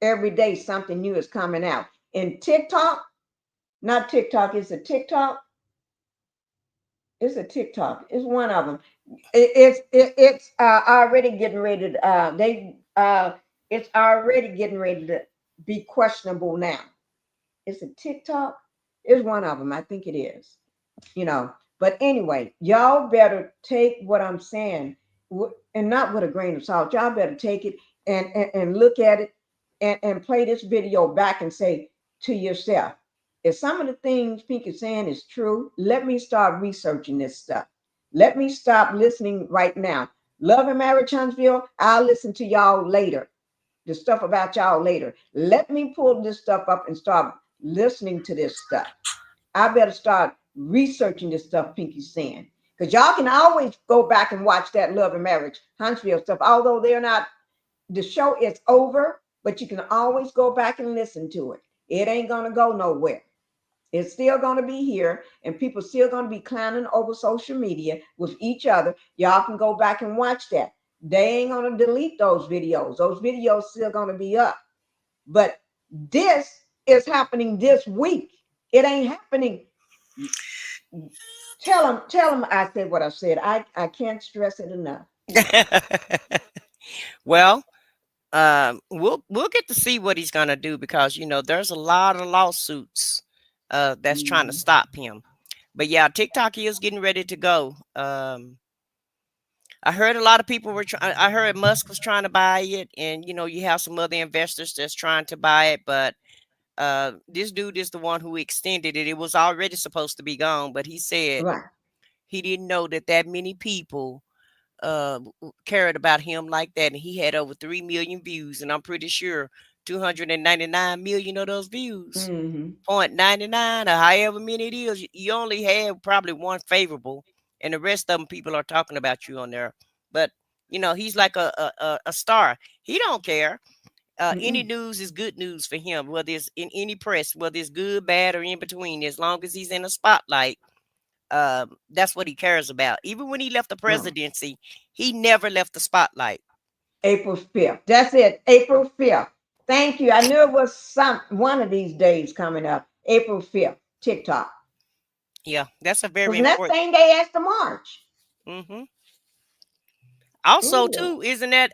Every day something new is coming out. And TikTok, not TikTok, it's a TikTok. It's a TikTok. It's one of them. It's already getting ready to it's already getting ready to be questionable now. It's a TikTok. It's one of them. I think it is. But anyway, y'all better take what I'm saying and not with a grain of salt. Y'all better take it and look at it and play this video back and say to yourself, if some of the things Pink is saying is true, let me start researching this stuff. Let me stop listening right now. Love and Marriage Huntsville, I'll listen to y'all later. The stuff about y'all later. Let me pull this stuff up and start listening to this stuff. I better start researching this stuff Pinky's saying. Because y'all can always go back and watch that Love and Marriage Huntsville stuff. Although the show is over, but you can always go back and listen to it. It ain't going to go nowhere. It's still going to be here, and people still going to be clowning over social media with each other. Y'all can go back and watch that. They ain't going to delete those videos. Those videos still going to be up. But this is happening this week. It ain't happening. Tell them I said what I said. I can't stress it enough. Well, we'll get to see what he's gonna do because there's a lot of lawsuits that's trying to stop him. But yeah, TikTok is getting ready to go. I heard a lot of people I heard Musk was trying to buy it, and you have some other investors that's trying to buy it, but this dude is the one who extended it. It was already supposed to be gone, but he said he didn't know that many people cared about him like that, and he had over 3 million views, and I'm pretty sure 299 million of those views, 0.99 or however many it is, you only have probably one favorable, and the rest of them people are talking about you on there. But he's like a star. He don't care. Any news is good news for him, whether it's in any press, whether it's good, bad, or in between, as long as he's in the spotlight. That's what he cares about. Even when he left the presidency, he never left the spotlight. April 5th. That's it. April 5th. Thank you. I knew it was one of these days coming up. April 5th. TikTok. Yeah, that's a very important. That same day as the march. Also, too, isn't that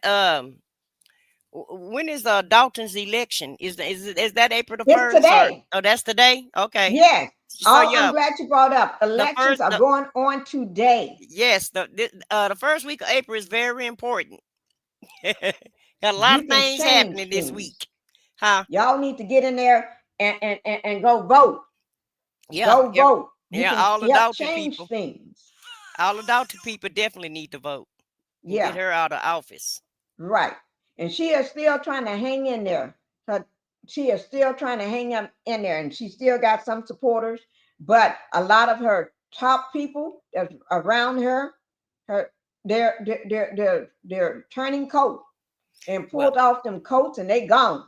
when is Dalton's election? Is that April the 1st? Today. Oh, that's today. Okay. Yes. So, yeah, I'm glad you brought up. Elections are going on today. Yes, the first week of April is very important. Got a lot of things happening this week. Huh? Y'all need to get in there and go vote. Yeah. Go vote. You can all the Dalton change people. Things. All the Dalton people definitely need to vote. Get her out of office. Right. And she is still trying to hang in there. She is still trying to hang up in there, and she still got some supporters. but a lot of her top people that's around her, they're turning coat and Well, pulled off them coats and they gone.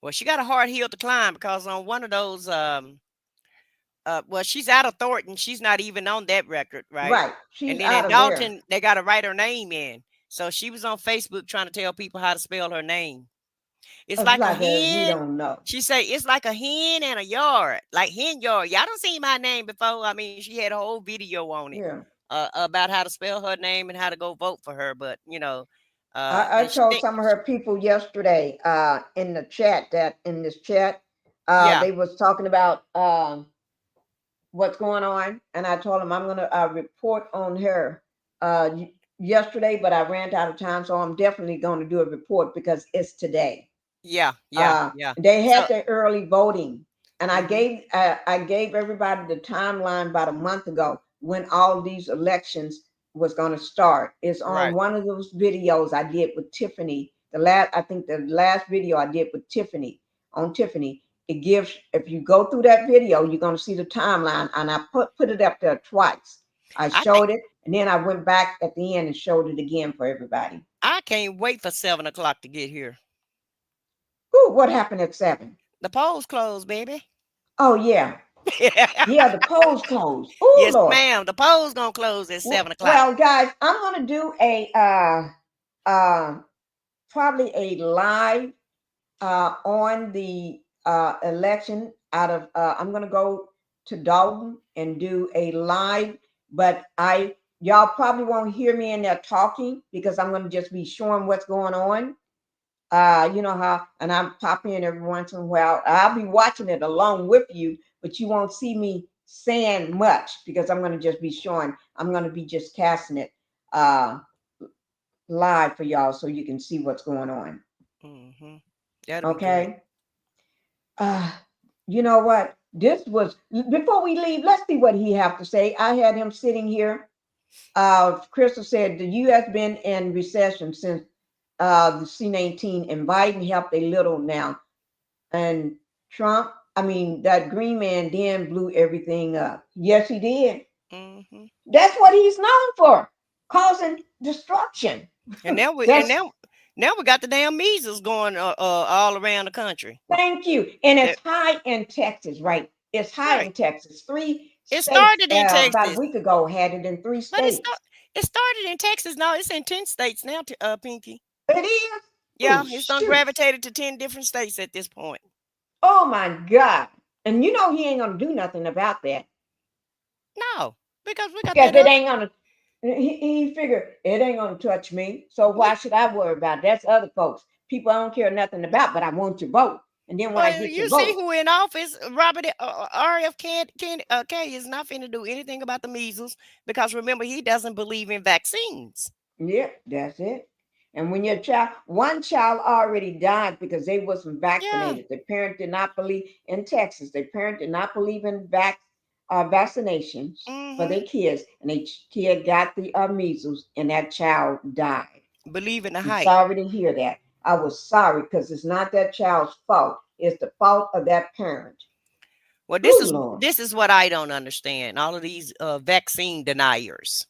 well, she got a hard hill to climb because on one of those, well, she's out of Thornton. She's not even on that record, right? Right. She's And then out in of there. Dalton, they got to write her name in. So she was on Facebook trying to tell people how to spell her name. It's It's like a like we hen. don't know. She say it's like a hen and a yard, like hen yard. Y'all don't see my name before. I mean, she had a whole video on it Yeah. about how to spell her name and how to go vote for her. But you know, I and she told think, some of her people yesterday in the chat that in this chat yeah, they was talking about what's going on, and I told them I'm gonna report on her yesterday, but I ran out of time, so I'm definitely going to do a report because it's today. yeah. They So had their early voting, and I mhm, gave everybody the timeline about a month ago when all these elections was going to start. It's on right. one of those videos I did with Tiffany. I think the last video I did with Tiffany on Tiffany. It gives, if you go through that video, you're going to see the timeline, and I put it up there twice. I I think showed it, and then I went back at the end and showed it again for everybody. I can't wait for 7 o'clock to get here. Ooh, what happened at 7? The polls closed, baby. Oh yeah. Yeah, the polls closed. Oh Yes, Lord. ma'am. The polls gonna close at 7 o'clock. Well, guys, I'm gonna do a probably a live on the election out of I'm gonna go to Dalton and do a live, but y'all probably won't hear me in there talking because I'm gonna just be showing what's going on. You know how, and I'm popping in every once in a while. I'll be watching it along with you, but you won't see me saying much because I'm going to just be showing. I'm going to be just casting it live for y'all so you can see what's going on. Mm-hmm. That'll be great. Okay. You know what? This was before we leave. Let's see what he have to say. I had him sitting here. Crystal said the U.S. been in recession since the C-19, and Biden helped a little now. And Trump, I mean, that green man then blew everything up. Yes, he did. Mm-hmm. That's what he's known for, causing destruction. And now we got the damn measles going all around the country. Thank you. And it's high in Texas, right? It's high in Texas. 3 It states started in about a Texas. week ago had it in 3 But states. it started in Texas. No, it's in 10 states now, Pinky. It is? Yeah, Oh, it's done shoot. gravitated to 10 different states at this point. Oh my God. And you know he ain't gonna do nothing about that. No, because we got Because that it ain't gonna he figured it ain't gonna touch me. So why should I worry about it? That's other folks. People I don't care nothing about, but I want your vote. And then when I Well, get your you see vote, who in office, Robert RFK is not finna do anything about the measles because remember he doesn't believe in vaccines. yeah, that's it. And when your one child already died because they wasn't vaccinated. The parent did not believe in Texas. The parent did not believe in vaccinations for their kids, and the kid got the measles, and that child died. Believe in the I'm hype. sorry to hear that. I was sorry because it's not that child's fault. It's the fault of that parent. Well, Lord. this is what I don't understand. All of these vaccine deniers.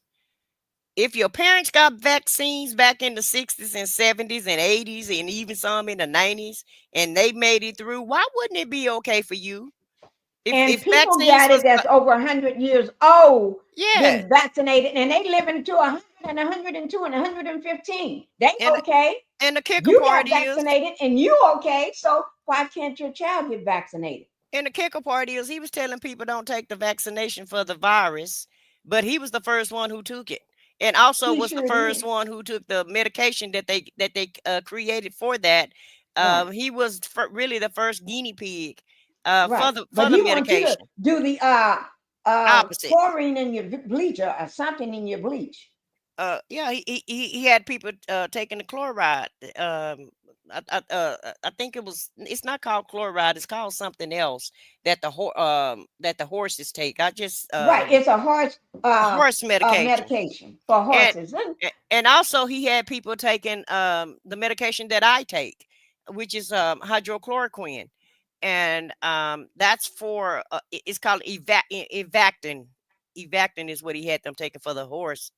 If your parents got vaccines back in the 60s and 70s and 80s and even some in the 90s and they made it through, why wouldn't it be okay for you? And If people vaccines got was it that's over 100 years old, yeah, been vaccinated, and they living to 100 and 102 and 115. They and okay. the kicker You part got is vaccinated and you okay. So why can't your child get vaccinated? And the kicker part is he was telling people don't take the vaccination for the virus, but he was the first one who took it. And also He was the sure first did. one who took the medication that they created for that. Right. He was really the first guinea pig Right. for But the he wants you to medication. do the Opposite. chlorine in your bleach or something in your bleach. Yeah, he had people taking the chloride. I think it's not called chloride. It's called something else that the horses take. I just Right. It's a horse medication. medication for horses. And also he had people taking the medication that I take, which is hydrochloroquine. and that's for it's called Evactin. Evactin is what he had them taking for the horse.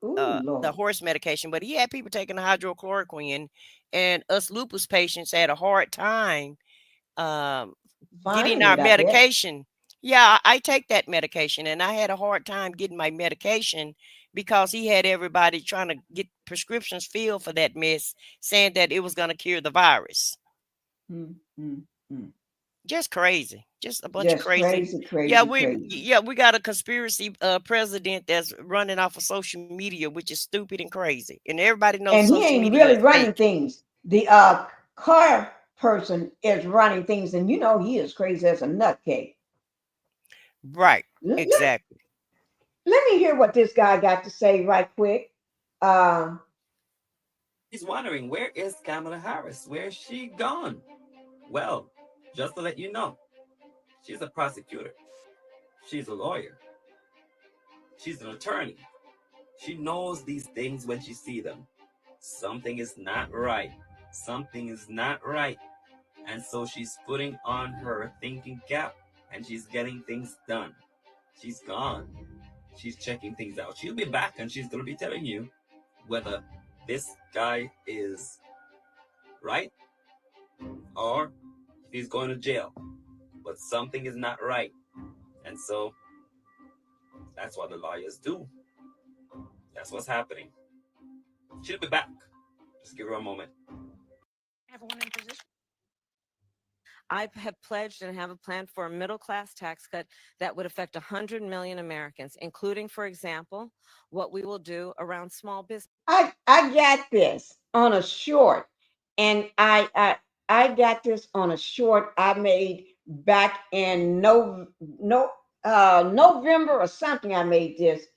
Ooh, The Lord. horse medication, but he had people taking the hydrochloroquine, and us lupus patients had a hard time getting Finally our got that. medication. Yeah, I take that medication, and I had a hard time getting my medication because he had everybody trying to get prescriptions filled for that mess, saying that it was going to cure the virus. Just crazy, just a bunch of Just crazy. crazy, Yeah, crazy, crazy. we got a conspiracy president that's running off of social media, which is stupid and crazy, and everybody knows And he social ain't media really is running fake. things. The car person is running things, and you know he is crazy as a nutcase. Right, Let exactly. me hear what this guy got to say right quick. He's wondering, where is Kamala Harris? Where is she gone? Well, just to let you know, she's a prosecutor. She's a lawyer. She's an attorney. She knows these things when she sees them. Something is not right. Something is not right. And so she's putting on her thinking cap and she's getting things done. She's gone. She's checking things out. She'll be back and she's going to be telling you whether this guy is right or if he's going to jail. But something is not right. And so that's what the lawyers do. That's what's happening. She'll be back. Just give her a moment. Everyone in position. I have pledged and have a plan for a middle-class tax cut that would affect 100 million Americans, including, for example, what we will do around small business. I got this on a short, and I got this on a short I made back in November or something. I made this,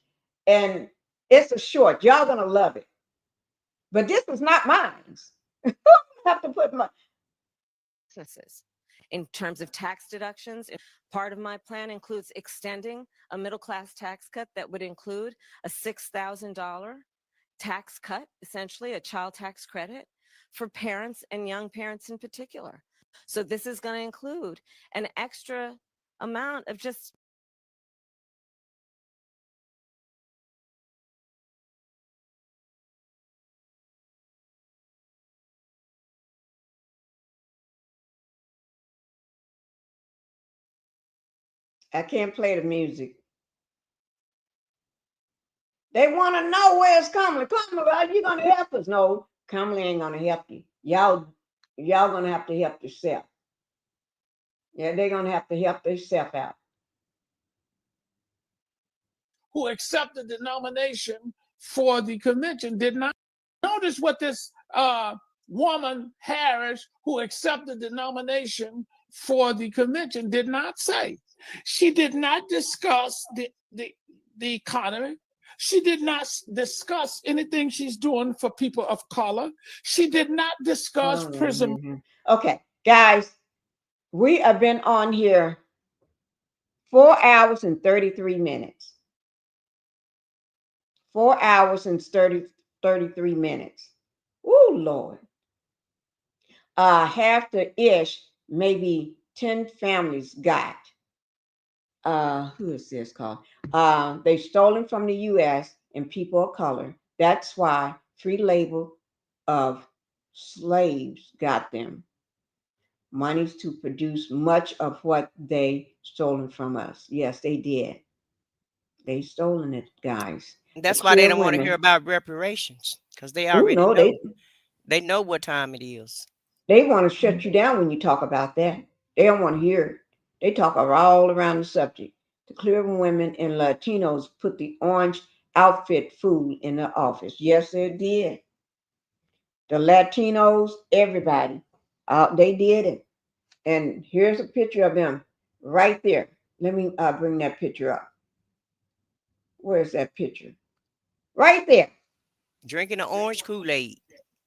and it's a short. Y'all gonna love it, but this is not mine. I have to put my businesses. In terms of tax deductions, part of my plan includes extending a middle-class tax cut that would include a $6,000 tax cut, essentially a child tax credit for parents and young parents in particular. So this is going to include an extra amount of just I can't play the music. They want to know where's Kamala. Kamala, are you gonna help us? No, Kamala ain't gonna help you. Y'all gonna have to help yourself. Yeah, they're gonna have to help themselves out. Who accepted the nomination for the convention did not notice what this woman Harris, who accepted the nomination for the convention, did not say. She did not discuss the economy. She did not discuss anything she's doing for people of color. She did not discuss prison. Okay, guys, we have been on here 4 hours and 33 minutes. 4 hours and 33 minutes. Oh, Lord. Half the ish, maybe 10 families got. Who is this called? They stolen from the U.S. and people of color. That's why free labor of slaves got them. Monies to produce much of what they stolen from us. Yes, they did. They stolen it, guys. That's The why they clear don't want to hear women. about reparations, because they Oh already no, know. They know what time it is. they want to shut you down when you talk about that. They don't want to hear it. They talk all around the subject. The clear women and Latinos put the orange outfit food in the office. Yes, they did. The Latinos, everybody, they did it. And here's a picture of them right there. Let me bring that picture up. Where's that picture? Right there. Drinking the orange Kool-Aid.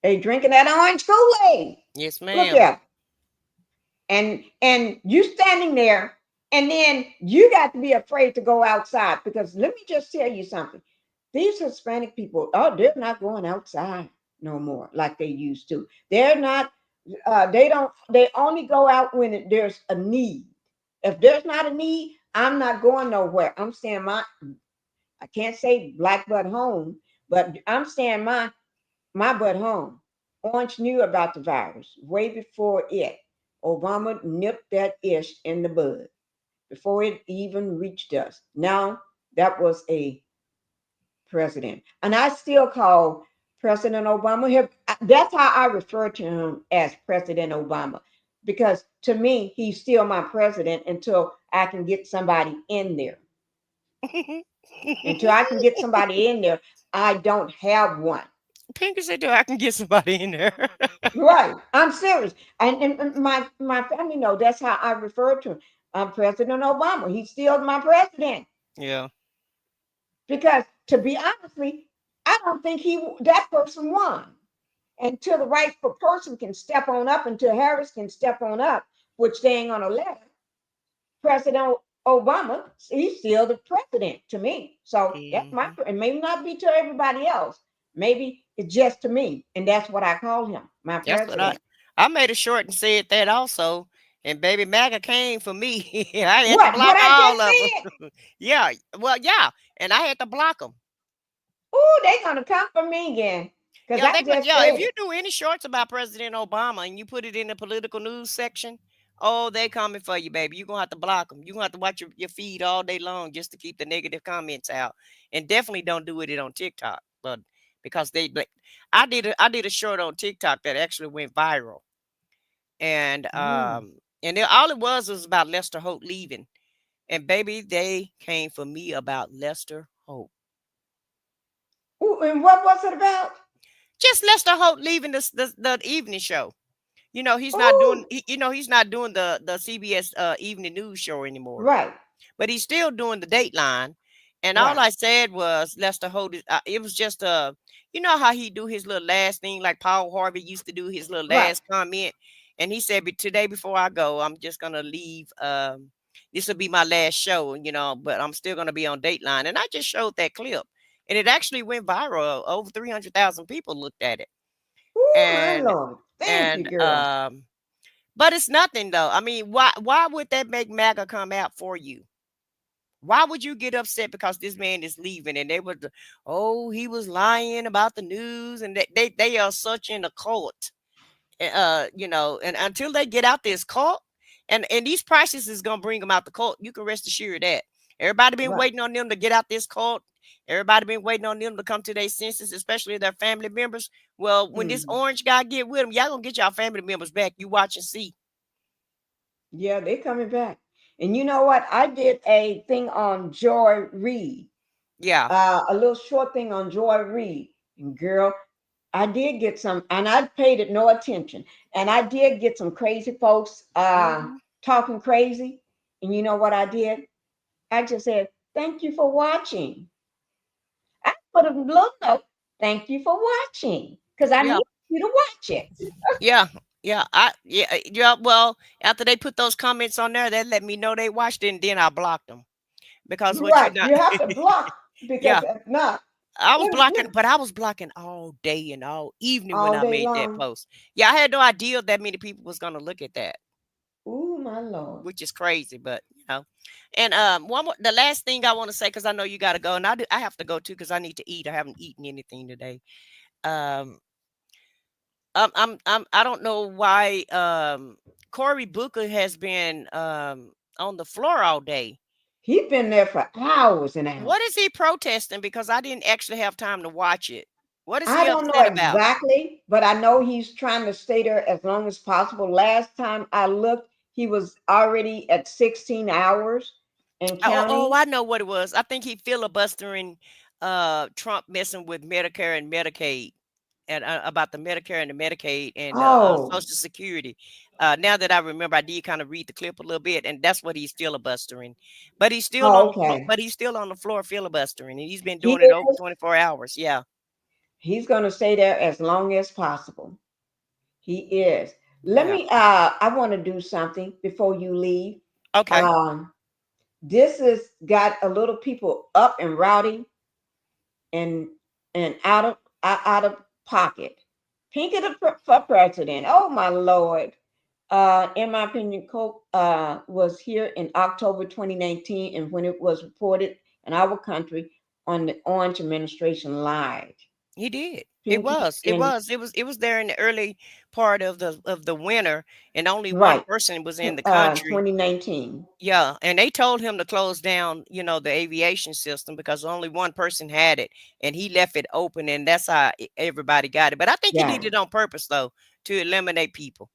They drinking that orange Kool-Aid. Yes, Look ma'am. there. And you standing there, and then you got to be afraid to go outside, because let me just tell you something. These Hispanic people, they're not going outside no more like they used to. They're not They only go out when there's a need. If there's not a need, I'm not going nowhere. I'm staying I can't say black butt home, but I'm staying my butt home. Orange knew about the virus way before it. Obama nipped that ish in the bud before it even reached us. Now that was a president. And I still call President Obama, that's how I refer to him, as President Obama, because to me, he's still my president until I can get somebody in there. Until I can get somebody in there, I don't have one. Pinky said, "Do I can get somebody in there?" Right. I'm serious. And my family know that's how I refer to him. I'm President Obama. He's still my president. Yeah. Because to be honestly, I don't think that person won. Until the rightful person can step on up, until Harris can step on up, which they ain't gonna let President Obama, he's still the president to me. So that's my, and maybe not be to everybody else. Maybe it's just to me, and that's what I call him, my That's what president. I made a short and said that also. And baby MAGA came for me. I had to block What I all just of them. Yeah. Well, yeah. And I had to block them. Oh, they gonna come for me again. Because Yeah, I just if said you it. do any shorts about President Obama and you put it in the political news section, oh, they coming for you, baby. You're gonna have to block them. You're gonna have to watch your feed all day long just to keep the negative comments out. And definitely don't do it on TikTok. But because I did a short on TikTok that actually went viral. And all it was about Lester Holt leaving. And baby, they came for me about Lester Holt. Ooh, and what was it about? Just Lester Holt leaving the evening show. You know, he's not doing he's not doing the CBS evening news show anymore. Right. But he's still doing the Dateline. And Right. all I said was Lester Holt it was just you know how he do his little last thing, like Paul Harvey used to do his little last comment. And he said, "But today before I go, I'm just gonna leave. This will be my last show, you know, but I'm still gonna be on Dateline." And I just showed that clip. And it actually went viral. Over 300,000 people looked at it. Ooh, And my Lord. Thank you, girl. but it's nothing though. I mean, why would that make MAGA come out for you? Why would you get upset because this man is leaving? And they were, he was lying about the news, and they are such in a cult, you know. And until they get out this cult, and these prices is gonna bring them out the cult. You can rest assured that everybody been waiting on them to get out this cult. Everybody been waiting on them to come to their senses, especially their family members. Well, when this orange guy get with them, y'all gonna get y'all family members back. You watch and see. Yeah, they coming back. And you know what? I did a thing on Joy Reid. Yeah. A little short thing on Joy Reid. And girl, I did get some, and I paid it no attention. And I did get some crazy folks talking crazy. And you know what I did? I just said, thank you for watching. I put a little note, thank you for watching. Because I need you to watch it. Yeah. Well, after they put those comments on there, they let me know they watched it, and then I blocked them because You have to block because if not, I was blocking, but I was blocking all day and all evening when I made that long. post. Yeah, I had no idea that many people was gonna look at that. Ooh, my Lord. Which is crazy, but you know. And the last thing I want to say, because I know you got to go, and I have to go too because I need to eat. I haven't eaten anything today. I don't know why Cory Booker has been on the floor all day. He's been there for hours and hours. What is he protesting? Because I didn't actually have time to watch it. What is he I don't know upset about? exactly, but I know he's trying to stay there as long as possible. Last time I looked, he was already at 16 hours and counting. Oh, I know what it was. I think he filibustering Trump messing with Medicare and Medicaid. And about the Medicare and the Medicaid and Social Security. Now that I remember, I did kind of read the clip a little bit, and that's what he's filibustering. But he's still on the floor filibustering, and he's been doing it over 24 hours. Yeah, he's going to stay there as long as possible. He is. Let me. I want to do something before you leave. Okay. This has got a little people up and rowdy, and out of pocket. Pinky for president. Oh my Lord. In my opinion, Coke was here in October 2019, and when it was reported in our country on the Orange administration lied. He did. It Pinky was. It and was. It was there in the early part of the winter, and only one right, person was in the country. 2019. Yeah, and they told him to close down, the aviation system because only one person had it, and he left it open, and that's how everybody got it. But I think he did Yeah. it on purpose, though, to eliminate people.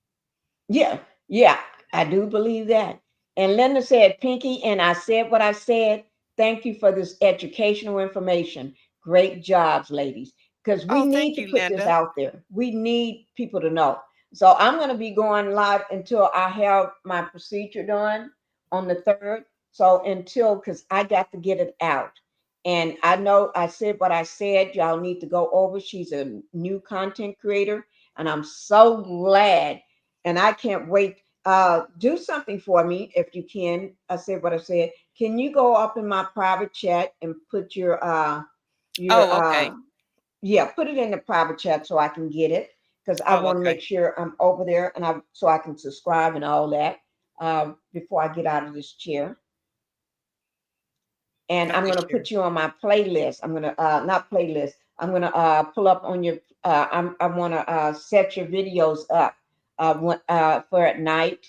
Yeah, yeah, I do believe that. And Linda said, Pinky, and I said what I said. Thank you for this educational information. Great jobs, ladies. Because we Oh, need thank to you, put this Linda. out there. We need people to know. So I'm going to be going live until I have my procedure done on the 3rd. So because I got to get it out. And I know I said what I said. Y'all need to go over. She's a new content creator. And I'm so glad and I can't wait. Do something for me if you can. I said what I said. Can you go up in my private chat and put your Oh, okay. yeah, put it in the private chat so I can get it because I Oh, want to okay. make sure I'm over there and so I can subscribe and all that before I get out of this chair. And I'm Okay, going to sure. put you on my playlist. I'm going to not playlist. I'm going to pull up on your. I want to set your videos up for at night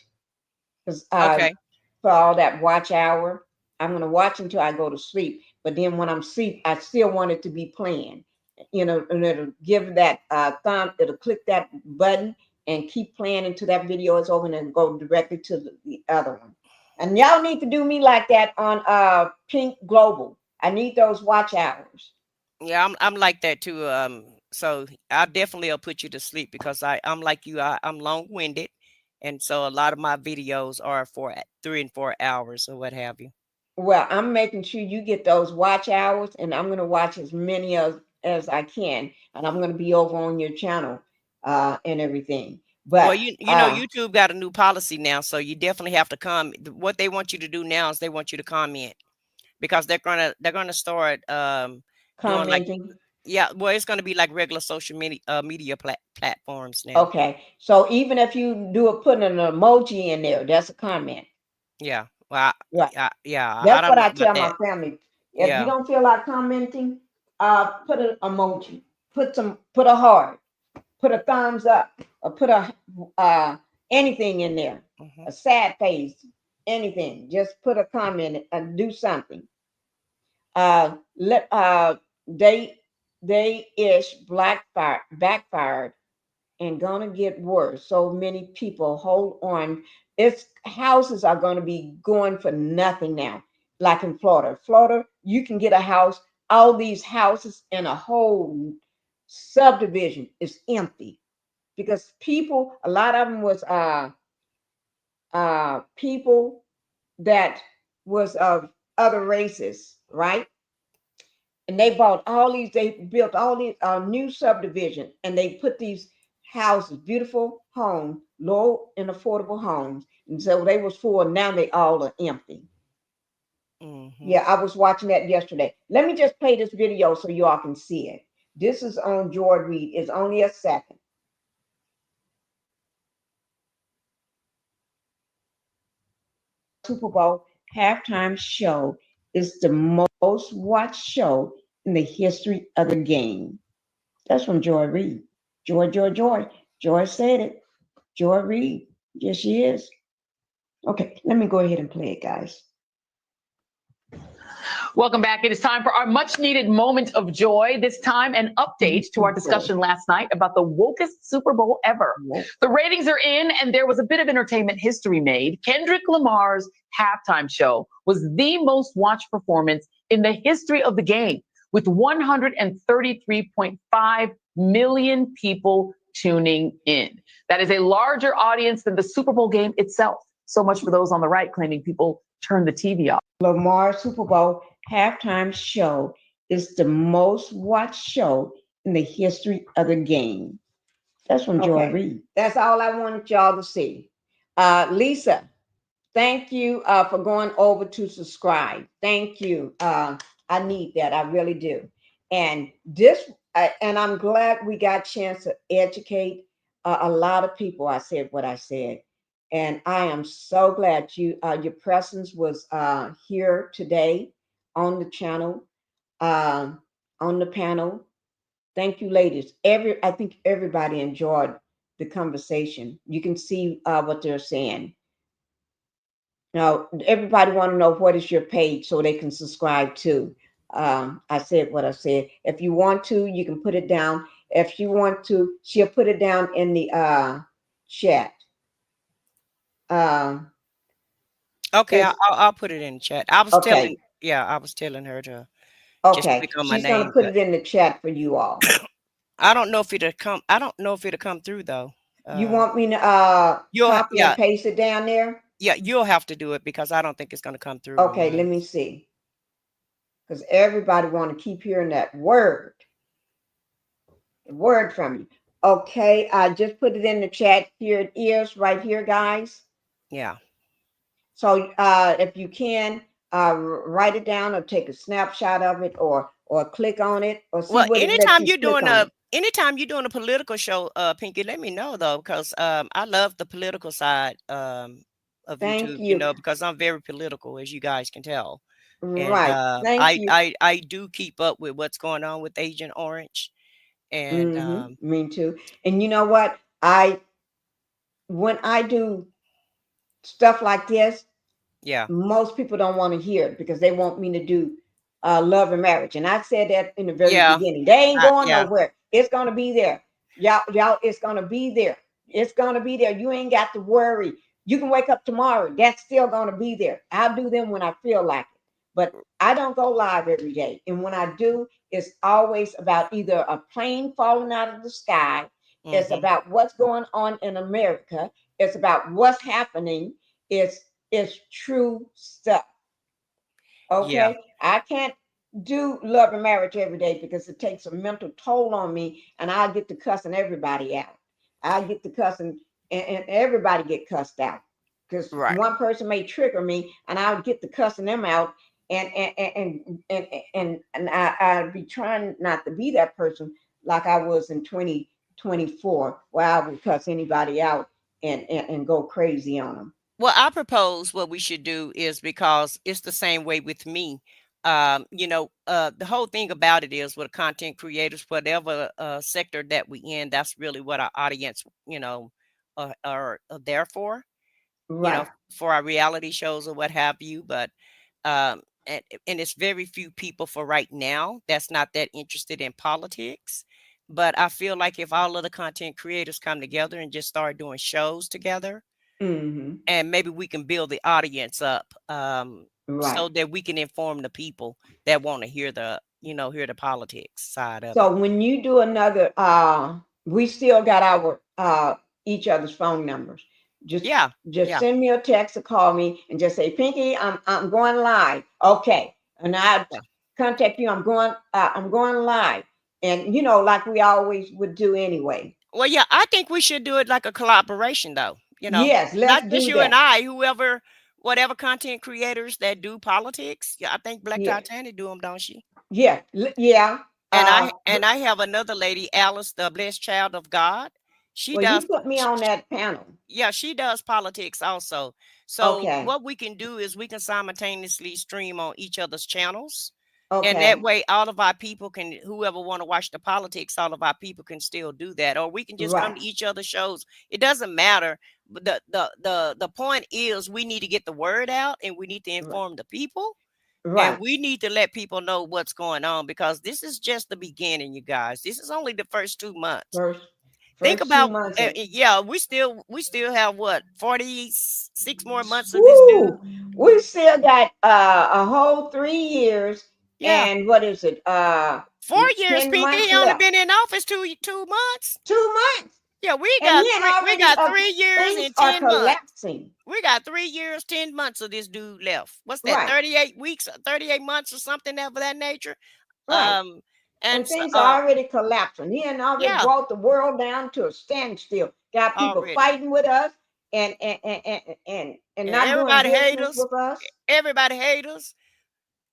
because Okay. for all that watch hour. I'm going to watch until I go to sleep. But then when I'm asleep, I still want it to be playing. And it'll give that thumb. It'll click that button and keep playing until that video is over, and then go directly to the other one. And y'all need to do me like that on Pink Global. I need those watch hours. Yeah, I'm like that too. So I definitely will put you to sleep because I'm like you. I'm long winded, and so a lot of my videos are for 3 and 4 hours or what have you. Well, I'm making sure you get those watch hours, and I'm going to watch as many as I can, and I'm going to be over on your channel and everything. Well, But YouTube got a new policy now, so you definitely have to come. What they want you to do now is they want you to comment because they're gonna start doing like commenting. yeah. Well, it's gonna be like regular social media platforms now. Okay, so even if you do putting an emoji in there, that's a comment. Yeah. Well, Right. yeah. I That's don't what know I about tell my that. family. If you Yeah. don't feel like commenting, put an emoji, put a heart, put a thumbs up, or put a anything in there, Mm-hmm. a sad face, anything. Just put a comment and do something. Let they ish backfired and gonna get worse. So many people hold on. Its houses are gonna be going for nothing now. Like in Florida. Florida, you can get a house, all these houses in a whole subdivision is empty because people, a lot of them was people that was of other races, right? And they built all these new subdivision, and they put these houses, beautiful homes, low and affordable homes, and so they was full. Now they all are empty. Mm-hmm. Yeah, I was watching that yesterday. Let me just play this video so you all can see it. This is on George Reed. It's only a second. Super Bowl halftime show is the most watched show in the history of the game. That's from Joy Reid. Joy, Joy, Joy. Joy said it. Joy Reid. Yes, she is. Okay, let me go ahead and play it, guys. Welcome back. It is time for our much needed moment of joy. This time, an update to our discussion last night about the wokest Super Bowl ever. The ratings are in, and there was a bit of entertainment history made. Kendrick Lamar's halftime show was the most watched performance in the history of the game, with 133.5 million people tuning in. That is a larger audience than the Super Bowl game itself. So much for those on the right claiming people turn the TV off. Lamar Super Bowl halftime show is the most watched show in the history of the game. That's from Joy Reid. That's all I wanted y'all to see. Lisa, thank you for going over to subscribe. Thank you. I need that. I really do. And this and I'm glad we got a chance to educate a lot of people. I said what I said, and I am so glad your presence was here today on the channel, on the panel. Thank you, ladies. I think everybody enjoyed the conversation. You can see what they're saying. Now, everybody want to know what is your page so they can subscribe to. I said what I said. If you want to, you can put it down. If you want to, she'll put it down in the chat. Okay, I'll put it in the chat. I was okay. I was telling her to just Okay, click on my she's gonna name. put it in the chat for you all. I don't know if it'll come. I don't know if it'll come through though. You want me to copy and paste it down there? Yeah, you'll have to do it because I don't think it's going to come through. Okay, let me see. Because everybody want to keep hearing that word. The word from you. Okay, I just put it in the chat. Here it is right here, guys. Yeah. So if you can write it down or take a snapshot of it or click on it or see what it lets you click on it. Anytime you're doing a political show, Pinky, let me know though, because I love the political side of Thank YouTube, you. because I'm very political, as you guys can tell. Right. And Thank you. I do keep up with what's going on with Agent Orange. And me too. And you know what? When I do stuff like this, most people don't want to hear it because they want me to do love and marriage. And I said that in the very beginning. They ain't going nowhere. It's gonna be there. Y'all, it's gonna be there. It's gonna be there. You ain't got to worry. You can wake up tomorrow. That's still gonna be there. I'll do them when I feel like it. But I don't go live every day. And when I do, it's always about either a plane falling out of the sky. It's about what's going on in America. It's about what's happening. It's true stuff. Okay. I can't do love and marriage every day because it takes a mental toll on me and I get to cussing everybody out. I get to cussing and everybody get cussed out because one person may trigger me and I'll get to cussing them out and I'd be trying not to be that person like I was in 2024 where I would cuss anybody out and go crazy on them. Well, I propose what we should do is, because it's the same way with me. The whole thing about it is with content creators, whatever sector that we in, that's really what our audience, are there for, for our reality shows or what have you. But and it's very few people for right now that's not that interested in politics. But I feel like if all of the content creators come together and just start doing shows together, and maybe we can build the audience up so that we can inform the people that want to hear the politics side of it. So when you do another, we still got our each other's phone numbers. Just send me a text or call me and just say, Pinky, I'm going live. Okay. And I contact you. I'm going live. And like we always would do anyway. Well, yeah, I think we should do it like a collaboration though. Yes, let's not do just you that. and I, whatever content creators that do politics. Yeah, I think Black Titanic do them, don't she? Yeah, yeah. And I have another lady, Alice, the Blessed Child of God. She does. You put me on that panel. Yeah, she does politics also. So what we can do is we can simultaneously stream on each other's channels. And that way, all of our people can, whoever want to watch the politics, all of our people can still do that. Or we can just come to each other's shows. It doesn't matter. But the point is, we need to get the word out and we need to inform the people. And we need to let people know what's going on, because this is just the beginning, you guys. This is only the first 2 months. Think about, we still have what, 46 more months of this dude. We still got a whole 3 years. And what is it? 4 years, Pinky. He only been in office 2 months. 2 months. Yeah, we got 3 years and 10 months. We got 3 years, 10 months of this dude left. What's that? 38 weeks, 38 months or something of that nature. And things are already collapsing. He had already brought the world down to a standstill. Got people fighting with us and not doing business with us. Everybody hate us.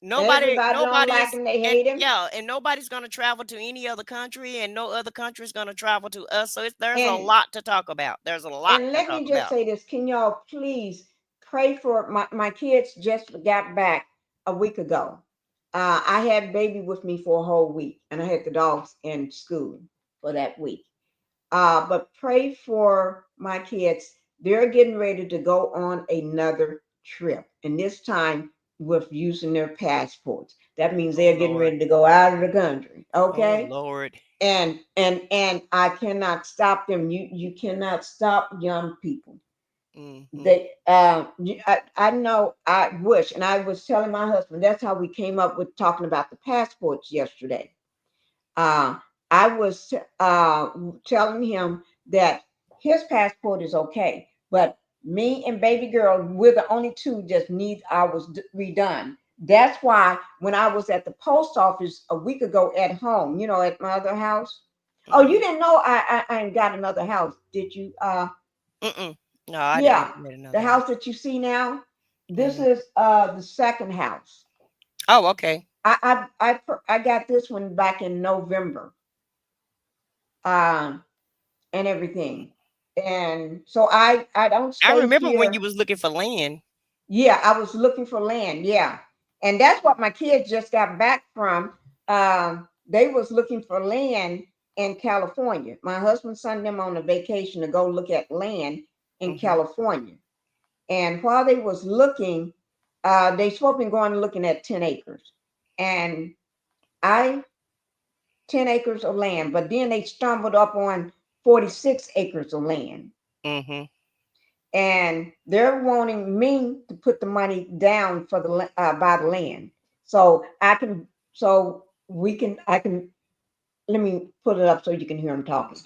Nobody don't like is, him, they and hate him. yeah, and nobody's going to travel to any other country, and no other country is going to travel to us. So there's a And lot to talk about. There's a lot and to let talk me just about. say this. Can y'all please pray for my kids just got back a week ago. I had baby with me for a whole week, and I had the dogs in school for that week. But pray for my kids. They're getting ready to go on another trip, and this time with using their passports. That means they're getting Lord. ready to go out of the country. Oh Okay. Lord. And I cannot stop them. You cannot stop young people. They I know, I wish, and I was telling my husband, that's how we came up with talking about the passports yesterday. I was telling him that his passport is okay, but me and baby girl, we're the only two just need ours redone. That's why when I was at the post office a week ago at home, at my other house. Oh, you didn't know I ain't got another house, did you? No, I Yeah, didn't get another the house that you see now. This is the second house. Oh, okay. I got this one back in November. And everything. And so I don't I stay remember when here. you was looking for land. Yeah, I was looking for land. Yeah. And that's what my kids just got back from. They was looking for land in California. My husband sent them on a vacation to go look at land in California. And while they was looking, they supposed to be going looking at 10 acres. And 10 acres of land, but then they stumbled up on 46 acres of land. And they're wanting me to put the money down for the buy the land. So I can let me put it up so you can hear them talking.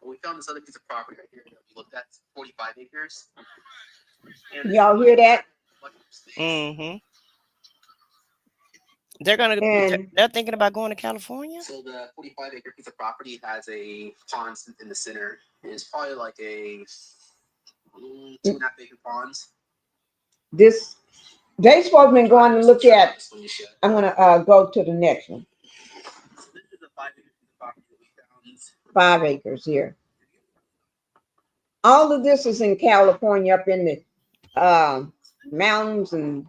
We found this other piece of property right here that we looked at, 45 acres. Y'all hear that? They're thinking about going to California. So the 45-acre piece of property has a pond in the center. It's probably like a 2.5-acre ponds. This they supposed to be going to look at. I'm gonna go to the next one. So this is a 5-acre piece of property that we found. 5 acres here. All of this is in California, up in the mountains, and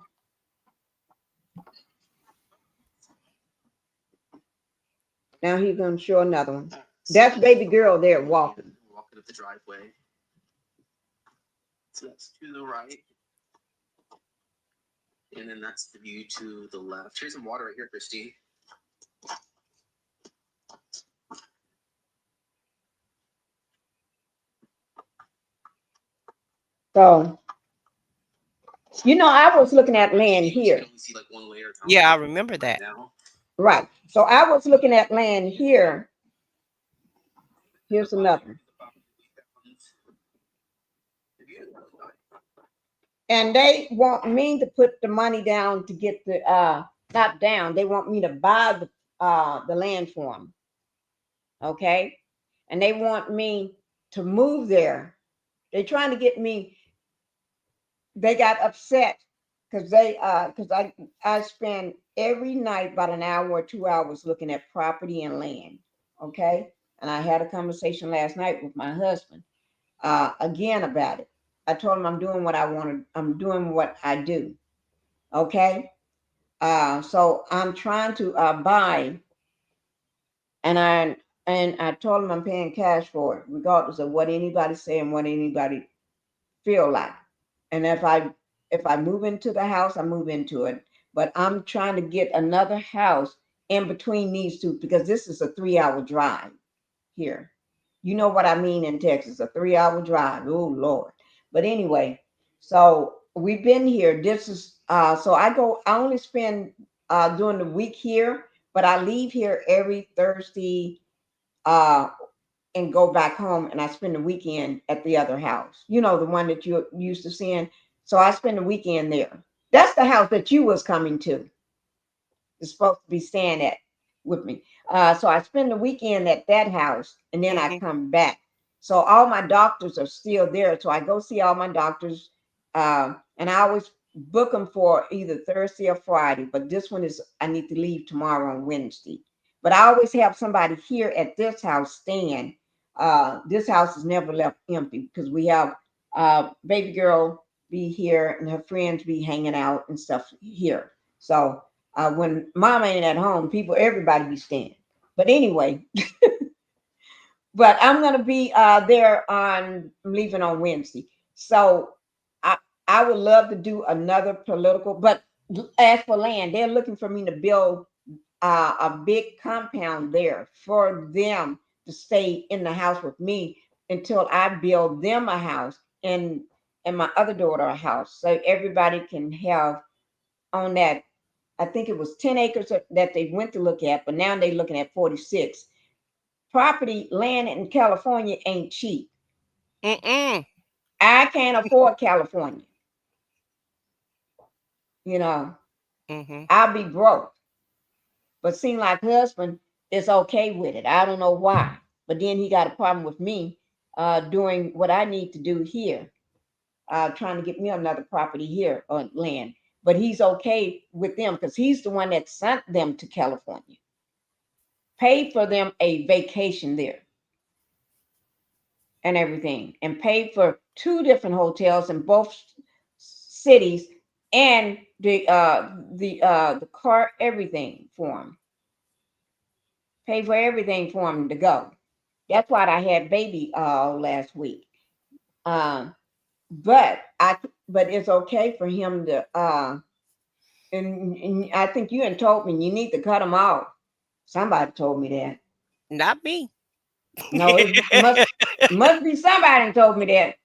now he's gonna show another one. That's baby girl there walking. Walking up the driveway. So that's to the right. And then that's the view to the left. Here's some water right here, Christy. So, I was looking at land here. Yeah, I remember that. Right. So I was looking at land here. Here's another. And they want me to put the money down to get the not down. They want me to buy the land for them. Okay. And they want me to move there. They're trying to get me. They got upset because I spend every night about an hour or 2 hours looking at property and land. Okay. And I had a conversation last night with my husband again about it. I told him I'm doing what I want to, I'm doing what I do. Okay. So I'm trying to buy, and I told him I'm paying cash for it, regardless of what anybody say and what anybody feel like. And if I move into the house, I move into it. But I'm trying to get another house in between these two, because this is a 3-hour drive here. You know what I mean in Texas, a 3-hour drive. Oh Lord. But anyway, so we've been here. This is so I only spend during the week here, but I leave here every Thursday and go back home, and I spend the weekend at the other house. The one that you're used to seeing. So I spend the weekend there. That's the house that you was coming to. It's supposed to be staying at with me. So I spend the weekend at that house, and then I come back. So all my doctors are still there. So I go see all my doctors. And I always book them for either Thursday or Friday, but this one is, I need to leave tomorrow on Wednesday. But I always have somebody here at this house staying. This house is never left empty because we have baby girl be here and her friends be hanging out and stuff here. So when mama ain't at home, everybody be staying. But anyway, but I'm gonna be there I'm leaving on Wednesday. So I would love to do another political, but as for land, they're looking for me to build a big compound there for them to stay in the house with me until I build them a house and my other daughter a house, so everybody can have on that. I think it was 10 acres that they went to look at, but now they're looking at 46. Property land in California ain't cheap. I can't afford California. You know, I'll be broke. But seem like husband is okay with it. I don't know why. But then he got a problem with me doing what I need to do here, trying to get me another property here on land. But he's okay with them because he's the one that sent them to California, paid for them a vacation there and everything, and paid for 2 different hotels in both cities and the car, everything for him. Pay for everything for him to go. That's why I had baby last week. But it's okay for him to and I think you had told me you need to cut him off. Somebody told me that. Not me. No, it must be somebody told me that.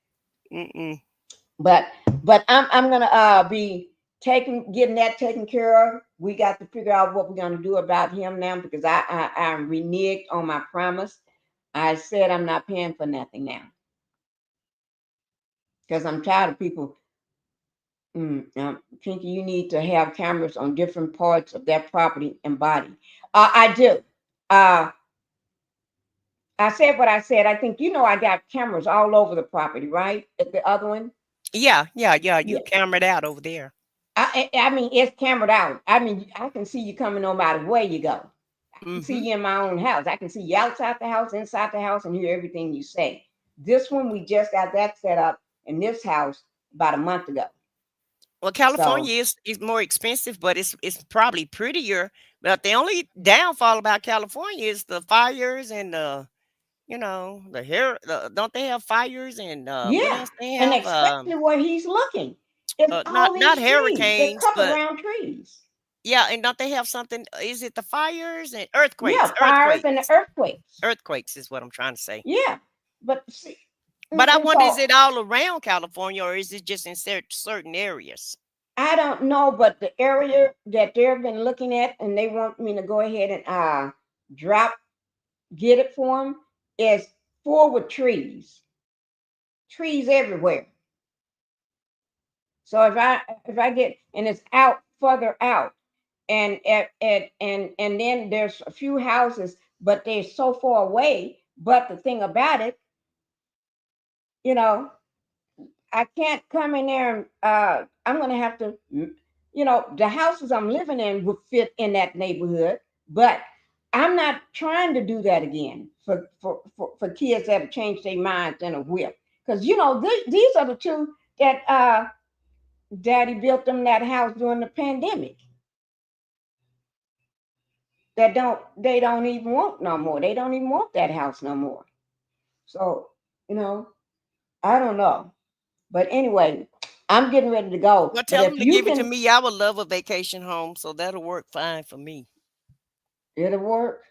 But I'm gonna be getting that taken care of. We got to figure out what we're gonna do about him now because I reneged on my promise. I said I'm not paying for nothing now because I'm tired of people. Pinkie, you need to have cameras on different parts of that property and body. I do. I said what I said. I think I got cameras all over the property, right? At the other one. Yeah. You cameraed out over there. I mean, it's cameraed out. I mean, I can see you coming no matter where you go. I can see you in my own house. I can see you outside the house, inside the house, and hear everything you say. This one, we just got that set up in this house about a month ago. Well, California is more expensive, but it's probably prettier. But the only downfall about California is the fires and the hair. Don't they have fires and what else they have? And especially where he's looking. It's all these not trees. hurricanes, They're covered but around trees. yeah, and don't they have something? Is it the fires and earthquakes? Yeah, fires and the earthquakes. Earthquakes is what I'm trying to say. Yeah, but see. But I wonder, is it all around California or is it just in certain areas? I don't know, but the area that they've been looking at and they want me to go ahead and get it for them is full with trees. Trees everywhere. So if I get, and it's out further out, and then there's a few houses, but they're so far away. But the thing about it, I can't come in there and I'm gonna have to, the houses I'm living in would fit in that neighborhood, but I'm not trying to do that again for kids that have changed their minds in a whip. Because these are the 2 that Daddy built them that house during the pandemic. They don't even want no more. They don't even want that house no more. So, I don't know. But anyway, I'm getting ready to go. Well, tell them to give it to me. I would love a vacation home, so that'll work fine for me. It'll work.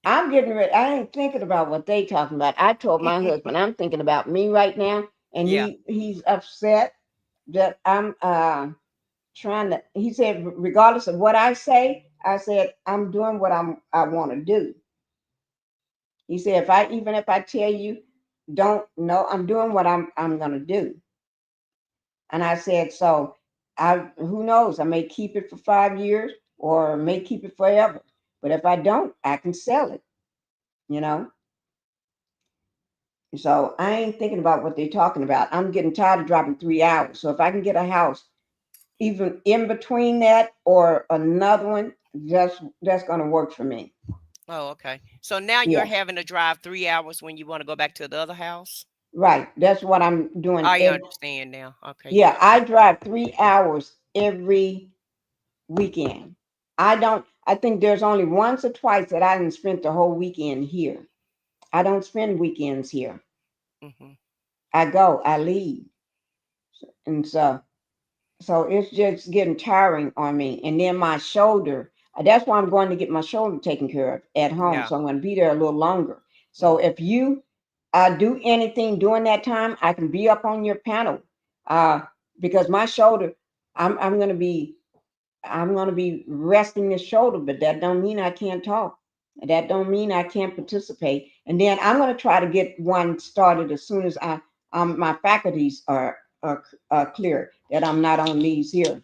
I'm getting ready. I ain't thinking about what they talking about. I told my husband I'm thinking about me right now, and he's upset that I'm trying to. He said, regardless of what I say, I said I'm doing what I want to do. He said, even if I tell you, don't know, I'm doing what I'm gonna do. And I said, so who knows? I may keep it for 5 years or may keep it forever. But if I don't, I can sell it. So I ain't thinking about what they're talking about. I'm getting tired of driving 3 hours. So if I can get a house even in between that or another one, that's gonna work for me. Oh, okay. So now you're Yeah, having to drive 3 hours when you want to go back to the other house. right. That's what I'm doing. I understand now. Okay, Yeah, yeah. I drive 3 hours every weekend. I think there's only once or twice that I didn't spend the whole weekend here. I don't spend weekends here. Hmm. I leave. And so it's just getting tiring on me. And then my shoulder, that's why I'm going to get my shoulder taken care of at home. Yeah. So I'm going to be there a little longer. So Mhm. if you do anything during that time, I can be up on your panel. Because my shoulder, I'm going to be resting the shoulder, but that don't mean I can't talk. That don't mean I can't participate. And then I'm going to try to get one started as soon as my faculties are clear that I'm not on these here.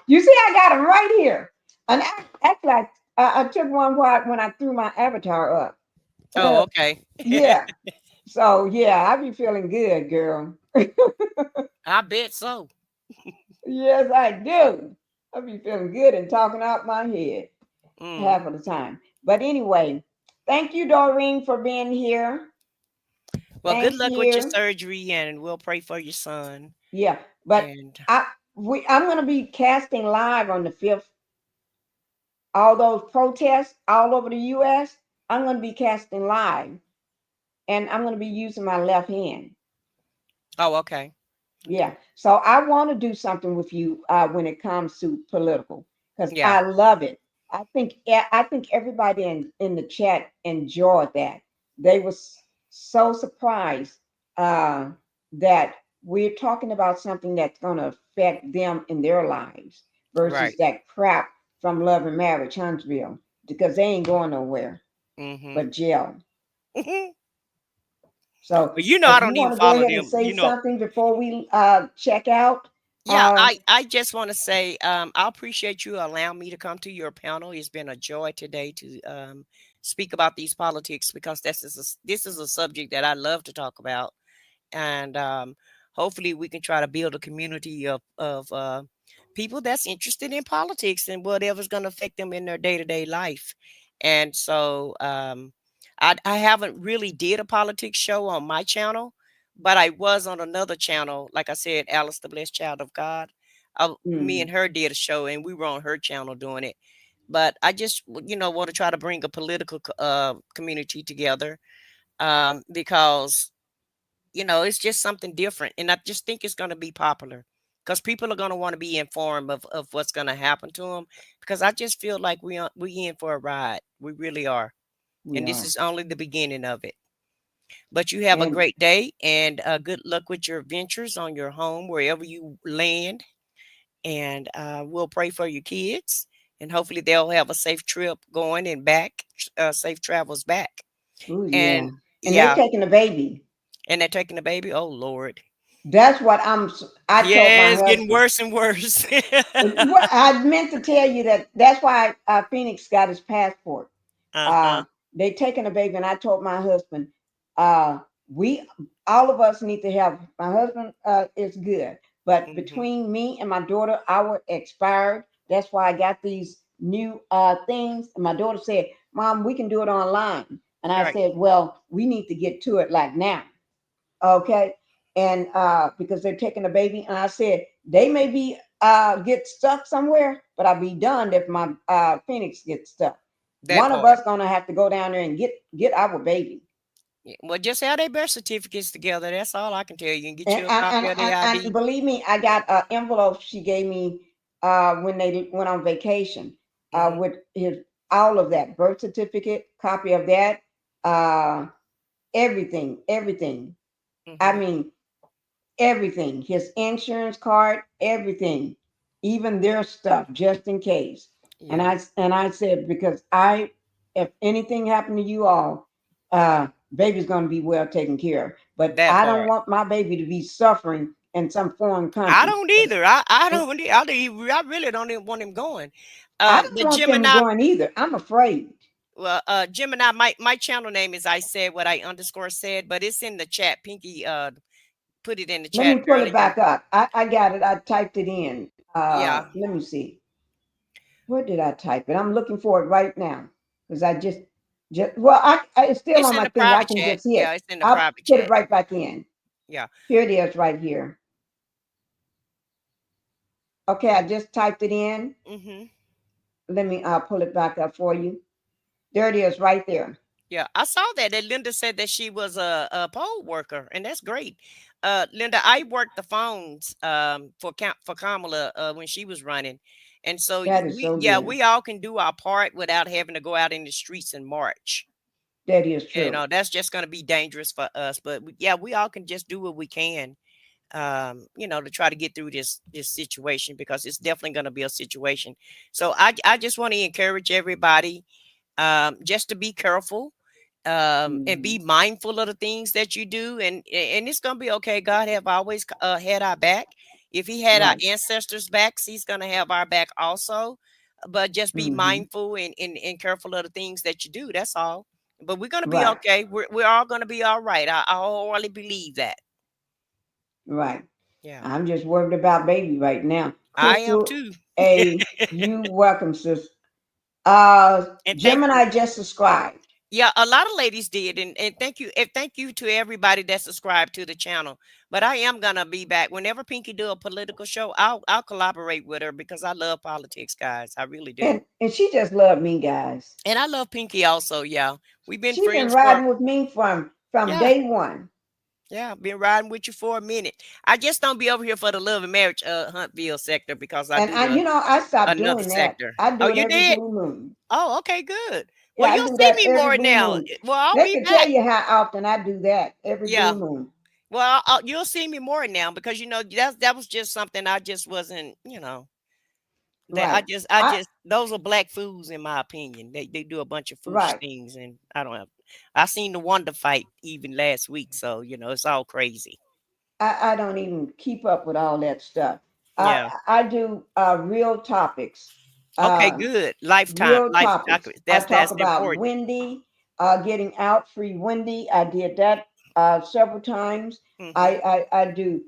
You see, I got them right here. And actually, I took one when I threw my avatar up. Oh, okay. Yeah. So yeah, I be feeling good, girl. I bet so. Yes, I do. I be feeling good and talking out my head half Mm. of the time. But anyway, thank you, Doreen, for being here. Well, good Thank luck with your you. surgery, and we'll pray for your son. Yeah, but And I'm gonna be casting live on the 5th. All those protests all over the US, I'm gonna be casting live. And I'm gonna be using my left hand. oh, okay. Yeah. So I want to do something with you when it comes to political because Yeah. I love it. I think everybody in the chat enjoyed that. They was so surprised that we're talking about something that's going to affect them in their lives versus Right. that crap from Love and Marriage Huntsville because they ain't going nowhere Mm-hmm. but jail. So But you know, I if you don't even want to go follow ahead and them. say You know, something before we check out, yeah. I just want to say, I appreciate you allowing me to come to your panel. It's been a joy today to speak about these politics because this is a subject that I love to talk about, and hopefully we can try to build a community of people that's interested in politics and whatever's going to affect them in their day-to-day life. And so I haven't really did a politics show on my channel, but I was on another channel, like I said, Alice the Blessed Child of God. Me and her did a show, and we were on her channel doing it. But I just want to try to bring a political community together, because it's just something different. And I just think it's going to be popular because people are going to want to be informed of what's going to happen to them. Because I just feel like we in for a ride. We really are. we And this are. is only the beginning of it. But you have a And great day and good luck with your ventures on your home, wherever you land. And we'll pray for your kids. And hopefully they'll have a safe trip going and back, safe travels back. oh yeah, And and they yeah, taking the baby. and they're taking the baby. Oh, Lord. That's what I told my Yeah, it's getting husband. worse and worse. What I meant to tell you that's why Phoenix got his passport. Uh-huh. They taking a baby, and I told my husband, uh, we all of us need to have. My husband is good, but Mhm. between me and my daughter, our expired. That's why I got these new things. And my daughter said, "Mom, we can do it online," and I Right. said, "Well, we need to get to it like now." Okay. And because they're taking a baby, and I said they may be get stuck somewhere, but I'll be done if my Phoenix gets stuck. That One of part. us gonna have to go down there and get our baby. Yeah, well, just have their birth certificates together. That's all I can tell you. And get And you a and, copy and, of the and, and ID. believe me, I got an envelope she gave me when they went on vacation Mhm. with his all of that birth certificate, copy of that, uh, everything. I Mhm. mean, everything, his insurance card, everything, even their stuff, just in case. And Yeah. I said, because if anything happened to you all, baby's gonna be well taken care of. But That I don't part. want my baby to be suffering in some foreign I country. don't either. I And don't. I really don't even want him going. I don't The want them Gemini. going either. I'm afraid. Well, Gemini, my channel name is I said what I underscore said, but it's in the chat. Pinky put it in the Let chat me pull earlier. it back up. I got it. I typed it in. Yeah. Let me see. Where did I type it? I'm looking for it right now because I just well, it's still It's on in my the thing. I private can chat. just hit. Yeah, it's in the I'll private put it chat. right back in. Yeah. Here it is, right here. Okay, I just typed it in. Mm-hmm. Let me pull it back up for you. There it is, right there. Yeah, I saw that Linda said that she was a poll worker, and that's great. Linda, I worked the phones for Kamala when she was running, and so That is so good. we all can do our part without having to go out in the streets and march. That is true. You know, that's just going to be dangerous for us, but we all can just do what we can, you know, to try to get through this situation, because it's definitely going to be a situation. So I just want to encourage everybody just to be careful. And be mindful of the things that you do, and it's gonna be okay. God have always had our back. If He had our ancestors' backs, He's gonna have our back also. But just be mindful and careful of the things that you do. That's all. But we're gonna be okay. We're all gonna be all right. I wholly believe that. Right. Yeah. I'm just worried about baby right now. I am Crystal too. you welcome, sis. And Gemini just subscribed. Yeah, a lot of ladies did, and thank you to everybody that subscribed to the channel. But I am gonna be back whenever Pinky do a political show. I'll collaborate with her because I love politics, guys. I really do. And she just loved me, guys. And I love Pinky also. Yeah, we've been She's been friends for riding with me from day one. Yeah, been riding with you for a minute. I just don't be over here for the love and marriage Huntville sector, because I do I stopped another doing that. sector. I do Oh, it you every did? blue moon. Oh, okay, good. Yeah, Well, I you'll do see that me every more blue now. moon. Well, I'll They be can back. tell you how often I do that every blue moon. Well, you'll see me more now, because you know that was just something I just wasn't, you know. That I just those are black fools in my opinion. They do a bunch of foolish things, and I don't have. I seen the Wonder fight even last week, so you know it's all crazy. I don't even keep up with all that stuff. Yeah. I do real topics. Okay, good. Lifetime, Real life. topics. That's I talk about important. Wendy, getting out, free Wendy. I did that several times. I do.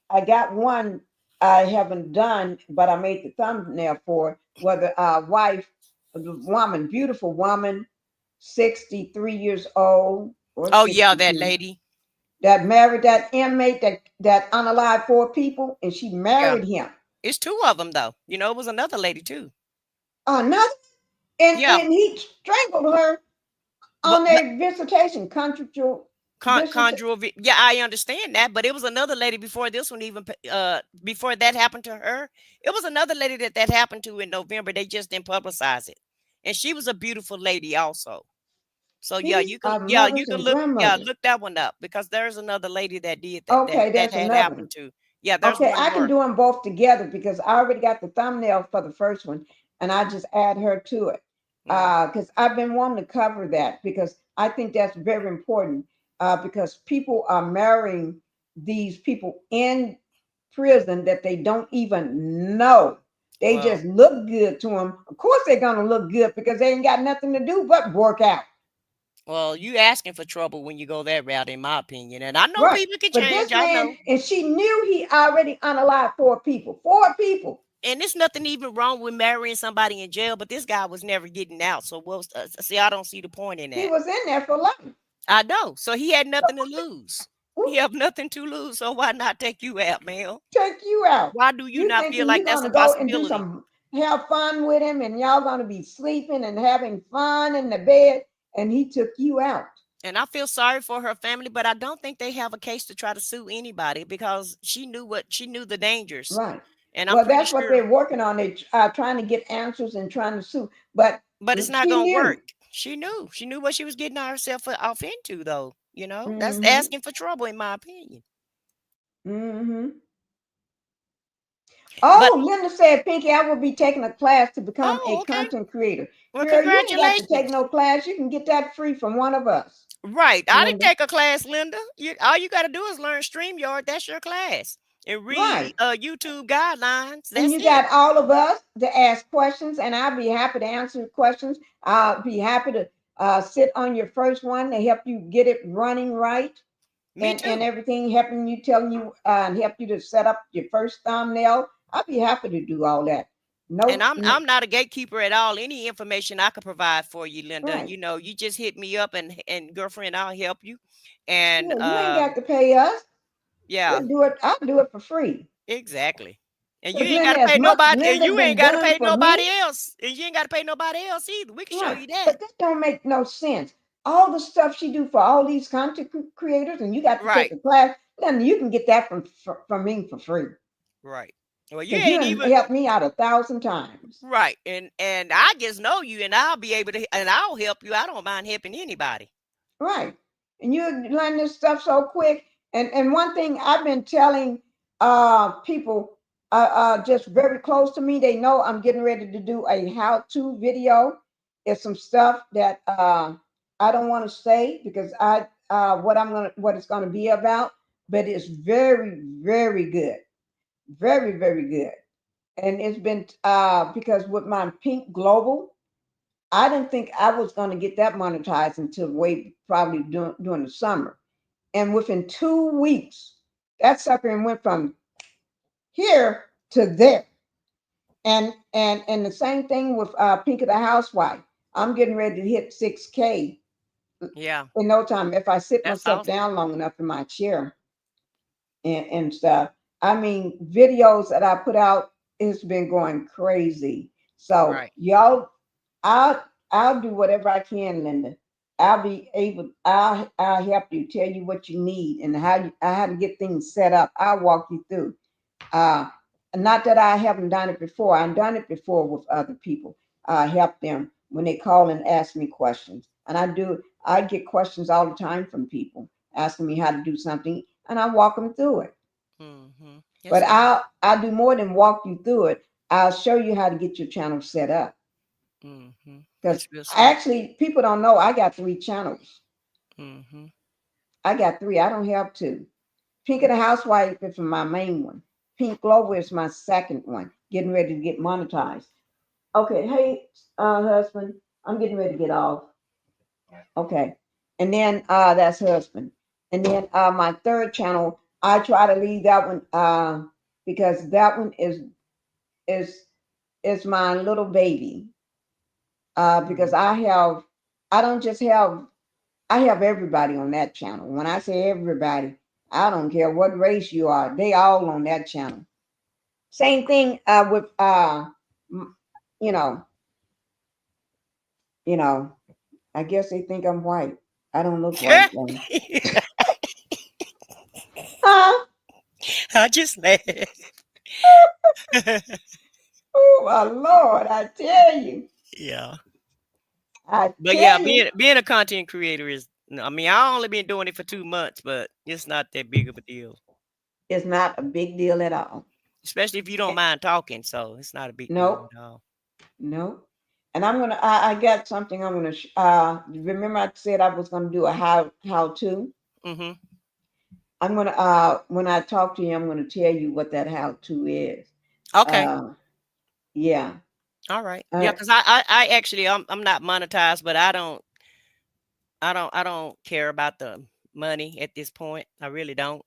I got one I haven't done, but I made the thumbnail for it. Whether wife, woman, beautiful woman, 63 years old. Or oh yeah, 62, that lady that married that inmate that unalived 4 people, and she married him. It's 2 of them though. You know, it was another lady too. Another, and he strangled her on their visitation, conjugal. Yeah, I understand that, but it was another lady before this one, even before that happened to her. It was another lady that happened to in November. They just didn't publicize it, and she was a beautiful lady also. So you can look that one up, because there's another lady that did that. Okay, that there's had another happened one. to. Yeah, there's okay, one I more. can do them both together because I already got the thumbnail for the first one, and I just add her to it because I've been wanting to cover that, because I think that's very important, because people are marrying these people in prison that they don't even know. They just look good to them. Of course, they're gonna look good because they ain't got nothing to do but work out. Well, you asking for trouble when you go that route, in my opinion. And I know people can But change. this I man, know. and she knew he already unalived 4 people. 4 people. And there's nothing even wrong with marrying somebody in jail, but this guy was never getting out. So see, I don't see the point in that. He was in there for life. I know. So he had nothing to lose. He have nothing to lose. So why not take you out, man? Take you out. Why do you not feel like that's a go possibility? and do some, have fun with him, and y'all gonna be sleeping and having fun in the bed, and he took you out. And I feel sorry for her family, but I don't think they have a case to try to sue anybody, because she knew the dangers. Right. And I'm well, pretty that's sure what they're working on. They trying to get answers and trying to sue, but it's not gonna work. She knew what she was getting herself off into, though. You know, that's asking for trouble, in my opinion. Oh, Linda said, Pinky, I will be taking a class to become a content creator. Well, girl, you ain't got to congratulations. take no class. You can get that free from one of us. Right. I didn't take a class, Linda. All you got to do is learn StreamYard. That's your class. and read Right. YouTube guidelines. And That's you it. got all of us to ask questions, and I'll be happy to answer questions. I'll be happy to sit on your first one to help you get it running right. Me And too. everything, helping you, telling you, and help you to set up your first thumbnail. I'll be happy to do all that. And No, I'm not a gatekeeper at all. Any information I could provide for you, Linda, right. you just hit me up, and girlfriend, I'll help you. And Yeah, you ain't got to pay us. yeah, We'll do it. I'll do it for free. exactly. And you Because ain't got Linda, to as pay much nobody, and Linda you ain't been got to done pay for me, nobody else. And you ain't got to pay nobody else either. We can show right? you that. But that don't make no sense. All the stuff she do for all these content creators, and you got to take Right. a class. Then you can get that from me for free. Right. Well, you Because you ain't done even helped me out 1,000 times. right. And I just know you, and I'll be able to, and I'll help you. I don't mind helping anybody. Right. And you learn this stuff so quick. And one thing I've been telling people just very close to me, they know I'm getting ready to do a how-to video. It's some stuff that I don't want to say because what it's gonna be about, but it's very, very good. Very, very good. And it's been because with my Pink Global, I didn't think I was going to get that monetized until probably during the summer. And within 2 weeks, that sucker went from here to there. And the same thing with Pinkie the Housewife. I'm getting ready to hit 6K Yeah. in no time if I sit That's myself awesome. down long enough in my chair and stuff. I mean, videos that I put out, it's been going crazy. So Right. y'all, I'll do whatever I can, Linda. I'll help you, tell you what you need and how to get things set up. I'll walk you through. Uh, Not that I haven't done it before. I've done it before with other people. Help them when they call and ask me questions. And I get questions all the time from people asking me how to do something, and I walk them through it. Mm-hmm. But Yes, ma'am. I'll do more than walk you through it. I'll show you how to get your channel set up. Mm-hmm. Because That's real smart. actually, people don't know I got 3 channels. Mm-hmm. I got 3. I don't have 2. Pinkie the Housewife is my main one. Pink Global is my second one, getting ready to get monetized. Okay, hey, husband, I'm getting ready to get off. Okay. And then that's husband. And then my third channel, I try to leave that one because that one is my little baby. Because I don't just have, I have everybody on that channel. When I say everybody, I don't care what race you are. They all on that channel. Same thing with you know, I guess they think I'm white. I don't look white though. Huh? I just laughed. Oh my Lord, I tell you. Yeah. I But yeah, tell you. being a content creator is, I mean, I only been doing it for 2 months, but it's not that big of a deal. It's not a big deal at all. Especially if you don't mind talking, so it's not a big deal Nope. at all. Nope. And I got something I'm gonna remember I said I was gonna do a how to. Mm-hmm. I'm gonna when I talk to you, I'm gonna tell you what that how to is. Okay. Yeah. All right. Yeah, because I actually I'm not monetized, but I don't care about the money at this point. I really don't.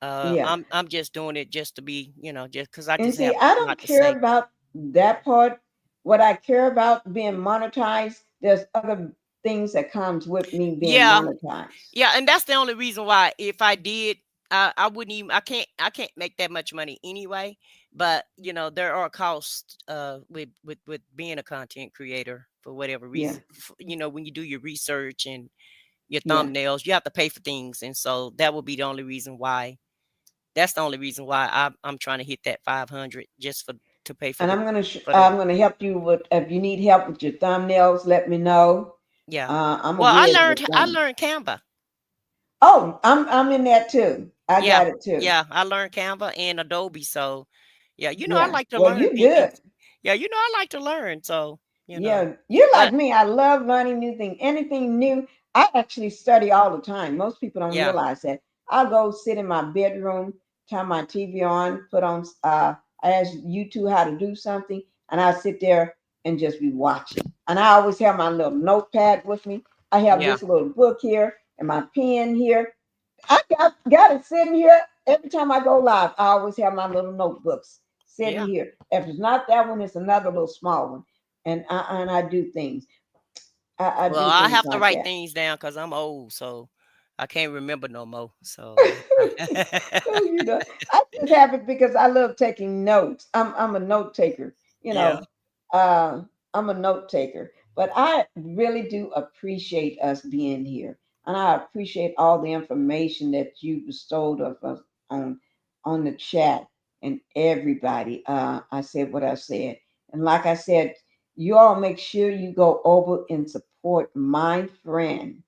Yeah. I'm just doing it just to be, just because I And just see, have I a don't lot to care say. about that part. What I care about being monetized, there's other things that comes with me being Yeah. monetized. Yeah, and that's the only reason why if I did, I wouldn't even I can't make that much money anyway. But there are costs with being a content creator for whatever Yeah. reason. When you do your research and your Yeah. thumbnails, you have to pay for things, and so that would be the only reason why. That's the only reason why I'm trying to hit that 500 just to pay for And the for I'm that. gonna help you with if you need help with your thumbnails, let me know. Yeah. I'm Well, gonna be able to I film. learned Canva. Oh, I'm in that too. I Yeah, got it too. yeah, I learned Canva and Adobe. So, yeah, I Yeah. like to Well, learn, you Pinky. good. Yeah, I like to learn. So, Yeah, you're but like me. I love learning new things. Anything new. I actually study all the time. Most people don't yeah, realize that. I'll go sit in my bedroom turn my TV on, put on. I ask YouTube how to do something, and I sit there and just be watching. And I always have my little notepad with me. I have Yeah. this little book here and my pen here. I got it sitting here. Every time I go live, I always have my little notebooks sitting Yeah. here. If it's not that one, it's another little small one. And I do things. I Well, do I things have to like write that. things down because I'm old, so I can't remember no more. So So, you know, I just have it because I love taking notes. I'm a note taker, you yeah. know. I'm a note taker. But I really do appreciate us being here. And I appreciate all the information that you bestowed of us on on the chat and everybody. I said what I said. And like I said, you all make sure you go over and support my friend,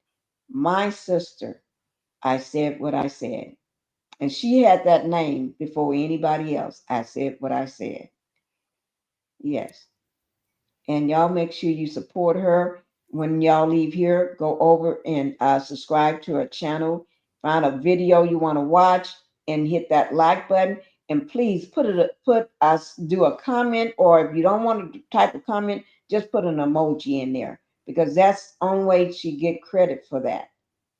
my sister. I said what I said. And she had that name before anybody else. I said what I said. Yes. And y'all make sure you support her. When y'all leave here, go over and subscribe to her channel. Find a video you want to watch and hit that like button. And please put us do a comment, or if you don't want to type a comment, just put an emoji in there because that's the only way she get credit for that.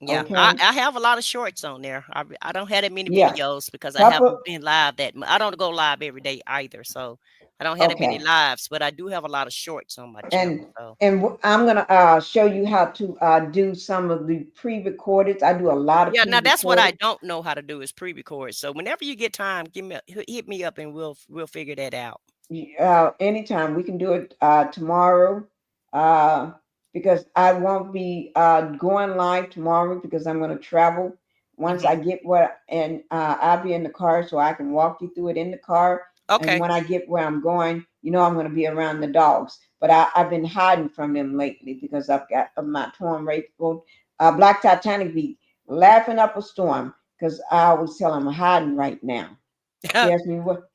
Yeah, Okay. I have a lot of shorts on there. I don't have that many Yeah. videos because I Couple. haven't been live I don't go live every day either. So I don't have that many Okay. lives, but I do have a lot of shorts on my channel. And So I'm gonna show you how to do some of the pre-recorded. I do a lot of yeah, now that's what I pre-recorded. don't know how to do is pre-record. So whenever you get time, hit me up and we'll figure that out. Anytime we can do it tomorrow, because I won't be going live tomorrow because I'm gonna travel. Once I Hmm. get where, and I'll be in the car so I can walk you through it in the car. And Okay. when I get where I'm going, I'm going to be around the dogs. But I've been hiding from them lately because I've got my torn Regretful, Black Titanic be laughing up a storm because I always tell them I'm hiding right now. She asked me what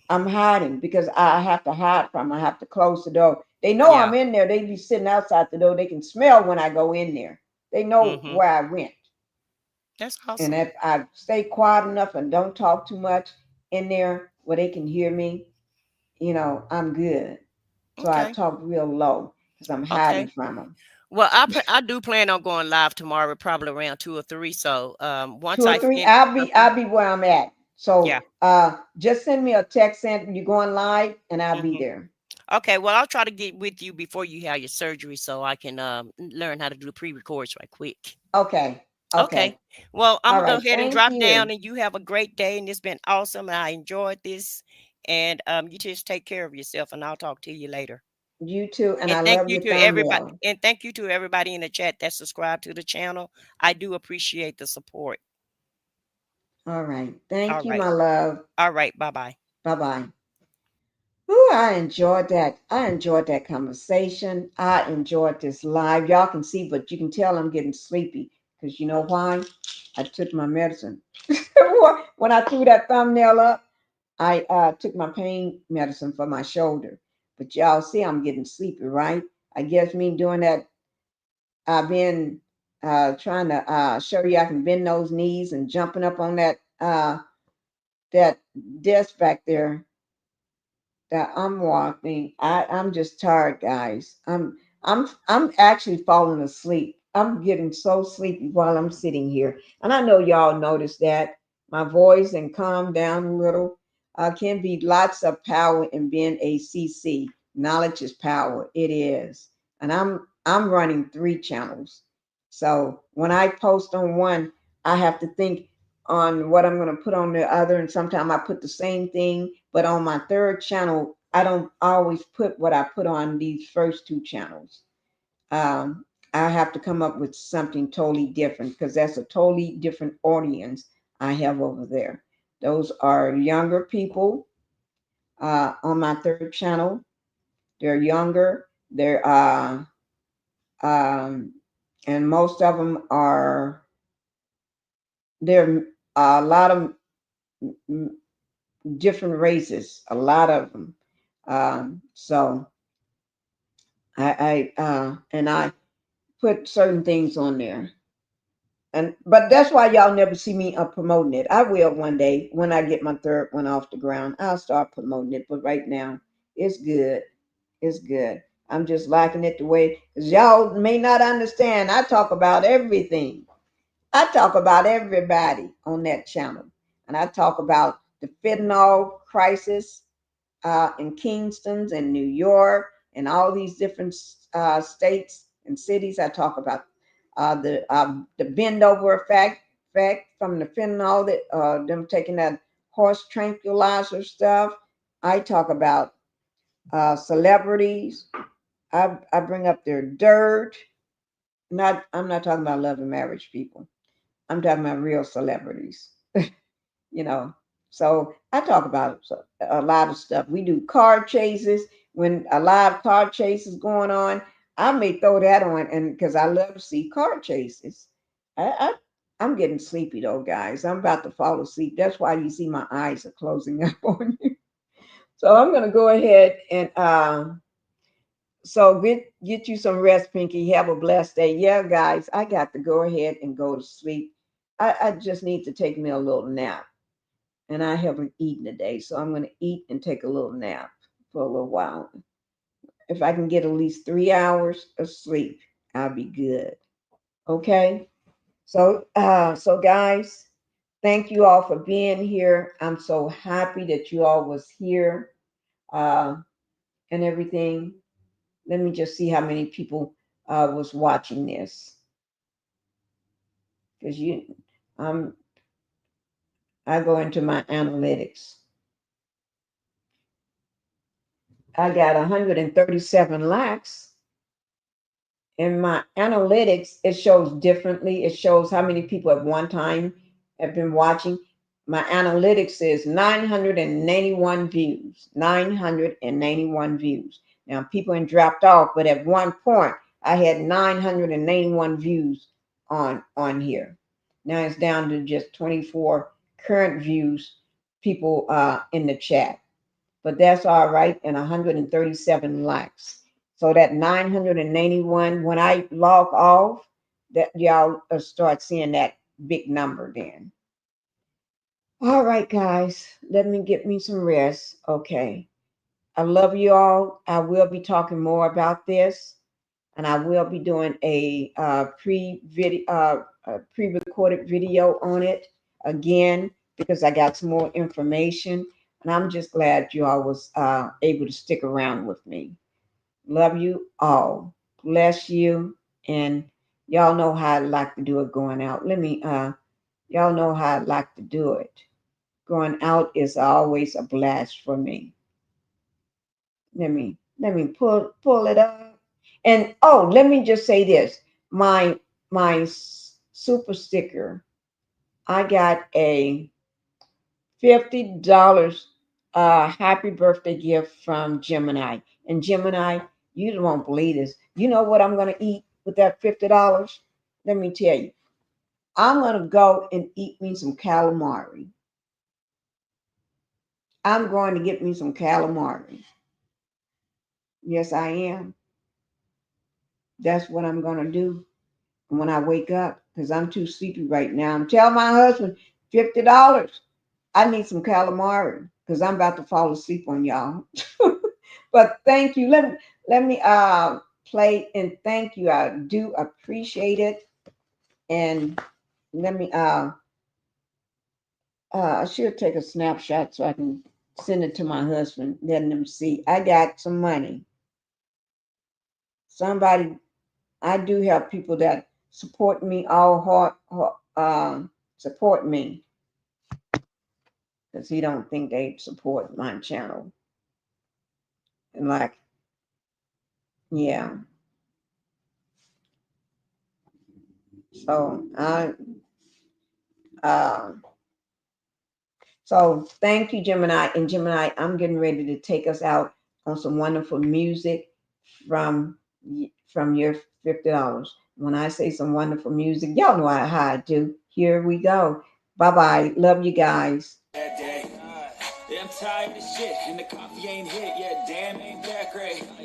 I'm hiding because I have to hide from. I have to close the door. They know Yeah. I'm in there. They be sitting outside the door. They can smell when I go in there. They know Hmm. where I went. That's And awesome. if I stay quiet enough and don't talk too much in there where they can hear me, I'm good. So I Okay. talk real low because I'm hiding Okay. from them. Well, I do plan on going live tomorrow, probably around 2 or 3. So once Two or I three, finish something, I'll be where I'm at. yeah. So just send me a text saying you're going live and I'll be Hmm. there. Okay, well, I'll try to get with you before you have your surgery so I can learn how to do the pre-records right quick. Okay. Okay. Okay. Well, I'm All gonna go right. ahead and Thank drop down you. and you have a great day and it's been awesome. And I enjoyed this. And you just take care of yourself and I'll talk to you later. You too. And And I thank love you your to everybody. thumbnail. And thank you to everybody in the chat that subscribed to the channel. I do appreciate the support. All right. All Thank you, right. my love. All right. Bye-bye. Bye bye. Ooh, I enjoyed that. I enjoyed that conversation. I enjoyed this live. Y'all can see, but you can tell I'm getting sleepy because you know why? I took my medicine. When I threw that thumbnail up, I took my pain medicine for my shoulder. But y'all see, I'm getting sleepy, right? I guess me doing that. I've been trying to show you I can bend those knees and jumping up on that desk back there that I'm walking. I'm just tired, guys. I'm actually falling asleep. I'm getting so sleepy while I'm sitting here. And I know y'all noticed that. My voice and calm down a little. Can be lots of power in being a CC. Knowledge is power. It is. And I'm running 3 channels. So when I post on one, I have to think on what I'm going to put on the other. And sometimes I put the same thing, but on my 3rd channel, I don't always put what I put on these first 2 channels. I have to come up with something totally different because that's a totally different audience I have over there. Those are younger people on my 3rd channel. They're younger. They're and most of them are they're a lot of different races, a lot of them. So I put certain things on there. But that's why y'all never see me promoting it. I will one day when I get my third one off the ground. I'll start promoting it. But right now, it's good. It's good. I'm just liking it the way, because y'all may not understand. I talk about everything. I talk about everybody on that channel. And I talk about the fentanyl crisis in Kingston and New York and all these different states and cities. I talk about the bend over effect from the fentanyl, that them taking that horse tranquilizer stuff. I talk about celebrities. I bring up their dirt. I'm not talking about love and marriage people. I'm talking about real celebrities. You know. So I talk about a lot of stuff. We do car chases. When a live car chase is going on, I may throw that on, and because I love to see car chases. I'm getting sleepy though, guys. I'm about to fall asleep. That's why you see my eyes are closing up on you. So I'm gonna go ahead and so get you some rest, Pinky. Have a blessed day. Yeah, guys, I got to go ahead and go to sleep. I just need to take me a little nap. And I haven't eaten today, so I'm going to eat and take a little nap for a little while. If I can get at least 3 hours of sleep, I'll be good. Okay? So guys, thank you all for being here. I'm so happy that you all was here and everything. Let me just see how many people was watching this. Because I go into my analytics. I got 137 likes. In my analytics, it shows differently. It shows how many people at one time have been watching. My analytics says 981 views. 981 views. Now, people have dropped off, but at one point, I had 981 views on here. Now it's down to just 24 current views, people in the chat. But that's all right, and 137 likes. So that 981, when I log off, that y'all start seeing that big number then. All right, guys, let me get me some rest. Okay. I love you all. I will be talking more about this, and I will be doing a pre-recorded video on it again, because I got some more information, and I'm just glad you all was able to stick around with me. Love you all. Bless you. And y'all know how I like to do it going out. Y'all know how I like to do it. Going out is always a blast for me. Let me pull it up. And oh, let me just say this. My super sticker, I got a $50 happy birthday gift from Gemini. And Gemini, you won't believe this. You know what I'm going to eat with that $50? Let me tell you. I'm going to go and eat me some calamari. I'm going to get me some calamari. Yes, I am. That's what I'm going to do when I wake up, because I'm too sleepy right now. I'm telling my husband, $50. I need some calamari because I'm about to fall asleep on y'all. But thank you. Let me play and thank you. I do appreciate it. And let me I should take a snapshot so I can send it to my husband, letting him see. I got some money. Somebody, I do have people that support me all heart, support me, because he don't think they support my channel. And like, yeah. So so thank you, Gemini. And Gemini, I'm getting ready to take us out on some wonderful music from your $50. When I say some wonderful music, y'all know how I do. Here we go. Bye-bye. Love you guys. Yeah, I'm tired of shit, and the coffee ain't hit yet. Damn, ain't that great.